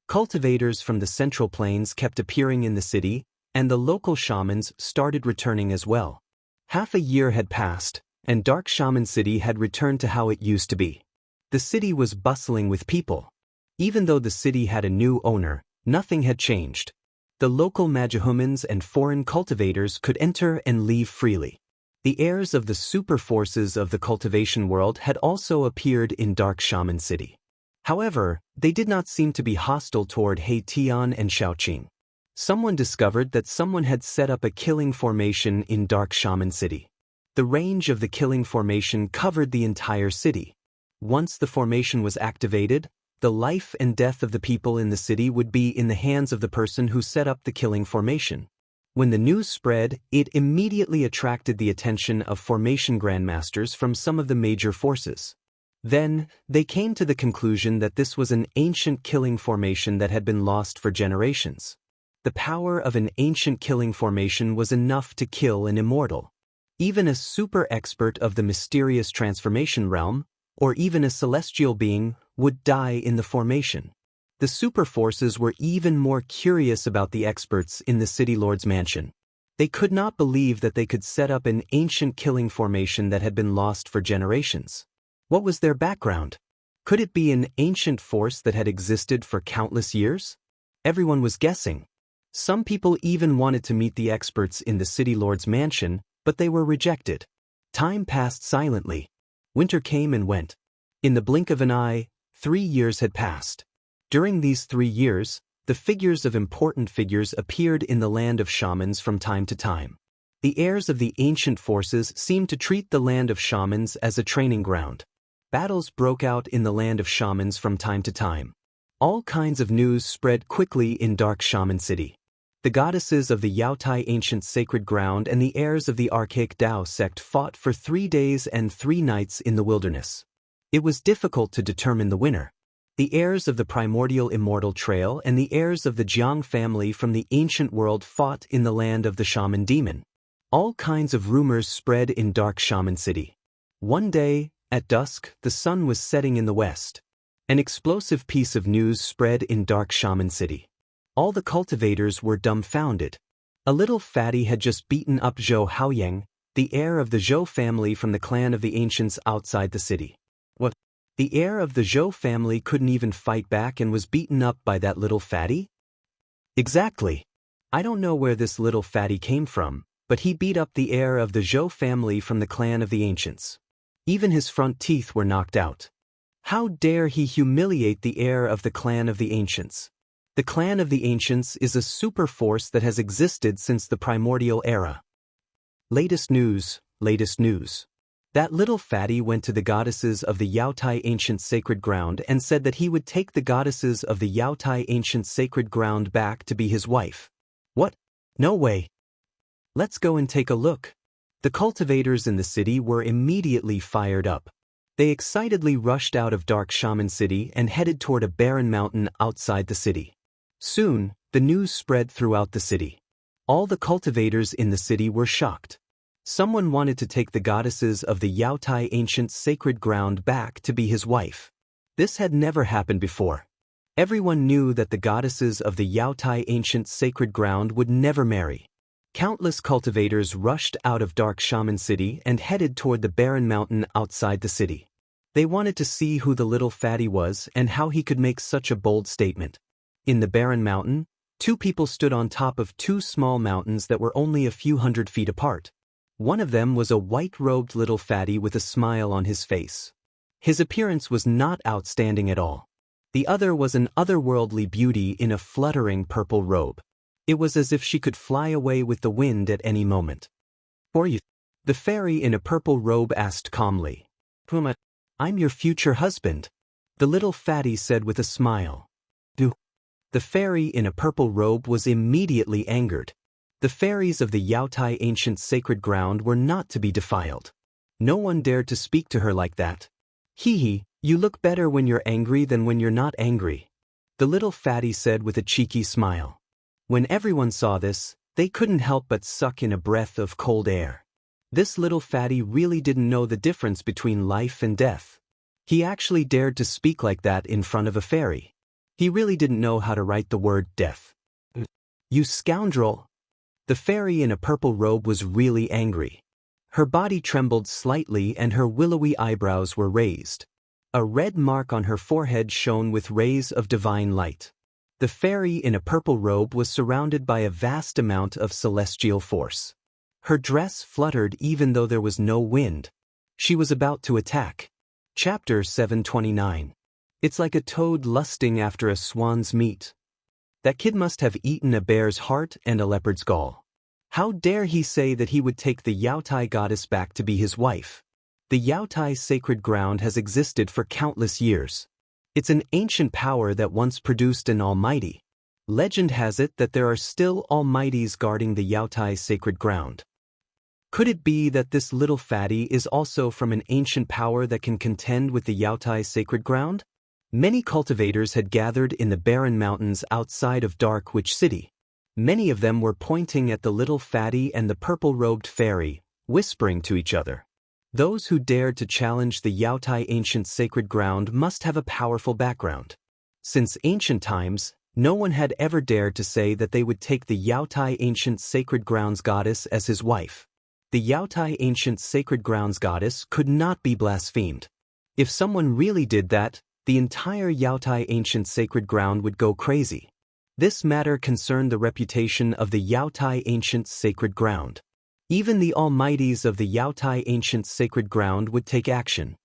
Cultivators from the Central Plains kept appearing in the city, and the local shamans started returning as well. Half a year had passed, and Dark Shaman City had returned to how it used to be. The city was bustling with people. Even though the city had a new owner, nothing had changed. The local magihumans and foreign cultivators could enter and leave freely. The heirs of the super forces of the cultivation world had also appeared in Dark Shaman City. However, they did not seem to be hostile toward He Tian and Xiaoqing. Someone discovered that someone had set up a killing formation in Dark Shaman City. The range of the killing formation covered the entire city. Once the formation was activated, the life and death of the people in the city would be in the hands of the person who set up the killing formation. When the news spread, it immediately attracted the attention of formation grandmasters from some of the major forces. Then, they came to the conclusion that this was an ancient killing formation that had been lost for generations. The power of an ancient killing formation was enough to kill an immortal. Even a super expert of the mysterious transformation realm, or even a celestial being, would die in the formation. The super forces were even more curious about the experts in the city lord's mansion. They could not believe that they could set up an ancient killing formation that had been lost for generations. What was their background? Could it be an ancient force that had existed for countless years? Everyone was guessing. Some people even wanted to meet the experts in the city lord's mansion, but they were rejected. Time passed silently. Winter came and went. In the blink of an eye, 3 years had passed. During these 3 years, the figures of important figures appeared in the land of shamans from time to time. The heirs of the ancient forces seemed to treat the land of shamans as a training ground. Battles broke out in the land of shamans from time to time. All kinds of news spread quickly in Dark Shaman City. The goddesses of the Yaotai ancient sacred ground and the heirs of the archaic Dao sect fought for 3 days and 3 nights in the wilderness. It was difficult to determine the winner. The heirs of the primordial immortal trail and the heirs of the Jiang family from the ancient world fought in the land of the shaman demon. All kinds of rumors spread in Dark Shaman City. One day, at dusk, the sun was setting in the west. An explosive piece of news spread in Dark Shaman City. All the cultivators were dumbfounded. A little fatty had just beaten up Zhou Haoyang, the heir of the Zhou family from the clan of the ancients outside the city. What? The heir of the Zhou family couldn't even fight back and was beaten up by that little fatty? Exactly. I don't know where this little fatty came from, but he beat up the heir of the Zhou family from the clan of the ancients. Even his front teeth were knocked out. How dare he humiliate the heir of the clan of the ancients? The clan of the ancients is a super force that has existed since the primordial era. Latest news, latest news. That little fatty went to the goddesses of the Yaotai ancient sacred ground and said that he would take the goddesses of the Yaotai ancient sacred ground back to be his wife. What? No way. Let's go and take a look. The cultivators in the city were immediately fired up. They excitedly rushed out of Dark Shaman City and headed toward a barren mountain outside the city. Soon, the news spread throughout the city. All the cultivators in the city were shocked. Someone wanted to take the goddesses of the Yaotai ancient sacred ground back to be his wife. This had never happened before. Everyone knew that the goddesses of the Yaotai ancient sacred ground would never marry. Countless cultivators rushed out of Dark Shaman City and headed toward the barren mountain outside the city. They wanted to see who the little fatty was and how he could make such a bold statement. In the barren mountain, two people stood on top of two small mountains that were only a few hundred feet apart. One of them was a white-robed little fatty with a smile on his face. His appearance was not outstanding at all. The other was an otherworldly beauty in a fluttering purple robe. It was as if she could fly away with the wind at any moment. "For you?" The fairy in a purple robe asked calmly. "Puma, I'm your future husband," the little fatty said with a smile. "Do?" The fairy in a purple robe was immediately angered. The fairies of the Yaotai ancient sacred ground were not to be defiled. No one dared to speak to her like that. "Hee, you look better when you're angry than when you're not angry," the little fatty said with a cheeky smile. When everyone saw this, they couldn't help but suck in a breath of cold air. This little fatty really didn't know the difference between life and death. He actually dared to speak like that in front of a fairy. He really didn't know how to write the word death. "You scoundrel!" The fairy in a purple robe was really angry. Her body trembled slightly and her willowy eyebrows were raised. A red mark on her forehead shone with rays of divine light. The fairy in a purple robe was surrounded by a vast amount of celestial force. Her dress fluttered even though there was no wind. She was about to attack. Chapter 729. It's like a toad lusting after a swan's meat. That kid must have eaten a bear's heart and a leopard's gall. How dare he say that he would take the Yaotai goddess back to be his wife? The Yaotai sacred ground has existed for countless years. It's an ancient power that once produced an almighty. Legend has it that there are still almighties guarding the Yaotai sacred ground. Could it be that this little fatty is also from an ancient power that can contend with the Yaotai sacred ground? Many cultivators had gathered in the barren mountains outside of Dark Witch City. Many of them were pointing at the little fatty and the purple-robed fairy, whispering to each other. Those who dared to challenge the Yaotai ancient sacred ground must have a powerful background. Since ancient times, no one had ever dared to say that they would take the Yaotai ancient sacred grounds goddess as his wife. The Yaotai ancient sacred grounds goddess could not be blasphemed. If someone really did that, the entire Yaotai ancient sacred ground would go crazy. This matter concerned the reputation of the Yaotai ancient sacred ground. Even the almighties of the Yaotai ancient sacred ground would take action.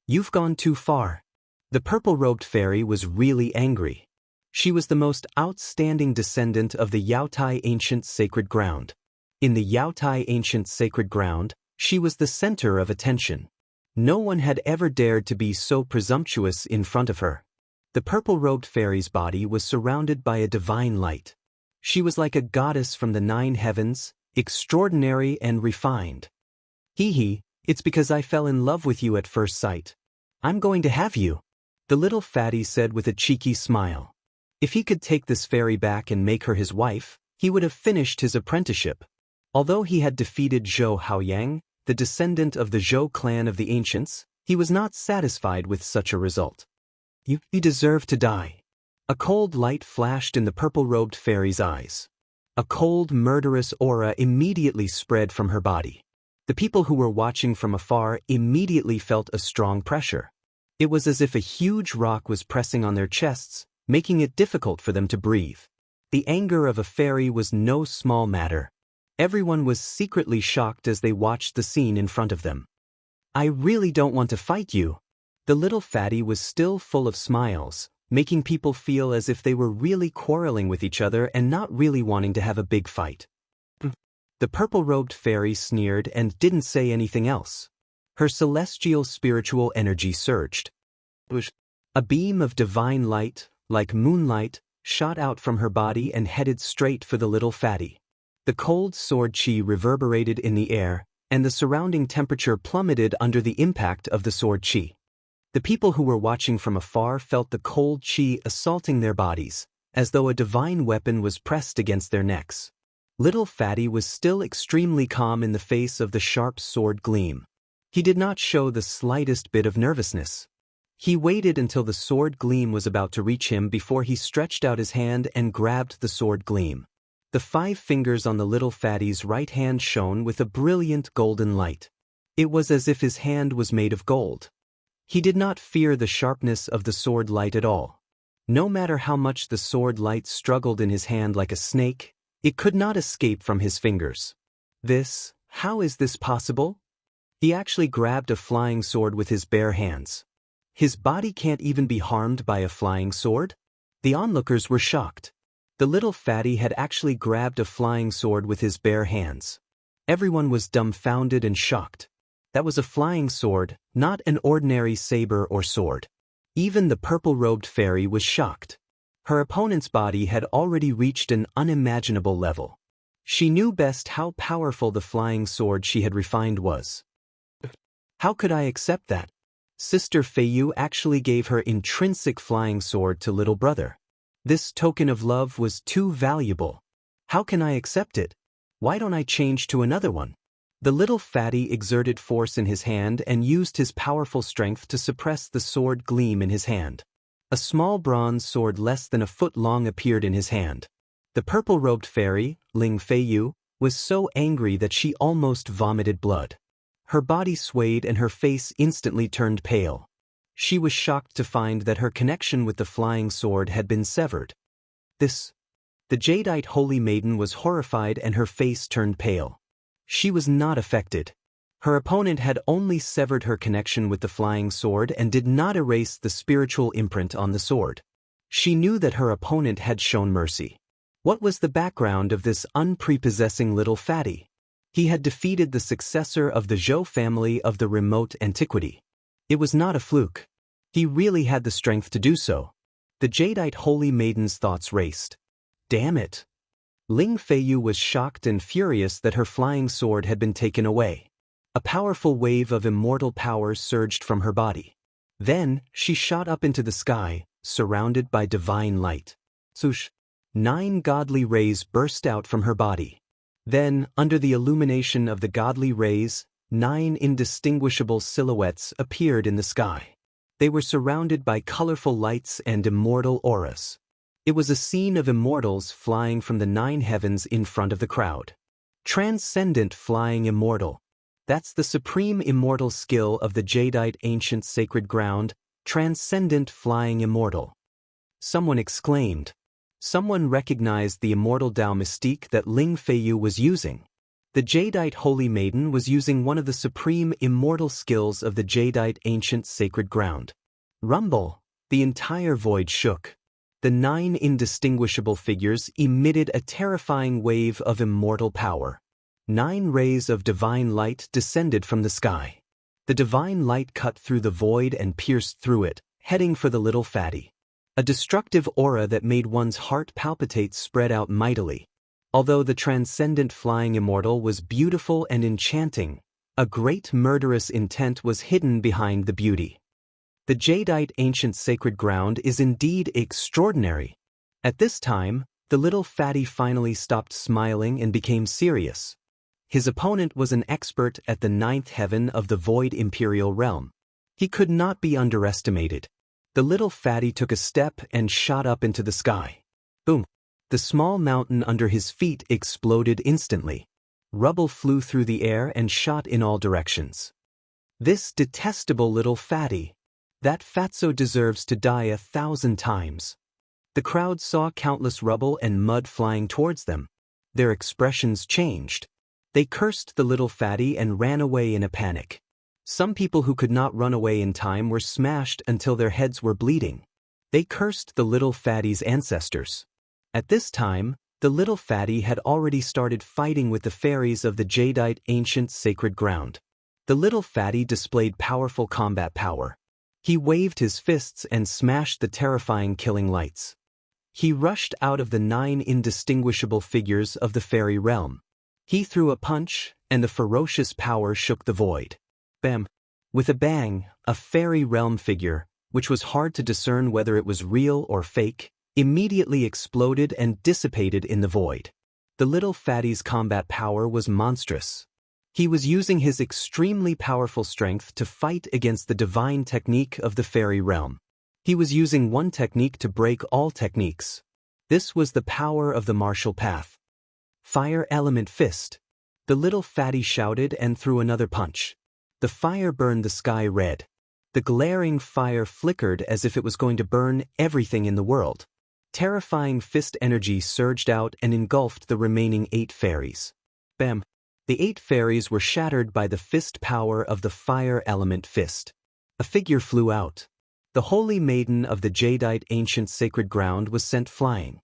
"You've gone too far." The purple-robed fairy was really angry. She was the most outstanding descendant of the Yaotai ancient sacred ground. In the Yaotai ancient sacred ground, she was the center of attention. No one had ever dared to be so presumptuous in front of her. The purple-robed fairy's body was surrounded by a divine light. She was like a goddess from the 9 heavens, extraordinary and refined. "Hee, it's because I fell in love with you at first sight. I'm going to have you," the little fatty said with a cheeky smile. If he could take this fairy back and make her his wife, he would have finished his apprenticeship. Although he had defeated Zhou Haoyang, the descendant of the Zhou clan of the ancients, he was not satisfied with such a result. You deserve to die. A cold light flashed in the purple-robed fairy's eyes. A cold, murderous aura immediately spread from her body. The people who were watching from afar immediately felt a strong pressure. It was as if a huge rock was pressing on their chests, making it difficult for them to breathe. The anger of a fairy was no small matter. Everyone was secretly shocked as they watched the scene in front of them. I really don't want to fight you. The little fatty was still full of smiles, making people feel as if they were really quarreling with each other and not really wanting to have a big fight. The purple-robed fairy sneered and didn't say anything else. Her celestial spiritual energy surged. A beam of divine light, like moonlight, shot out from her body and headed straight for the little fatty. The cold sword chi reverberated in the air, and the surrounding temperature plummeted under the impact of the sword chi. The people who were watching from afar felt the cold chi assaulting their bodies, as though a divine weapon was pressed against their necks. Little Fatty was still extremely calm in the face of the sharp sword gleam. He did not show the slightest bit of nervousness. He waited until the sword gleam was about to reach him before he stretched out his hand and grabbed the sword gleam. The 5 fingers on the little fatty's right hand shone with a brilliant golden light. It was as if his hand was made of gold. He did not fear the sharpness of the sword light at all. No matter how much the sword light struggled in his hand like a snake, it could not escape from his fingers. How is this possible? He actually grabbed a flying sword with his bare hands. His body can't even be harmed by a flying sword? The onlookers were shocked. The little fatty had actually grabbed a flying sword with his bare hands. Everyone was dumbfounded and shocked. That was a flying sword, not an ordinary saber or sword. Even the purple-robed fairy was shocked. Her opponent's body had already reached an unimaginable level. She knew best how powerful the flying sword she had refined was. How could I accept that? Sister Feiyu actually gave her intrinsic flying sword to little brother. This token of love was too valuable. How can I accept it? Why don't I change to another one? The little fatty exerted force in his hand and used his powerful strength to suppress the sword gleam in his hand. A small bronze sword less than a foot long appeared in his hand. The purple-robed fairy, Ling Feiyu, was so angry that she almost vomited blood. Her body swayed and her face instantly turned pale. She was shocked to find that her connection with the flying sword had been severed. The jadeite holy maiden was horrified and her face turned pale. She was not affected. Her opponent had only severed her connection with the flying sword and did not erase the spiritual imprint on the sword. She knew that her opponent had shown mercy. What was the background of this unprepossessing little fatty? He had defeated the successor of the Zhou family of the remote antiquity. It was not a fluke. He really had the strength to do so. The jadeite holy maiden's thoughts raced. Damn it! Ling Feiyu was shocked and furious that her flying sword had been taken away. A powerful wave of immortal power surged from her body. Then, she shot up into the sky, surrounded by divine light. Swoosh! 9 godly rays burst out from her body. Then, under the illumination of the godly rays, 9 indistinguishable silhouettes appeared in the sky. They were surrounded by colorful lights and immortal auras. It was a scene of immortals flying from the 9 heavens in front of the crowd. Transcendent flying immortal. That's the supreme immortal skill of the jadeite ancient sacred ground, transcendent flying immortal. Someone exclaimed. Someone recognized the immortal Dao mystique that Ling Feiyu was using. The jadeite holy maiden was using one of the supreme immortal skills of the jadeite ancient sacred ground. Rumble! The entire void shook. The 9 indistinguishable figures emitted a terrifying wave of immortal power. 9 rays of divine light descended from the sky. The divine light cut through the void and pierced through it, heading for the little fatty. A destructive aura that made one's heart palpitate spread out mightily. Although the transcendent flying immortal was beautiful and enchanting, a great murderous intent was hidden behind the beauty. The jadeite ancient sacred ground is indeed extraordinary. At this time, the little fatty finally stopped smiling and became serious. His opponent was an expert at the 9th heaven of the void imperial realm. He could not be underestimated. The little fatty took a step and shot up into the sky. Boom! The small mountain under his feet exploded instantly. Rubble flew through the air and shot in all directions. This detestable little fatty. That fatso deserves to die 1,000 times. The crowd saw countless rubble and mud flying towards them. Their expressions changed. They cursed the little fatty and ran away in a panic. Some people who could not run away in time were smashed until their heads were bleeding. They cursed the little fatty's ancestors. At this time, the little fatty had already started fighting with the fairies of the jadeite ancient sacred ground. The little fatty displayed powerful combat power. He waved his fists and smashed the terrifying killing lights. He rushed out of the 9 indistinguishable figures of the fairy realm. He threw a punch, and the ferocious power shook the void. Bam! With a bang, a fairy realm figure, which was hard to discern whether it was real or fake, immediately exploded and dissipated in the void. The little fatty's combat power was monstrous. He was using his extremely powerful strength to fight against the divine technique of the fairy realm. He was using one technique to break all techniques. This was the power of the martial path. Fire element fist. The little fatty shouted and threw another punch. The fire burned the sky red. The glaring fire flickered as if it was going to burn everything in the world. Terrifying fist energy surged out and engulfed the remaining 8 fairies. Bam! The 8 fairies were shattered by the fist power of the fire element fist. A figure flew out. The holy maiden of the jadeite ancient sacred ground was sent flying.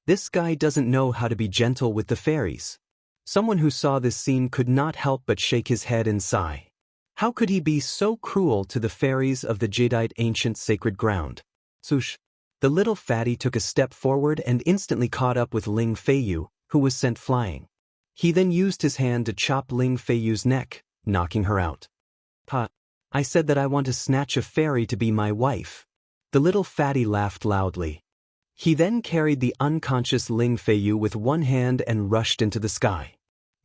This guy doesn't know how to be gentle with the fairies. Someone who saw this scene could not help but shake his head and sigh. How could he be so cruel to the fairies of the jadeite ancient sacred ground? Swoosh! The little fatty took a step forward and instantly caught up with Ling Feiyu, who was sent flying. He then used his hand to chop Ling Feiyu's neck, knocking her out. Ha! I said that I want to snatch a fairy to be my wife. The little fatty laughed loudly. He then carried the unconscious Ling Feiyu with one hand and rushed into the sky.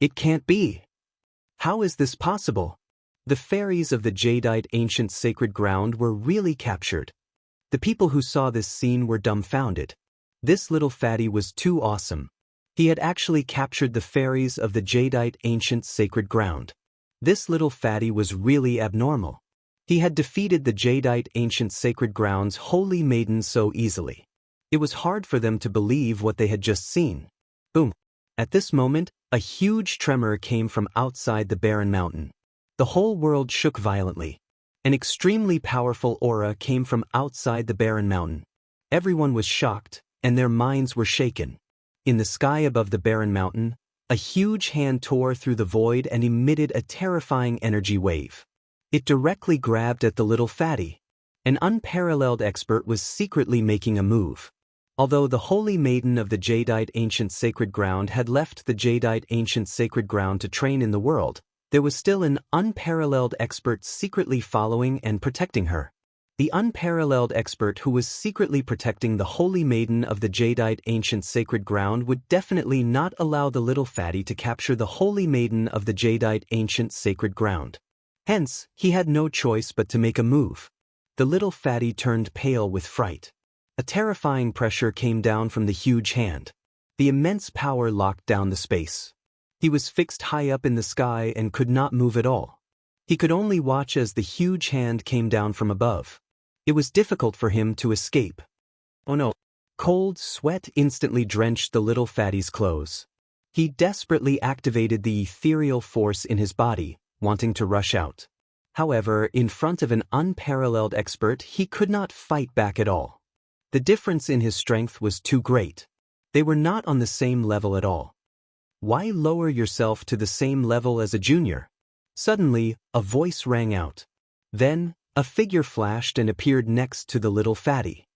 It can't be. How is this possible? The fairies of the jadeite ancient sacred ground were really captured. The people who saw this scene were dumbfounded. This little fatty was too awesome. He had actually captured the fairies of the jadeite ancient sacred ground. This little fatty was really abnormal. He had defeated the jadeite ancient sacred ground's holy maiden so easily. It was hard for them to believe what they had just seen. Boom! At this moment, a huge tremor came from outside the barren mountain. The whole world shook violently. An extremely powerful aura came from outside the barren mountain. Everyone was shocked, and their minds were shaken. In the sky above the barren mountain, a huge hand tore through the void and emitted a terrifying energy wave. It directly grabbed at the little fatty. An unparalleled expert was secretly making a move. Although the holy maiden of the jadeite ancient sacred ground had left the jadeite ancient sacred ground to train in the world, there was still an unparalleled expert secretly following and protecting her. The unparalleled expert who was secretly protecting the holy maiden of the jadeite ancient sacred ground would definitely not allow the little fatty to capture the holy maiden of the jadeite ancient sacred ground. Hence, he had no choice but to make a move. The little fatty turned pale with fright. A terrifying pressure came down from the huge hand. The immense power locked down the space. He was fixed high up in the sky and could not move at all. He could only watch as the huge hand came down from above. It was difficult for him to escape. Oh no! Cold sweat instantly drenched the little fatty's clothes. He desperately activated the ethereal force in his body, wanting to rush out. However, in front of an unparalleled expert, he could not fight back at all. The difference in his strength was too great. They were not on the same level at all. Why lower yourself to the same level as a junior? Suddenly, a voice rang out. Then, a figure flashed and appeared next to the little fatty.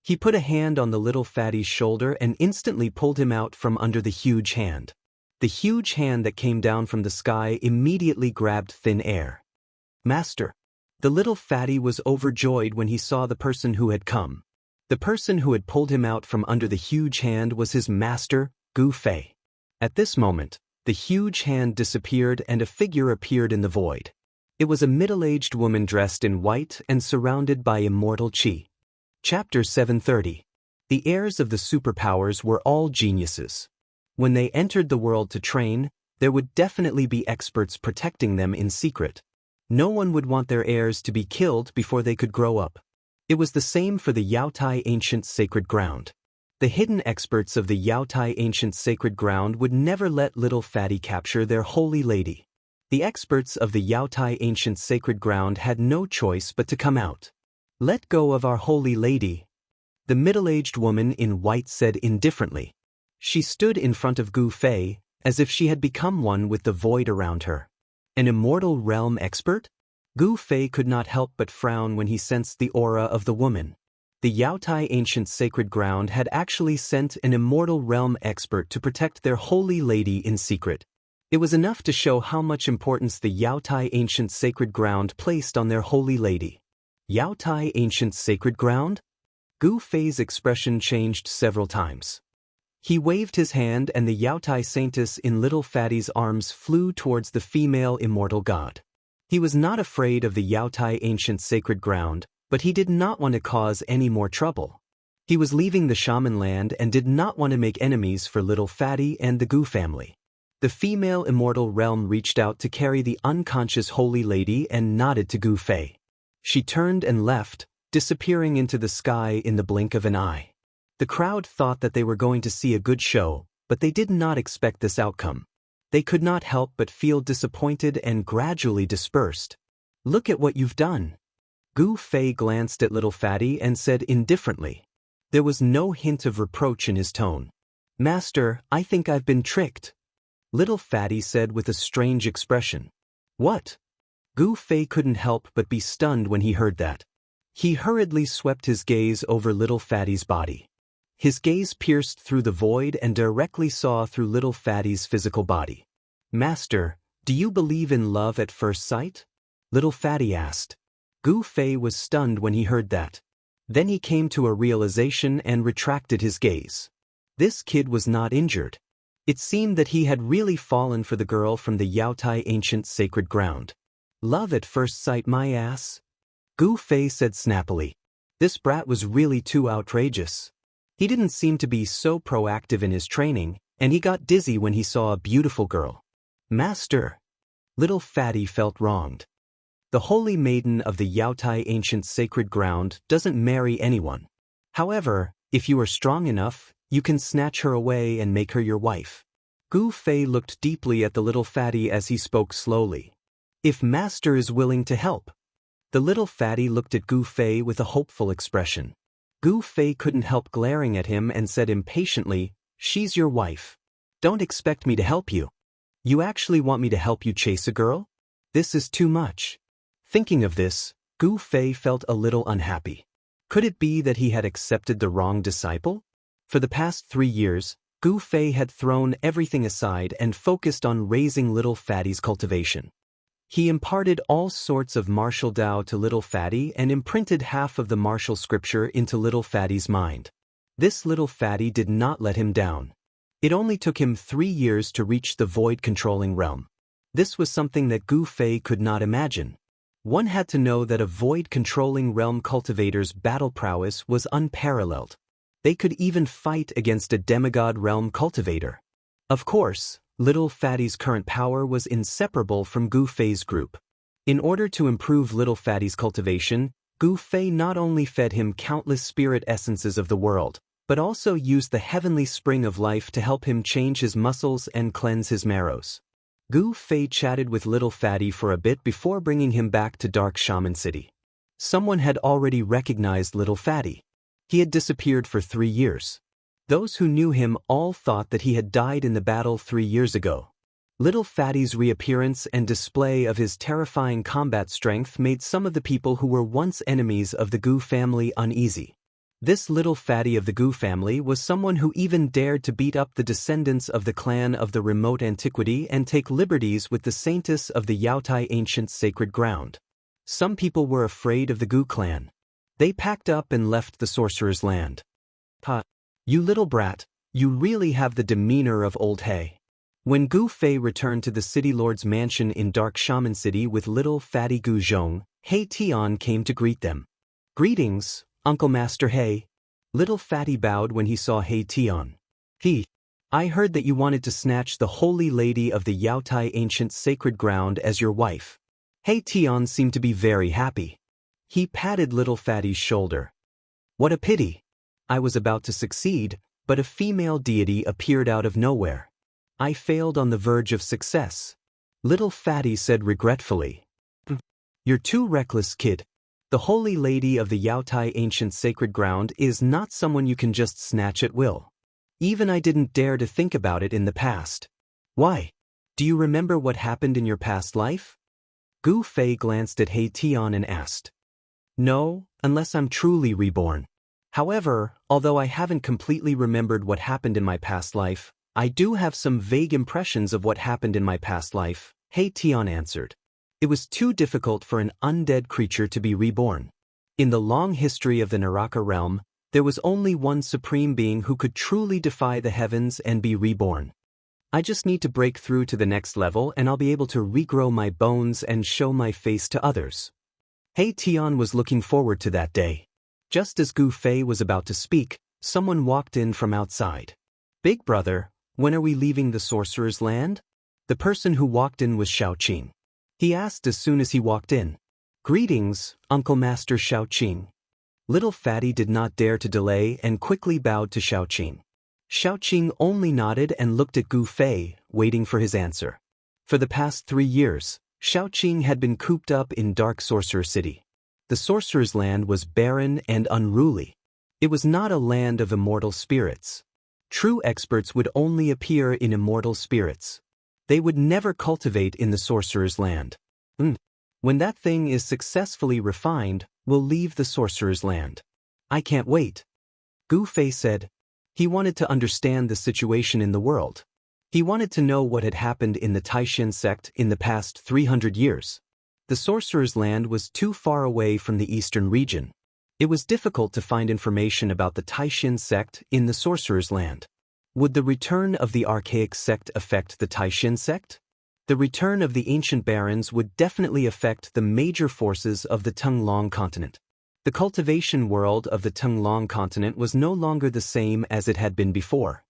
He put a hand on the little fatty's shoulder and instantly pulled him out from under the huge hand. The huge hand that came down from the sky immediately grabbed thin air. Master! The little fatty was overjoyed when he saw the person who had come. The person who had pulled him out from under the huge hand was his master, Gu Fei. At this moment, the huge hand disappeared and a figure appeared in the void. It was a middle-aged woman dressed in white and surrounded by immortal qi. Chapter 730. The heirs of the superpowers were all geniuses. When they entered the world to train, there would definitely be experts protecting them in secret. No one would want their heirs to be killed before they could grow up. It was the same for the Yaotai Ancient Sacred Ground. The hidden experts of the Yaotai Ancient Sacred Ground would never let little Fatty capture their holy lady. The experts of the Yaotai Ancient Sacred Ground had no choice but to come out. "Let go of our holy lady," the middle-aged woman in white said indifferently. She stood in front of Gu Fei, as if she had become one with the void around her. An immortal realm expert? Gu Fei could not help but frown when he sensed the aura of the woman. The Yaotai Ancient Sacred Ground had actually sent an immortal realm expert to protect their holy lady in secret. It was enough to show how much importance the Yaotai Ancient Sacred Ground placed on their holy lady. Yaotai Ancient Sacred Ground? Gu Fei's expression changed several times. He waved his hand and the Yaotai Saintess in little Fatty's arms flew towards the female immortal god. He was not afraid of the Yaotai Ancient Sacred Ground, but he did not want to cause any more trouble. He was leaving the shaman land and did not want to make enemies for little Fatty and the Gu family. The female immortal realm reached out to carry the unconscious holy lady and nodded to Gu Fei. She turned and left, disappearing into the sky in the blink of an eye. The crowd thought that they were going to see a good show, but they did not expect this outcome. They could not help but feel disappointed and gradually dispersed. "Look at what you've done." Gu Fei glanced at little Fatty and said indifferently. There was no hint of reproach in his tone. "Master, I think I've been tricked," little Fatty said with a strange expression. "What?" Gu Fei couldn't help but be stunned when he heard that. He hurriedly swept his gaze over little Fatty's body. His gaze pierced through the void and directly saw through little Fatty's physical body. "Master, do you believe in love at first sight?" little Fatty asked. Gu Fei was stunned when he heard that. Then he came to a realization and retracted his gaze. This kid was not injured. It seemed that he had really fallen for the girl from the Yaotai Ancient Sacred Ground. "Love at first sight, my ass?" Gu Fei said snappily. This brat was really too outrageous. He didn't seem to be so proactive in his training, and he got dizzy when he saw a beautiful girl. "Master!" Little Fatty felt wronged. The holy maiden of the Yaotai Ancient Sacred Ground doesn't marry anyone. However, if you are strong enough, you can snatch her away and make her your wife. Gu Fei looked deeply at the little Fatty as he spoke slowly. "If Master is willing to help." The little Fatty looked at Gu Fei with a hopeful expression. Gu Fei couldn't help glaring at him and said impatiently, "She's your wife. Don't expect me to help you. You actually want me to help you chase a girl? This is too much." Thinking of this, Gu Fei felt a little unhappy. Could it be that he had accepted the wrong disciple? For the past 3 years, Gu Fei had thrown everything aside and focused on raising little Fatty's cultivation. He imparted all sorts of martial Dao to little Fatty and imprinted half of the martial scripture into little Fatty's mind. This little Fatty did not let him down. It only took him 3 years to reach the void-controlling realm. This was something that Gu Fei could not imagine. One had to know that a void-controlling realm cultivator's battle prowess was unparalleled. They could even fight against a demigod realm cultivator. Of course, little Fatty's current power was inseparable from Gu Fei's group. In order to improve little Fatty's cultivation, Gu Fei not only fed him countless spirit essences of the world, but also used the heavenly spring of life to help him change his muscles and cleanse his marrows. Gu Fei chatted with little Fatty for a bit before bringing him back to Dark Shaman City. Someone had already recognized little Fatty. He had disappeared for 3 years. Those who knew him all thought that he had died in the battle 3 years ago. Little Fatty's reappearance and display of his terrifying combat strength made some of the people who were once enemies of the Gu family uneasy. This little Fatty of the Gu family was someone who even dared to beat up the descendants of the clan of the remote antiquity and take liberties with the saintess of the Yaotai Ancient Sacred Ground. Some people were afraid of the Gu clan. They packed up and left the sorcerer's land. "Ha! You little brat, you really have the demeanor of old hay." When Gu Fei returned to the city lord's mansion in Dark Shaman City with little Fatty Gu Zhong, He Tian came to greet them. "Greetings, Uncle Master He. Little Fatty bowed when he saw He Tian. I heard that you wanted to snatch the holy lady of the Yaotai ancient sacred ground as your wife. He Tian seemed to be very happy. He patted Little Fatty's shoulder. What a pity. I was about to succeed, but a female deity appeared out of nowhere. I failed on the verge of success. Little Fatty said regretfully. You're too reckless, kid. The holy lady of the Yaotai ancient sacred ground is not someone you can just snatch at will. Even I didn't dare to think about it in the past. Why? Do you remember what happened in your past life? Gu Fei glanced at He Tian and asked. No, unless I'm truly reborn. However, although I haven't completely remembered what happened in my past life, I do have some vague impressions of what happened in my past life, He Tian answered. It was too difficult for an undead creature to be reborn. In the long history of the Naraka realm, there was only one supreme being who could truly defy the heavens and be reborn. I just need to break through to the next level and I'll be able to regrow my bones and show my face to others. He Tian was looking forward to that day. Just as Gu Fei was about to speak, someone walked in from outside. Big brother, when are we leaving the sorcerer's land? The person who walked in was Xiaoqing. He asked as soon as he walked in. Greetings, Uncle Master Xiaoqing. Little Fatty did not dare to delay and quickly bowed to Xiaoqing. Xiaoqing only nodded and looked at Gu Fei, waiting for his answer. For the past 3 years, Xiaoqing had been cooped up in Dark Sorcerer City. The sorcerer's land was barren and unruly. It was not a land of immortal spirits. True experts would only appear in immortal spirits. They would never cultivate in the sorcerer's land. When that thing is successfully refined, we'll leave the sorcerer's land. I can't wait. Gu Fei said. He wanted to understand the situation in the world. He wanted to know what had happened in the Taishan sect in the past 300 years. The sorcerer's land was too far away from the eastern region. It was difficult to find information about the Taishan sect in the sorcerer's land. Would the return of the archaic sect affect the Taishan sect? The return of the ancient barons would definitely affect the major forces of the Tenglong continent. The cultivation world of the Tenglong continent was no longer the same as it had been before.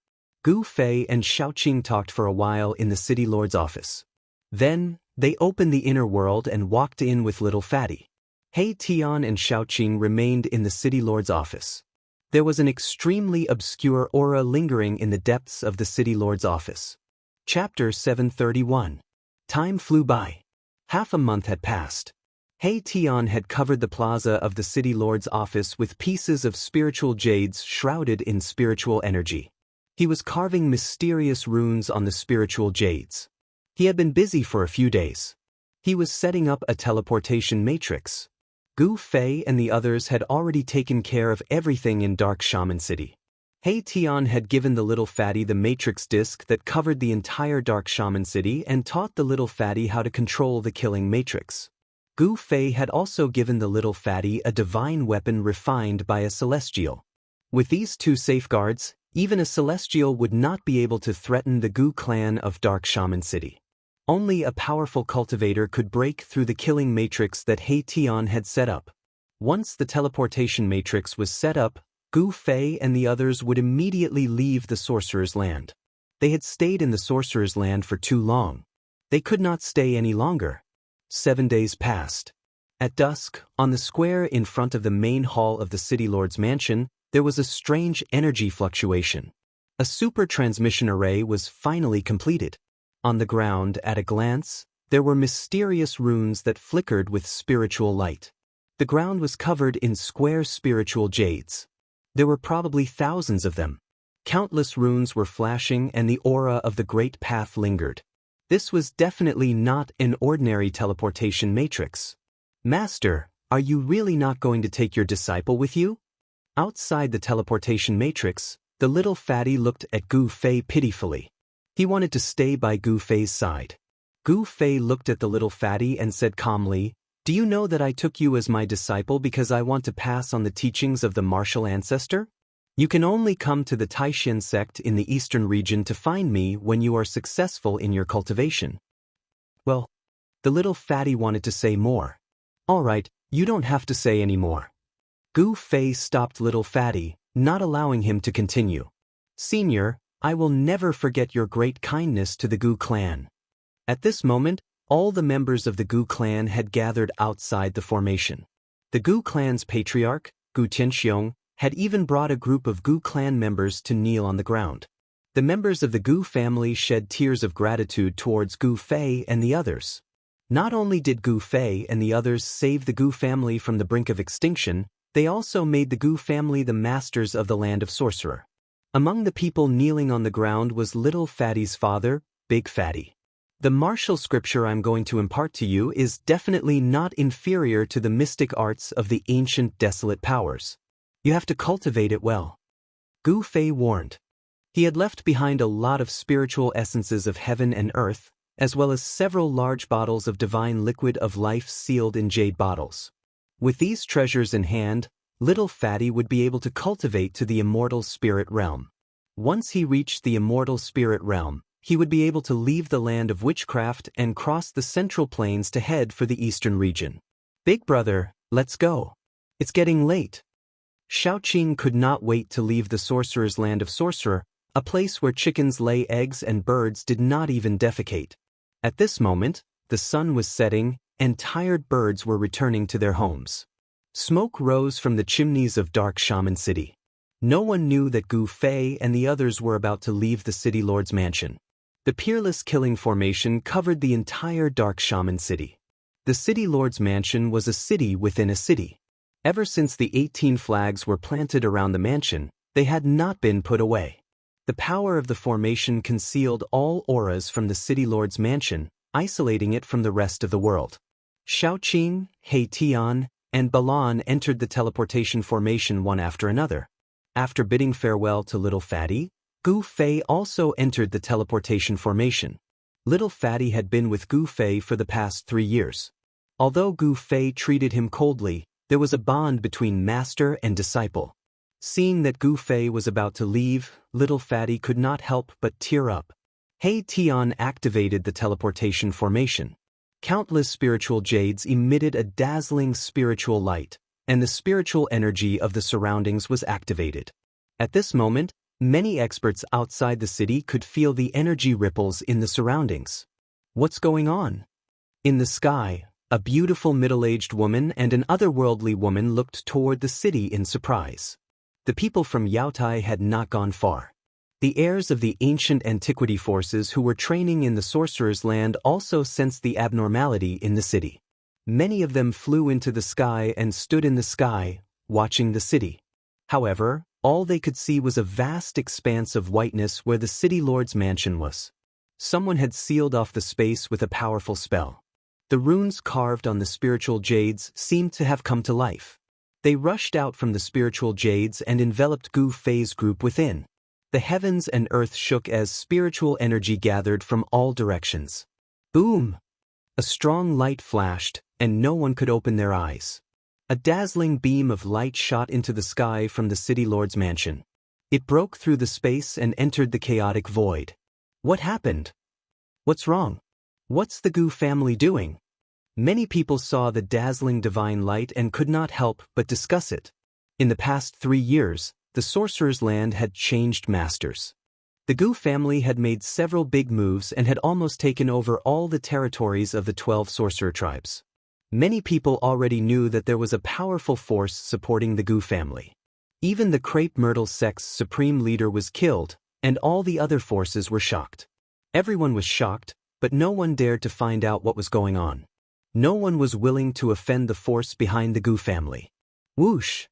Gu Fei and Xiaoqing talked for a while in the city lord's office. Then, they opened the inner world and walked in with Little Fatty. He Tian and Xiaoqing remained in the city lord's office. There was an extremely obscure aura lingering in the depths of the city lord's office. Chapter 731. Time flew by. Half a month had passed. He Tian had covered the plaza of the city lord's office with pieces of spiritual jades shrouded in spiritual energy. He was carving mysterious runes on the spiritual jades. He had been busy for a few days. He was setting up a teleportation matrix. Gu Fei and the others had already taken care of everything in Dark Shaman City. He Tian had given the Little Fatty the matrix disc that covered the entire Dark Shaman City and taught the Little Fatty how to control the killing matrix. Gu Fei had also given the Little Fatty a divine weapon refined by a celestial. With these two safeguards, even a celestial would not be able to threaten the Gu clan of Dark Shaman City. Only a powerful cultivator could break through the killing matrix that He Tian had set up. Once the teleportation matrix was set up, Gu Fei and the others would immediately leave the sorcerer's land. They had stayed in the sorcerer's land for too long. They could not stay any longer. 7 days passed. At dusk, on the square in front of the main hall of the city lord's mansion, there was a strange energy fluctuation. A super transmission array was finally completed. On the ground, at a glance, there were mysterious runes that flickered with spiritual light. The ground was covered in square spiritual jades. There were probably thousands of them. Countless runes were flashing and the aura of the Great Path lingered. This was definitely not an ordinary teleportation matrix. Master, are you really not going to take your disciple with you? Outside the teleportation matrix, the Little Fatty looked at Gu Fei pitifully. He wanted to stay by Gu Fei's side. Gu Fei looked at the Little Fatty and said calmly, "Do you know that I took you as my disciple because I want to pass on the teachings of the martial ancestor? You can only come to the Taishan sect in the eastern region to find me when you are successful in your cultivation." Well, the Little Fatty wanted to say more. "All right, you don't have to say any more." Gu Fei stopped little fatty, not allowing him to continue. Senior, I will never forget your great kindness to the Gu clan. At this moment, all the members of the Gu clan had gathered outside the formation. The Gu clan's patriarch, Gu Tianxiong, had even brought a group of Gu clan members to kneel on the ground. The members of the Gu family shed tears of gratitude towards Gu Fei and the others. Not only did Gu Fei and the others save the Gu family from the brink of extinction, they also made the Gu family the masters of the land of Sorcerer. Among the people kneeling on the ground was Little Fatty's father, Big Fatty. The martial scripture I'm going to impart to you is definitely not inferior to the mystic arts of the ancient desolate powers. You have to cultivate it well. Gu Fei warned. He had left behind a lot of spiritual essences of heaven and earth, as well as several large bottles of divine liquid of life sealed in jade bottles. With these treasures in hand, Little Fatty would be able to cultivate to the immortal spirit realm. Once he reached the immortal spirit realm, he would be able to leave the land of witchcraft and cross the central plains to head for the eastern region. Big brother, let's go. It's getting late. Xiaoqing could not wait to leave the sorcerer's land of Sorcerer, a place where chickens lay eggs and birds did not even defecate. At this moment, the sun was setting, and tired birds were returning to their homes. Smoke rose from the chimneys of Dark Shaman City. No one knew that Gu Fei and the others were about to leave the City Lord's mansion. The Peerless Killing Formation covered the entire Dark Shaman City. The City Lord's mansion was a city within a city. Ever since the 18 flags were planted around the mansion, they had not been put away. The power of the formation concealed all auras from the City Lord's mansion, isolating it from the rest of the world. Xiaoqing, He Tian, and Balan entered the teleportation formation one after another. After bidding farewell to Little Fatty, Gu Fei also entered the teleportation formation. Little Fatty had been with Gu Fei for the past 3 years. Although Gu Fei treated him coldly, there was a bond between master and disciple. Seeing that Gu Fei was about to leave, Little Fatty could not help but tear up. He Tian activated the teleportation formation. Countless spiritual jades emitted a dazzling spiritual light, and the spiritual energy of the surroundings was activated. At this moment, many experts outside the city could feel the energy ripples in the surroundings. What's going on? In the sky, a beautiful middle-aged woman and an otherworldly woman looked toward the city in surprise. The people from Yaotai had not gone far. The heirs of the ancient antiquity forces who were training in the sorcerer's land also sensed the abnormality in the city. Many of them flew into the sky and stood in the sky, watching the city. However, all they could see was a vast expanse of whiteness where the City Lord's mansion was. Someone had sealed off the space with a powerful spell. The runes carved on the spiritual jades seemed to have come to life. They rushed out from the spiritual jades and enveloped Gu Fei's group within. The heavens and earth shook as spiritual energy gathered from all directions. Boom! A strong light flashed, and no one could open their eyes. A dazzling beam of light shot into the sky from the City Lord's mansion. It broke through the space and entered the chaotic void. What happened? What's wrong? What's the Gu family doing? Many people saw the dazzling divine light and could not help but discuss it. In the past 3 years, the sorcerer's land had changed masters. The Gu family had made several big moves and had almost taken over all the territories of the 12 sorcerer tribes. Many people already knew that there was a powerful force supporting the Gu family. Even the Crepe Myrtle sect's supreme leader was killed, and all the other forces were shocked. Everyone was shocked, but no one dared to find out what was going on. No one was willing to offend the force behind the Gu family. Whoosh!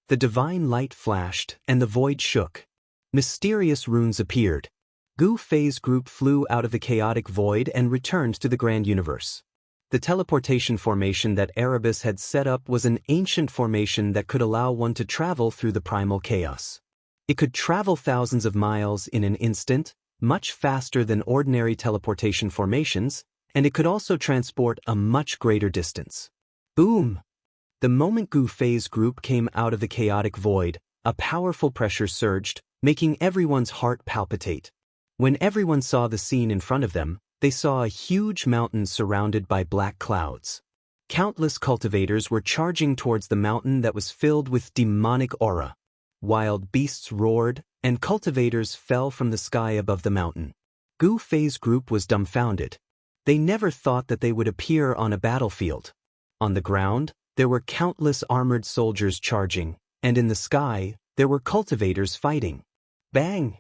The divine light flashed, and the void shook. Mysterious runes appeared. Gu Fei's group flew out of the chaotic void and returned to the grand universe. The teleportation formation that Erebus had set up was an ancient formation that could allow one to travel through the primal chaos. It could travel thousands of miles in an instant, much faster than ordinary teleportation formations, and it could also transport a much greater distance. Boom! The moment Gu Fei's group came out of the chaotic void, a powerful pressure surged, making everyone's heart palpitate. When everyone saw the scene in front of them, they saw a huge mountain surrounded by black clouds. Countless cultivators were charging towards the mountain that was filled with demonic aura. Wild beasts roared, and cultivators fell from the sky above the mountain. Gu Fei's group was dumbfounded. They never thought that they would appear on a battlefield. On the ground, there were countless armored soldiers charging, and in the sky, there were cultivators fighting. Bang!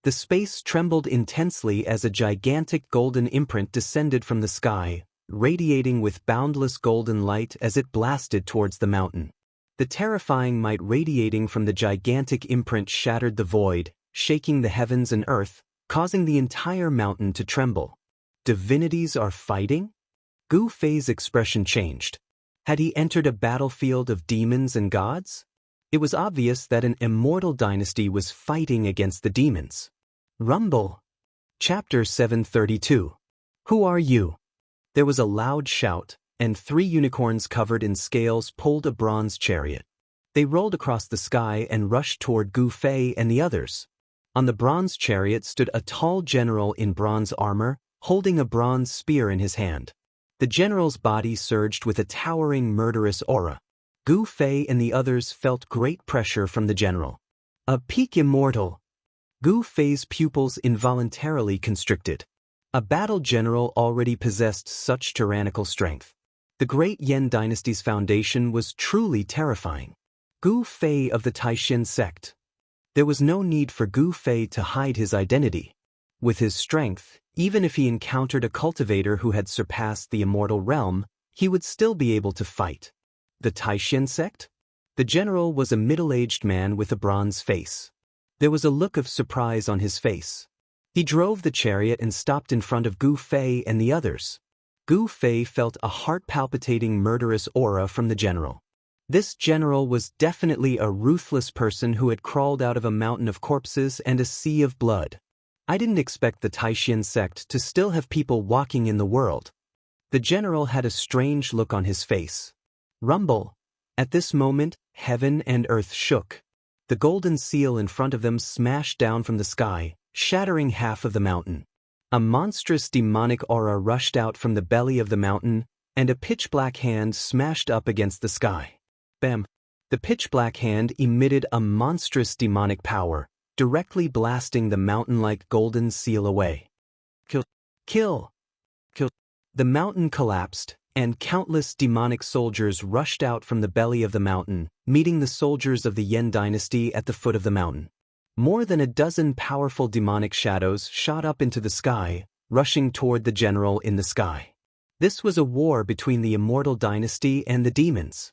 The space trembled intensely as a gigantic golden imprint descended from the sky, radiating with boundless golden light as it blasted towards the mountain. The terrifying might radiating from the gigantic imprint shattered the void, shaking the heavens and earth, causing the entire mountain to tremble. Divinities are fighting? Gu Fei's expression changed. Had he entered a battlefield of demons and gods? It was obvious that an immortal dynasty was fighting against the demons. Rumble. Chapter 732. Who are you? There was a loud shout, and 3 unicorns covered in scales pulled a bronze chariot. They rolled across the sky and rushed toward Gu Fei and the others. On the bronze chariot stood a tall general in bronze armor, holding a bronze spear in his hand. The general's body surged with a towering murderous aura. Gu Fei and the others felt great pressure from the general. A peak immortal. Gu Fei's pupils involuntarily constricted. A battle general already possessed such tyrannical strength. The great Yan dynasty's foundation was truly terrifying. Gu Fei of the Taishan sect. There was no need for Gu Fei to hide his identity. With his strength, even if he encountered a cultivator who had surpassed the immortal realm, he would still be able to fight. The Taishan sect? The general was a middle-aged man with a bronze face. There was a look of surprise on his face. He drove the chariot and stopped in front of Gu Fei and the others. Gu Fei felt a heart-palpitating murderous aura from the general. This general was definitely a ruthless person who had crawled out of a mountain of corpses and a sea of blood. I didn't expect the Taishan sect to still have people walking in the world. The general had a strange look on his face. Rumble. At this moment, heaven and earth shook. The golden seal in front of them smashed down from the sky, shattering half of the mountain. A monstrous demonic aura rushed out from the belly of the mountain, and a pitch-black hand smashed up against the sky. Bam! The pitch-black hand emitted a monstrous demonic power, directly blasting the mountain-like golden seal away. Kill! Kill! Kill! The mountain collapsed, and countless demonic soldiers rushed out from the belly of the mountain, meeting the soldiers of the Yan dynasty at the foot of the mountain. More than a dozen powerful demonic shadows shot up into the sky, rushing toward the general in the sky. This was a war between the immortal dynasty and the demons.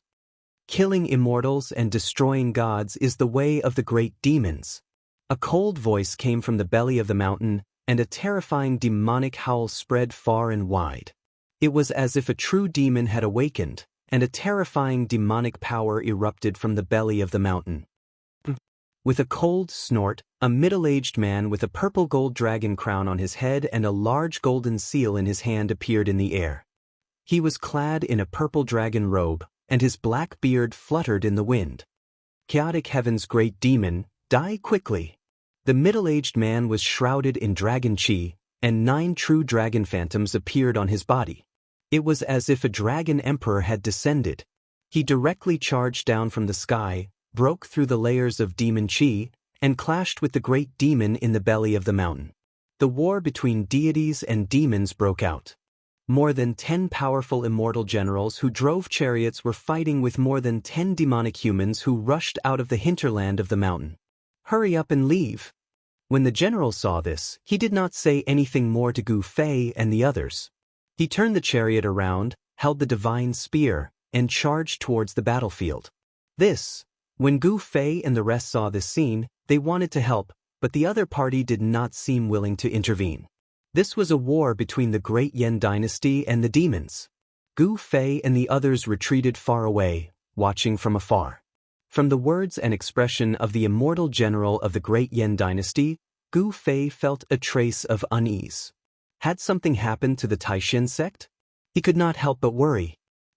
Killing immortals and destroying gods is the way of the great demons. A cold voice came from the belly of the mountain, and a terrifying demonic howl spread far and wide. It was as if a true demon had awakened, and a terrifying demonic power erupted from the belly of the mountain. With a cold snort, a middle-aged man with a purple gold dragon crown on his head and a large golden seal in his hand appeared in the air. He was clad in a purple dragon robe, and his black beard fluttered in the wind. Chaotic Heaven's great demon, die quickly. The middle-aged man was shrouded in dragon chi, and 9 true dragon phantoms appeared on his body. It was as if a dragon emperor had descended. He directly charged down from the sky, broke through the layers of demon chi, and clashed with the great demon in the belly of the mountain. The war between deities and demons broke out. More than 10 powerful immortal generals who drove chariots were fighting with more than 10 demonic humans who rushed out of the hinterland of the mountain. Hurry up and leave. When the general saw this, he did not say anything more to Gu Fei and the others. He turned the chariot around, held the divine spear, and charged towards the battlefield. When Gu Fei and the rest saw this scene, they wanted to help, but the other party did not seem willing to intervene. This was a war between the great Yan dynasty and the demons. Gu Fei and the others retreated far away, watching from afar. From the words and expression of the immortal general of the great Yan dynasty, Gu Fei felt a trace of unease. Had something happened to the Taishan sect? He could not help but worry.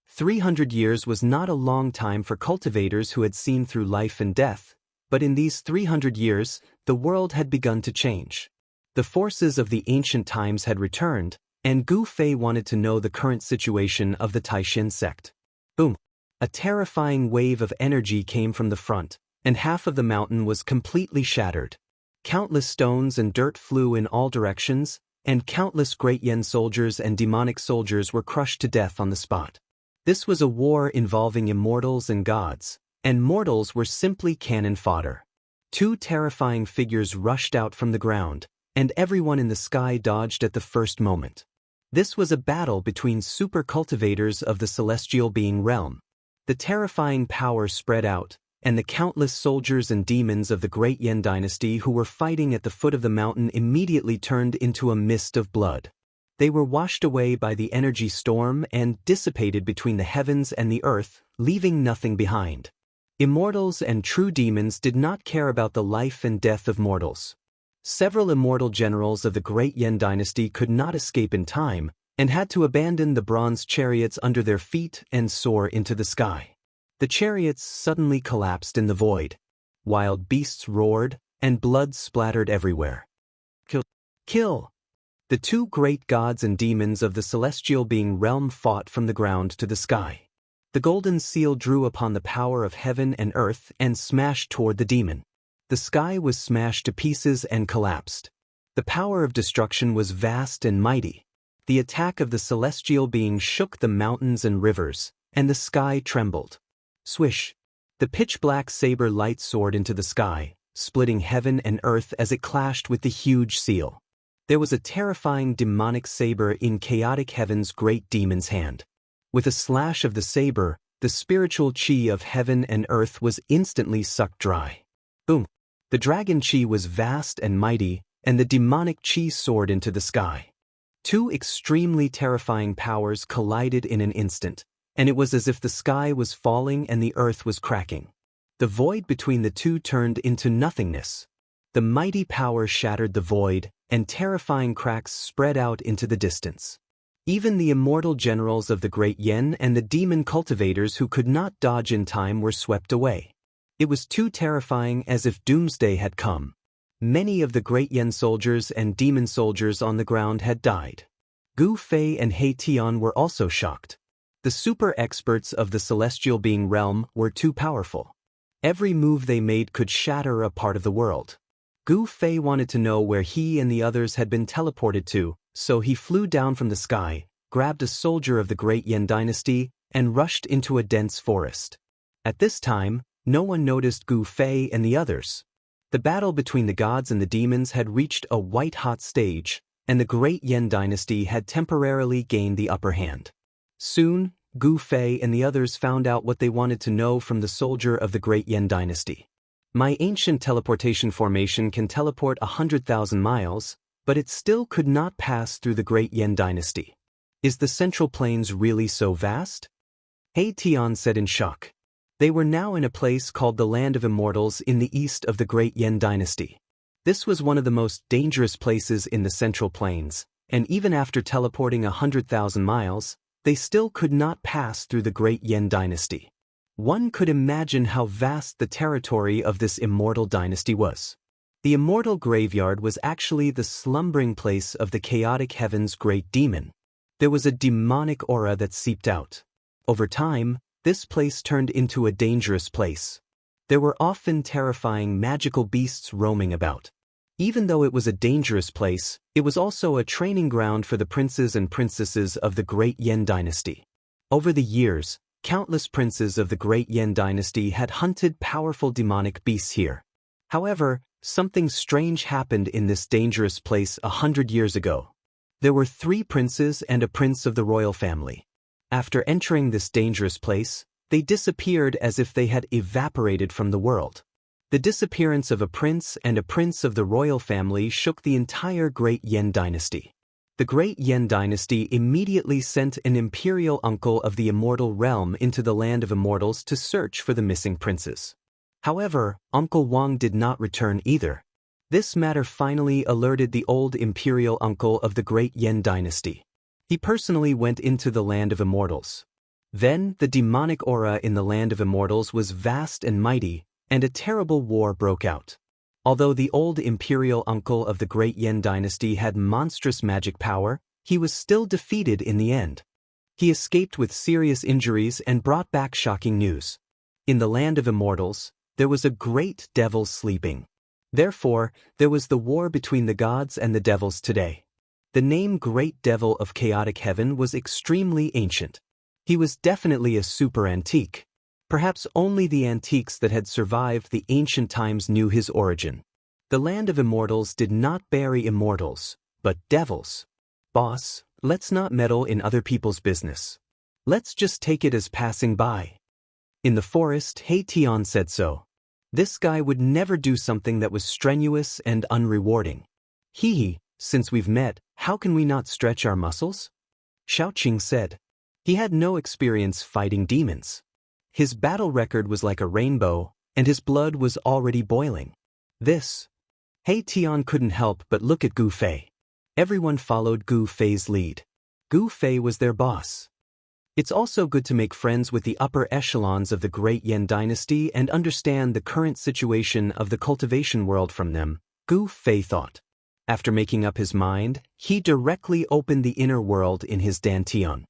300 years was not a long time for cultivators who had seen through life and death, but in these 300 years, the world had begun to change. The forces of the ancient times had returned, and Gu Fei wanted to know the current situation of the Taishan sect. Boom! A terrifying wave of energy came from the front, and half of the mountain was completely shattered. Countless stones and dirt flew in all directions, and countless Great Yen soldiers and demonic soldiers were crushed to death on the spot. This was a war involving immortals and gods, and mortals were simply cannon fodder. Two terrifying figures rushed out from the ground, and everyone in the sky dodged at the first moment. This was a battle between super cultivators of the celestial being realm. The terrifying power spread out, and the countless soldiers and demons of the Great Yen dynasty who were fighting at the foot of the mountain immediately turned into a mist of blood. They were washed away by the energy storm and dissipated between the heavens and the earth, leaving nothing behind. Immortals and true demons did not care about the life and death of mortals. Several immortal generals of the Great Yen dynasty could not escape in time, and had to abandon the bronze chariots under their feet and soar into the sky. The chariots suddenly collapsed in the void. Wild beasts roared, and blood splattered everywhere. Kill! Kill! The two great gods and demons of the celestial being realm fought from the ground to the sky. The golden seal drew upon the power of heaven and earth and smashed toward the demon. The sky was smashed to pieces and collapsed. The power of destruction was vast and mighty. The attack of the celestial being shook the mountains and rivers, and the sky trembled. Swish! The pitch-black saber light soared into the sky, splitting heaven and earth as it clashed with the huge seal. There was a terrifying demonic saber in chaotic heaven's great demon's hand. With a slash of the saber, the spiritual chi of heaven and earth was instantly sucked dry. Boom! The dragon chi was vast and mighty, and the demonic chi soared into the sky. Two extremely terrifying powers collided in an instant, and it was as if the sky was falling and the earth was cracking. The void between the two turned into nothingness. The mighty power shattered the void, and terrifying cracks spread out into the distance. Even the immortal generals of the Great Yen and the demon cultivators who could not dodge in time were swept away. It was too terrifying, as if doomsday had come. Many of the Great Yen soldiers and demon soldiers on the ground had died. Gu Fei and He Tian were also shocked. The super experts of the celestial being realm were too powerful. Every move they made could shatter a part of the world. Gu Fei wanted to know where he and the others had been teleported to, so he flew down from the sky, grabbed a soldier of the Great Yen dynasty, and rushed into a dense forest. At this time, no one noticed Gu Fei and the others. The battle between the gods and the demons had reached a white-hot stage, and the Great Yen dynasty had temporarily gained the upper hand. Soon, Gu Fei and the others found out what they wanted to know from the soldier of the Great Yen dynasty. My ancient teleportation formation can teleport 100,000 miles, but it still could not pass through the Great Yen dynasty. Is the Central Plains really so vast? He Tian said in shock. They were now in a place called the Land of Immortals in the east of the Great Yen dynasty. This was one of the most dangerous places in the Central Plains, and even after teleporting 100,000 miles, they still could not pass through the Great Yen dynasty. One could imagine how vast the territory of this immortal dynasty was. The immortal graveyard was actually the slumbering place of the chaotic heaven's great demon. There was a demonic aura that seeped out. Over time, this place turned into a dangerous place. There were often terrifying magical beasts roaming about. Even though it was a dangerous place, it was also a training ground for the princes and princesses of the Great Yen dynasty. Over the years, countless princes of the Great Yen dynasty had hunted powerful demonic beasts here. However, something strange happened in this dangerous place 100 years ago. There were 3 princes and a prince of the royal family. After entering this dangerous place, they disappeared as if they had evaporated from the world. The disappearance of a prince and a prince of the royal family shook the entire Great Yen dynasty. The Great Yen dynasty immediately sent an imperial uncle of the immortal realm into the land of immortals to search for the missing princes. However, Uncle Wang did not return either. This matter finally alerted the old imperial uncle of the Great Yen dynasty. He personally went into the land of immortals. Then, the demonic aura in the land of immortals was vast and mighty, and a terrible war broke out. Although the old imperial uncle of the Great Yen dynasty had monstrous magic power, he was still defeated in the end. He escaped with serious injuries and brought back shocking news. In the land of immortals, there was a great devil sleeping. Therefore, there was the war between the gods and the devils today. The name Great Devil of Chaotic Heaven was extremely ancient. He was definitely a super antique. Perhaps only the antiques that had survived the ancient times knew his origin. The land of immortals did not bury immortals, but devils. Boss, let's not meddle in other people's business. Let's just take it as passing by. In the forest, He Tian said so. This guy would never do something that was strenuous and unrewarding. Since we've met, how can we not stretch our muscles? Xiaoqing said. He had no experience fighting demons. His battle record was like a rainbow, and his blood was already boiling. He Tian couldn't help but look at Gu Fei. Everyone followed Gu Fei's lead. Gu Fei was their boss. It's also good to make friends with the upper echelons of the Great Yan dynasty and understand the current situation of the cultivation world from them, Gu Fei thought. After making up his mind, he directly opened the inner world in his dantian.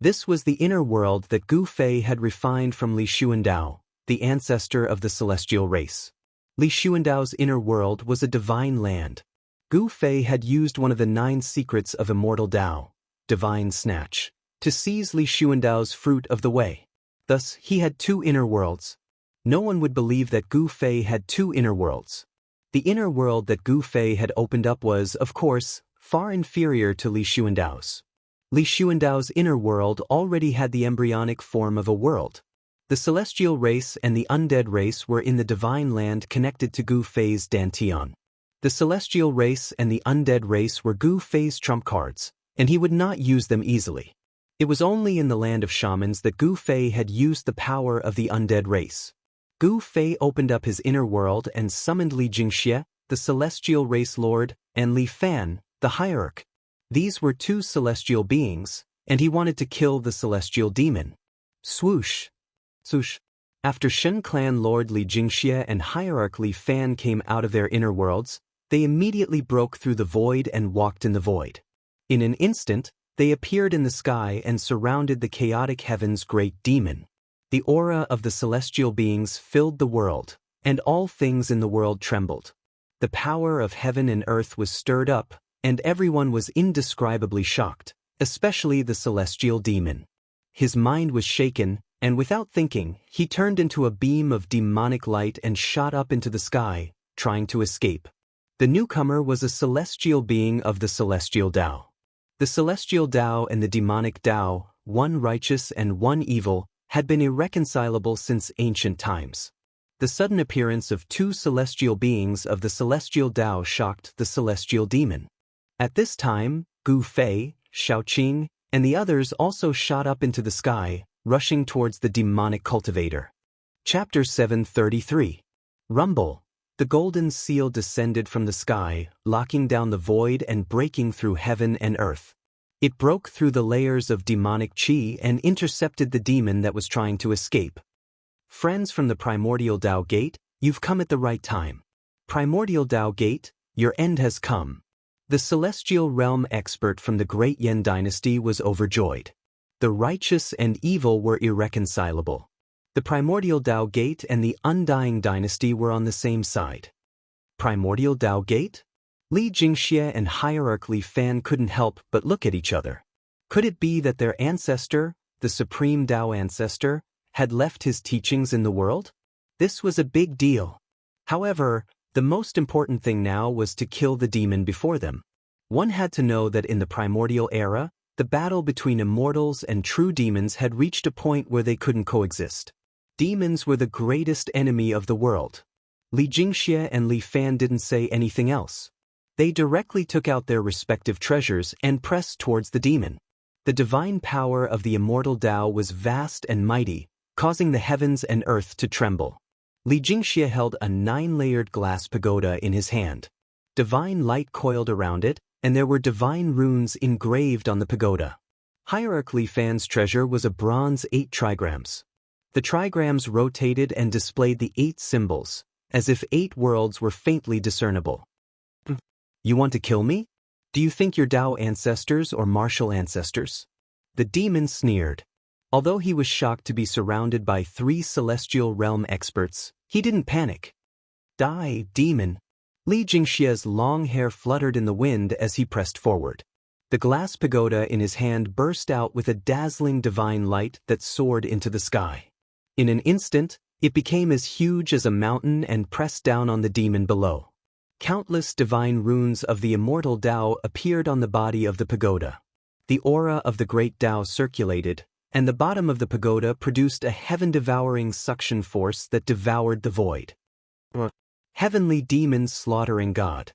This was the inner world that Gu Fei had refined from Li Xuandao, the ancestor of the celestial race. Li Xuandao's inner world was a divine land. Gu Fei had used one of the 9 secrets of immortal Dao, divine snatch, to seize Li Xuandao's fruit of the way. Thus, he had 2 inner worlds. No one would believe that Gu Fei had 2 inner worlds. The inner world that Gu Fei had opened up was, of course, far inferior to Li Xuandao's. Li Xuandao's inner world already had the embryonic form of a world. The celestial race and the undead race were in the divine land connected to Gu Fei's dantian. The celestial race and the undead race were Gu Fei's trump cards, and he would not use them easily. It was only in the land of shamans that Gu Fei had used the power of the undead race. Gu Fei opened up his inner world and summoned Li Jingxie, the celestial race lord, and Li Fan, the hierarch. These were 2 celestial beings, and he wanted to kill the celestial demon. Swoosh! Swoosh! After Shen clan lord Li Jingxie and hierarch Li Fan came out of their inner worlds, they immediately broke through the void and walked in the void. In an instant, they appeared in the sky and surrounded the chaotic heaven's great demon. The aura of the celestial beings filled the world, and all things in the world trembled. The power of heaven and earth was stirred up, and everyone was indescribably shocked, especially the celestial demon. His mind was shaken, and without thinking, he turned into a beam of demonic light and shot up into the sky, trying to escape. The newcomer was a celestial being of the celestial Dao. The celestial Dao and the demonic Dao, one righteous and one evil, had been irreconcilable since ancient times. The sudden appearance of 2 celestial beings of the celestial Dao shocked the celestial demon. At this time, Gu Fei, Xiaoqing, and the others also shot up into the sky, rushing towards the demonic cultivator. Chapter 733. Rumble. The golden seal descended from the sky, locking down the void and breaking through heaven and earth. It broke through the layers of demonic qi and intercepted the demon that was trying to escape. Friends from the primordial Dao Gate, you've come at the right time. Primordial Dao Gate, your end has come. The celestial realm expert from the Great Yan dynasty was overjoyed. The righteous and evil were irreconcilable. The primordial Dao Gate and the undying dynasty were on the same side. Primordial Dao Gate? Li Jingxie and hierarch Li Fan couldn't help but look at each other. Could it be that their ancestor, the supreme Dao ancestor, had left his teachings in the world? This was a big deal. However, the most important thing now was to kill the demon before them. One had to know that in the primordial era, the battle between immortals and true demons had reached a point where they couldn't coexist. Demons were the greatest enemy of the world. Li Jingxie and Li Fan didn't say anything else. They directly took out their respective treasures and pressed towards the demon. The divine power of the immortal Dao was vast and mighty, causing the heavens and earth to tremble. Li Jingxie held a 9-layered glass pagoda in his hand. Divine light coiled around it, and there were divine runes engraved on the pagoda. Hierarch Li Fan's treasure was a bronze 8 trigrams. The trigrams rotated and displayed the 8 symbols, as if 8 worlds were faintly discernible. You want to kill me? Do you think you're Dao ancestors or martial ancestors? The demon sneered. Although he was shocked to be surrounded by 3 celestial realm experts, he didn't panic. Die, demon. Li Jingxia's long hair fluttered in the wind as he pressed forward. The glass pagoda in his hand burst out with a dazzling divine light that soared into the sky. In an instant, it became as huge as a mountain and pressed down on the demon below. Countless divine runes of the immortal Dao appeared on the body of the pagoda. The aura of the great Dao circulated, and the bottom of the pagoda produced a heaven-devouring suction force that devoured the void. Heavenly demon slaughtering God.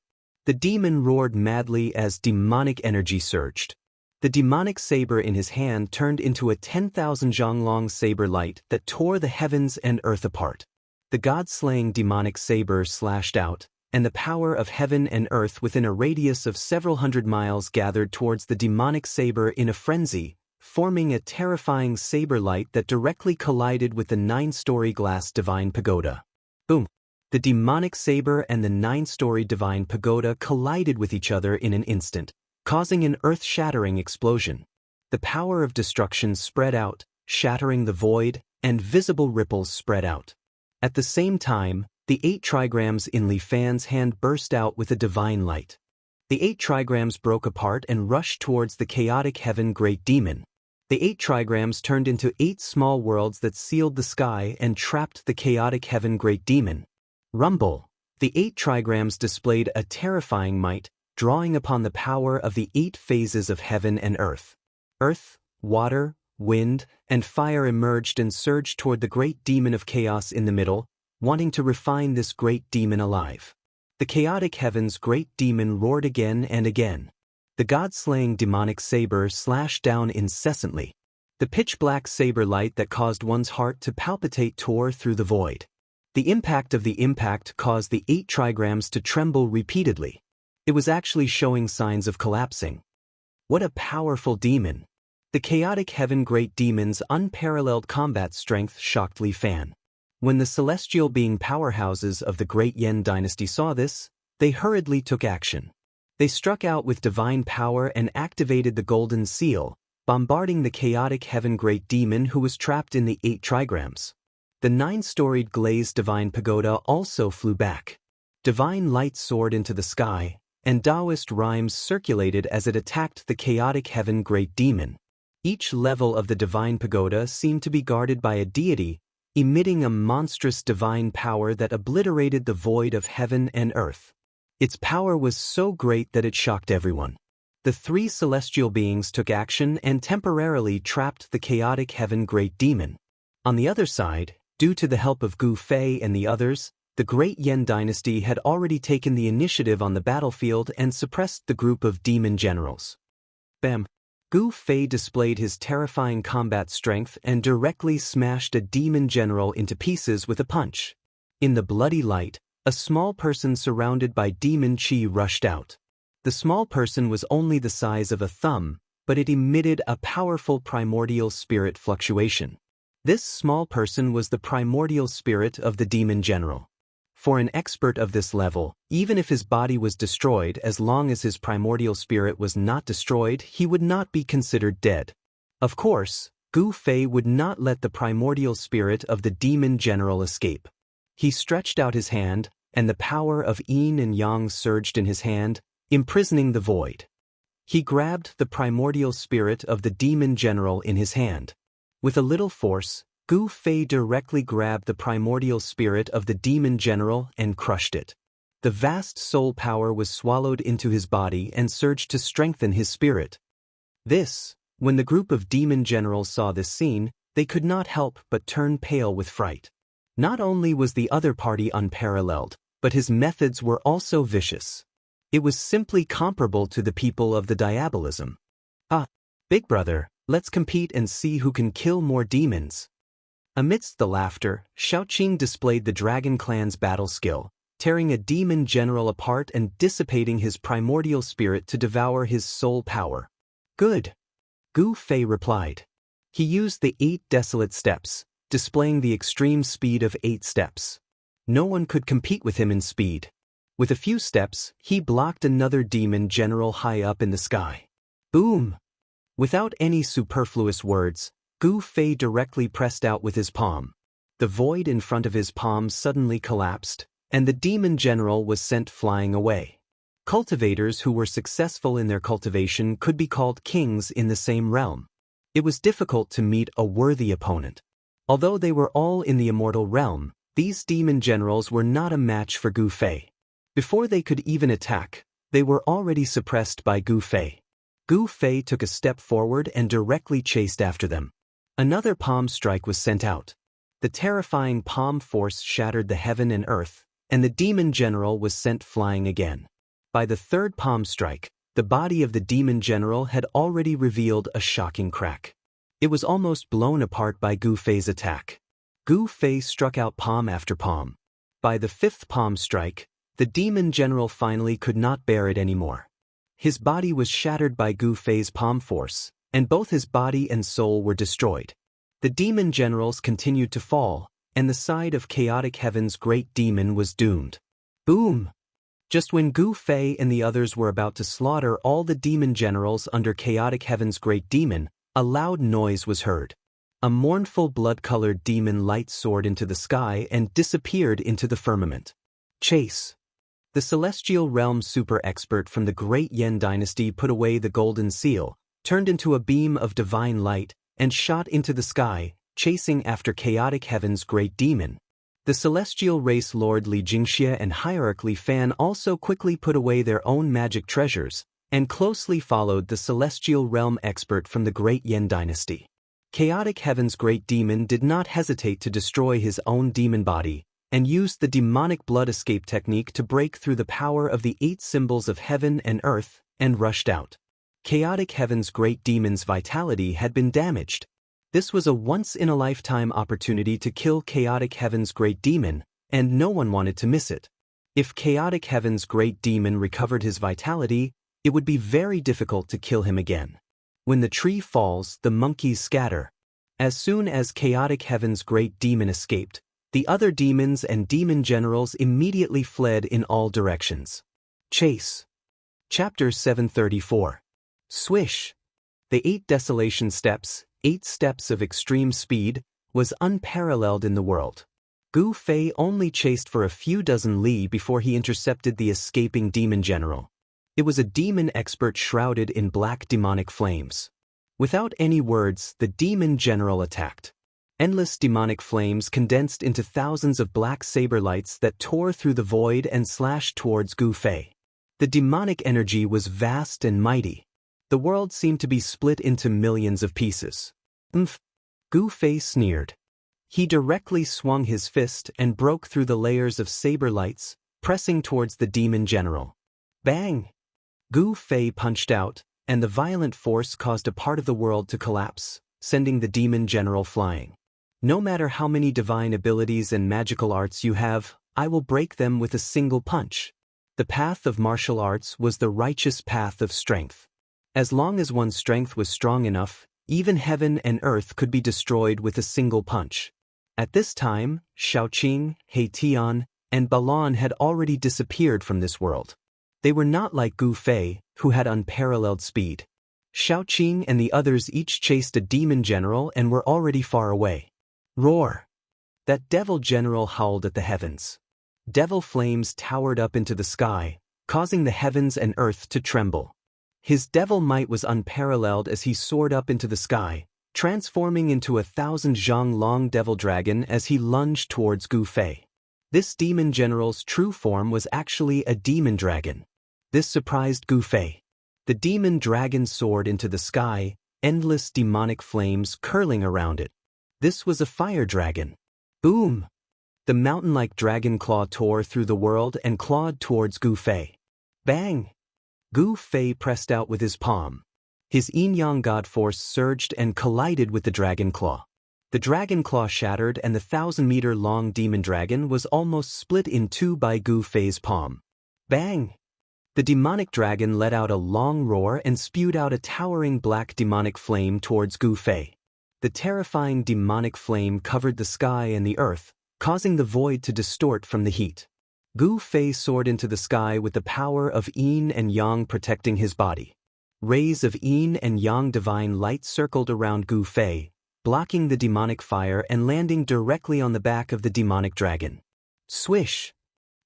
The demon roared madly as demonic energy surged. The demonic saber in his hand turned into a 10,000 zhang-long saber light that tore the heavens and earth apart. The god-slaying demonic saber slashed out, and the power of heaven and earth within a radius of several hundred miles gathered towards the demonic saber in a frenzy, forming a terrifying saber light that directly collided with the 9-story glass divine pagoda. Boom! The demonic saber and the 9-story divine pagoda collided with each other in an instant, causing an earth-shattering explosion. The power of destruction spread out, shattering the void, and visible ripples spread out. At the same time, the 8 trigrams in Li Fan's hand burst out with a divine light. The 8 trigrams broke apart and rushed towards the chaotic heaven great demon. The 8 trigrams turned into 8 small worlds that sealed the sky and trapped the chaotic heaven great demon. Rumble! The 8 trigrams displayed a terrifying might, drawing upon the power of the 8 phases of heaven and earth. Earth, water, wind, and fire emerged and surged toward the great demon of chaos in the middle, wanting to refine this great demon alive. The chaotic heaven's great demon roared again and again. The god-slaying demonic saber slashed down incessantly. The pitch-black saber light that caused one's heart to palpitate tore through the void. The impact of the impact caused the 8 trigrams to tremble repeatedly. It was actually showing signs of collapsing. What a powerful demon! The chaotic heaven great demon's unparalleled combat strength shocked Li Fan. When the celestial being powerhouses of the great Yan dynasty saw this, they hurriedly took action. They struck out with divine power and activated the golden seal, bombarding the chaotic heaven great demon who was trapped in the 8 trigrams. The 9-storied glazed divine pagoda also flew back. Divine light soared into the sky, and Daoist rhymes circulated as it attacked the chaotic heaven great demon. Each level of the divine pagoda seemed to be guarded by a deity, emitting a monstrous divine power that obliterated the void of heaven and earth. Its power was so great that it shocked everyone. The 3 celestial beings took action and temporarily trapped the chaotic heaven great demon. On the other side, due to the help of Gu Fei and the others, the great Yan dynasty had already taken the initiative on the battlefield and suppressed the group of demon generals. Bam! Gu Fei displayed his terrifying combat strength and directly smashed a demon general into pieces with a punch. In the bloody light, a small person surrounded by demon chi rushed out. The small person was only the size of a thumb, but it emitted a powerful primordial spirit fluctuation. This small person was the primordial spirit of the demon general. For an expert of this level, even if his body was destroyed, as long as his primordial spirit was not destroyed, he would not be considered dead. Of course, Gu Fei would not let the primordial spirit of the demon general escape. He stretched out his hand, and the power of yin and yang surged in his hand, imprisoning the void. He grabbed the primordial spirit of the demon general in his hand. With a little force, Gu Fei directly grabbed the primordial spirit of the demon general and crushed it. The vast soul power was swallowed into his body and surged to strengthen his spirit. When the group of demon generals saw this scene, they could not help but turn pale with fright. Not only was the other party unparalleled, but his methods were also vicious. It was simply comparable to the people of the diabolism. Big brother, let's compete and see who can kill more demons. Amidst the laughter, Shaoqing displayed the Dragon Clan's battle skill, tearing a demon general apart and dissipating his primordial spirit to devour his soul power. Good, Gu Fei replied. He used the 8 desolate steps, displaying the extreme speed of 8 steps. No one could compete with him in speed. With a few steps, he blocked another demon general high up in the sky. Boom! Without any superfluous words, Gu Fei directly pressed out with his palm. The void in front of his palm suddenly collapsed, and the demon general was sent flying away. Cultivators who were successful in their cultivation could be called kings in the same realm. It was difficult to meet a worthy opponent. Although they were all in the immortal realm, these demon generals were not a match for Gu Fei. Before they could even attack, they were already suppressed by Gu Fei. Gu Fei took a step forward and directly chased after them. Another palm strike was sent out. The terrifying palm force shattered the heaven and earth, and the demon general was sent flying again. By the third palm strike, the body of the demon general had already revealed a shocking crack. It was almost blown apart by Gu Fei's attack. Gu Fei struck out palm after palm. By the fifth palm strike, the demon general finally could not bear it anymore. His body was shattered by Gu Fei's palm force, and both his body and soul were destroyed. The demon generals continued to fall, and the side of chaotic heaven's great demon was doomed. Boom! Just when Gu Fei and the others were about to slaughter all the demon generals under chaotic heaven's great demon, a loud noise was heard. A mournful blood-colored demon light soared into the sky and disappeared into the firmament. Chase! The celestial realm super-expert from the Great Yan dynasty put away the golden seal, turned into a beam of divine light, and shot into the sky, chasing after chaotic heaven's great demon. The celestial race Lord Li Jingxia and Hierarch Li Fan also quickly put away their own magic treasures, and closely followed the celestial realm expert from the Great Yan dynasty. Chaotic heaven's great demon did not hesitate to destroy his own demon body, and used the demonic blood escape technique to break through the power of the 8 symbols of heaven and earth, and rushed out. Chaotic heaven's great demon's vitality had been damaged. This was a once-in-a-lifetime opportunity to kill chaotic heaven's great demon, and no one wanted to miss it. If chaotic heaven's great demon recovered his vitality, it would be very difficult to kill him again. When the tree falls, the monkeys scatter. As soon as chaotic heaven's great demon escaped, the other demons and demon generals immediately fled in all directions. Chase. Chapter 734. Swish. The 8 desolation steps, 8 steps of extreme speed, was unparalleled in the world. Gu Fei only chased for a few dozen li before he intercepted the escaping demon general. It was a demon expert shrouded in black demonic flames. Without any words, the demon general attacked. Endless demonic flames condensed into thousands of black saber lights that tore through the void and slashed towards Gu Fei. The demonic energy was vast and mighty. The world seemed to be split into millions of pieces. Gu Fei sneered. He directly swung his fist and broke through the layers of saber lights, pressing towards the demon general. Bang! Gu Fei punched out, and the violent force caused a part of the world to collapse, sending the demon general flying. No matter how many divine abilities and magical arts you have, I will break them with a single punch. The path of martial arts was the righteous path of strength. As long as one's strength was strong enough, even heaven and earth could be destroyed with a single punch. At this time, Shaoqing, Heitian, and Balan had already disappeared from this world. They were not like Gu Fei, who had unparalleled speed. Shaoqing and the others each chased a demon general and were already far away. Roar! That devil general howled at the heavens. Devil flames towered up into the sky, causing the heavens and earth to tremble. His devil might was unparalleled as he soared up into the sky, transforming into 1,000 zhang long devil dragon as he lunged towards Gu Fei. This demon general's true form was actually a demon dragon. This surprised Gu Fei. The demon dragon soared into the sky, endless demonic flames curling around it. This was a fire dragon. Boom! The mountain-like dragon claw tore through the world and clawed towards Gu Fei. Bang! Gu Fei pressed out with his palm. His yin-yang god force surged and collided with the dragon claw. The dragon claw shattered and the 1,000-meter-long demon dragon was almost split in two by Gu Fei's palm. Bang! The demonic dragon let out a long roar and spewed out a towering black demonic flame towards Gu Fei. The terrifying demonic flame covered the sky and the earth, causing the void to distort from the heat. Gu Fei soared into the sky with the power of yin and yang protecting his body. Rays of yin and yang divine light circled around Gu Fei, blocking the demonic fire and landing directly on the back of the demonic dragon. Swish!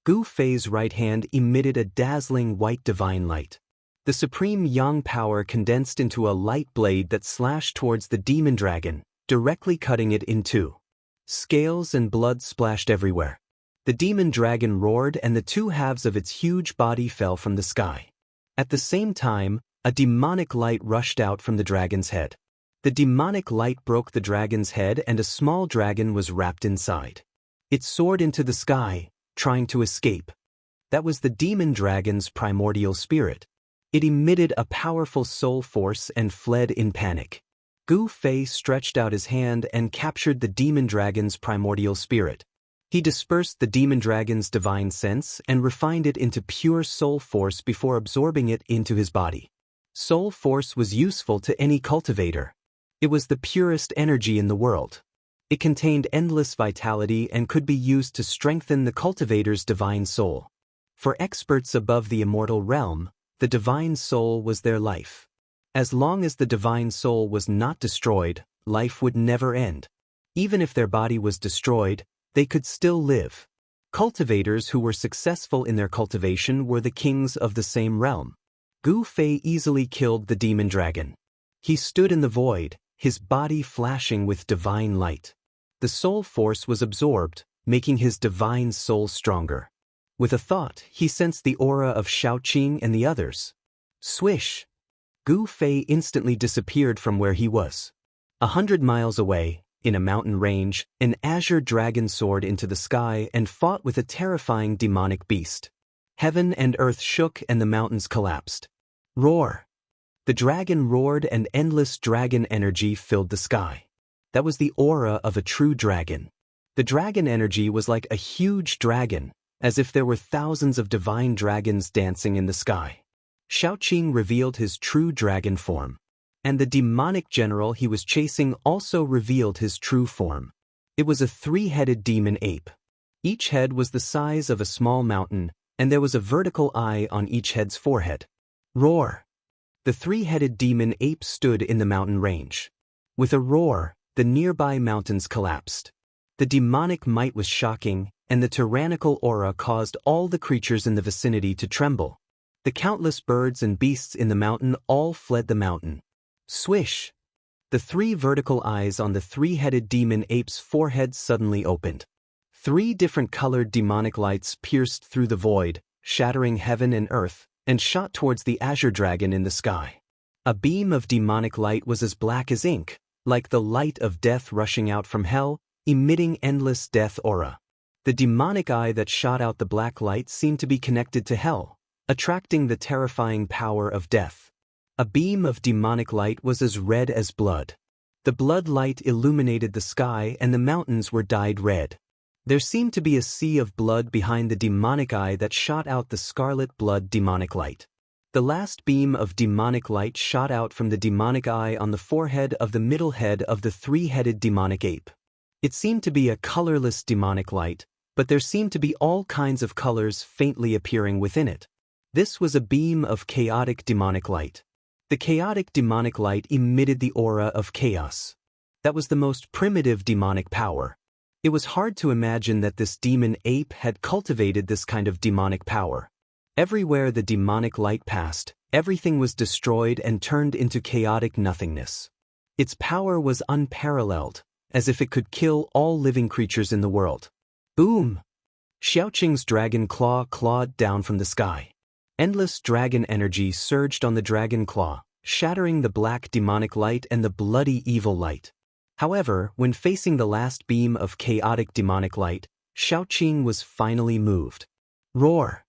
Gu Fei's right hand emitted a dazzling white divine light. The supreme yang power condensed into a light blade that slashed towards the demon dragon, directly cutting it in two. Scales and blood splashed everywhere. The demon dragon roared and the two halves of its huge body fell from the sky. At the same time, a demonic light rushed out from the dragon's head. The demonic light broke the dragon's head and a small dragon was wrapped inside. It soared into the sky, trying to escape. That was the demon dragon's primordial spirit. It emitted a powerful soul force and fled in panic. Gu Fei stretched out his hand and captured the demon dragon's primordial spirit. He dispersed the demon dragon's divine sense and refined it into pure soul force before absorbing it into his body. Soul force was useful to any cultivator. It was the purest energy in the world. It contained endless vitality and could be used to strengthen the cultivator's divine soul. For experts above the immortal realm, the divine soul was their life. As long as the divine soul was not destroyed, life would never end. Even if their body was destroyed, they could still live. Cultivators who were successful in their cultivation were the kings of the same realm. Gu Fei easily killed the demon dragon. He stood in the void, his body flashing with divine light. The soul force was absorbed, making his divine soul stronger. With a thought, he sensed the aura of Xiaoqing and the others. Swish! Gu Fei instantly disappeared from where he was. 100 miles away, in a mountain range, an azure dragon soared into the sky and fought with a terrifying demonic beast. Heaven and earth shook and the mountains collapsed. Roar! The dragon roared and endless dragon energy filled the sky. That was the aura of a true dragon. The dragon energy was like a huge dragon, as if there were thousands of divine dragons dancing in the sky. Xiaoqing revealed his true dragon form. And the demonic general he was chasing also revealed his true form. It was a three-headed demon ape. Each head was the size of a small mountain, and there was a vertical eye on each head's forehead. Roar! The three-headed demon ape stood in the mountain range. With a roar, the nearby mountains collapsed. The demonic might was shocking, and the tyrannical aura caused all the creatures in the vicinity to tremble. The countless birds and beasts in the mountain all fled the mountain. Swish! The three vertical eyes on the three-headed demon ape's forehead suddenly opened. Three different colored demonic lights pierced through the void, shattering heaven and earth, and shot towards the azure dragon in the sky. A beam of demonic light was as black as ink, like the light of death rushing out from hell, emitting endless death aura. The demonic eye that shot out the black light seemed to be connected to hell, attracting the terrifying power of death. A beam of demonic light was as red as blood. The blood light illuminated the sky and the mountains were dyed red. There seemed to be a sea of blood behind the demonic eye that shot out the scarlet blood demonic light. The last beam of demonic light shot out from the demonic eye on the forehead of the middle head of the three-headed demonic ape. It seemed to be a colorless demonic light, but there seemed to be all kinds of colors faintly appearing within it. This was a beam of chaotic demonic light. The chaotic demonic light emitted the aura of chaos. That was the most primitive demonic power. It was hard to imagine that this demon ape had cultivated this kind of demonic power. Everywhere the demonic light passed, everything was destroyed and turned into chaotic nothingness. Its power was unparalleled, as if it could kill all living creatures in the world. Boom! Xiaoqing's dragon claw clawed down from the sky. Endless dragon energy surged on the dragon claw, shattering the black demonic light and the bloody evil light. However, when facing the last beam of chaotic demonic light, Xiaoqing was finally moved. Roar!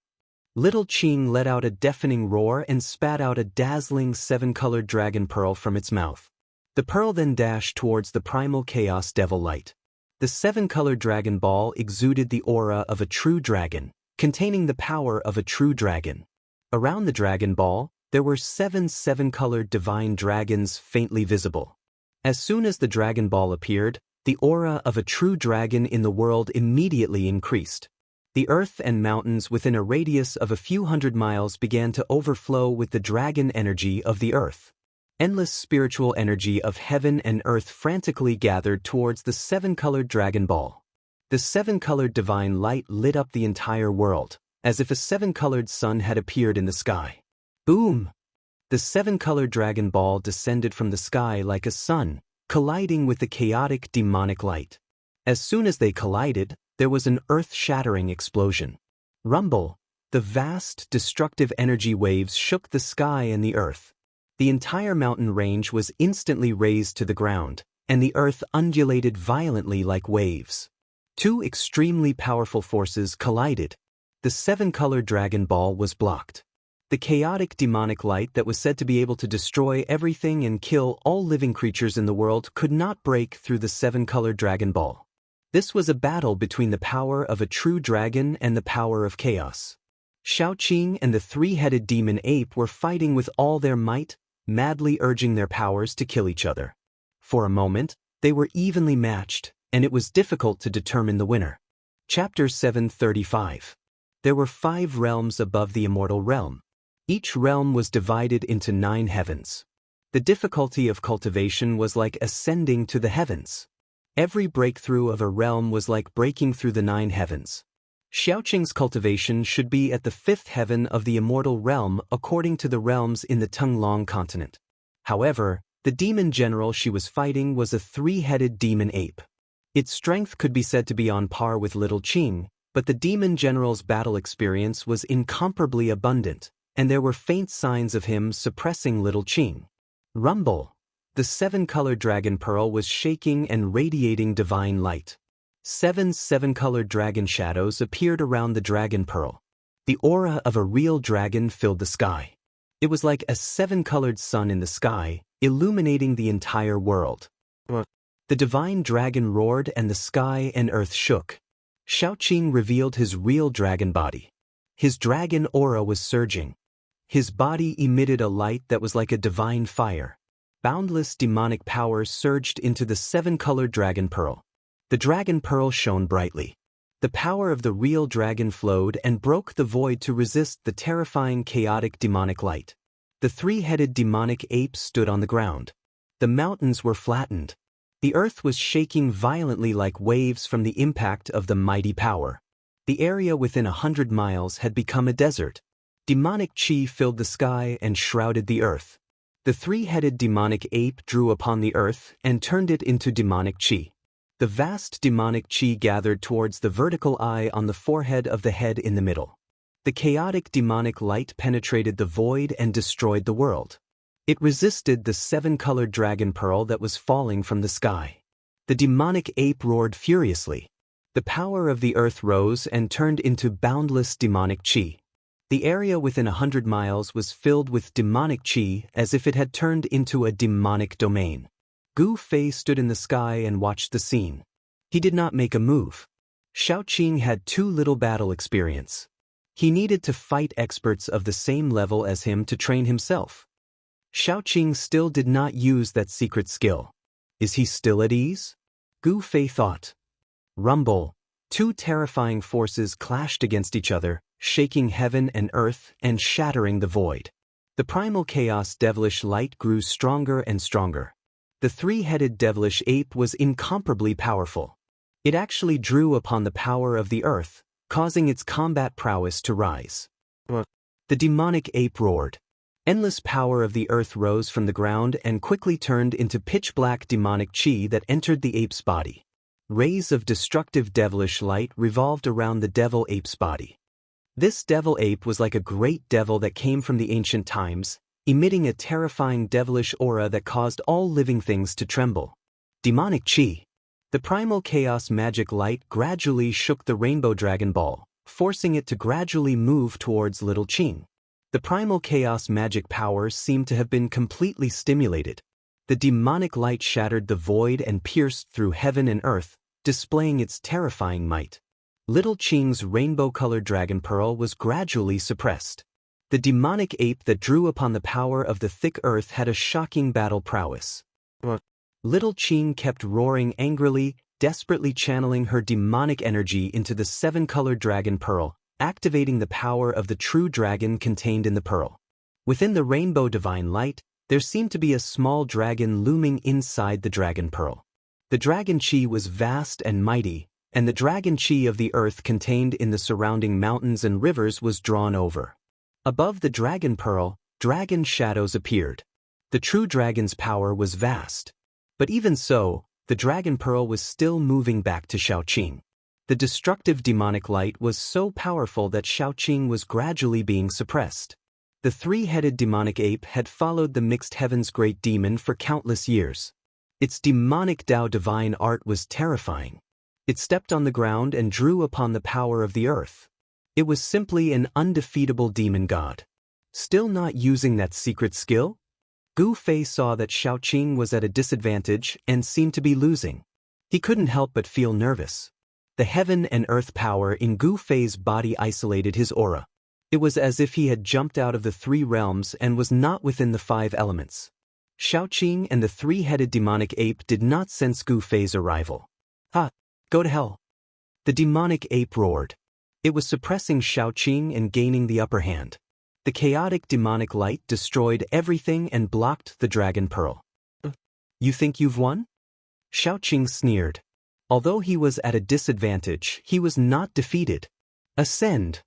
Little Qing let out a deafening roar and spat out a dazzling seven-colored dragon pearl from its mouth. The pearl then dashed towards the primal chaos devil light. The seven-colored dragon ball exuded the aura of a true dragon, containing the power of a true dragon. Around the dragon ball, there were seven-colored divine dragons faintly visible. As soon as the dragon ball appeared, the aura of a true dragon in the world immediately increased. The earth and mountains within a radius of a few hundred miles began to overflow with the dragon energy of the earth. Endless spiritual energy of heaven and earth frantically gathered towards the seven-colored dragon ball. The seven-colored divine light lit up the entire world, as if a seven-colored sun had appeared in the sky. Boom! The seven-colored dragon ball descended from the sky like a sun, colliding with the chaotic demonic light. As soon as they collided, there was an earth-shattering explosion. Rumble! The vast, destructive energy waves shook the sky and the earth. The entire mountain range was instantly razed to the ground, and the earth undulated violently like waves. Two extremely powerful forces collided. The seven-colored dragon ball was blocked. The chaotic demonic light that was said to be able to destroy everything and kill all living creatures in the world could not break through the seven-colored dragon ball. This was a battle between the power of a true dragon and the power of chaos. Xiaoqing and the three-headed demon ape were fighting with all their might, madly urging their powers to kill each other. For a moment, they were evenly matched, and it was difficult to determine the winner. Chapter 735. There were 5 realms above the immortal realm. Each realm was divided into 9 heavens. The difficulty of cultivation was like ascending to the heavens. Every breakthrough of a realm was like breaking through the 9 heavens. Xiaoqing's cultivation should be at the 5th heaven of the immortal realm according to the realms in the Tenglong continent. However, the demon general she was fighting was a 3-headed demon ape. Its strength could be said to be on par with Little Qing, but the demon general's battle experience was incomparably abundant, and there were faint signs of him suppressing Little Qing. Rumble! The 7-colored dragon pearl was shaking and radiating divine light. 7 seven-colored dragon shadows appeared around the dragon pearl. The aura of a real dragon filled the sky. It was like a 7-colored sun in the sky, illuminating the entire world. The divine dragon roared and the sky and earth shook. Xiaoqing revealed his real dragon body. His dragon aura was surging. His body emitted a light that was like a divine fire. Boundless demonic power surged into the 7-colored dragon pearl. The dragon pearl shone brightly. The power of the real dragon flowed and broke the void to resist the terrifying chaotic demonic light. The 3-headed demonic ape stood on the ground. The mountains were flattened. The earth was shaking violently like waves from the impact of the mighty power. The area within 100 miles had become a desert. Demonic chi filled the sky and shrouded the earth. The 3-headed demonic ape drew upon the earth and turned it into demonic chi. The vast demonic chi gathered towards the vertical eye on the forehead of the head in the middle. The chaotic demonic light penetrated the void and destroyed the world. It resisted the 7-colored dragon pearl that was falling from the sky. The demonic ape roared furiously. The power of the earth rose and turned into boundless demonic chi. The area within 100 miles was filled with demonic chi as if it had turned into a demonic domain. Gu Fei stood in the sky and watched the scene. He did not make a move. Xiaoqing had too little battle experience. He needed to fight experts of the same level as him to train himself. Xiaoqing still did not use that secret skill. Is he still at ease? Gu Fei thought. Rumble! 2 terrifying forces clashed against each other, shaking heaven and earth and shattering the void. The primal chaos devilish light grew stronger and stronger. The 3-headed devilish ape was incomparably powerful. It actually drew upon the power of the earth, causing its combat prowess to rise. The demonic ape roared. Endless power of the earth rose from the ground and quickly turned into pitch-black demonic chi that entered the ape's body. Rays of destructive devilish light revolved around the devil ape's body. This devil ape was like a great devil that came from the ancient times, emitting a terrifying devilish aura that caused all living things to tremble. Demonic chi. The primal chaos magic light gradually shook the rainbow dragon ball, forcing it to gradually move towards Little Qing. The primal chaos magic power seemed to have been completely stimulated. The demonic light shattered the void and pierced through heaven and earth, displaying its terrifying might. Little Qing's rainbow-colored dragon pearl was gradually suppressed. The demonic ape that drew upon the power of the thick earth had a shocking battle prowess. Little Qing kept roaring angrily, desperately channeling her demonic energy into the seven-colored dragon pearl, activating the power of the true dragon contained in the pearl. Within the rainbow divine light, there seemed to be a small dragon looming inside the dragon pearl. The dragon chi was vast and mighty, and the dragon chi of the earth contained in the surrounding mountains and rivers was drawn over. Above the dragon pearl, dragon shadows appeared. The true dragon's power was vast. But even so, the dragon pearl was still moving back to Xiaoqing. The destructive demonic light was so powerful that Xiaoqing was gradually being suppressed. The three-headed demonic ape had followed the mixed heaven's great demon for countless years. Its demonic Dao divine art was terrifying. It stepped on the ground and drew upon the power of the earth. It was simply an undefeatable demon god. Still not using that secret skill? Gu Fei saw that Xiaoqing was at a disadvantage and seemed to be losing. He couldn't help but feel nervous. The heaven and earth power in Gu Fei's body isolated his aura. It was as if he had jumped out of the three realms and was not within the five elements. Xiaoqing and the three-headed demonic ape did not sense Gu Fei's arrival. "Ha! Go to hell!" The demonic ape roared. It was suppressing Xiaoqing and gaining the upper hand. The chaotic demonic light destroyed everything and blocked the dragon pearl. "You think you've won?" Xiaoqing sneered. Although he was at a disadvantage, he was not defeated. "Ascend!"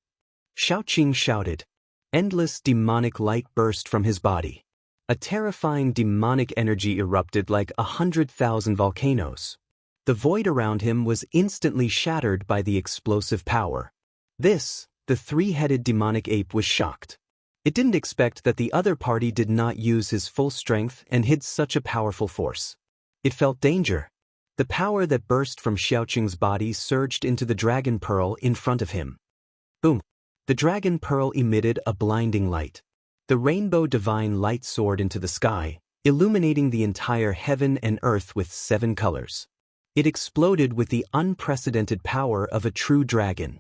Xiaoqing shouted. Endless demonic light burst from his body. A terrifying demonic energy erupted like 100,000 volcanoes. The void around him was instantly shattered by the explosive power. The three-headed demonic ape was shocked. It didn't expect that the other party did not use his full strength and hid such a powerful force. It felt danger. The power that burst from Xiaoqing's body surged into the dragon pearl in front of him. Boom! The dragon pearl emitted a blinding light. The rainbow divine light soared into the sky, illuminating the entire heaven and earth with 7 colors. It exploded with the unprecedented power of a true dragon.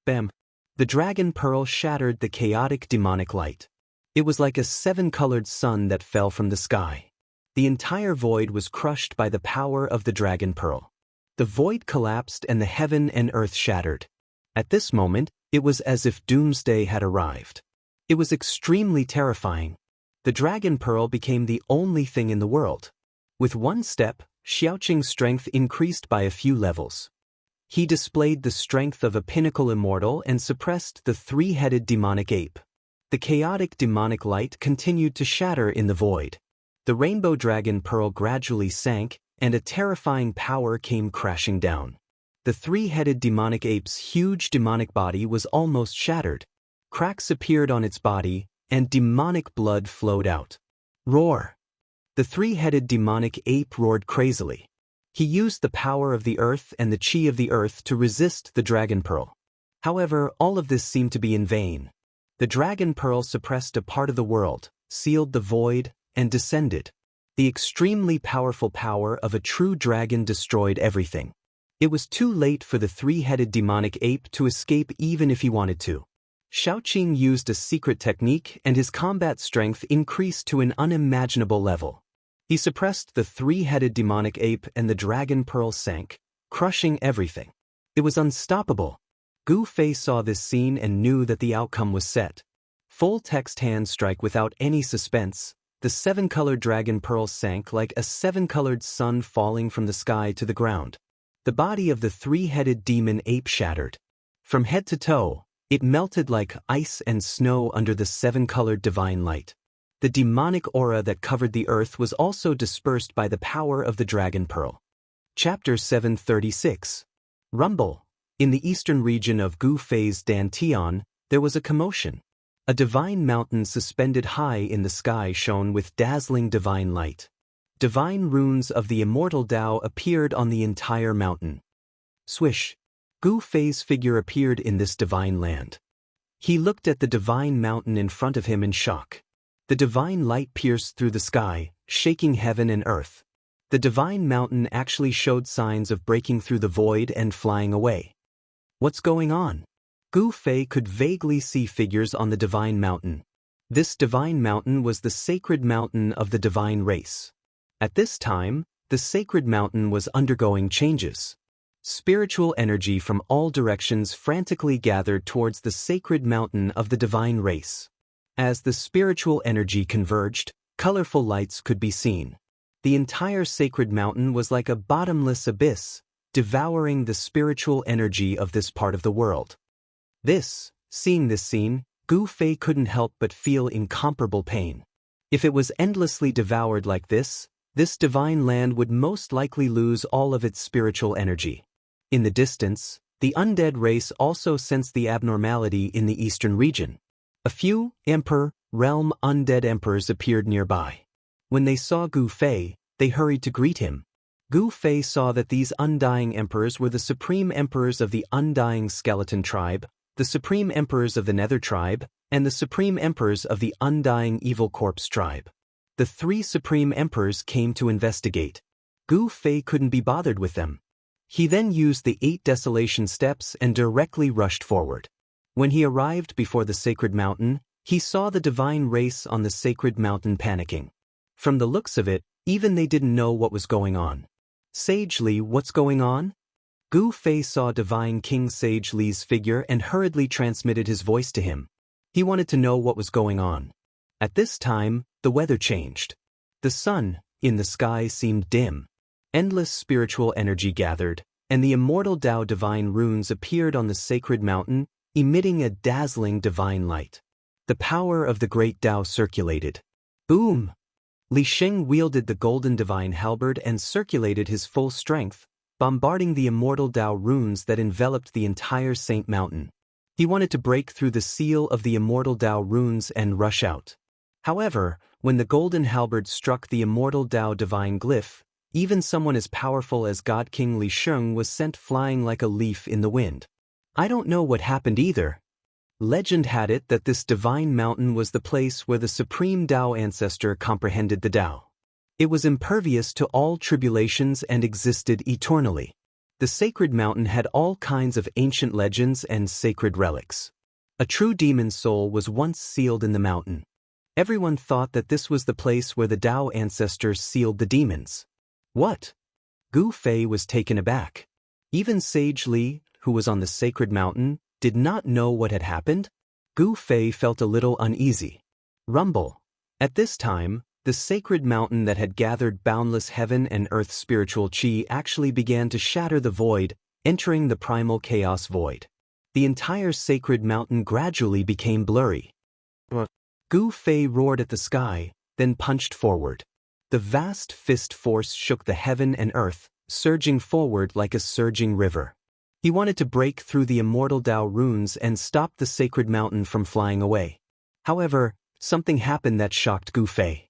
Bam! The dragon pearl shattered the chaotic demonic light. It was like a 7-colored sun that fell from the sky. The entire void was crushed by the power of the dragon pearl. The void collapsed and the heaven and earth shattered. At this moment, it was as if doomsday had arrived. It was extremely terrifying. The dragon pearl became the only thing in the world. With one step, Xiaoqing's strength increased by a few levels. He displayed the strength of a pinnacle immortal and suppressed the three-headed demonic ape. The chaotic demonic light continued to shatter in the void. The rainbow dragon pearl gradually sank, and a terrifying power came crashing down. The three-headed demonic ape's huge demonic body was almost shattered. Cracks appeared on its body, and demonic blood flowed out. Roar! The three-headed demonic ape roared crazily. He used the power of the earth and the chi of the earth to resist the dragon pearl. However, all of this seemed to be in vain. The dragon pearl suppressed a part of the world, sealed the void, and descended. The extremely powerful power of a true dragon destroyed everything. It was too late for the three-headed demonic ape to escape even if he wanted to. Xiaoqing used a secret technique and his combat strength increased to an unimaginable level. He suppressed the three-headed demonic ape and the dragon pearl sank, crushing everything. It was unstoppable. Gu Fei saw this scene and knew that the outcome was set. Full text hand strike without any suspense, the 7-colored dragon pearl sank like a 7-colored sun falling from the sky to the ground. The body of the three-headed demon ape shattered. From head to toe, it melted like ice and snow under the 7-colored divine light. The demonic aura that covered the earth was also dispersed by the power of the dragon pearl. Chapter 736. Rumble. In the eastern region of Gu Fei's Dantian, there was a commotion. A divine mountain suspended high in the sky shone with dazzling divine light. Divine runes of the immortal Dao appeared on the entire mountain. Swish! Gu Fei's figure appeared in this divine land. He looked at the divine mountain in front of him in shock. The divine light pierced through the sky, shaking heaven and earth. The divine mountain actually showed signs of breaking through the void and flying away. What's going on? Gu Fei could vaguely see figures on the divine mountain. This divine mountain was the sacred mountain of the divine race. At this time, the sacred mountain was undergoing changes. Spiritual energy from all directions frantically gathered towards the sacred mountain of the divine race. As the spiritual energy converged, colorful lights could be seen. The entire sacred mountain was like a bottomless abyss, devouring the spiritual energy of this part of the world. Seeing this scene, Gu Fei couldn't help but feel incomparable pain. If it was endlessly devoured like this divine land would most likely lose all of its spiritual energy. In the distance, the undead race also sensed the abnormality in the eastern region. A few realm undead emperors appeared nearby. When they saw Gu Fei, they hurried to greet him. Gu Fei saw that these undying emperors were the supreme emperors of the undying skeleton tribe, the supreme emperors of the nether tribe, and the supreme emperors of the undying evil corpse tribe. The 3 supreme emperors came to investigate. Gu Fei couldn't be bothered with them. He then used the 8 desolation steps and directly rushed forward. When he arrived before the sacred mountain, he saw the divine race on the sacred mountain panicking. From the looks of it, even they didn't know what was going on. Sage Li, what's going on? Gu Fei saw Divine King Sage Li's figure and hurriedly transmitted his voice to him. He wanted to know what was going on. At this time, the weather changed. The sun, in the sky, seemed dim. Endless spiritual energy gathered, and the immortal Dao divine runes appeared on the sacred mountain, emitting a dazzling divine light. The power of the great Dao circulated. Boom! Li Sheng wielded the golden divine halberd and circulated his full strength, bombarding the immortal Dao runes that enveloped the entire Saint Mountain. He wanted to break through the seal of the immortal Dao runes and rush out. However, when the golden halberd struck the immortal Dao divine glyph, even someone as powerful as God King Li Sheng was sent flying like a leaf in the wind. I don't know what happened either. Legend had it that this divine mountain was the place where the supreme Dao ancestor comprehended the Dao. It was impervious to all tribulations and existed eternally. The sacred mountain had all kinds of ancient legends and sacred relics. A true demon's soul was once sealed in the mountain. Everyone thought that this was the place where the Dao ancestors sealed the demons. What? Gu Fei was taken aback. Even Sage Li, who was on the sacred mountain, did not know what had happened. Gu Fei felt a little uneasy. Rumble. At this time, the sacred mountain that had gathered boundless heaven and earth spiritual chi actually began to shatter the void, entering the primal chaos void. The entire sacred mountain gradually became blurry. Gu Fei roared at the sky, then punched forward. The vast fist force shook the heaven and earth, surging forward like a surging river. He wanted to break through the immortal Dao runes and stop the sacred mountain from flying away. However, something happened that shocked Gu Fei.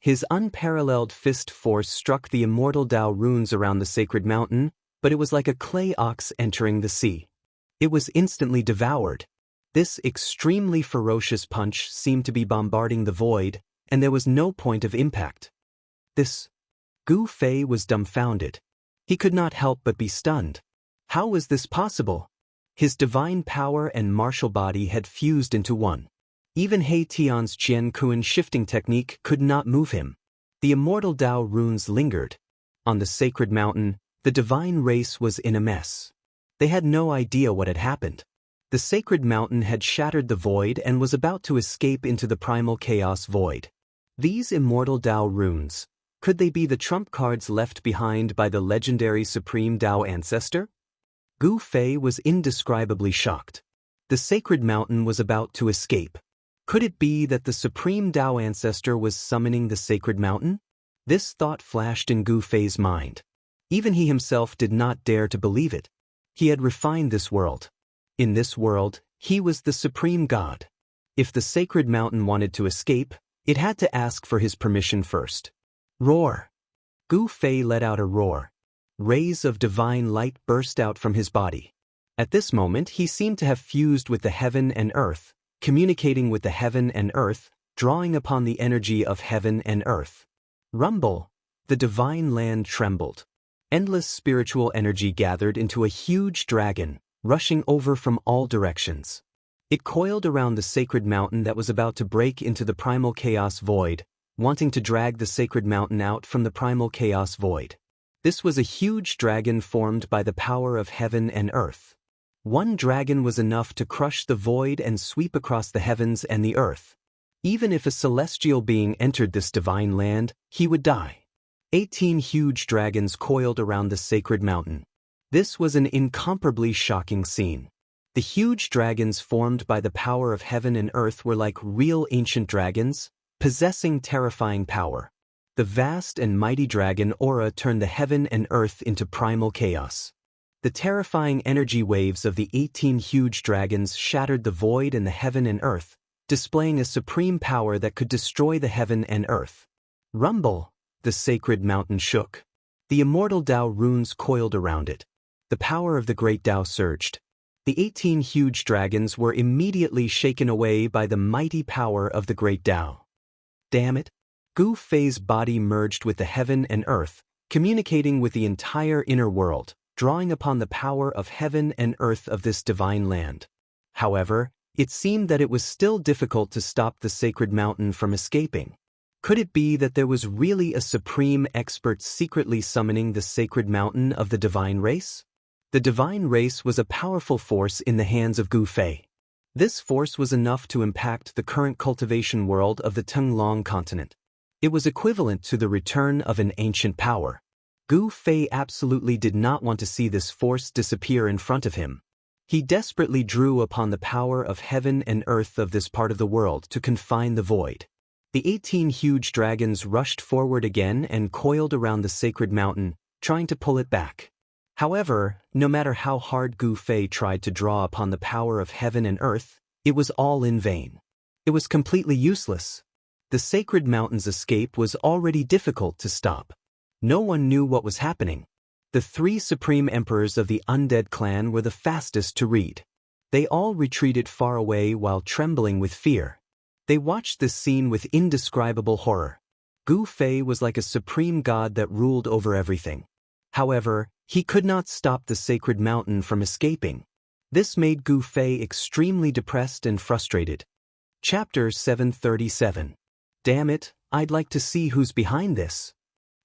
His unparalleled fist force struck the immortal Dao runes around the sacred mountain, but it was like a clay ox entering the sea. It was instantly devoured. This extremely ferocious punch seemed to be bombarding the void, and there was no point of impact. Gu Fei was dumbfounded. He could not help but be stunned. How was this possible? His divine power and martial body had fused into one. Even He Tian's Qian Kuan shifting technique could not move him. The immortal Dao runes lingered. On the sacred mountain, the divine race was in a mess. They had no idea what had happened. The sacred mountain had shattered the void and was about to escape into the primal chaos void. These immortal Dao runes, could they be the trump cards left behind by the legendary supreme Dao ancestor? Gu Fei was indescribably shocked. The sacred mountain was about to escape. Could it be that the supreme Dao ancestor was summoning the sacred mountain? This thought flashed in Gu Fei's mind. Even he himself did not dare to believe it. He had refined this world. In this world, he was the supreme god. If the sacred mountain wanted to escape, it had to ask for his permission first. Roar! Gu Fei let out a roar. Rays of divine light burst out from his body. At this moment, he seemed to have fused with the heaven and earth, communicating with the heaven and earth, drawing upon the energy of heaven and earth. Rumble! The divine land trembled. Endless spiritual energy gathered into a huge dragon, rushing over from all directions. It coiled around the sacred mountain that was about to break into the primal chaos void, wanting to drag the sacred mountain out from the primal chaos void. This was a huge dragon formed by the power of heaven and earth. One dragon was enough to crush the void and sweep across the heavens and the earth. Even if a celestial being entered this divine land, he would die. 18 huge dragons coiled around the sacred mountain. This was an incomparably shocking scene. The huge dragons formed by the power of heaven and earth were like real ancient dragons, possessing terrifying power. The vast and mighty dragon aura turned the heaven and earth into primal chaos. The terrifying energy waves of the 18 huge dragons shattered the void and the heaven and earth, displaying a supreme power that could destroy the heaven and earth. Rumble! The sacred mountain shook. The immortal Dao runes coiled around it. The power of the great Dao surged. The 18 huge dragons were immediately shaken away by the mighty power of the great Dao. Damn it! Gu Fei's body merged with the heaven and earth, communicating with the entire inner world, drawing upon the power of heaven and earth of this divine land. However, it seemed that it was still difficult to stop the sacred mountain from escaping. Could it be that there was really a supreme expert secretly summoning the sacred mountain of the divine race? The divine race was a powerful force in the hands of Gu Fei. This force was enough to impact the current cultivation world of the Tenglong continent. It was equivalent to the return of an ancient power. Gu Fei absolutely did not want to see this force disappear in front of him. He desperately drew upon the power of heaven and earth of this part of the world to confine the void. The 18 huge dragons rushed forward again and coiled around the sacred mountain, trying to pull it back. However, no matter how hard Gu Fei tried to draw upon the power of heaven and earth, it was all in vain. It was completely useless. The sacred mountain's escape was already difficult to stop. No one knew what was happening. The 3 supreme emperors of the undead clan were the fastest to read. They all retreated far away while trembling with fear. They watched this scene with indescribable horror. Gu Fei was like a supreme god that ruled over everything. However, he could not stop the sacred mountain from escaping. This made Gu Fei extremely depressed and frustrated. Chapter 737. Damn it, I'd like to see who's behind this.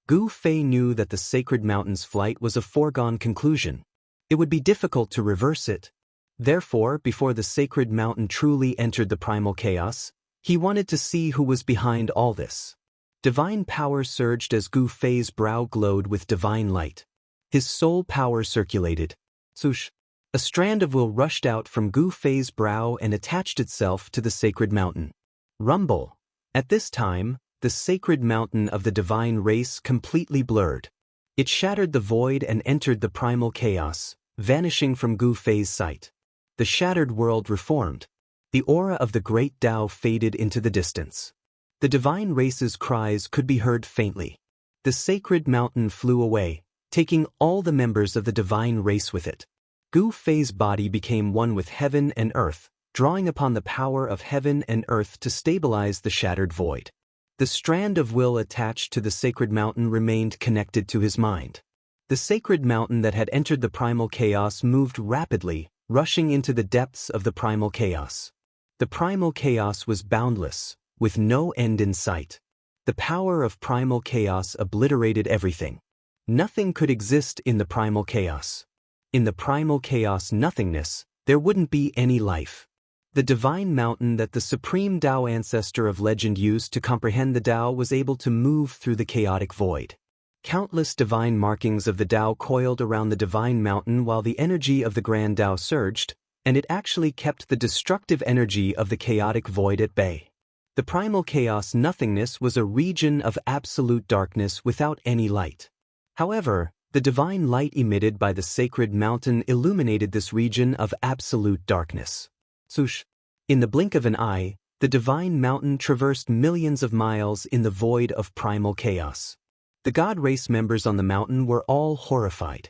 Gu Fei knew that the sacred mountain's flight was a foregone conclusion. It would be difficult to reverse it. Therefore, before the sacred mountain truly entered the primal chaos, he wanted to see who was behind all this. Divine power surged as Gu Fei's brow glowed with divine light. His soul power circulated. Swoosh! A strand of will rushed out from Gu Fei's brow and attached itself to the sacred mountain. Rumble! At this time, the sacred mountain of the divine race completely blurred. It shattered the void and entered the primal chaos, vanishing from Gu Fei's sight. The shattered world reformed. The aura of the great Dao faded into the distance. The divine race's cries could be heard faintly. The sacred mountain flew away, taking all the members of the divine race with it. Gu Fei's body became one with heaven and earth, drawing upon the power of heaven and earth to stabilize the shattered void. The strand of will attached to the sacred mountain remained connected to his mind. The sacred mountain that had entered the primal chaos moved rapidly, rushing into the depths of the primal chaos. The primal chaos was boundless, with no end in sight. The power of primal chaos obliterated everything. Nothing could exist in the primal chaos. In the primal chaos nothingness, there wouldn't be any life. The divine mountain that the supreme Dao ancestor of legend used to comprehend the Dao was able to move through the chaotic void. Countless divine markings of the Dao coiled around the divine mountain while the energy of the grand Dao surged, and it actually kept the destructive energy of the chaotic void at bay. The primal chaos nothingness was a region of absolute darkness without any light. However, the divine light emitted by the sacred mountain illuminated this region of absolute darkness. Swoosh! In the blink of an eye, the divine mountain traversed millions of miles in the void of primal chaos. The god race members on the mountain were all horrified.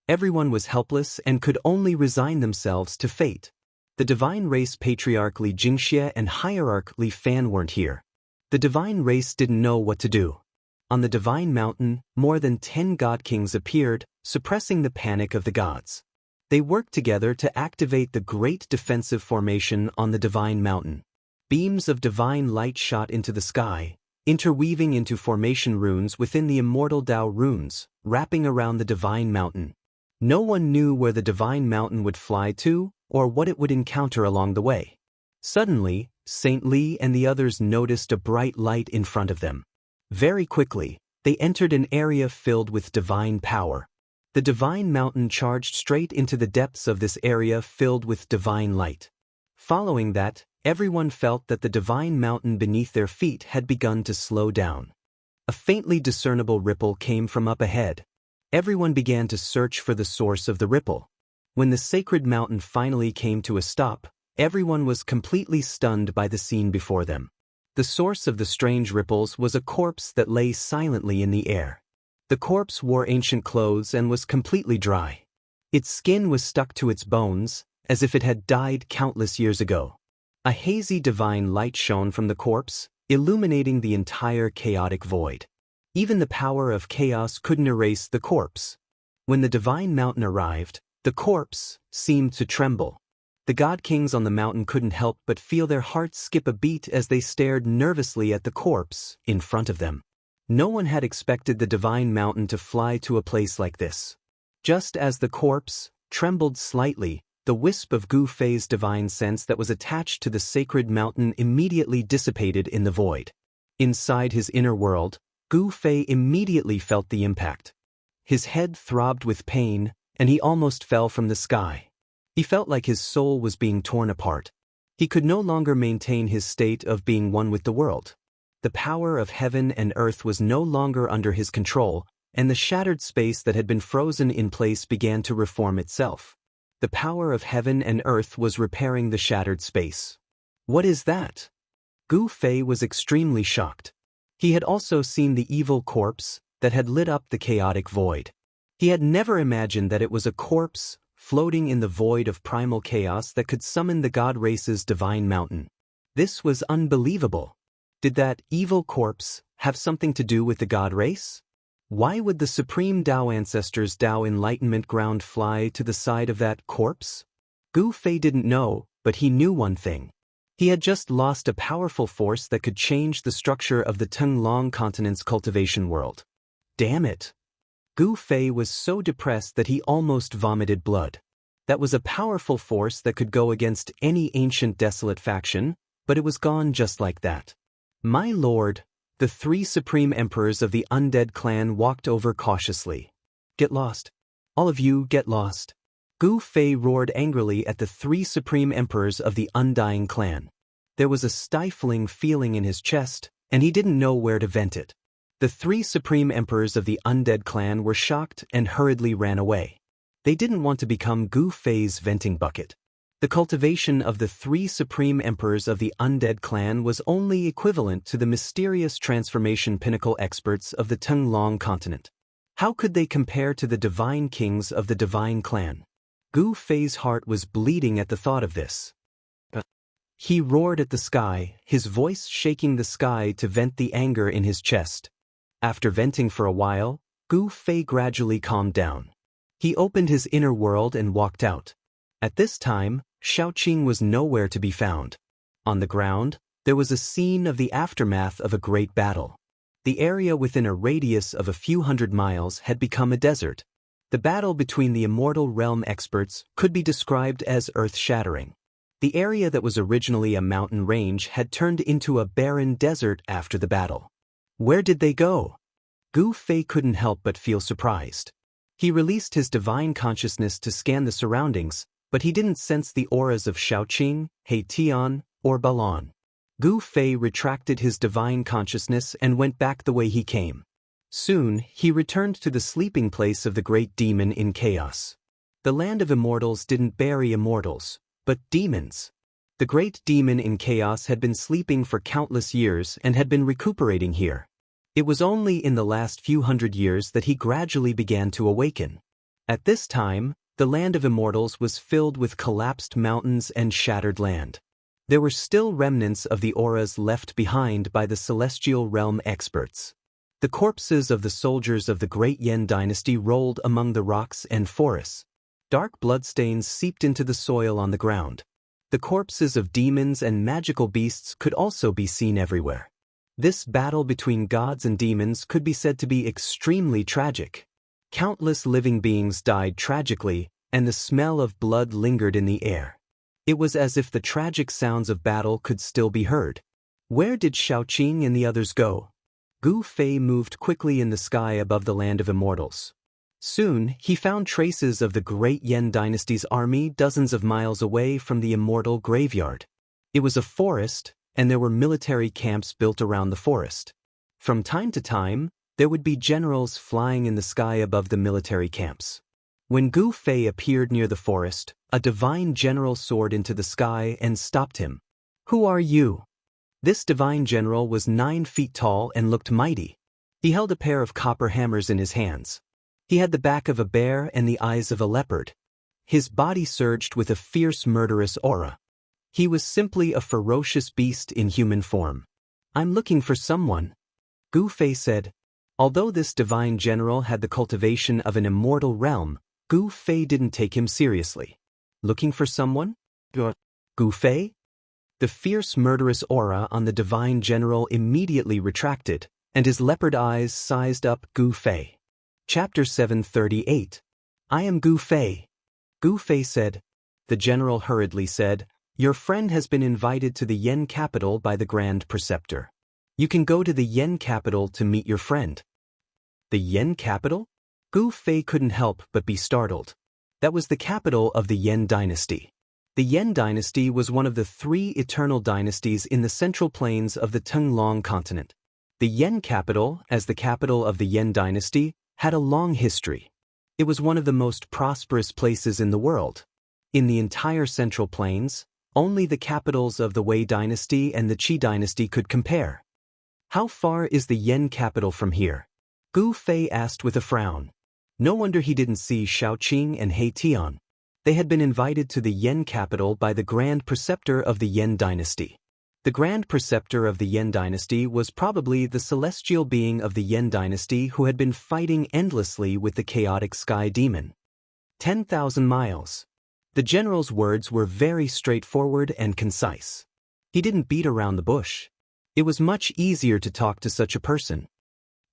Everyone was helpless and could only resign themselves to fate. The divine race patriarch Li Jingxia and hierarch Li Fan weren't here. The divine race didn't know what to do. On the divine mountain, more than 10 god kings appeared, suppressing the panic of the gods. They worked together to activate the great defensive formation on the divine mountain. Beams of divine light shot into the sky, interweaving into formation runes within the immortal Dao runes, wrapping around the divine mountain. No one knew where the divine mountain would fly to, or what it would encounter along the way. Suddenly, Saint Li and the others noticed a bright light in front of them. Very quickly, they entered an area filled with divine power. The divine mountain charged straight into the depths of this area filled with divine light. Following that, everyone felt that the divine mountain beneath their feet had begun to slow down. A faintly discernible ripple came from up ahead. Everyone began to search for the source of the ripple. When the sacred mountain finally came to a stop, everyone was completely stunned by the scene before them. The source of the strange ripples was a corpse that lay silently in the air. The corpse wore ancient clothes and was completely dry. Its skin was stuck to its bones, as if it had died countless years ago. A hazy divine light shone from the corpse, illuminating the entire chaotic void. Even the power of chaos couldn't erase the corpse. When the divine mountain arrived, the corpse seemed to tremble. The god kings on the mountain couldn't help but feel their hearts skip a beat as they stared nervously at the corpse in front of them. No one had expected the divine mountain to fly to a place like this. Just as the corpse trembled slightly, the wisp of Gu Fei's divine sense that was attached to the sacred mountain immediately dissipated in the void. Inside his inner world, Gu Fei immediately felt the impact. His head throbbed with pain, and he almost fell from the sky. He felt like his soul was being torn apart. He could no longer maintain his state of being one with the world. The power of heaven and earth was no longer under his control, and the shattered space that had been frozen in place began to reform itself. The power of heaven and earth was repairing the shattered space. What is that? Gu Fei was extremely shocked. He had also seen the evil corpse that had lit up the chaotic void. He had never imagined that it was a corpse floating in the void of primal chaos that could summon the god race's divine mountain. This was unbelievable. Did that evil corpse have something to do with the god race? Why would the supreme Dao ancestors' Dao enlightenment ground fly to the side of that corpse? Gu Fei didn't know, but he knew one thing. He had just lost a powerful force that could change the structure of the Tenglong continent's cultivation world. Damn it! Gu Fei was so depressed that he almost vomited blood. That was a powerful force that could go against any ancient desolate faction, but it was gone just like that. My lord, the three supreme emperors of the undead clan walked over cautiously. Get lost. All of you get lost. Gu Fei roared angrily at the three supreme emperors of the undying clan. There was a stifling feeling in his chest, and he didn't know where to vent it. The three supreme emperors of the undead clan were shocked and hurriedly ran away. They didn't want to become Gu Fei's venting bucket. The cultivation of the three supreme emperors of the undead clan was only equivalent to the mysterious transformation pinnacle experts of the Tenglong continent. How could they compare to the divine kings of the divine clan? Gu Fei's heart was bleeding at the thought of this. He roared at the sky, his voice shaking the sky to vent the anger in his chest. After venting for a while, Gu Fei gradually calmed down. He opened his inner world and walked out. At this time, Xiaoqing was nowhere to be found. On the ground, there was a scene of the aftermath of a great battle. The area within a radius of a few hundred miles had become a desert. The battle between the Immortal realm experts could be described as earth-shattering. The area that was originally a mountain range had turned into a barren desert after the battle. Where did they go? Gu Fei couldn't help but feel surprised. He released his divine consciousness to scan the surroundings, but he didn't sense the auras of Xiaoqing, He Tian, or Balon. Gu Fei retracted his divine consciousness and went back the way he came. Soon, he returned to the sleeping place of the great demon in chaos. The land of immortals didn't bury immortals, but demons. The great demon in chaos had been sleeping for countless years and had been recuperating here. It was only in the last few hundred years that he gradually began to awaken. At this time, the land of immortals was filled with collapsed mountains and shattered land. There were still remnants of the auras left behind by the celestial realm experts. The corpses of the soldiers of the great Yan dynasty rolled among the rocks and forests. Dark bloodstains seeped into the soil on the ground. The corpses of demons and magical beasts could also be seen everywhere. This battle between gods and demons could be said to be extremely tragic. Countless living beings died tragically, and the smell of blood lingered in the air. It was as if the tragic sounds of battle could still be heard. Where did Xiaoqing and the others go? Gu Fei moved quickly in the sky above the land of immortals. Soon, he found traces of the great Yan dynasty's army dozens of miles away from the immortal graveyard. It was a forest, and there were military camps built around the forest. From time to time, there would be generals flying in the sky above the military camps. When Gu Fei appeared near the forest, a divine general soared into the sky and stopped him. "Who are you?" This divine general was 9 feet tall and looked mighty. He held a pair of copper hammers in his hands. He had the back of a bear and the eyes of a leopard. His body surged with a fierce, murderous aura. He was simply a ferocious beast in human form. "I'm looking for someone," Gu Fei said. Although this divine general had the cultivation of an immortal realm, Gu Fei didn't take him seriously. "Looking for someone? Gu Fei?" The fierce, murderous aura on the divine general immediately retracted, and his leopard eyes sized up Gu Fei. Chapter 738. "I am Gu Fei," Gu Fei said. The general hurriedly said, "Your friend has been invited to the Yen capital by the Grand Preceptor. You can go to the Yen capital to meet your friend." The Yen capital? Gu Fei couldn't help but be startled. That was the capital of the Yen dynasty. The Yen dynasty was one of the 3 eternal dynasties in the central plains of the Tenglong continent. The Yen capital, as the capital of the Yen dynasty, had a long history. It was one of the most prosperous places in the world. In the entire central plains, only the capitals of the Wei dynasty and the Qi dynasty could compare. "How far is the Yen capital from here?" Gu Fei asked with a frown. No wonder he didn't see Xiaoqing and He Tian. They had been invited to the Yen capital by the Grand Preceptor of the Yen dynasty. The Grand Preceptor of the Yen dynasty was probably the celestial being of the Yen dynasty who had been fighting endlessly with the chaotic sky demon. 10,000 miles. The general's words were very straightforward and concise. He didn't beat around the bush. It was much easier to talk to such a person.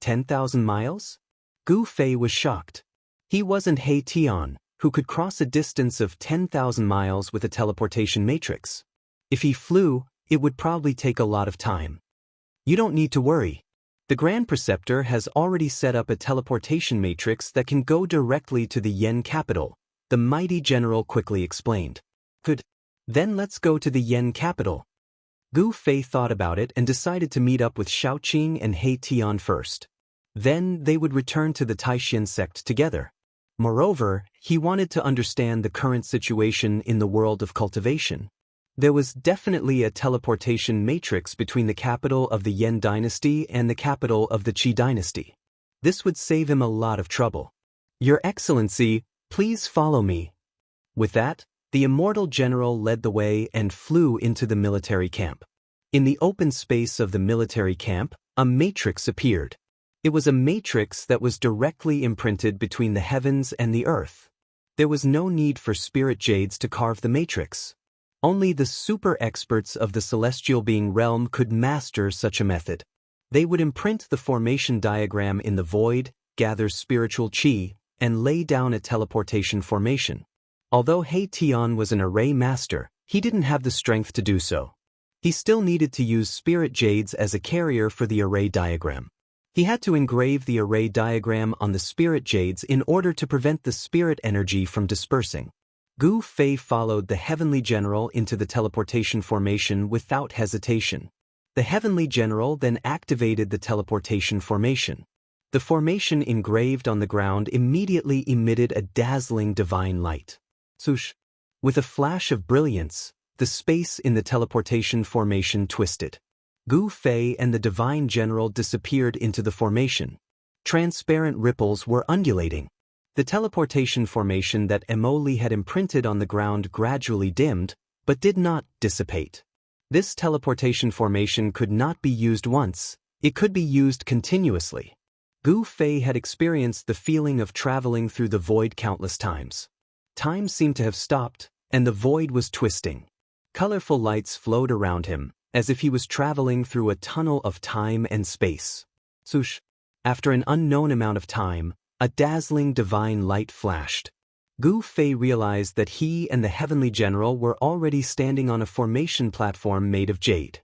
10,000 miles? Gu Fei was shocked. He wasn't He Tian, who could cross a distance of 10,000 miles with a teleportation matrix. If he flew, it would probably take a lot of time. "You don't need to worry. The Grand Preceptor has already set up a teleportation matrix that can go directly to the Yen capital," the mighty general quickly explained. "Good. Then let's go to the Yen capital." Gu Fei thought about it and decided to meet up with Xiaoqing and He Tian first. Then they would return to the Taishan sect together. Moreover, he wanted to understand the current situation in the world of cultivation. There was definitely a teleportation matrix between the capital of the Yen dynasty and the capital of the Qi dynasty. This would save him a lot of trouble. "Your Excellency, please follow me." With that, the immortal general led the way and flew into the military camp. In the open space of the military camp, a matrix appeared. It was a matrix that was directly imprinted between the heavens and the earth. There was no need for spirit jades to carve the matrix. Only the super experts of the celestial being realm could master such a method. They would imprint the formation diagram in the void, gather spiritual qi, and lay down a teleportation formation. Although He Tian was an array master, he didn't have the strength to do so. He still needed to use spirit jades as a carrier for the array diagram. He had to engrave the array diagram on the spirit jades in order to prevent the spirit energy from dispersing. Gu Fei followed the heavenly general into the teleportation formation without hesitation. The heavenly general then activated the teleportation formation. The formation engraved on the ground immediately emitted a dazzling divine light. Swoosh! With a flash of brilliance, the space in the teleportation formation twisted. Gu Fei and the divine general disappeared into the formation. Transparent ripples were undulating. The teleportation formation that Emoli had imprinted on the ground gradually dimmed, but did not dissipate. This teleportation formation could not be used once, it could be used continuously. Gu Fei had experienced the feeling of traveling through the void countless times. Time seemed to have stopped, and the void was twisting. Colorful lights flowed around him, as if he was traveling through a tunnel of time and space. Swoosh! After an unknown amount of time, a dazzling divine light flashed. Gu Fei realized that he and the Heavenly General were already standing on a formation platform made of jade.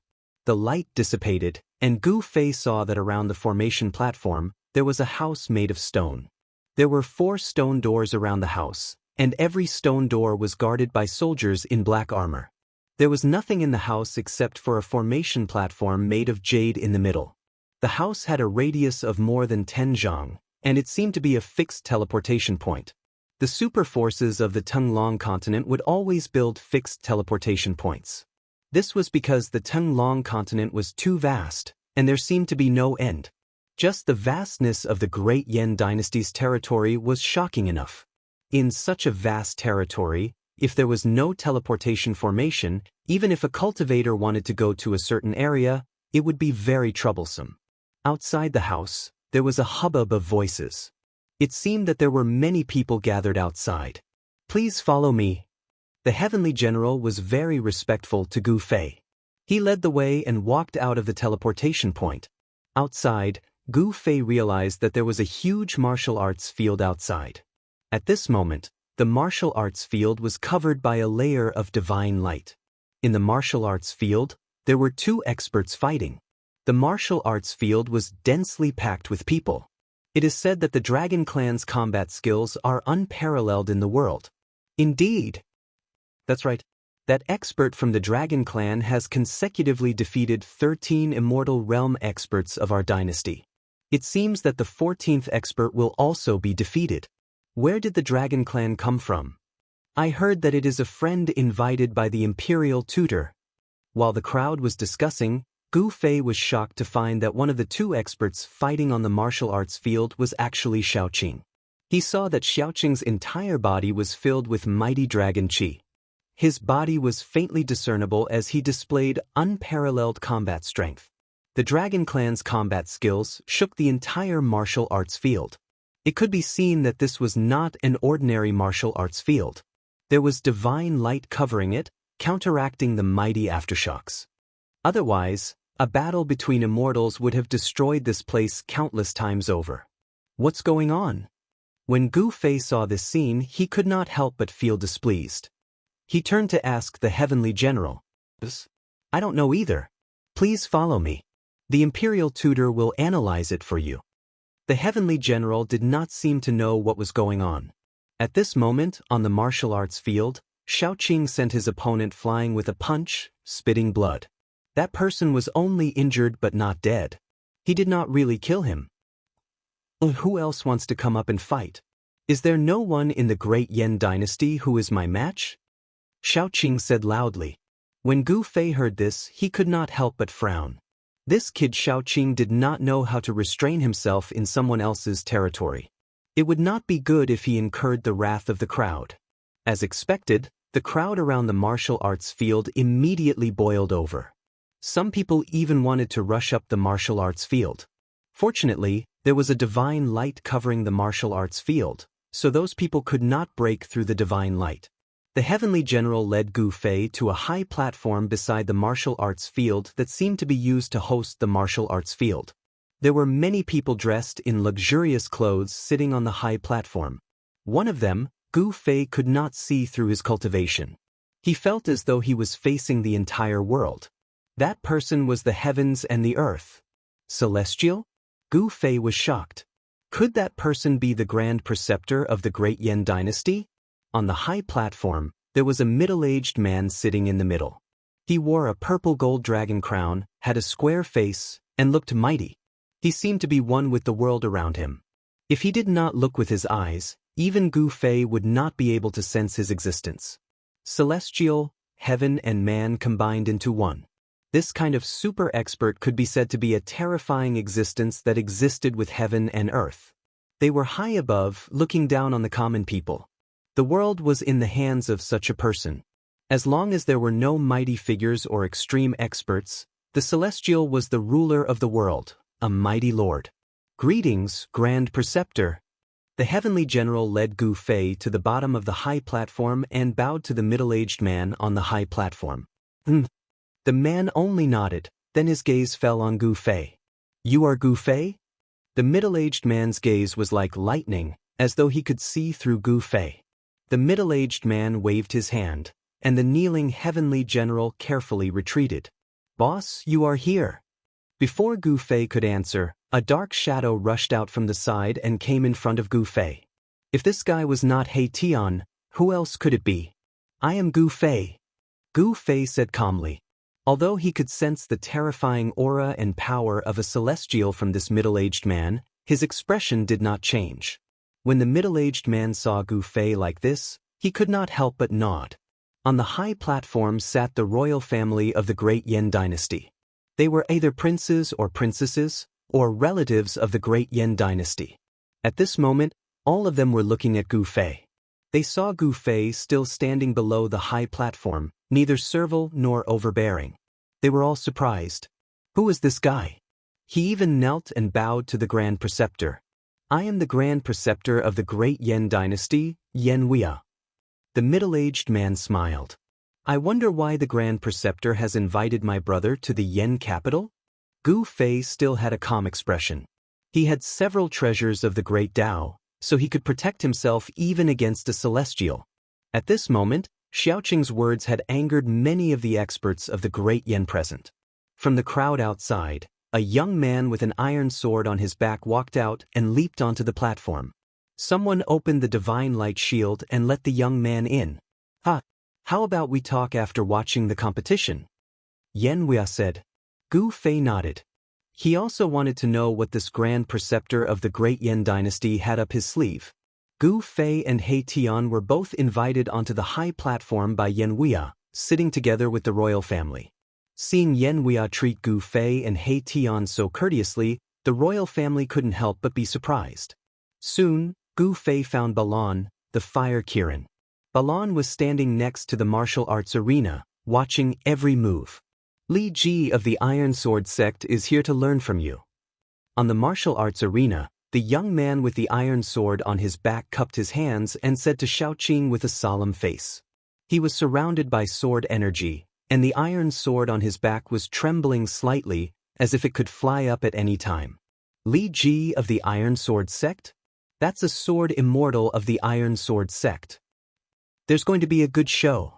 The light dissipated, and Gu Fei saw that around the formation platform, there was a house made of stone. There were 4 stone doors around the house, and every stone door was guarded by soldiers in black armor. There was nothing in the house except for a formation platform made of jade in the middle. The house had a radius of more than 10 zhang, and it seemed to be a fixed teleportation point. The super forces of the Tenglong continent would always build fixed teleportation points. This was because the Tenglong continent was too vast, and there seemed to be no end. Just the vastness of the Great Yan dynasty's territory was shocking enough. In such a vast territory, if there was no teleportation formation, even if a cultivator wanted to go to a certain area, it would be very troublesome. Outside the house, there was a hubbub of voices. It seemed that there were many people gathered outside. "Please follow me." The Heavenly General was very respectful to Gu Fei. He led the way and walked out of the teleportation point. Outside, Gu Fei realized that there was a huge martial arts field outside. At this moment, the martial arts field was covered by a layer of divine light. In the martial arts field, there were 2 experts fighting. The martial arts field was densely packed with people. It is said that the Dragon Clan's combat skills are unparalleled in the world. Indeed. That's right. That expert from the Dragon Clan has consecutively defeated 13 Immortal Realm experts of our dynasty. It seems that the 14th expert will also be defeated. Where did the Dragon Clan come from? I heard that it is a friend invited by the Imperial Tutor. While the crowd was discussing, Gu Fei was shocked to find that one of the 2 experts fighting on the martial arts field was actually Xiaoqing. He saw that Xiaoqing's entire body was filled with mighty dragon qi. His body was faintly discernible as he displayed unparalleled combat strength. The Dragon Clan's combat skills shook the entire martial arts field. It could be seen that this was not an ordinary martial arts field. There was divine light covering it, counteracting the mighty aftershocks. Otherwise, a battle between immortals would have destroyed this place countless times over. What's going on? When Gu Fei saw this scene, he could not help but feel displeased. He turned to ask the Heavenly General. "I don't know either. Please follow me. The Imperial Tutor will analyze it for you." The Heavenly General did not seem to know what was going on. At this moment, on the martial arts field, Xiaoqing sent his opponent flying with a punch, spitting blood. That person was only injured but not dead. He did not really kill him. Who else wants to come up and fight? Is there no one in the Great Yan dynasty who is my match? Xiaoqing said loudly. When Gu Fei heard this, he could not help but frown. This kid Xiaoqing did not know how to restrain himself in someone else's territory. It would not be good if he incurred the wrath of the crowd. As expected, the crowd around the martial arts field immediately boiled over. Some people even wanted to rush up the martial arts field. Fortunately, there was a divine light covering the martial arts field, so those people could not break through the divine light. The Heavenly General led Gu Fei to a high platform beside the martial arts field that seemed to be used to host the martial arts field. There were many people dressed in luxurious clothes sitting on the high platform. One of them, Gu Fei, could not see through his cultivation. He felt as though he was facing the entire world. That person was the heavens and the earth. Celestial? Gu Fei was shocked. Could that person be the Grand Preceptor of the Great Yan dynasty? On the high platform, there was a middle-aged man sitting in the middle. He wore a purple gold dragon crown, had a square face, and looked mighty. He seemed to be one with the world around him. If he did not look with his eyes, even Gu Fei would not be able to sense his existence. Celestial, heaven and man combined into one. This kind of super expert could be said to be a terrifying existence that existed with heaven and earth. They were high above, looking down on the common people. The world was in the hands of such a person. As long as there were no mighty figures or extreme experts, the Celestial was the ruler of the world, a mighty lord. Greetings, Grand Preceptor. The Heavenly General led Gu Fei to the bottom of the high platform and bowed to the middle-aged man on the high platform. The man only nodded, then his gaze fell on Gu Fei. You are Gu Fei? The middle-aged man's gaze was like lightning, as though he could see through Gu Fei. The middle-aged man waved his hand, and the kneeling heavenly general carefully retreated. Boss, you are here. Before Gu Fei could answer, a dark shadow rushed out from the side and came in front of Gu Fei. If this guy was not He Tian, who else could it be? I am Gu Fei. Gu Fei said calmly. Although he could sense the terrifying aura and power of a celestial from this middle-aged man, his expression did not change. When the middle-aged man saw Gu Fei like this, he could not help but nod. On the high platform sat the royal family of the great Yan dynasty. They were either princes or princesses, or relatives of the great Yan dynasty. At this moment, all of them were looking at Gu Fei. They saw Gu Fei still standing below the high platform, neither servile nor overbearing. They were all surprised. Who is this guy? He even knelt and bowed to the Grand Preceptor. I am the Grand Preceptor of the great Yan dynasty, Xianxia. The middle-aged man smiled. I wonder why the Grand Preceptor has invited my brother to the Yan capital? Gu Fei still had a calm expression. He had several treasures of the great Dao, so he could protect himself even against a celestial. At this moment, Xiaoqing's words had angered many of the experts of the great Yan present. From the crowd outside, a young man with an iron sword on his back walked out and leaped onto the platform. Someone opened the divine light shield and let the young man in. How about we talk after watching the competition? Xianxia said. Gu Fei nodded. He also wanted to know what this Grand Preceptor of the great Yan dynasty had up his sleeve. Gu Fei and He Tian were both invited onto the high platform by Xianxia, sitting together with the royal family. Seeing Xianxia treat Gu Fei and He Tian so courteously, the royal family couldn't help but be surprised. Soon, Gu Fei found Balan, the fire Kirin. Balan was standing next to the martial arts arena, watching every move. Li Ji of the Iron Sword sect is here to learn from you. On the martial arts arena, the young man with the iron sword on his back cupped his hands and said to Xiaoqing with a solemn face. He was surrounded by sword energy, and the iron sword on his back was trembling slightly, as if it could fly up at any time. Li Ji of the Iron Sword sect? That's a sword immortal of the Iron Sword sect. There's going to be a good show.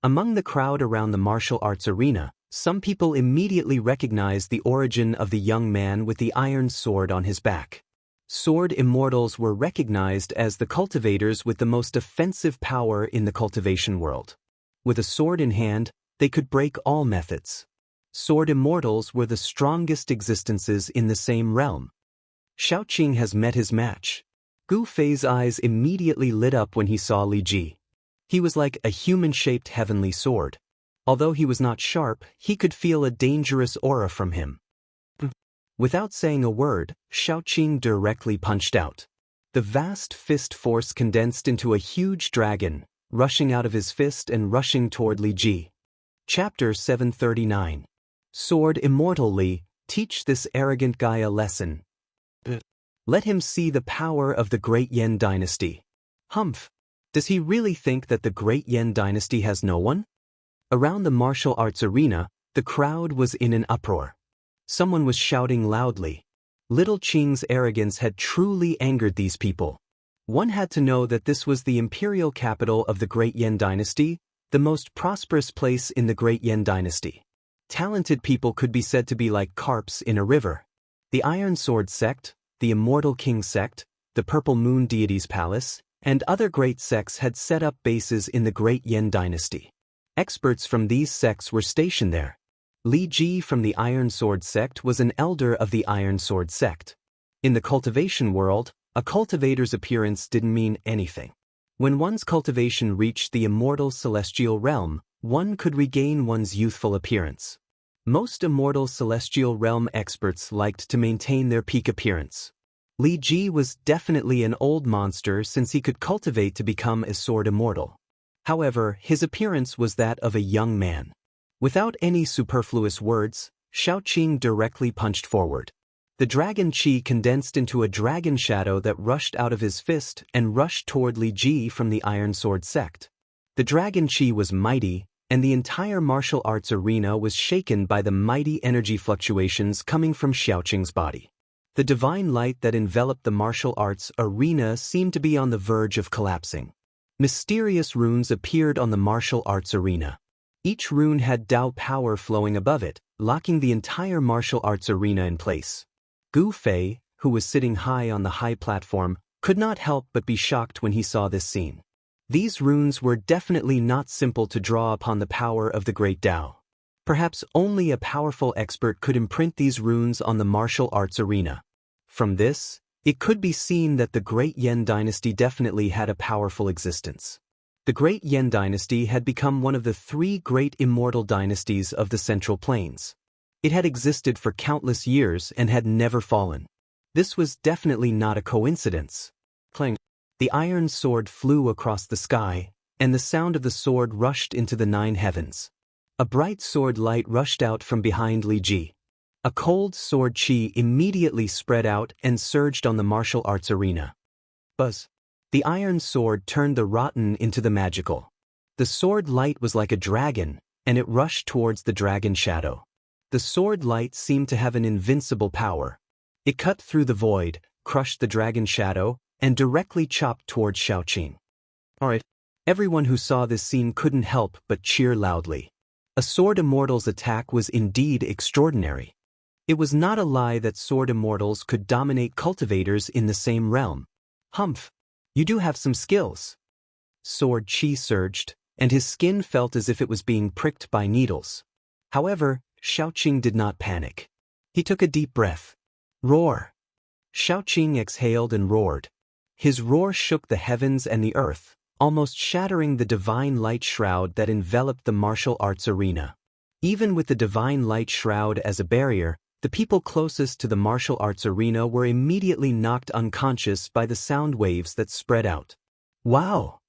Among the crowd around the martial arts arena, some people immediately recognized the origin of the young man with the iron sword on his back. Sword immortals were recognized as the cultivators with the most offensive power in the cultivation world. With a sword in hand, they could break all methods. Sword immortals were the strongest existences in the same realm. Xiaoqing has met his match. Gu Fei's eyes immediately lit up when he saw Li Ji. He was like a human-shaped heavenly sword. Although he was not sharp, he could feel a dangerous aura from him. Without saying a word, Xiaoqing directly punched out. The vast fist force condensed into a huge dragon, rushing out of his fist and rushing toward Li Ji. Chapter 739. Sword Immortal Li, teach this arrogant guy a lesson. Let him see the power of the great Yan dynasty. Humph! Does he really think that the great Yan dynasty has no one? Around the martial arts arena, the crowd was in an uproar. Someone was shouting loudly. Little Qing's arrogance had truly angered these people. One had to know that this was the imperial capital of the great Yan dynasty, the most prosperous place in the great Yan dynasty. Talented people could be said to be like carps in a river. The Iron Sword sect, the Immortal King sect, the Purple Moon Deity's palace, and other great sects had set up bases in the great Yan dynasty. Experts from these sects were stationed there. Li Ji from the Iron Sword sect was an elder of the Iron Sword sect. In the cultivation world, a cultivator's appearance didn't mean anything. When one's cultivation reached the immortal celestial realm, one could regain one's youthful appearance. Most immortal celestial realm experts liked to maintain their peak appearance. Li Ji was definitely an old monster since he could cultivate to become a sword immortal. However, his appearance was that of a young man. Without any superfluous words, Xiaoqing directly punched forward. The dragon chi condensed into a dragon shadow that rushed out of his fist and rushed toward Li Ji from the Iron Sword sect. The dragon chi was mighty, and the entire martial arts arena was shaken by the mighty energy fluctuations coming from Xiaoqing's body. The divine light that enveloped the martial arts arena seemed to be on the verge of collapsing. Mysterious runes appeared on the martial arts arena. Each rune had Dao power flowing above it, locking the entire martial arts arena in place. Gu Fei, who was sitting high on the high platform, could not help but be shocked when he saw this scene. These runes were definitely not simple to draw upon the power of the great Dao. Perhaps only a powerful expert could imprint these runes on the martial arts arena. From this, it could be seen that the Great Yan dynasty definitely had a powerful existence. The Great Yan dynasty had become one of the 3 great immortal dynasties of the Central Plains. It had existed for countless years and had never fallen. This was definitely not a coincidence. Clang. The iron sword flew across the sky, and the sound of the sword rushed into the 9 heavens. A bright sword light rushed out from behind Li Ji. A cold sword chi immediately spread out and surged on the martial arts arena. Buzz. The iron sword turned the rotten into the magical. The sword light was like a dragon, and it rushed towards the dragon shadow. The sword light seemed to have an invincible power. It cut through the void, crushed the dragon shadow, and directly chopped towards Xiaoqing. Alright. Everyone who saw this scene couldn't help but cheer loudly. A sword immortal's attack was indeed extraordinary. It was not a lie that sword immortals could dominate cultivators in the same realm. Humph. You do have some skills. Sword chi surged, and his skin felt as if it was being pricked by needles. However, Xiaoqing did not panic. He took a deep breath. Roar. Xiaoqing exhaled and roared. His roar shook the heavens and the earth, almost shattering the divine light shroud that enveloped the martial arts arena. Even with the divine light shroud as a barrier, the people closest to the martial arts arena were immediately knocked unconscious by the sound waves that spread out. Wow!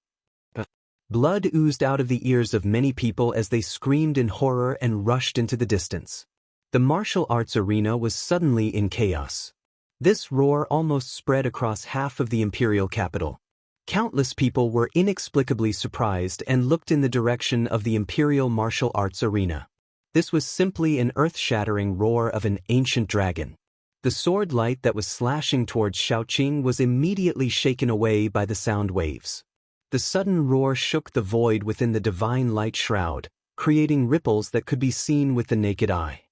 Blood oozed out of the ears of many people as they screamed in horror and rushed into the distance. The martial arts arena was suddenly in chaos. This roar almost spread across half of the imperial capital. Countless people were inexplicably surprised and looked in the direction of the imperial martial arts arena. This was simply an earth-shattering roar of an ancient dragon. The sword light that was slashing towards Xiaoqing was immediately shaken away by the sound waves. The sudden roar shook the void within the divine light shroud, creating ripples that could be seen with the naked eye.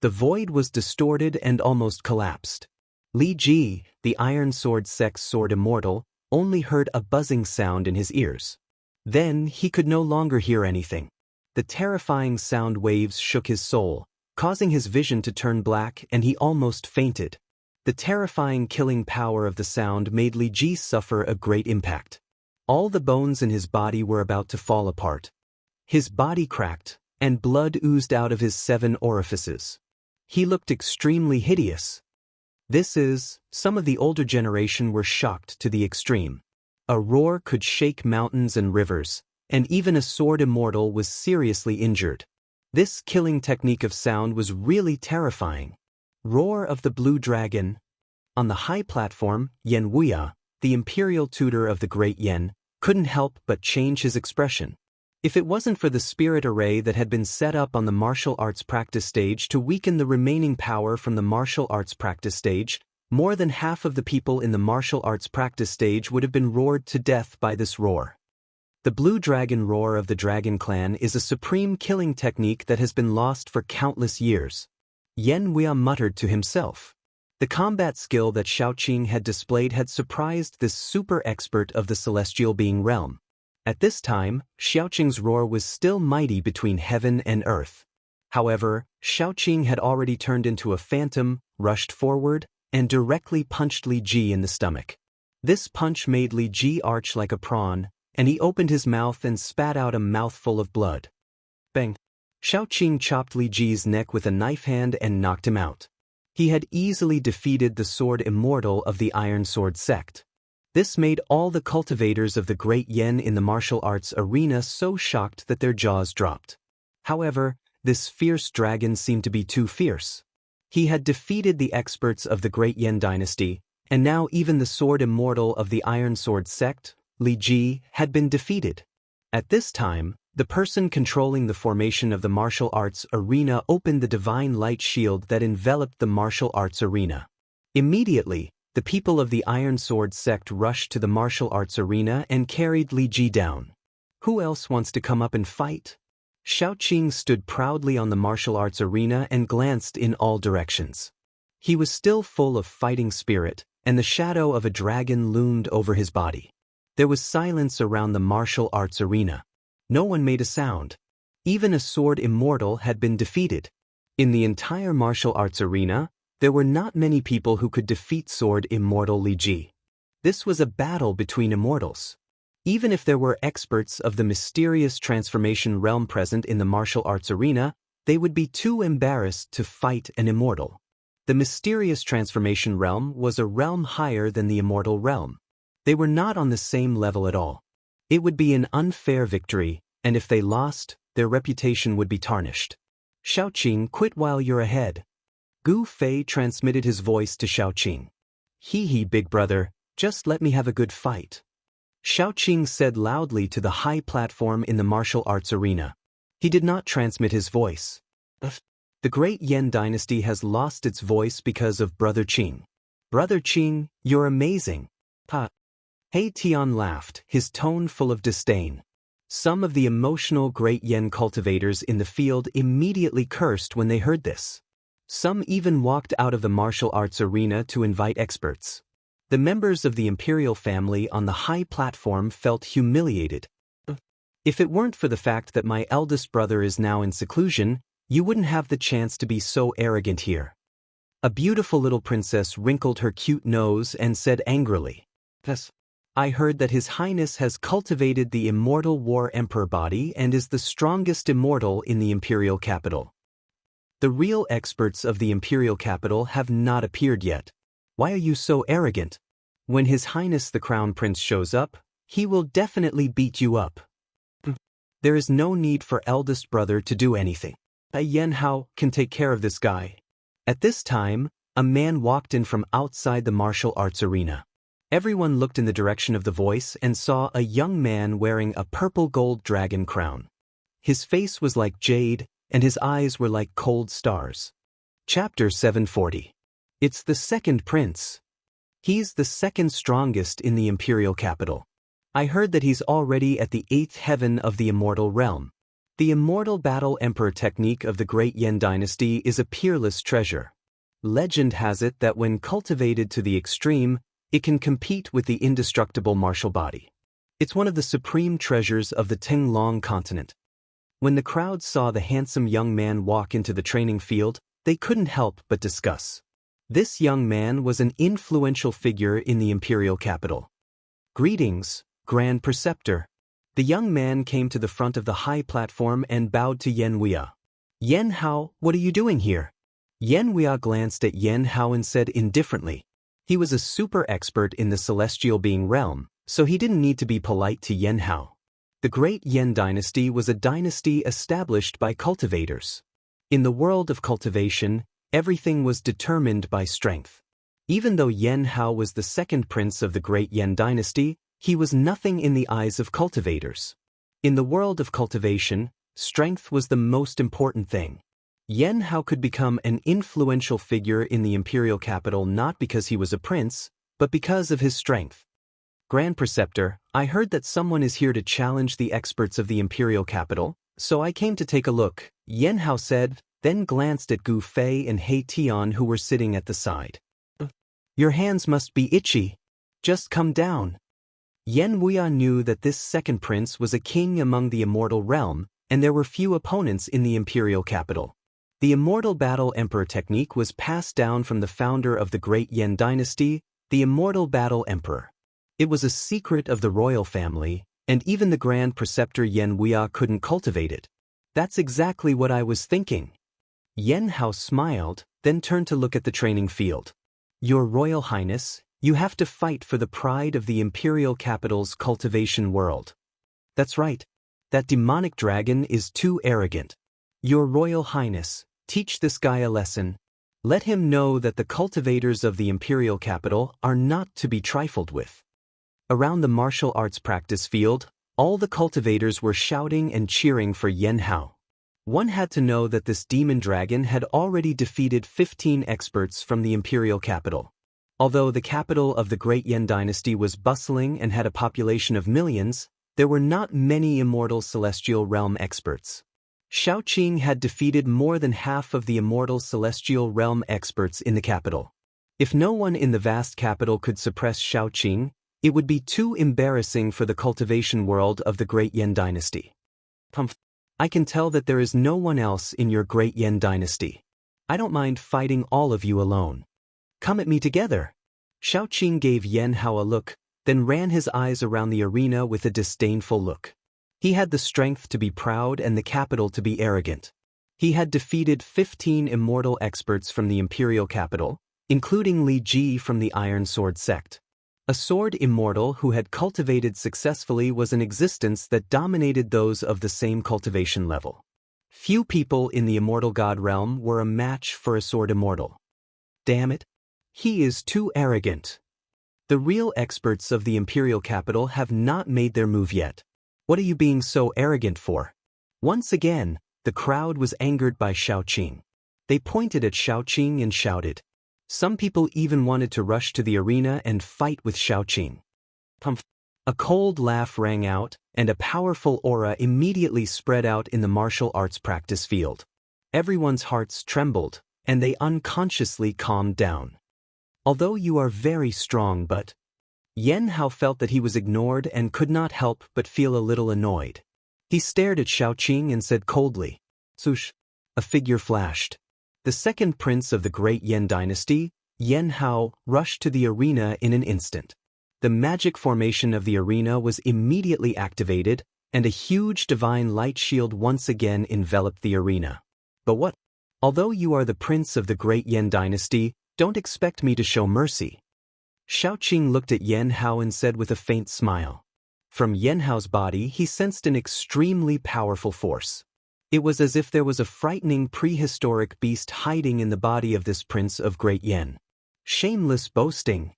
The void was distorted and almost collapsed. Li Ji, the Iron Sword Sect's sword immortal, only heard a buzzing sound in his ears. Then he could no longer hear anything. The terrifying sound waves shook his soul, causing his vision to turn black, and he almost fainted. The terrifying killing power of the sound made Li Ji suffer a great impact. All the bones in his body were about to fall apart. His body cracked, and blood oozed out of his 7 orifices. He looked extremely hideous. Some of the older generation were shocked to the extreme. A roar could shake mountains and rivers, and even a sword immortal was seriously injured. This killing technique of sound was really terrifying. Roar of the Blue Dragon. On the high platform, Yan Wuya, the imperial tutor of the Great Yan, couldn't help but change his expression. If it wasn't for the spirit array that had been set up on the martial arts practice stage to weaken the remaining power from the martial arts practice stage, more than half of the people in the martial arts practice stage would have been roared to death by this roar. The Blue Dragon roar of the Dragon Clan is a supreme killing technique that has been lost for countless years. Yan Wuya muttered to himself. The combat skill that Xiaoqing had displayed had surprised this super expert of the celestial being realm. At this time, Xiaoqing's roar was still mighty between heaven and earth. However, Xiaoqing had already turned into a phantom, rushed forward, and directly punched Li Ji in the stomach. This punch made Li Ji arch like a prawn, and he opened his mouth and spat out a mouthful of blood. Bang! Xiaoqing chopped Li Ji's neck with a knife hand and knocked him out. He had easily defeated the sword immortal of the Iron Sword sect. This made all the cultivators of the Great Yan in the martial arts arena so shocked that their jaws dropped. However, this fierce dragon seemed to be too fierce. He had defeated the experts of the Great Yan dynasty, and now even the sword immortal of the Iron Sword sect, Li Ji, had been defeated. At this time, The person controlling the formation of the martial arts arena opened the divine light shield that enveloped the martial arts arena. Immediately, the people of the Iron Sword sect rushed to the martial arts arena and carried Li Ji down. Who else wants to come up and fight? Xiaoqing stood proudly on the martial arts arena and glanced in all directions. He was still full of fighting spirit, and the shadow of a dragon loomed over his body. There was silence around the martial arts arena. No one made a sound. Even a sword immortal had been defeated. In the entire martial arts arena, there were not many people who could defeat sword immortal Li Ji. This was a battle between immortals. Even if there were experts of the mysterious transformation realm present in the martial arts arena, they would be too embarrassed to fight an immortal. The mysterious transformation realm was a realm higher than the immortal realm. They were not on the same level at all. It would be an unfair victory, and if they lost, their reputation would be tarnished. Xiaoqing, quit while you're ahead. Gu Fei transmitted his voice to Xiaoqing. Hee, big brother, just let me have a good fight. Xiaoqing said loudly to the high platform in the martial arts arena. He did not transmit his voice. The great Yan dynasty has lost its voice because of Brother Qing. Brother Qing, you're amazing. Ha. He Tian laughed, his tone full of disdain. Some of the emotional great Yan cultivators in the field immediately cursed when they heard this. Some even walked out of the martial arts arena to invite experts. The members of the imperial family on the high platform felt humiliated. If it weren't for the fact that my eldest brother is now in seclusion, you wouldn't have the chance to be so arrogant here. A beautiful little princess wrinkled her cute nose and said angrily, I heard that His Highness has cultivated the immortal war emperor body and is the strongest immortal in the imperial capital. The real experts of the imperial capital have not appeared yet. Why are you so arrogant? When His Highness the Crown Prince shows up, he will definitely beat you up. There is no need for eldest brother to do anything. Yan Hao can take care of this guy. At this time, a man walked in from outside the martial arts arena. Everyone looked in the direction of the voice and saw a young man wearing a purple gold dragon crown. His face was like jade, and his eyes were like cold stars. Chapter 740. It's the second prince. He's the second strongest in the imperial capital. I heard that he's already at the 8th heaven of the immortal realm. The immortal battle emperor technique of the great Yan dynasty is a peerless treasure. Legend has it that when cultivated to the extreme, it can compete with the indestructible martial body. It's one of the supreme treasures of the Tinglong continent. When the crowd saw the handsome young man walk into the training field, they couldn't help but discuss. This young man was an influential figure in the imperial capital. Greetings, Grand Preceptor. The young man came to the front of the high platform and bowed to Yan Wuya. Yan Hao, what are you doing here? Yan Wuya glanced at Yan Hao and said indifferently. He was a super expert in the celestial being realm, so he didn't need to be polite to Yan Hao. The great Yan dynasty was a dynasty established by cultivators. In the world of cultivation, everything was determined by strength. Even though Yan Hao was the second prince of the great Yan dynasty, he was nothing in the eyes of cultivators. In the world of cultivation, strength was the most important thing. Yan Hao could become an influential figure in the imperial capital not because he was a prince, but because of his strength. Grand Preceptor, I heard that someone is here to challenge the experts of the imperial capital, so I came to take a look, Yan Hao said, then glanced at Gu Fei and He Tian who were sitting at the side. Your hands must be itchy. Just come down. Yan Wuya knew that this second prince was a king among the immortal realm, and there were few opponents in the imperial capital. The immortal battle emperor technique was passed down from the founder of the great Yan dynasty, the immortal battle emperor. It was a secret of the royal family, and even the Grand Preceptor Yan Wuya couldn't cultivate it. That's exactly what I was thinking. Yan Hao smiled, then turned to look at the training field. Your Royal Highness, you have to fight for the pride of the imperial capital's cultivation world. That's right. That demonic dragon is too arrogant. Your Royal Highness, teach this guy a lesson. Let him know that the cultivators of the imperial capital are not to be trifled with. Around the martial arts practice field, All the cultivators were shouting and cheering for Yan Hao. One had to know that this demon dragon had already defeated 15 experts from the imperial capital. Although the capital of the Great Yan dynasty was bustling and had a population of millions, there were not many immortal celestial realm experts. Xiaoqing had defeated more than half of the immortal celestial realm experts in the capital. If no one in the vast capital could suppress Xiaoqing, it would be too embarrassing for the cultivation world of the Great Yan dynasty. I can tell that there is no one else in your Great Yan dynasty. I don't mind fighting all of you alone. Come at me together. Xiaoqing gave Yan Hao a look, then ran his eyes around the arena with a disdainful look. He had the strength to be proud and the capital to be arrogant. He had defeated 15 immortal experts from the imperial capital, including Li Ji from the Iron Sword sect. A sword immortal who had cultivated successfully was an existence that dominated those of the same cultivation level. Few people in the immortal god realm were a match for a sword immortal. Damn it! He is too arrogant. The real experts of the imperial capital have not made their move yet. What are you being so arrogant for? Once again, the crowd was angered by Xiaoqing. They pointed at Xiaoqing and shouted. Some people even wanted to rush to the arena and fight with Xiaoqing. A cold laugh rang out, and a powerful aura immediately spread out in the martial arts practice field. Everyone's hearts trembled, and they unconsciously calmed down. Although you are very strong, but... Yan Hao felt that he was ignored and could not help but feel a little annoyed. He stared at Xiaoqing and said coldly, "Swoosh." A figure flashed. The second prince of the Great Yan dynasty, Yan Hao, rushed to the arena in an instant. The magic formation of the arena was immediately activated, and a huge divine light shield once again enveloped the arena. But what? Although you are the prince of the Great Yan dynasty, don't expect me to show mercy. Xiaoqing looked at Yan Hao and said with a faint smile. From Yan Hao's body he sensed an extremely powerful force. It was as if there was a frightening prehistoric beast hiding in the body of this prince of Great Yan. Shameless boasting.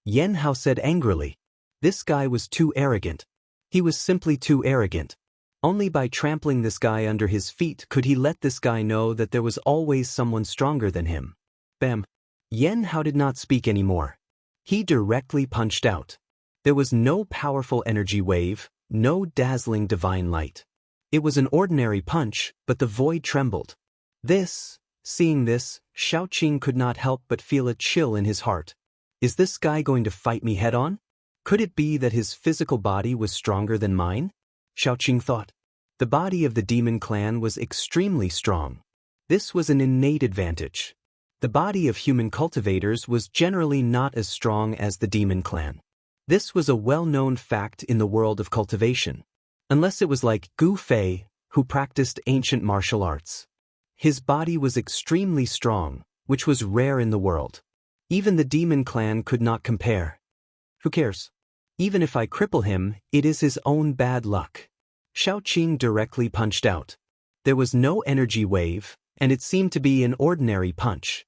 Yan Hao said angrily. This guy was too arrogant. He was simply too arrogant. Only by trampling this guy under his feet could he let this guy know that there was always someone stronger than him. Bam. Yan Hao did not speak anymore. He directly punched out. There was no powerful energy wave, no dazzling divine light. It was an ordinary punch, but the void trembled. Seeing this, Xiaoqing could not help but feel a chill in his heart. Is this guy going to fight me head-on? Could it be that his physical body was stronger than mine? Xiaoqing thought. The body of the demon clan was extremely strong. This was an innate advantage. The body of human cultivators was generally not as strong as the demon clan. This was a well-known fact in the world of cultivation. Unless it was like Gu Fei, who practiced ancient martial arts. His body was extremely strong, which was rare in the world. Even the demon clan could not compare. Who cares? Even if I cripple him, it is his own bad luck. Xiaoqing directly punched out. There was no energy wave, and it seemed to be an ordinary punch.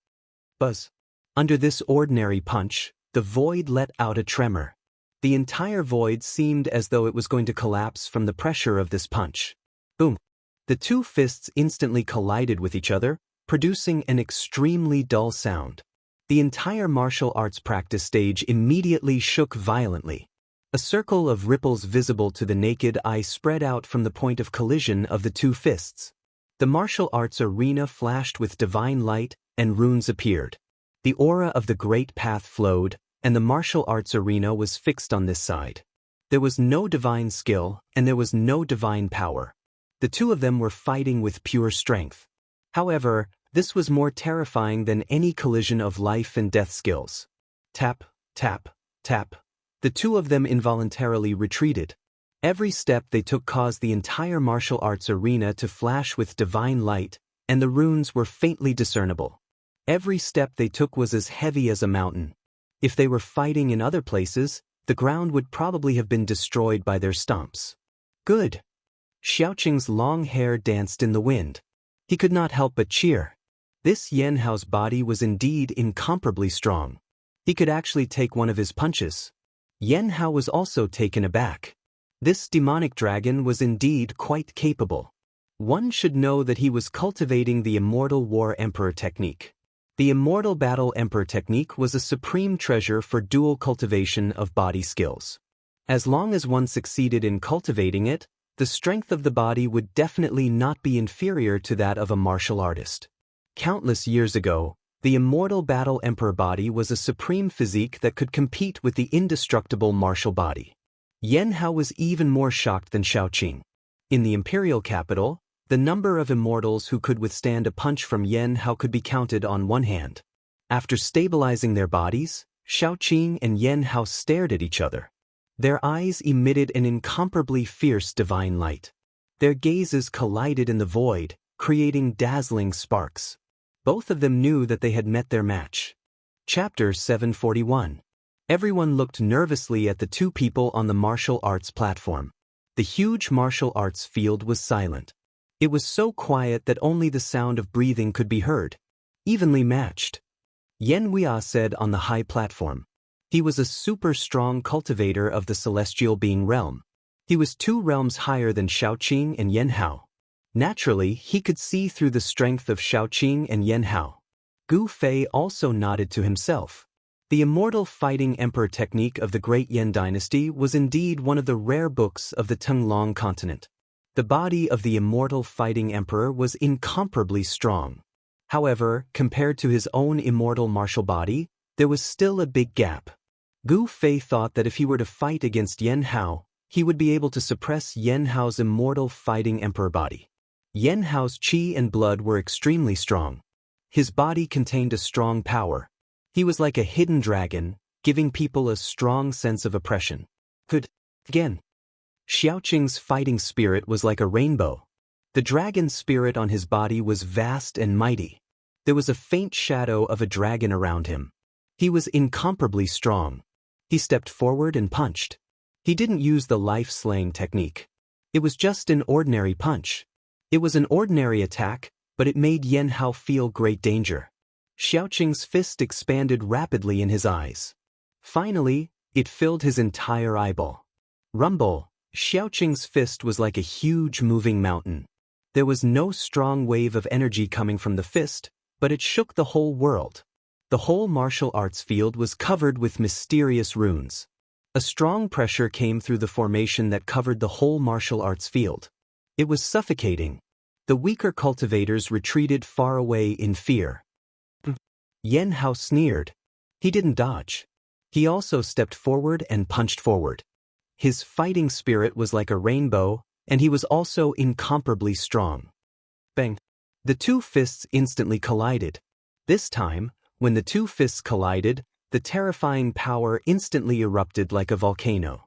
Buzz. Under this ordinary punch, the void let out a tremor. The entire void seemed as though it was going to collapse from the pressure of this punch. Boom. The two fists instantly collided with each other, producing an extremely dull sound. The entire martial arts practice stage immediately shook violently. A circle of ripples visible to the naked eye spread out from the point of collision of the two fists. The martial arts arena flashed with divine light, and runes appeared. The aura of the great path flowed, and the martial arts arena was fixed on this side. There was no divine skill, and there was no divine power. The two of them were fighting with pure strength. However, this was more terrifying than any collision of life and death skills. Tap, tap, tap. The two of them involuntarily retreated. Every step they took caused the entire martial arts arena to flash with divine light, and the runes were faintly discernible. Every step they took was as heavy as a mountain. If they were fighting in other places, the ground would probably have been destroyed by their stomps. Good. Xiaoqing's long hair danced in the wind. He could not help but cheer. This Yan Hao's body was indeed incomparably strong. He could actually take one of his punches. Yan Hao was also taken aback. This demonic dragon was indeed quite capable. One should know that he was cultivating the Immortal War Emperor technique. The Immortal Battle Emperor technique was a supreme treasure for dual cultivation of body skills. As long as one succeeded in cultivating it, the strength of the body would definitely not be inferior to that of a martial artist. Countless years ago, the Immortal Battle Emperor body was a supreme physique that could compete with the indestructible martial body. Yan Hao was even more shocked than Xiaoqing. In the imperial capital, the number of immortals who could withstand a punch from Yan Hao could be counted on one hand. After stabilizing their bodies, Xiaoqing and Yan Hao stared at each other. Their eyes emitted an incomparably fierce divine light. Their gazes collided in the void, creating dazzling sparks. Both of them knew that they had met their match. Chapter 741. Everyone looked nervously at the two people on the martial arts platform. The huge martial arts field was silent. It was so quiet that only the sound of breathing could be heard. Evenly matched. Yan Huia said on the high platform. He was a super strong cultivator of the celestial being realm. He was 2 realms higher than Xiaoqing and Yan Hao. Naturally, he could see through the strength of Xiaoqing and Yan Hao. Gu Fei also nodded to himself. The Immortal Fighting Emperor technique of the Great Yan Dynasty was indeed one of the rare books of the Tenglong continent. The body of the Immortal Fighting Emperor was incomparably strong. However, compared to his own immortal martial body, there was still a big gap. Gu Fei thought that if he were to fight against Yan Hao, he would be able to suppress Yan Hao's Immortal Fighting Emperor body. Yan Hao's qi and blood were extremely strong. His body contained a strong power. He was like a hidden dragon, giving people a strong sense of oppression. Again. Xiaoqing's fighting spirit was like a rainbow. The dragon spirit on his body was vast and mighty. There was a faint shadow of a dragon around him. He was incomparably strong. He stepped forward and punched. He didn't use the life-slaying technique. It was just an ordinary punch. It was an ordinary attack, but it made Yan Hao feel great danger. Xiaoqing's fist expanded rapidly in his eyes. Finally, it filled his entire eyeball. Rumble! Xiaoqing's fist was like a huge moving mountain. There was no strong wave of energy coming from the fist, but it shook the whole world. The whole martial arts field was covered with mysterious runes. A strong pressure came through the formation that covered the whole martial arts field. It was suffocating. The weaker cultivators retreated far away in fear. Yan Hao sneered. He didn't dodge. He also stepped forward and punched forward. His fighting spirit was like a rainbow, and he was also incomparably strong. Bang! The two fists instantly collided. This time, when the two fists collided, the terrifying power instantly erupted like a volcano.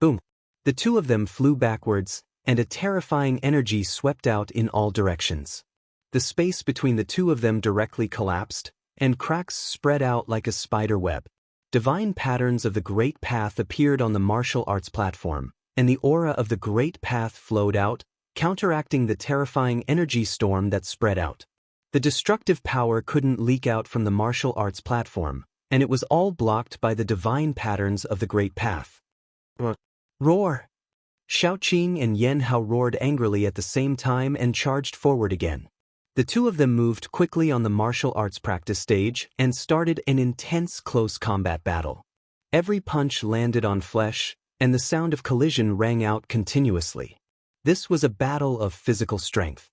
Boom! The two of them flew backwards, and a terrifying energy swept out in all directions. The space between the two of them directly collapsed, and cracks spread out like a spider web. Divine patterns of the Great Path appeared on the martial arts platform, and the aura of the Great Path flowed out, counteracting the terrifying energy storm that spread out. The destructive power couldn't leak out from the martial arts platform, and it was all blocked by the divine patterns of the Great Path. Roar! Xiaoqing and Yan Hao roared angrily at the same time and charged forward again. The two of them moved quickly on the martial arts practice stage and started an intense close combat battle. Every punch landed on flesh, and the sound of collision rang out continuously. This was a battle of physical strength.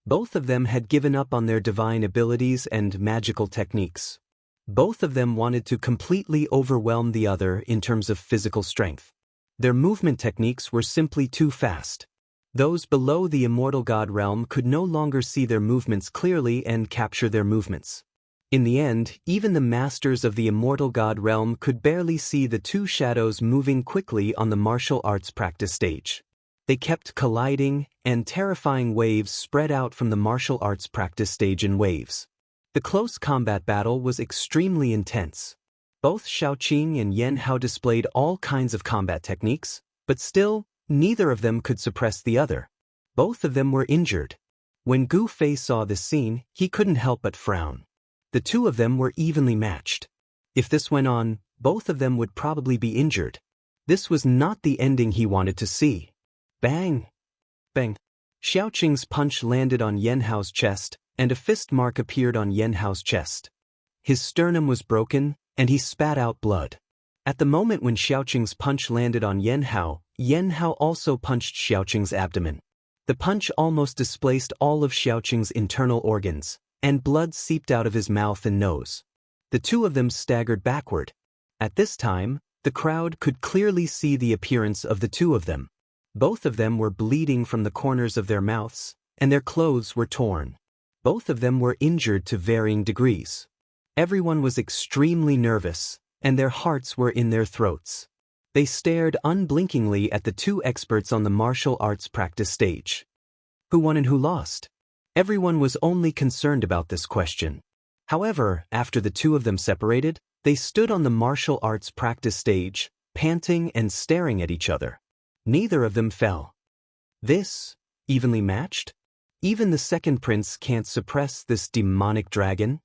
Both of them had given up on their divine abilities and magical techniques. Both of them wanted to completely overwhelm the other in terms of physical strength. Their movement techniques were simply too fast. Those below the immortal god realm could no longer see their movements clearly and capture their movements. In the end, even the masters of the immortal god realm could barely see the two shadows moving quickly on the martial arts practice stage. They kept colliding, and terrifying waves spread out from the martial arts practice stage in waves. The close combat battle was extremely intense. Both Xiaoqing and Yan Hao displayed all kinds of combat techniques, but still, neither of them could suppress the other. Both of them were injured. When Gu Fei saw this scene, he couldn't help but frown. The two of them were evenly matched. If this went on, both of them would probably be injured. This was not the ending he wanted to see. Bang! Bang! Xiaoqing's punch landed on Yanhao's chest, and a fist mark appeared on Yanhao's chest. His sternum was broken, and he spat out blood. At the moment when Xiaoqing's punch landed on Yanhao, Yanhao also punched Xiaoqing's abdomen. The punch almost displaced all of Xiaoqing's internal organs, and blood seeped out of his mouth and nose. The two of them staggered backward. At this time, the crowd could clearly see the appearance of the two of them. Both of them were bleeding from the corners of their mouths, and their clothes were torn. Both of them were injured to varying degrees. Everyone was extremely nervous, and their hearts were in their throats. They stared unblinkingly at the two experts on the martial arts practice stage. Who won and who lost? Everyone was only concerned about this question. However, after the two of them separated, they stood on the martial arts practice stage, panting and staring at each other. Neither of them fell. This, evenly matched? Even the second prince can't suppress this demonic dragon?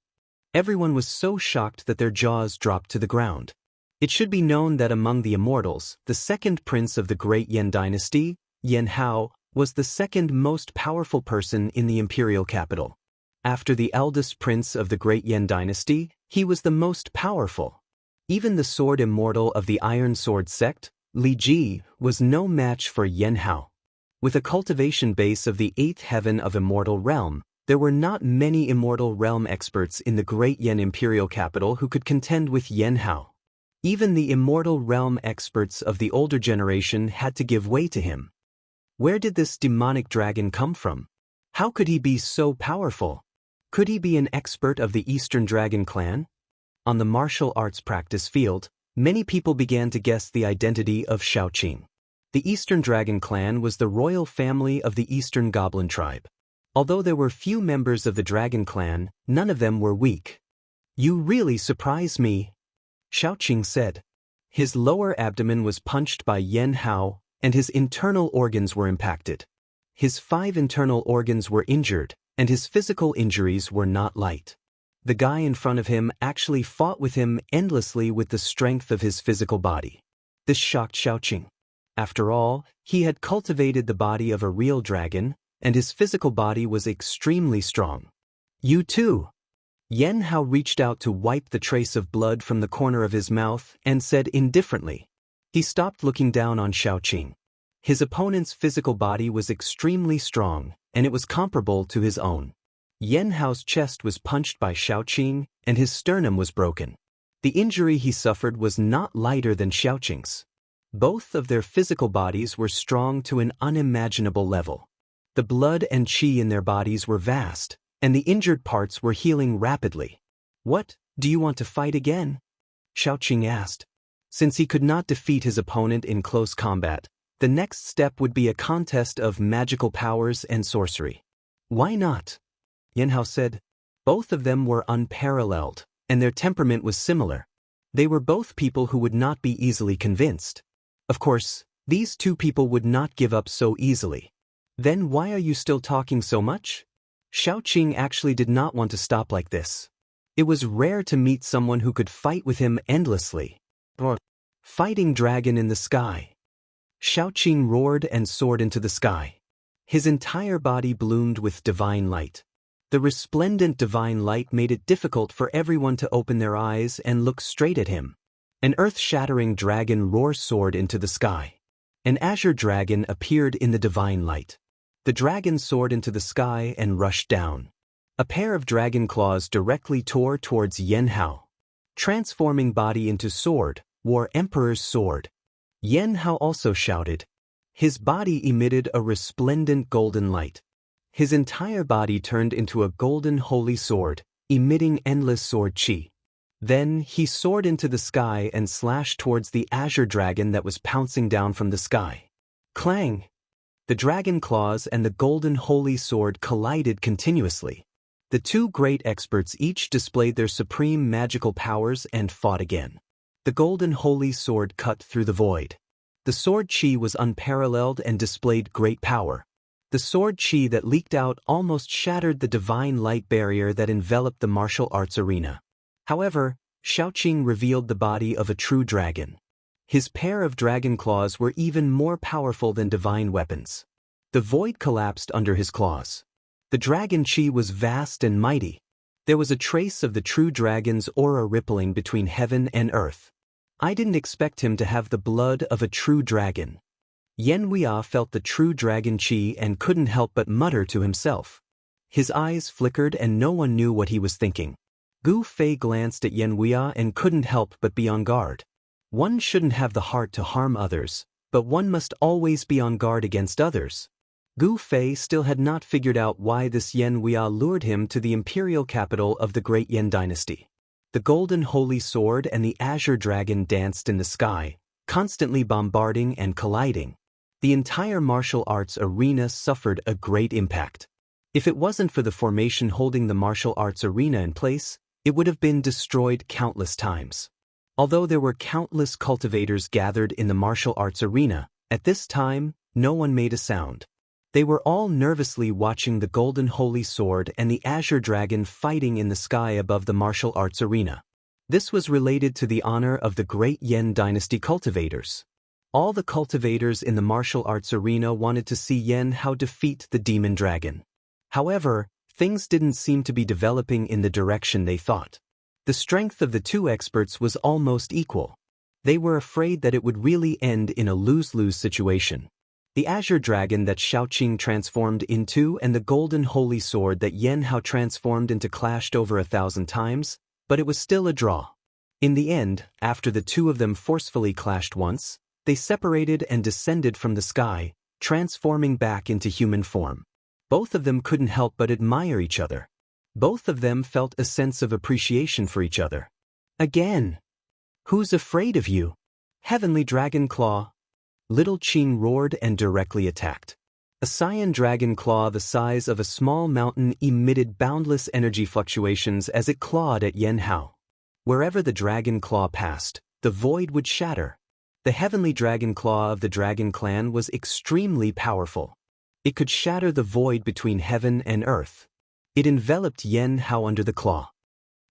Everyone was so shocked that their jaws dropped to the ground. It should be known that among the immortals, the second prince of the great Yan dynasty, Yanhao, was the second most powerful person in the imperial capital. After the eldest prince of the great Yan dynasty, he was the most powerful. Even the sword immortal of the Iron Sword sect, Li Ji, was no match for Yanhao. With a cultivation base of the 8th heaven of Immortal Realm, there were not many Immortal Realm experts in the great Yan imperial capital who could contend with Yanhao. Even the Immortal Realm experts of the older generation had to give way to him. Where did this demonic dragon come from? How could he be so powerful? Could he be an expert of the Eastern Dragon clan? On the martial arts practice field, many people began to guess the identity of Xiaoqing. The Eastern Dragon clan was the royal family of the Eastern Goblin tribe. Although there were few members of the Dragon clan, none of them were weak. "You really surprise me," Xiaoqing said. His lower abdomen was punched by Yanhao, and his internal organs were impacted. His 5 internal organs were injured, and his physical injuries were not light. The guy in front of him actually fought with him endlessly with the strength of his physical body. This shocked Xiaoqing. After all, he had cultivated the body of a real dragon, and his physical body was extremely strong. "You too." Yanhao reached out to wipe the trace of blood from the corner of his mouth and said indifferently. He stopped looking down on Xiaoqing. His opponent's physical body was extremely strong, and it was comparable to his own. Yanhao's chest was punched by Xiaoqing, and his sternum was broken. The injury he suffered was not lighter than Xiaoqing's. Both of their physical bodies were strong to an unimaginable level. The blood and qi in their bodies were vast, and the injured parts were healing rapidly. "What, do you want to fight again?" Xiaoqing asked. Since he could not defeat his opponent in close combat, the next step would be a contest of magical powers and sorcery. "Why not?" Yanhao said. Both of them were unparalleled, and their temperament was similar. They were both people who would not be easily convinced. Of course, these two people would not give up so easily. "Then why are you still talking so much?" Xiaoqing actually did not want to stop like this. It was rare to meet someone who could fight with him endlessly. Fighting dragon in the sky. Xiaoqing roared and soared into the sky. His entire body bloomed with divine light. The resplendent divine light made it difficult for everyone to open their eyes and look straight at him. An earth-shattering dragon roar soared into the sky. An azure dragon appeared in the divine light. The dragon soared into the sky and rushed down. A pair of dragon claws directly tore towards Yanhao. Transforming body into sword, wore Emperor's sword. Yanhao also shouted. His body emitted a resplendent golden light. His entire body turned into a golden holy sword, emitting endless sword qi. Then he soared into the sky and slashed towards the azure dragon that was pouncing down from the sky. Clang! The dragon claws and the golden holy sword collided continuously. The two great experts each displayed their supreme magical powers and fought again. The golden holy sword cut through the void. The sword qi was unparalleled and displayed great power. The sword qi that leaked out almost shattered the divine light barrier that enveloped the martial arts arena. However, Xiaoqing revealed the body of a true dragon. His pair of dragon claws were even more powerful than divine weapons. The void collapsed under his claws. The dragon chi was vast and mighty. There was a trace of the true dragon's aura rippling between heaven and earth. I didn't expect him to have the blood of a true dragon. Xianxia felt the true dragon chi and couldn't help but mutter to himself. His eyes flickered and no one knew what he was thinking. Gu Fei glanced at Xianxia and couldn't help but be on guard. One shouldn't have the heart to harm others, but one must always be on guard against others. Gu Fei still had not figured out why this Xianxia lured him to the imperial capital of the Great Yan dynasty. The golden holy sword and the azure dragon danced in the sky, constantly bombarding and colliding. The entire martial arts arena suffered a great impact. If it wasn't for the formation holding the martial arts arena in place, it would have been destroyed countless times. Although there were countless cultivators gathered in the martial arts arena, at this time, no one made a sound. They were all nervously watching the golden holy sword and the azure dragon fighting in the sky above the martial arts arena. This was related to the honor of the Great Yan dynasty cultivators. All the cultivators in the martial arts arena wanted to see Xianxia defeat the demon dragon. However, things didn't seem to be developing in the direction they thought. The strength of the two experts was almost equal. They were afraid that it would really end in a lose-lose situation. The azure dragon that Xiaoqing transformed into and the golden holy sword that Xianxia transformed into clashed over 1,000 times, but it was still a draw. In the end, after the two of them forcefully clashed once, they separated and descended from the sky, transforming back into human form. Both of them couldn't help but admire each other. Both of them felt a sense of appreciation for each other. Again! Who's afraid of you? Heavenly Dragon Claw! Little Qing roared and directly attacked. A cyan dragon claw the size of a small mountain emitted boundless energy fluctuations as it clawed at Xianxia. Wherever the dragon claw passed, the void would shatter. The heavenly dragon claw of the dragon clan was extremely powerful. It could shatter the void between heaven and earth. It enveloped Xianxia under the claw.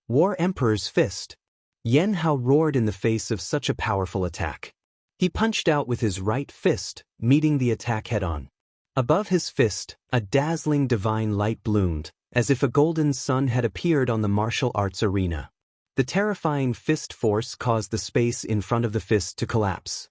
War Emperor's fist. Xianxia roared in the face of such a powerful attack. He punched out with his right fist, meeting the attack head-on. Above his fist, a dazzling divine light bloomed, as if a golden sun had appeared on the martial arts arena. The terrifying fist force caused the space in front of the fist to collapse.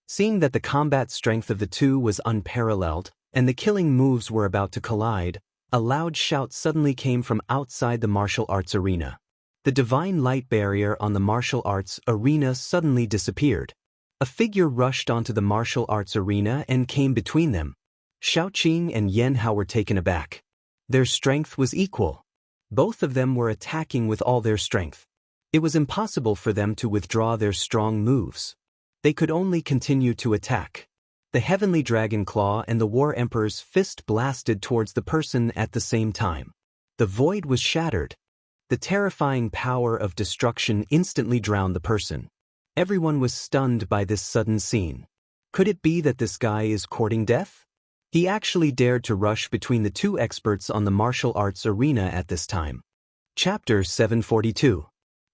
Seeing that the combat strength of the two was unparalleled, and the killing moves were about to collide, a loud shout suddenly came from outside the martial arts arena. The divine light barrier on the martial arts arena suddenly disappeared. A figure rushed onto the martial arts arena and came between them. Xiaoqing and Xianxia were taken aback. Their strength was equal. Both of them were attacking with all their strength. It was impossible for them to withdraw their strong moves. They could only continue to attack. The heavenly dragon claw and the War Emperor's fist blasted towards the person at the same time. The void was shattered. The terrifying power of destruction instantly drowned the person. Everyone was stunned by this sudden scene. Could it be that this guy is courting death? He actually dared to rush between the two experts on the martial arts arena at this time. Chapter 742.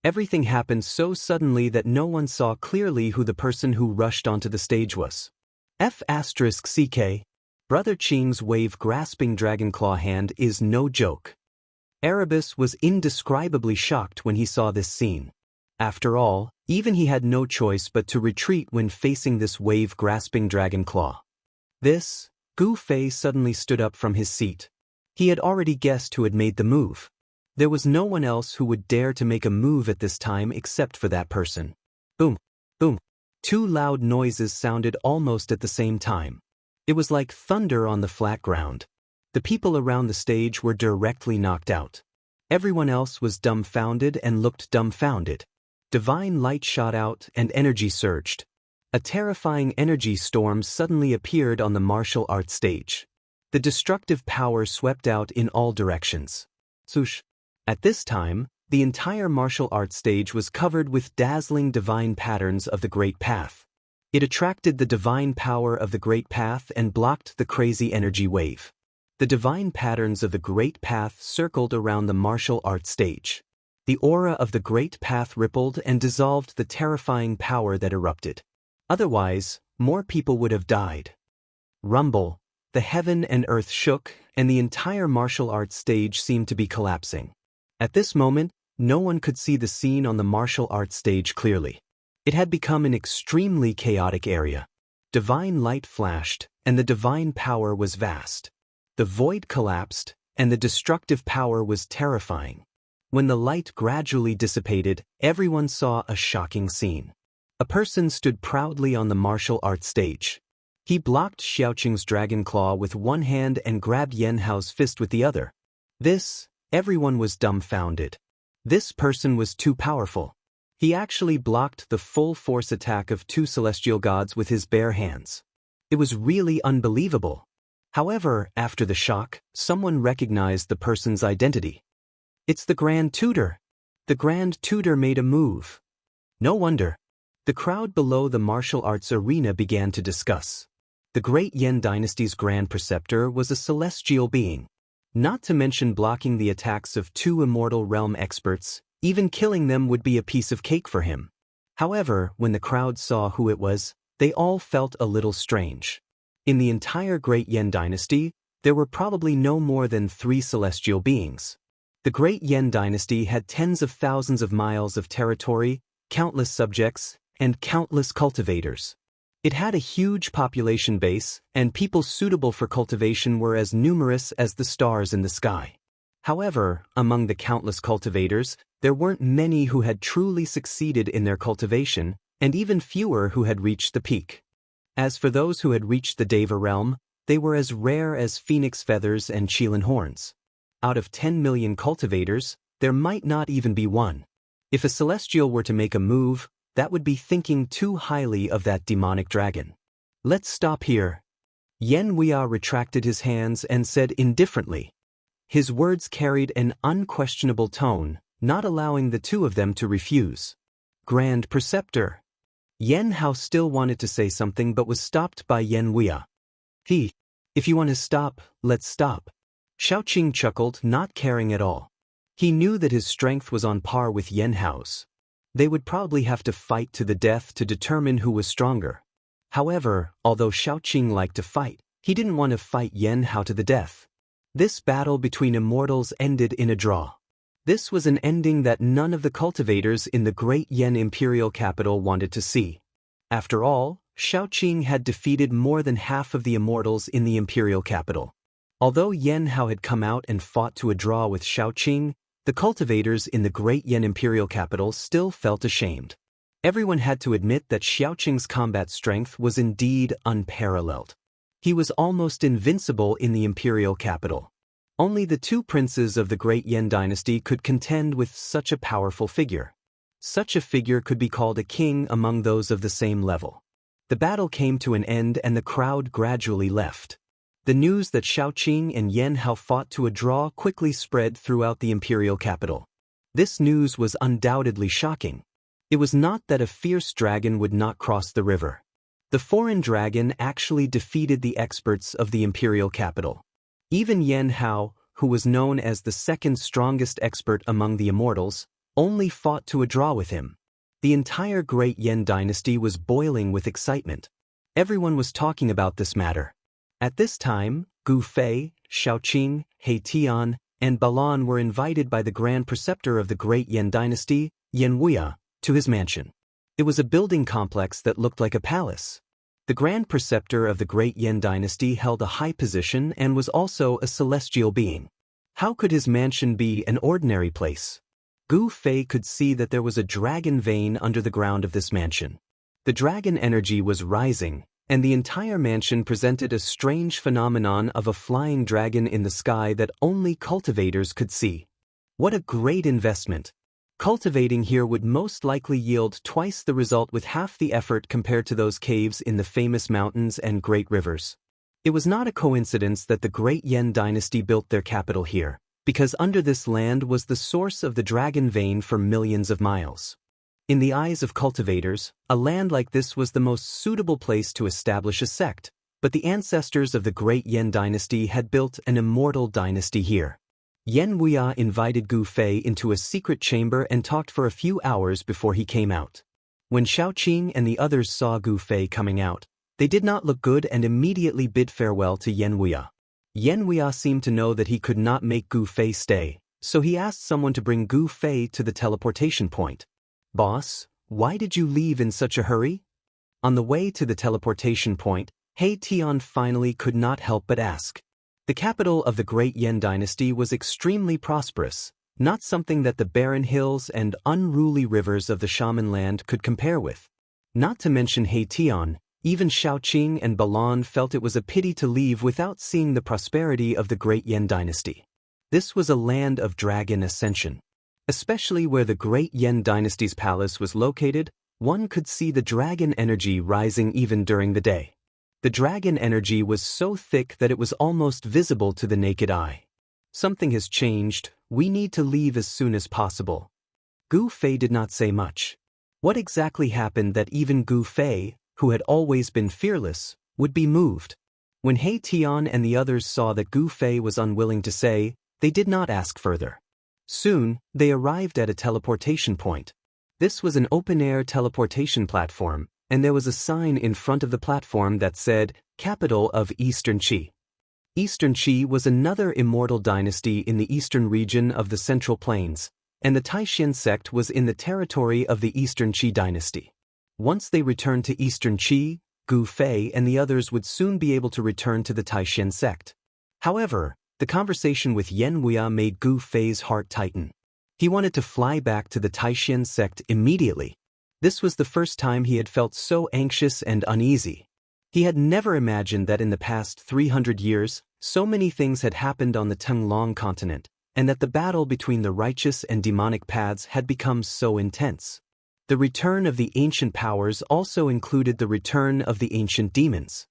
Everything happened so suddenly that no one saw clearly who the person who rushed onto the stage was. F***CK. Brother Qing's wave-grasping dragon-claw hand is no joke. Erebus was indescribably shocked when he saw this scene. After all, even he had no choice but to retreat when facing this wave-grasping dragon claw. Gu Fei suddenly stood up from his seat. He had already guessed who had made the move. There was no one else who would dare to make a move at this time except for that person. Boom, boom. Two loud noises sounded almost at the same time. It was like thunder on the flat ground. The people around the stage were directly knocked out. Everyone else was dumbfounded and looked dumbfounded. Divine light shot out and energy surged. A terrifying energy storm suddenly appeared on the martial arts stage. The destructive power swept out in all directions. Swoosh. At this time, the entire martial arts stage was covered with dazzling divine patterns of the Great Path. It attracted the divine power of the Great Path and blocked the crazy energy wave. The divine patterns of the Great Path circled around the martial arts stage. The aura of the great path rippled and dissolved the terrifying power that erupted. Otherwise, more people would have died. Rumble, the heaven and earth shook, and the entire martial arts stage seemed to be collapsing. At this moment, no one could see the scene on the martial arts stage clearly. It had become an extremely chaotic area. Divine light flashed, and the divine power was vast. The void collapsed, and the destructive power was terrifying. When the light gradually dissipated, everyone saw a shocking scene. A person stood proudly on the martial arts stage. He blocked Xiaoqing's dragon claw with one hand and grabbed Yan Hao's fist with the other. Everyone was dumbfounded. This person was too powerful. He actually blocked the full force attack of two celestial gods with his bare hands. It was really unbelievable. However, after the shock, someone recognized the person's identity. It's the Grand Tutor. The Grand Tutor made a move. No wonder. The crowd below the martial arts arena began to discuss. The Great Yan Dynasty's Grand Preceptor was a celestial being. Not to mention blocking the attacks of two immortal realm experts, even killing them would be a piece of cake for him. However, when the crowd saw who it was, they all felt a little strange. In the entire Great Yan Dynasty, there were probably no more than 3 celestial beings. The Great Yan Dynasty had tens of thousands of miles of territory, countless subjects, and countless cultivators. It had a huge population base, and people suitable for cultivation were as numerous as the stars in the sky. However, among the countless cultivators, there weren't many who had truly succeeded in their cultivation, and even fewer who had reached the peak. As for those who had reached the Deva realm, they were as rare as phoenix feathers and Qilin horns. Out of 10 million cultivators, there might not even be one. If a celestial were to make a move, that would be thinking too highly of that demonic dragon. Let's stop here. Yan Wuya retracted his hands and said indifferently. His words carried an unquestionable tone, not allowing the two of them to refuse. Grand Preceptor. Yan Hao still wanted to say something but was stopped by Yan Wuya. If you want to stop, let's stop. Xiaoqing chuckled, not caring at all. He knew that his strength was on par with Yan Hao's. They would probably have to fight to the death to determine who was stronger. However, although Xiaoqing liked to fight, he didn't want to fight Yan Hao to the death. This battle between immortals ended in a draw. This was an ending that none of the cultivators in the Great Yan Imperial capital wanted to see. After all, Xiaoqing had defeated more than half of the immortals in the Imperial capital. Although Yan Hao had come out and fought to a draw with Xiaoqing, the cultivators in the Great Yan Imperial capital still felt ashamed. Everyone had to admit that Xiaoqing's combat strength was indeed unparalleled. He was almost invincible in the Imperial capital. Only the 2 princes of the Great Yan Dynasty could contend with such a powerful figure. Such a figure could be called a king among those of the same level. The battle came to an end and the crowd gradually left. The news that Xiaoqing and Yan Hao fought to a draw quickly spread throughout the imperial capital. This news was undoubtedly shocking. It was not that a fierce dragon would not cross the river. The foreign dragon actually defeated the experts of the imperial capital. Even Yan Hao, who was known as the second strongest expert among the immortals, only fought to a draw with him. The entire Great Yan Dynasty was boiling with excitement. Everyone was talking about this matter. At this time, Gu Fei, Xiaoqing, He Tian, and Balan were invited by the Grand Preceptor of the Great Yan Dynasty, Yan Wuya, to his mansion. It was a building complex that looked like a palace. The Grand Preceptor of the Great Yan Dynasty held a high position and was also a celestial being. How could his mansion be an ordinary place? Gu Fei could see that there was a dragon vein under the ground of this mansion. The dragon energy was rising, and the entire mansion presented a strange phenomenon of a flying dragon in the sky that only cultivators could see. What a great investment! Cultivating here would most likely yield twice the result with half the effort compared to those caves in the famous mountains and great rivers. It was not a coincidence that the Great Yan Dynasty built their capital here, because under this land was the source of the dragon vein for millions of miles. In the eyes of cultivators, a land like this was the most suitable place to establish a sect, but the ancestors of the Great Yan Dynasty had built an immortal dynasty here. Yan Wuya invited Gu Fei into a secret chamber and talked for a few hours before he came out. When Xiaoqing and the others saw Gu Fei coming out, they did not look good and immediately bid farewell to Yan Wuya. Yan Wuya seemed to know that he could not make Gu Fei stay, so he asked someone to bring Gu Fei to the teleportation point. "Boss, why did you leave in such a hurry?" On the way to the teleportation point, He Tian finally could not help but ask. The capital of the Great Yan dynasty was extremely prosperous, not something that the barren hills and unruly rivers of the Shaman land could compare with. Not to mention He Tian, even Xiaoqing and Balan felt it was a pity to leave without seeing the prosperity of the Great Yan dynasty. This was a land of dragon ascension. Especially where the Great Yan dynasty's palace was located, one could see the dragon energy rising even during the day. The dragon energy was so thick that it was almost visible to the naked eye. "Something has changed, we need to leave as soon as possible." Gu Fei did not say much. What exactly happened that even Gu Fei, who had always been fearless, would be moved? When He Tian and the others saw that Gu Fei was unwilling to say, they did not ask further. Soon, they arrived at a teleportation point. This was an open-air teleportation platform, and there was a sign in front of the platform that said, "Capital of Eastern Qi." Eastern Qi was another immortal dynasty in the eastern region of the Central Plains, and the Taishan sect was in the territory of the Eastern Qi dynasty. Once they returned to Eastern Qi, Gu Fei and the others would soon be able to return to the Taishan sect. However, the conversation with Yan Wuya made Gu Fei's heart tighten. He wanted to fly back to the Taishan sect immediately. This was the first time he had felt so anxious and uneasy. He had never imagined that in the past 300 years, so many things had happened on the Tenglong continent, and that the battle between the righteous and demonic paths had become so intense. The return of the ancient powers also included the return of the ancient demons.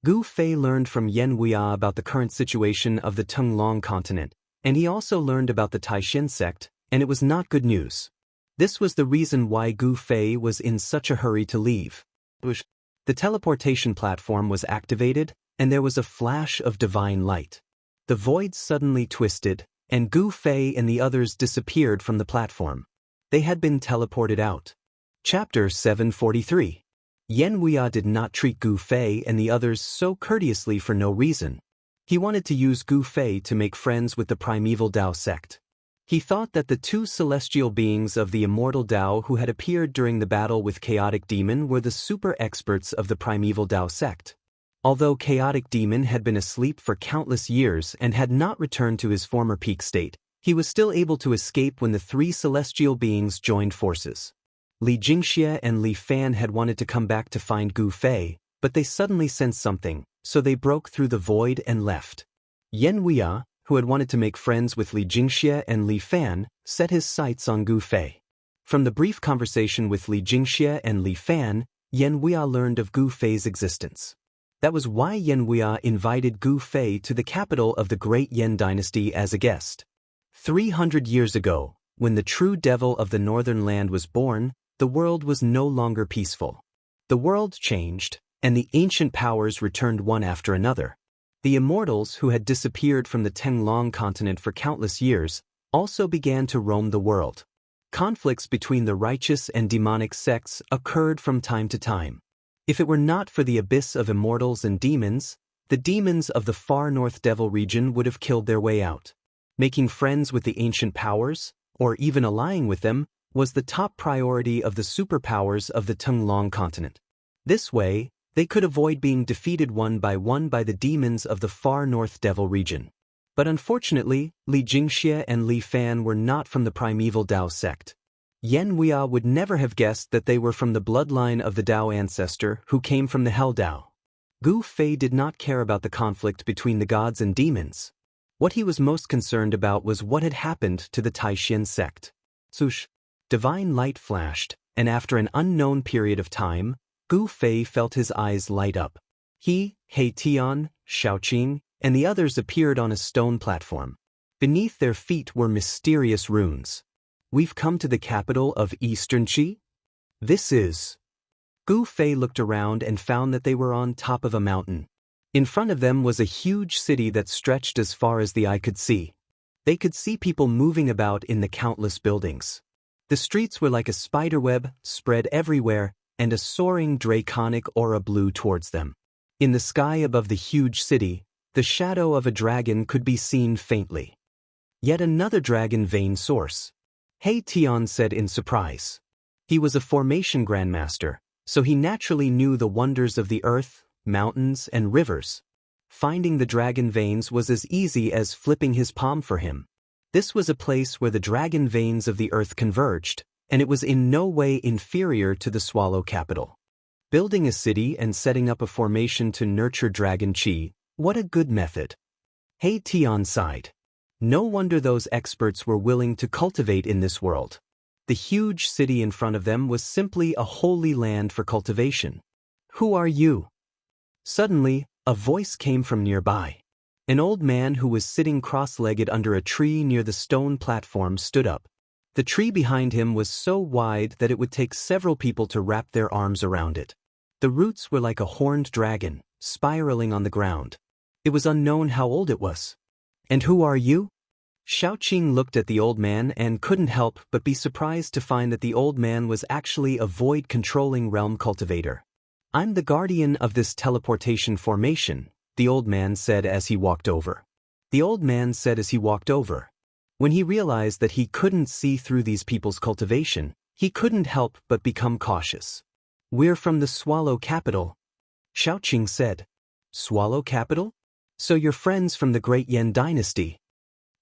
Gu Fei learned from Yan Wuya about the current situation of the Tenglong continent, and he also learned about the Taishan sect, and it was not good news. This was the reason why Gu Fei was in such a hurry to leave. The teleportation platform was activated, and there was a flash of divine light. The void suddenly twisted, and Gu Fei and the others disappeared from the platform. They had been teleported out. Chapter 743. Yan Wuya did not treat Gu Fei and the others so courteously for no reason. He wanted to use Gu Fei to make friends with the primeval Dao sect. He thought that the two celestial beings of the immortal Dao who had appeared during the battle with Chaotic Demon were the super experts of the primeval Dao sect. Although Chaotic Demon had been asleep for countless years and had not returned to his former peak state, he was still able to escape when the three celestial beings joined forces. Li Jingxia and Li Fan had wanted to come back to find Gu Fei, but they suddenly sensed something, so they broke through the void and left. Yan Wuya, who had wanted to make friends with Li Jingxia and Li Fan, set his sights on Gu Fei. From the brief conversation with Li Jingxia and Li Fan, Yan Wuya learned of Gu Fei's existence. That was why Yan Wuya invited Gu Fei to the capital of the Great Yan dynasty as a guest. 300 years ago, when the true devil of the northern land was born, the world was no longer peaceful. The world changed, and the ancient powers returned one after another. The immortals who had disappeared from the Tenglong continent for countless years also began to roam the world. Conflicts between the righteous and demonic sects occurred from time to time. If it were not for the abyss of immortals and demons, the demons of the far north devil region would have killed their way out. Making friends with the ancient powers, or even allying with them, was the top priority of the superpowers of the Tenglong continent. This way, they could avoid being defeated one by the demons of the far north devil region. But unfortunately, Li Jingxia and Li Fan were not from the primeval Dao sect. Yan Wuya would never have guessed that they were from the bloodline of the Dao ancestor who came from the Hell Dao. Gu Fei did not care about the conflict between the gods and demons. What he was most concerned about was what had happened to the Taishan sect. Sush! Divine light flashed, and after an unknown period of time, Gu Fei felt his eyes light up. He Tian, Xiaoqing, and the others appeared on a stone platform. Beneath their feet were mysterious runes. "We've come to the capital of Eastern Qi? This is..." Gu Fei looked around and found that they were on top of a mountain. In front of them was a huge city that stretched as far as the eye could see. They could see people moving about in the countless buildings. The streets were like a spiderweb, spread everywhere, and a soaring draconic aura blew towards them. In the sky above the huge city, the shadow of a dragon could be seen faintly. Yet another dragon vein source. He Tian said in surprise. He was a formation grandmaster, so he naturally knew the wonders of the earth, mountains, and rivers. Finding the dragon veins was as easy as flipping his palm for him. This was a place where the dragon veins of the earth converged, and it was in no way inferior to the swallow capital. Building a city and setting up a formation to nurture dragon chi, what a good method. He Tian sighed. No wonder those experts were willing to cultivate in this world. The huge city in front of them was simply a holy land for cultivation. Who are you? Suddenly, a voice came from nearby. An old man who was sitting cross-legged under a tree near the stone platform stood up. The tree behind him was so wide that it would take several people to wrap their arms around it. The roots were like a horned dragon, spiraling on the ground. It was unknown how old it was. And who are you? Xiaoqing looked at the old man and couldn't help but be surprised to find that the old man was actually a void-controlling realm cultivator. I'm the guardian of this teleportation formation, the old man said as he walked over. When he realized that he couldn't see through these people's cultivation, he couldn't help but become cautious. We're from the Swallow Capital, Xiaoqing said. Swallow Capital? So you're friends from the Great Yan Dynasty.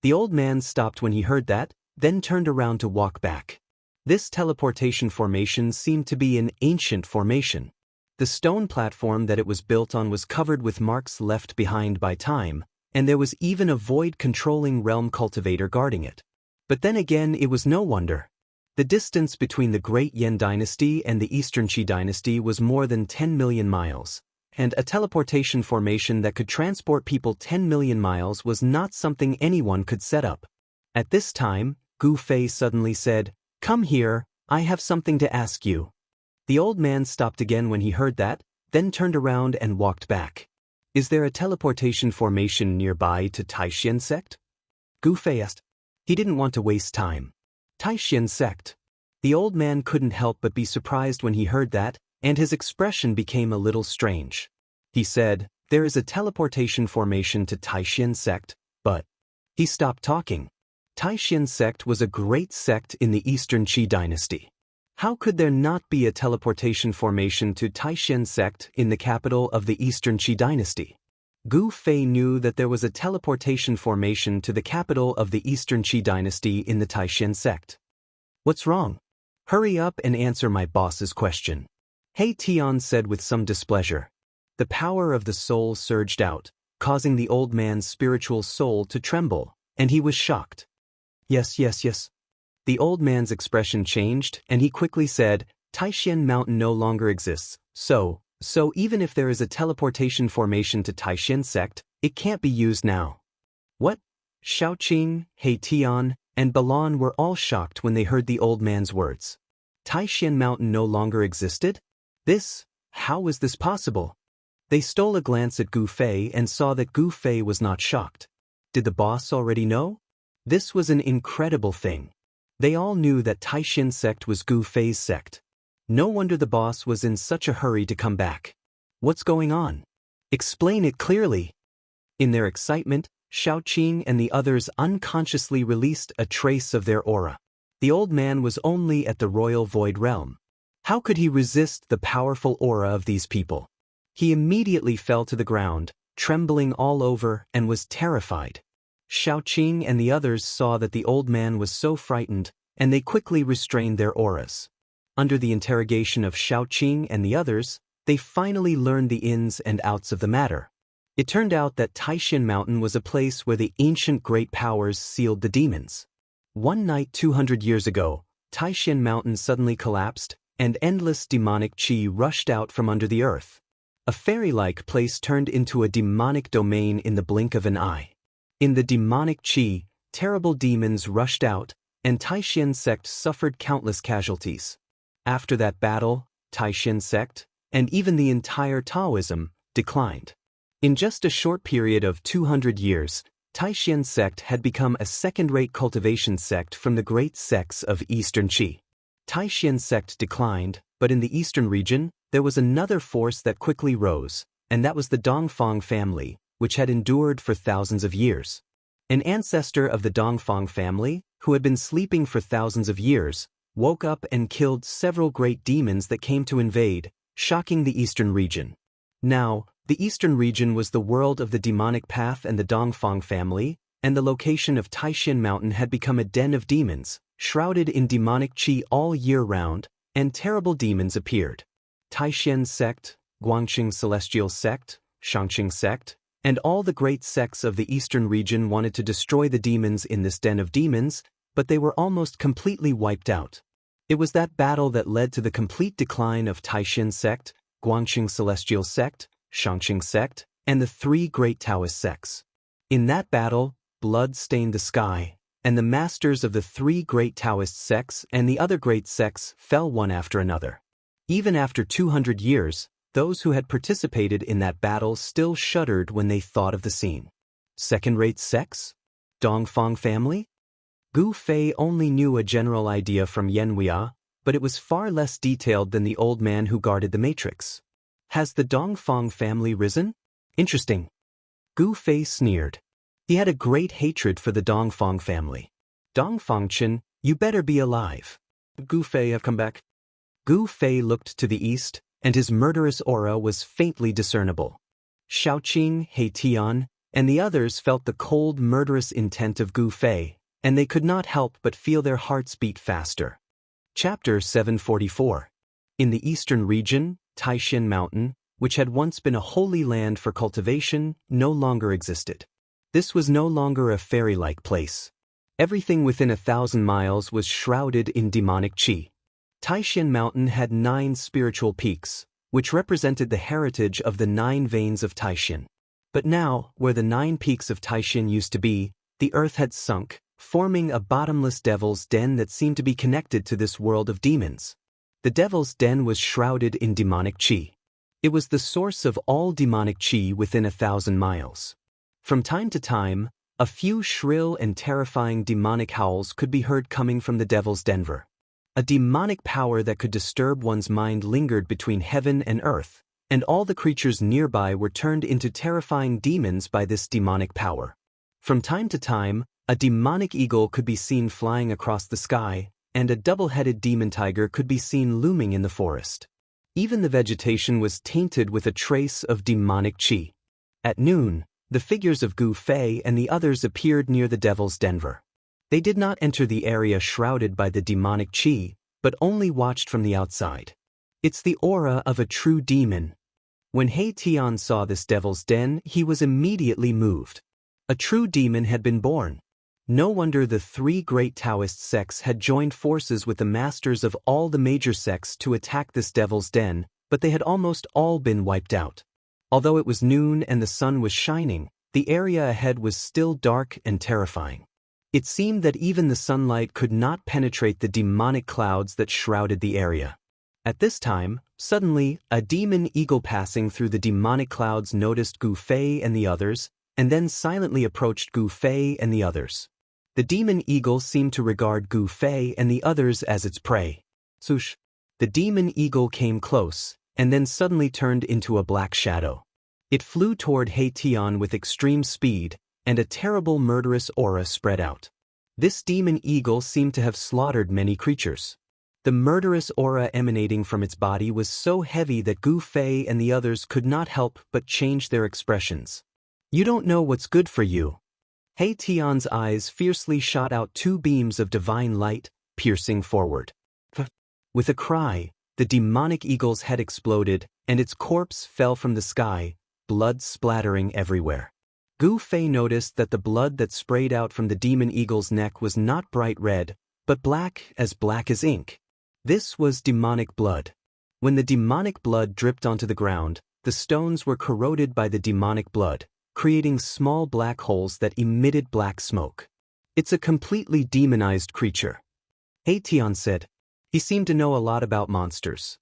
The old man stopped when he heard that, then turned around to walk back. This teleportation formation seemed to be an ancient formation. The stone platform that it was built on was covered with marks left behind by time, and there was even a void-controlling realm cultivator guarding it. But then again, it was no wonder. The distance between the Great Yan Dynasty and the Eastern Qi Dynasty was more than 10 million miles, and a teleportation formation that could transport people 10 million miles was not something anyone could set up. At this time, Gu Fei suddenly said, "Come here, I have something to ask you." The old man stopped again when he heard that, then turned around and walked back. Is there a teleportation formation nearby to Taishan sect? Gu Fei asked. He didn't want to waste time. Taishan sect. The old man couldn't help but be surprised when he heard that, and his expression became a little strange. He said, there is a teleportation formation to Taishan sect, but... He stopped talking. Taishan sect was a great sect in the Eastern Qi dynasty. How could there not be a teleportation formation to Taishan sect in the capital of the Eastern Qi dynasty? Gu Fei knew that there was a teleportation formation to the capital of the Eastern Qi dynasty in the Taishan sect. What's wrong? Hurry up and answer my boss's question. He Tian said with some displeasure. The power of the soul surged out, causing the old man's spiritual soul to tremble, and he was shocked. Yes. The old man's expression changed, and he quickly said, Taishan Mountain no longer exists, so even if there is a teleportation formation to Taishan sect, it can't be used now. What? Xiaoqing, He Tian, and Balan were all shocked when they heard the old man's words. Taishan Mountain no longer existed? How was this possible? They stole a glance at Gu Fei and saw that Gu Fei was not shocked. Did the boss already know? This was an incredible thing. They all knew that Taishan sect was Gu Fei's sect. No wonder the boss was in such a hurry to come back. What's going on? Explain it clearly. In their excitement, Xiaoqing and the others unconsciously released a trace of their aura. The old man was only at the royal void realm. How could he resist the powerful aura of these people? He immediately fell to the ground, trembling all over, and was terrified. Xiaoqing and the others saw that the old man was so frightened, and they quickly restrained their auras. Under the interrogation of Xiaoqing and the others, they finally learned the ins and outs of the matter. It turned out that Taishan Mountain was a place where the ancient great powers sealed the demons. One night 200 years ago, Taishan Mountain suddenly collapsed, and endless demonic qi rushed out from under the earth. A fairy-like place turned into a demonic domain in the blink of an eye. In the demonic qi, terrible demons rushed out, and Taishan sect suffered countless casualties. After that battle, Taishan sect, and even the entire Taoism, declined. In just a short period of 200 years, Taishan sect had become a second-rate cultivation sect from the great sects of Eastern Qi. Taishan sect declined, but in the eastern region, there was another force that quickly rose, and that was the Dongfang family, which had endured for thousands of years. An ancestor of the Dongfang family, who had been sleeping for thousands of years, woke up and killed several great demons that came to invade, shocking the eastern region. Now, the eastern region was the world of the demonic path and the Dongfang family, and the location of Taishan Mountain had become a den of demons, shrouded in demonic qi all year round, and terrible demons appeared. Taishan sect, Guangxing celestial sect, Xianxia sect, and all the great sects of the eastern region wanted to destroy the demons in this den of demons, but they were almost completely wiped out. It was that battle that led to the complete decline of Taishan sect, Guangxing celestial sect, Xianxia sect, and the three great Daoist sects. In that battle, blood stained the sky, and the masters of the three great Daoist sects and the other great sects fell one after another. Even after 200 years, those who had participated in that battle still shuddered when they thought of the scene. Second-rate sects? Dongfang family? Gu Fei only knew a general idea from Yanwia, but it was far less detailed than the old man who guarded the matrix. Has the Dongfang family risen? Interesting. Gu Fei sneered. He had a great hatred for the Dongfang family. Dongfangchen, you better be alive. Gu Fei have come back. Gu Fei looked to the east, and his murderous aura was faintly discernible. Shaoqing, Heitian, and the others felt the cold, murderous intent of Gu Fei, and they could not help but feel their hearts beat faster. Chapter 744. In the eastern region, Taishan Mountain, which had once been a holy land for cultivation, no longer existed. This was no longer a fairy-like place. Everything within 1,000 miles was shrouded in demonic qi. Taishan Mountain had 9 spiritual peaks, which represented the heritage of the 9 veins of Taishan. But now, where the 9 peaks of Taishan used to be, the earth had sunk, forming a bottomless devil's den that seemed to be connected to this world of demons. The devil's den was shrouded in demonic qi. It was the source of all demonic qi within 1,000 miles. From time to time, a few shrill and terrifying demonic howls could be heard coming from the devil's den. A demonic power that could disturb one's mind lingered between heaven and earth, and all the creatures nearby were turned into terrifying demons by this demonic power. From time to time, a demonic eagle could be seen flying across the sky, and a double-headed demon tiger could be seen looming in the forest. Even the vegetation was tainted with a trace of demonic qi. At noon, the figures of Gu Fei and the others appeared near the devil's den. They did not enter the area shrouded by the demonic qi, but only watched from the outside. It's the aura of a true demon. When Heitian saw this devil's den, he was immediately moved. A true demon had been born. No wonder the 3 great Daoist sects had joined forces with the masters of all the major sects to attack this devil's den, but they had almost all been wiped out. Although it was noon and the sun was shining, the area ahead was still dark and terrifying. It seemed that even the sunlight could not penetrate the demonic clouds that shrouded the area. At this time, suddenly, a demon eagle passing through the demonic clouds noticed Gu Fei and the others, and then silently approached Gu Fei and the others. The demon eagle seemed to regard Gu Fei and the others as its prey. Swoosh! The demon eagle came close, and then suddenly turned into a black shadow. It flew toward Heitian with extreme speed, and a terrible murderous aura spread out. This demon eagle seemed to have slaughtered many creatures. The murderous aura emanating from its body was so heavy that Gu Fei and the others could not help but change their expressions. You don't know what's good for you. Heitian's eyes fiercely shot out 2 beams of divine light, piercing forward. With a cry, the demonic eagle's head exploded, and its corpse fell from the sky, blood splattering everywhere. Gu Fei noticed that the blood that sprayed out from the demon eagle's neck was not bright red, but black as ink. This was demonic blood. When the demonic blood dripped onto the ground, the stones were corroded by the demonic blood, creating small black holes that emitted black smoke. It's a completely demonized creature. Heitian said. He seemed to know a lot about monsters.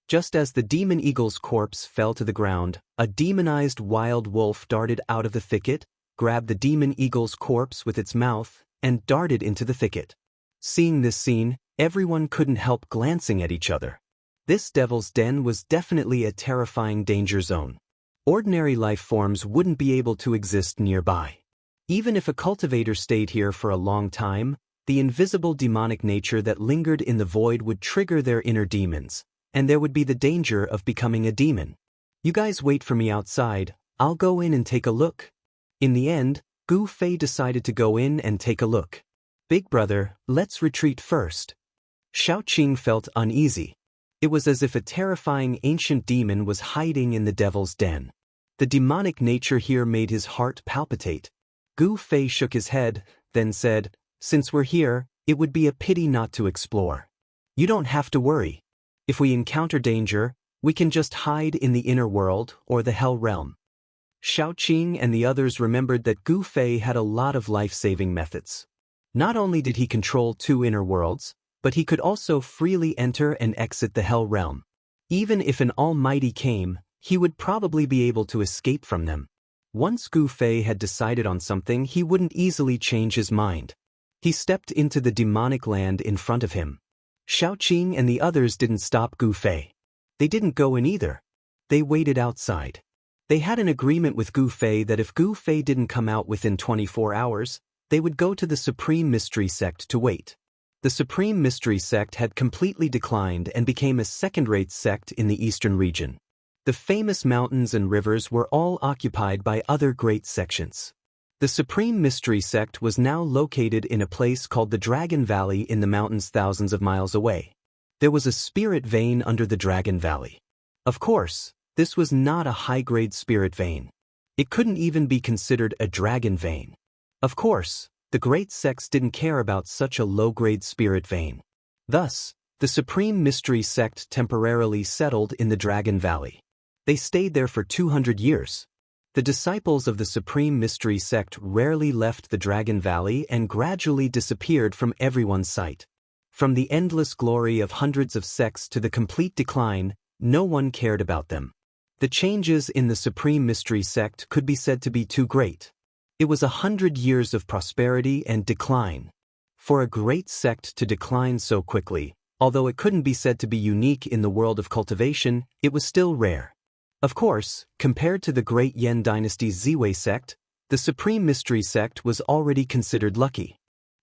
Just as the demon eagle's corpse fell to the ground, a demonized wild wolf darted out of the thicket, grabbed the demon eagle's corpse with its mouth, and darted into the thicket. Seeing this scene, everyone couldn't help glancing at each other. This devil's den was definitely a terrifying danger zone. Ordinary life forms wouldn't be able to exist nearby. Even if a cultivator stayed here for a long time, the invisible demonic nature that lingered in the void would trigger their inner demons, and there would be the danger of becoming a demon. You guys wait for me outside, I'll go in and take a look. In the end, Gu Fei decided to go in and take a look. Big brother, let's retreat first. Xiaoqing felt uneasy. It was as if a terrifying ancient demon was hiding in the devil's den. The demonic nature here made his heart palpitate. Gu Fei shook his head, then said, "Since we're here, it would be a pity not to explore. You don't have to worry. If we encounter danger, we can just hide in the inner world or the hell realm." Xiaoqing and the others remembered that Gu Fei had a lot of life-saving methods. Not only did he control 2 inner worlds, but he could also freely enter and exit the hell realm. Even if an almighty came, he would probably be able to escape from them. Once Gu Fei had decided on something, he wouldn't easily change his mind. He stepped into the demonic land in front of him. Xiaoqing and the others didn't stop Gu Fei. They didn't go in either. They waited outside. They had an agreement with Gu Fei that if Gu Fei didn't come out within 24 hours, they would go to the Supreme Mystery Sect to wait. The Supreme Mystery Sect had completely declined and became a second-rate sect in the eastern region. The famous mountains and rivers were all occupied by other great sections. The Supreme Mystery Sect was now located in a place called the Dragon Valley in the mountains thousands of miles away. There was a spirit vein under the Dragon Valley. Of course, this was not a high-grade spirit vein. It couldn't even be considered a dragon vein. Of course, the great sects didn't care about such a low-grade spirit vein. Thus, the Supreme Mystery Sect temporarily settled in the Dragon Valley. They stayed there for 200 years. The disciples of the Supreme Mystery Sect rarely left the Dragon Valley and gradually disappeared from everyone's sight. From the endless glory of hundreds of sects to the complete decline, no one cared about them. The changes in the Supreme Mystery Sect could be said to be too great. It was 100 years of prosperity and decline. For a great sect to decline so quickly, although it couldn't be said to be unique in the world of cultivation, it was still rare. Of course, compared to the great Yan Dynasty's Ziwei sect, the Supreme Mystery Sect was already considered lucky.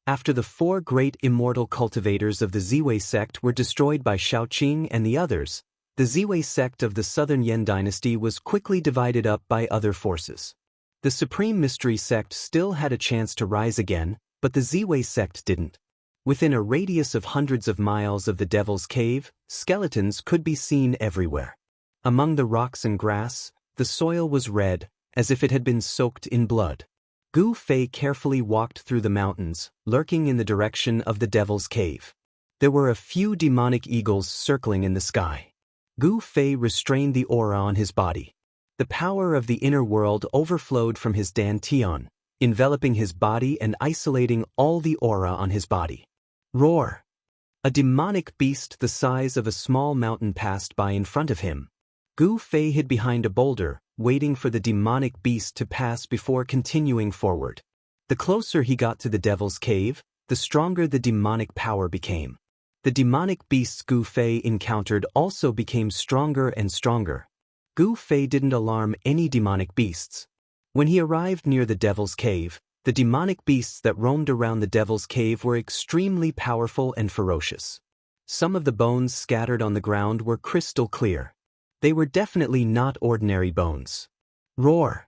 After the 4 great immortal cultivators of the Ziwei sect were destroyed by Xiaoqing and the others, the Ziwei sect of the southern Yan dynasty was quickly divided up by other forces. The Supreme Mystery Sect still had a chance to rise again, but the Ziwei sect didn't. Within a radius of hundreds of miles of the Devil's Cave, skeletons could be seen everywhere. Among the rocks and grass, the soil was red, as if it had been soaked in blood. Gu Fei carefully walked through the mountains, lurking in the direction of the Devil's Cave. There were a few demonic eagles circling in the sky. Gu Fei restrained the aura on his body. The power of the inner world overflowed from his dantian, enveloping his body and isolating all the aura on his body. Roar! A demonic beast the size of a small mountain passed by in front of him. Gu Fei hid behind a boulder, waiting for the demonic beast to pass before continuing forward. The closer he got to the Devil's Cave, the stronger the demonic power became. The demonic beasts Gu Fei encountered also became stronger and stronger. Gu Fei didn't alarm any demonic beasts. When he arrived near the Devil's Cave, the demonic beasts that roamed around the Devil's Cave were extremely powerful and ferocious. Some of the bones scattered on the ground were crystal clear. They were definitely not ordinary bones. Roar!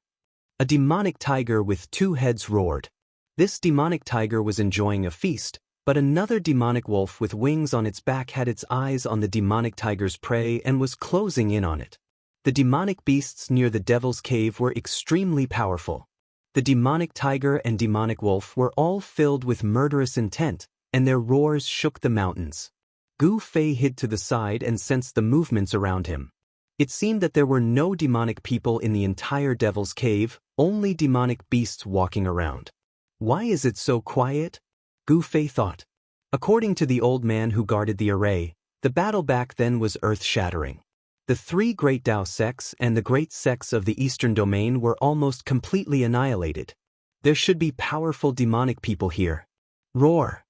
A demonic tiger with 2 heads roared. This demonic tiger was enjoying a feast, but another demonic wolf with wings on its back had its eyes on the demonic tiger's prey and was closing in on it. The demonic beasts near the Devil's Cave were extremely powerful. The demonic tiger and demonic wolf were all filled with murderous intent, and their roars shook the mountains. Gu Fei hid to the side and sensed the movements around him. It seemed that there were no demonic people in the entire Devil's Cave, only demonic beasts walking around. Why is it so quiet? Gu Fei thought. According to the old man who guarded the array, the battle back then was earth-shattering. The 3 great Dao sects and the great sects of the eastern domain were almost completely annihilated. There should be powerful demonic people here. Roar!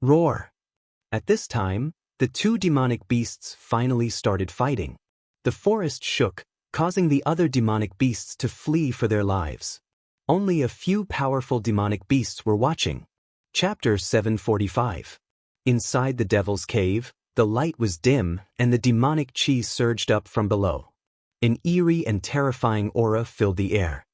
Roar! At this time, the two demonic beasts finally started fighting. The forest shook, causing the other demonic beasts to flee for their lives. Only a few powerful demonic beasts were watching. Chapter 745. Inside the Devil's Cave, the light was dim and the demonic chi surged up from below. An eerie and terrifying aura filled the air.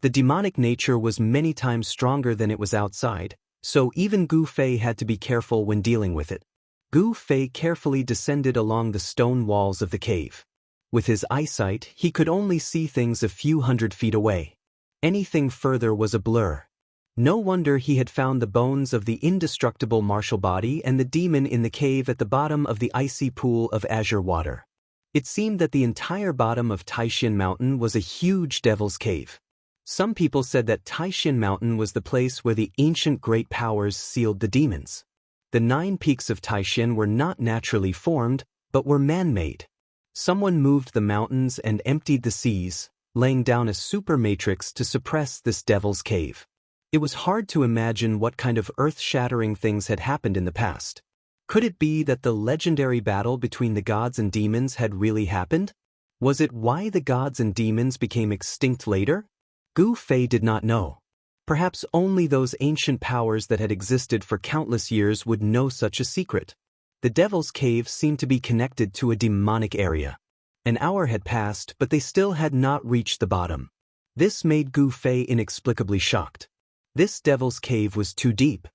The demonic nature was many times stronger than it was outside, so even Gu Fei had to be careful when dealing with it. Gu Fei carefully descended along the stone walls of the cave. With his eyesight, he could only see things a few hundred feet away. Anything further was a blur. No wonder he had found the bones of the indestructible martial body and the demon in the cave at the bottom of the icy pool of azure water. It seemed that the entire bottom of Taishan Mountain was a huge devil's cave. Some people said that Taishan Mountain was the place where the ancient great powers sealed the demons. The 9 peaks of Taishan were not naturally formed, but were man-made. Someone moved the mountains and emptied the seas, laying down a super matrix to suppress this devil's cave. It was hard to imagine what kind of earth-shattering things had happened in the past. Could it be that the legendary battle between the gods and demons had really happened? Was it why the gods and demons became extinct later? Gu Fei did not know. Perhaps only those ancient powers that had existed for countless years would know such a secret. The Devil's Cave seemed to be connected to a demonic area. An hour had passed, but they still had not reached the bottom. This made Gu Fei inexplicably shocked. This Devil's Cave was too deep.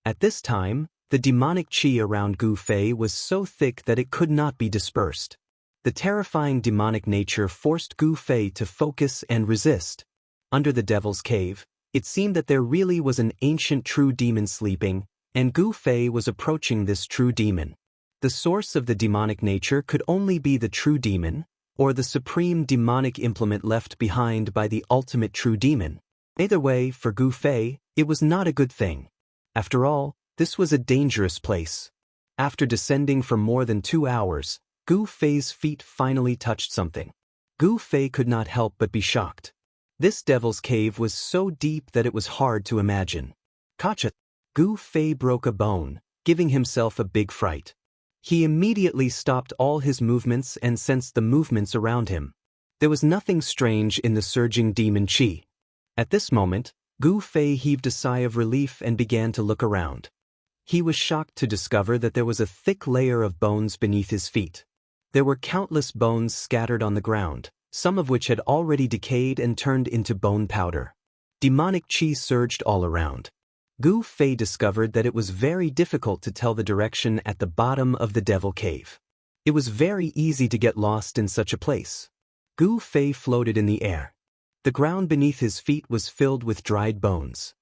At this time, the demonic chi around Gu Fei was so thick that it could not be dispersed. The terrifying demonic nature forced Gu Fei to focus and resist. Under the Devil's Cave, it seemed that there really was an ancient true demon sleeping, and Gu Fei was approaching this true demon. The source of the demonic nature could only be the true demon, or the supreme demonic implement left behind by the ultimate true demon. Either way, for Gu Fei, it was not a good thing. After all, this was a dangerous place. After descending for more than 2 hours, Gu Fei's feet finally touched something. Gu Fei could not help but be shocked. This devil's cave was so deep that it was hard to imagine. Gotcha! Gu Fei broke a bone, giving himself a big fright. He immediately stopped all his movements and sensed the movements around him. There was nothing strange in the surging demon chi. At this moment, Gu Fei heaved a sigh of relief and began to look around. He was shocked to discover that there was a thick layer of bones beneath his feet. There were countless bones scattered on the ground, some of which had already decayed and turned into bone powder. Demonic chi surged all around. Gu Fei discovered that it was very difficult to tell the direction at the bottom of the devil cave. It was very easy to get lost in such a place. Gu Fei floated in the air. The ground beneath his feet was filled with dried bones.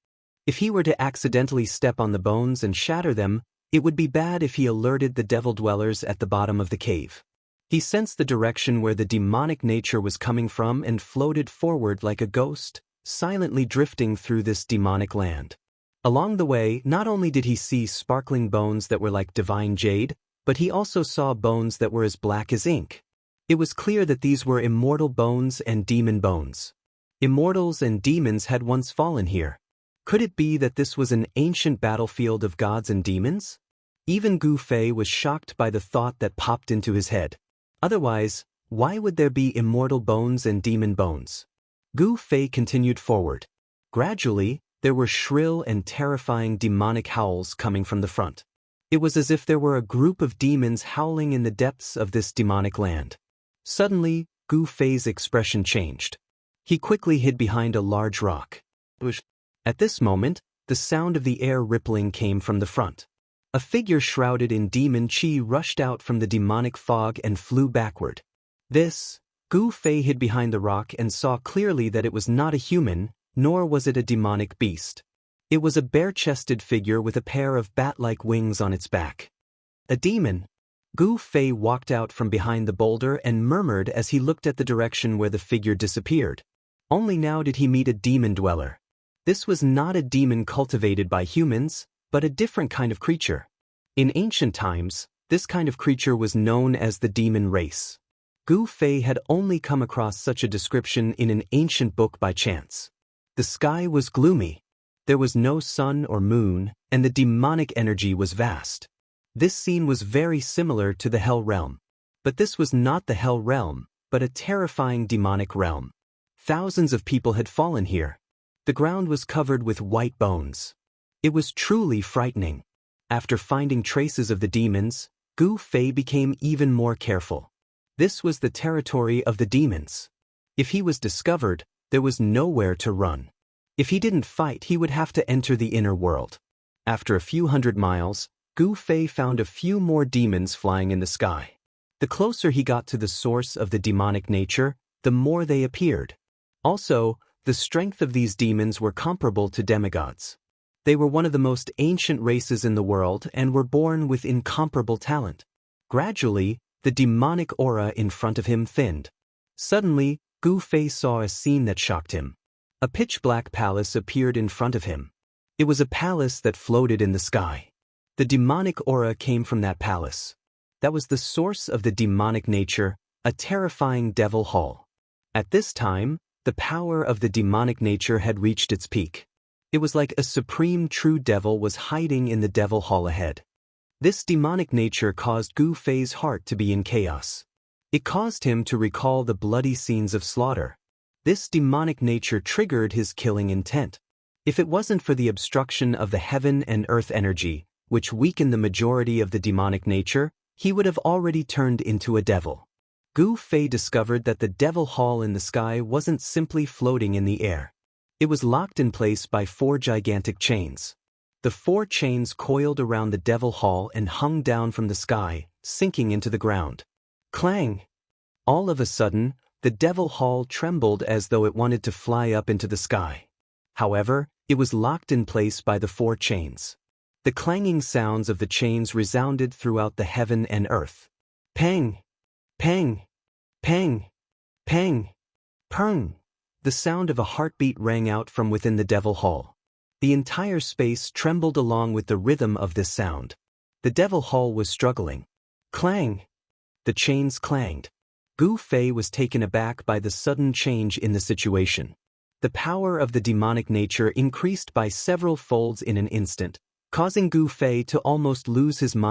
If he were to accidentally step on the bones and shatter them, it would be bad if he alerted the devil dwellers at the bottom of the cave. He sensed the direction where the demonic nature was coming from and floated forward like a ghost, silently drifting through this demonic land. Along the way, not only did he see sparkling bones that were like divine jade, but he also saw bones that were as black as ink. It was clear that these were immortal bones and demon bones. Immortals and demons had once fallen here. Could it be that this was an ancient battlefield of gods and demons? Even Gu Fei was shocked by the thought that popped into his head. Otherwise, why would there be immortal bones and demon bones? Gu Fei continued forward. Gradually, there were shrill and terrifying demonic howls coming from the front. It was as if there were a group of demons howling in the depths of this demonic land. Suddenly, Gu Fei's expression changed. He quickly hid behind a large rock. At this moment, the sound of the air rippling came from the front. A figure shrouded in demon chi rushed out from the demonic fog and flew backward. Gu Fei hid behind the rock and saw clearly that it was not a human, nor was it a demonic beast. It was a bare-chested figure with a pair of bat-like wings on its back. A demon! Gu Fei walked out from behind the boulder and murmured as he looked at the direction where the figure disappeared. Only now did he meet a demon dweller. This was not a demon cultivated by humans, but a different kind of creature. In ancient times, this kind of creature was known as the demon race. Gu Fei had only come across such a description in an ancient book by chance. The sky was gloomy. There was no sun or moon, and the demonic energy was vast. This scene was very similar to the Hell Realm. But this was not the Hell Realm, but a terrifying demonic realm. Thousands of people had fallen here. The ground was covered with white bones. It was truly frightening. After finding traces of the demons, Gu Fei became even more careful. This was the territory of the demons. If he was discovered, there was nowhere to run. If he didn't fight, he would have to enter the inner world. After a few hundred miles, Gu Fei found a few more demons flying in the sky. The closer he got to the source of the demonic nature, the more they appeared. Also, the strength of these demons were comparable to demigods. They were one of the most ancient races in the world and were born with incomparable talent. Gradually, the demonic aura in front of him thinned. Suddenly, Gu Fei saw a scene that shocked him. A pitch-black palace appeared in front of him. It was a palace that floated in the sky. The demonic aura came from that palace. That was the source of the demonic nature, a terrifying devil hall. At this time, the power of the demonic nature had reached its peak. It was like a supreme true devil was hiding in the devil hall ahead. This demonic nature caused Gu Fei's heart to be in chaos. It caused him to recall the bloody scenes of slaughter. This demonic nature triggered his killing intent. If it wasn't for the obstruction of the heaven and earth energy, which weakened the majority of the demonic nature, he would have already turned into a devil. Gu Fei discovered that the devil hall in the sky wasn't simply floating in the air. It was locked in place by 4 gigantic chains. The 4 chains coiled around the devil hall and hung down from the sky, sinking into the ground. Clang! All of a sudden, the devil hall trembled as though it wanted to fly up into the sky. However, it was locked in place by the 4 chains. The clanging sounds of the chains resounded throughout the heaven and earth. Pang! Pang! Pang! Pang! Pung! The sound of a heartbeat rang out from within the devil hall. The entire space trembled along with the rhythm of this sound. The devil hall was struggling. Clang! The chains clanged. Gu Fei was taken aback by the sudden change in the situation. The power of the demonic nature increased by several folds in an instant, causing Gu Fei to almost lose his mind.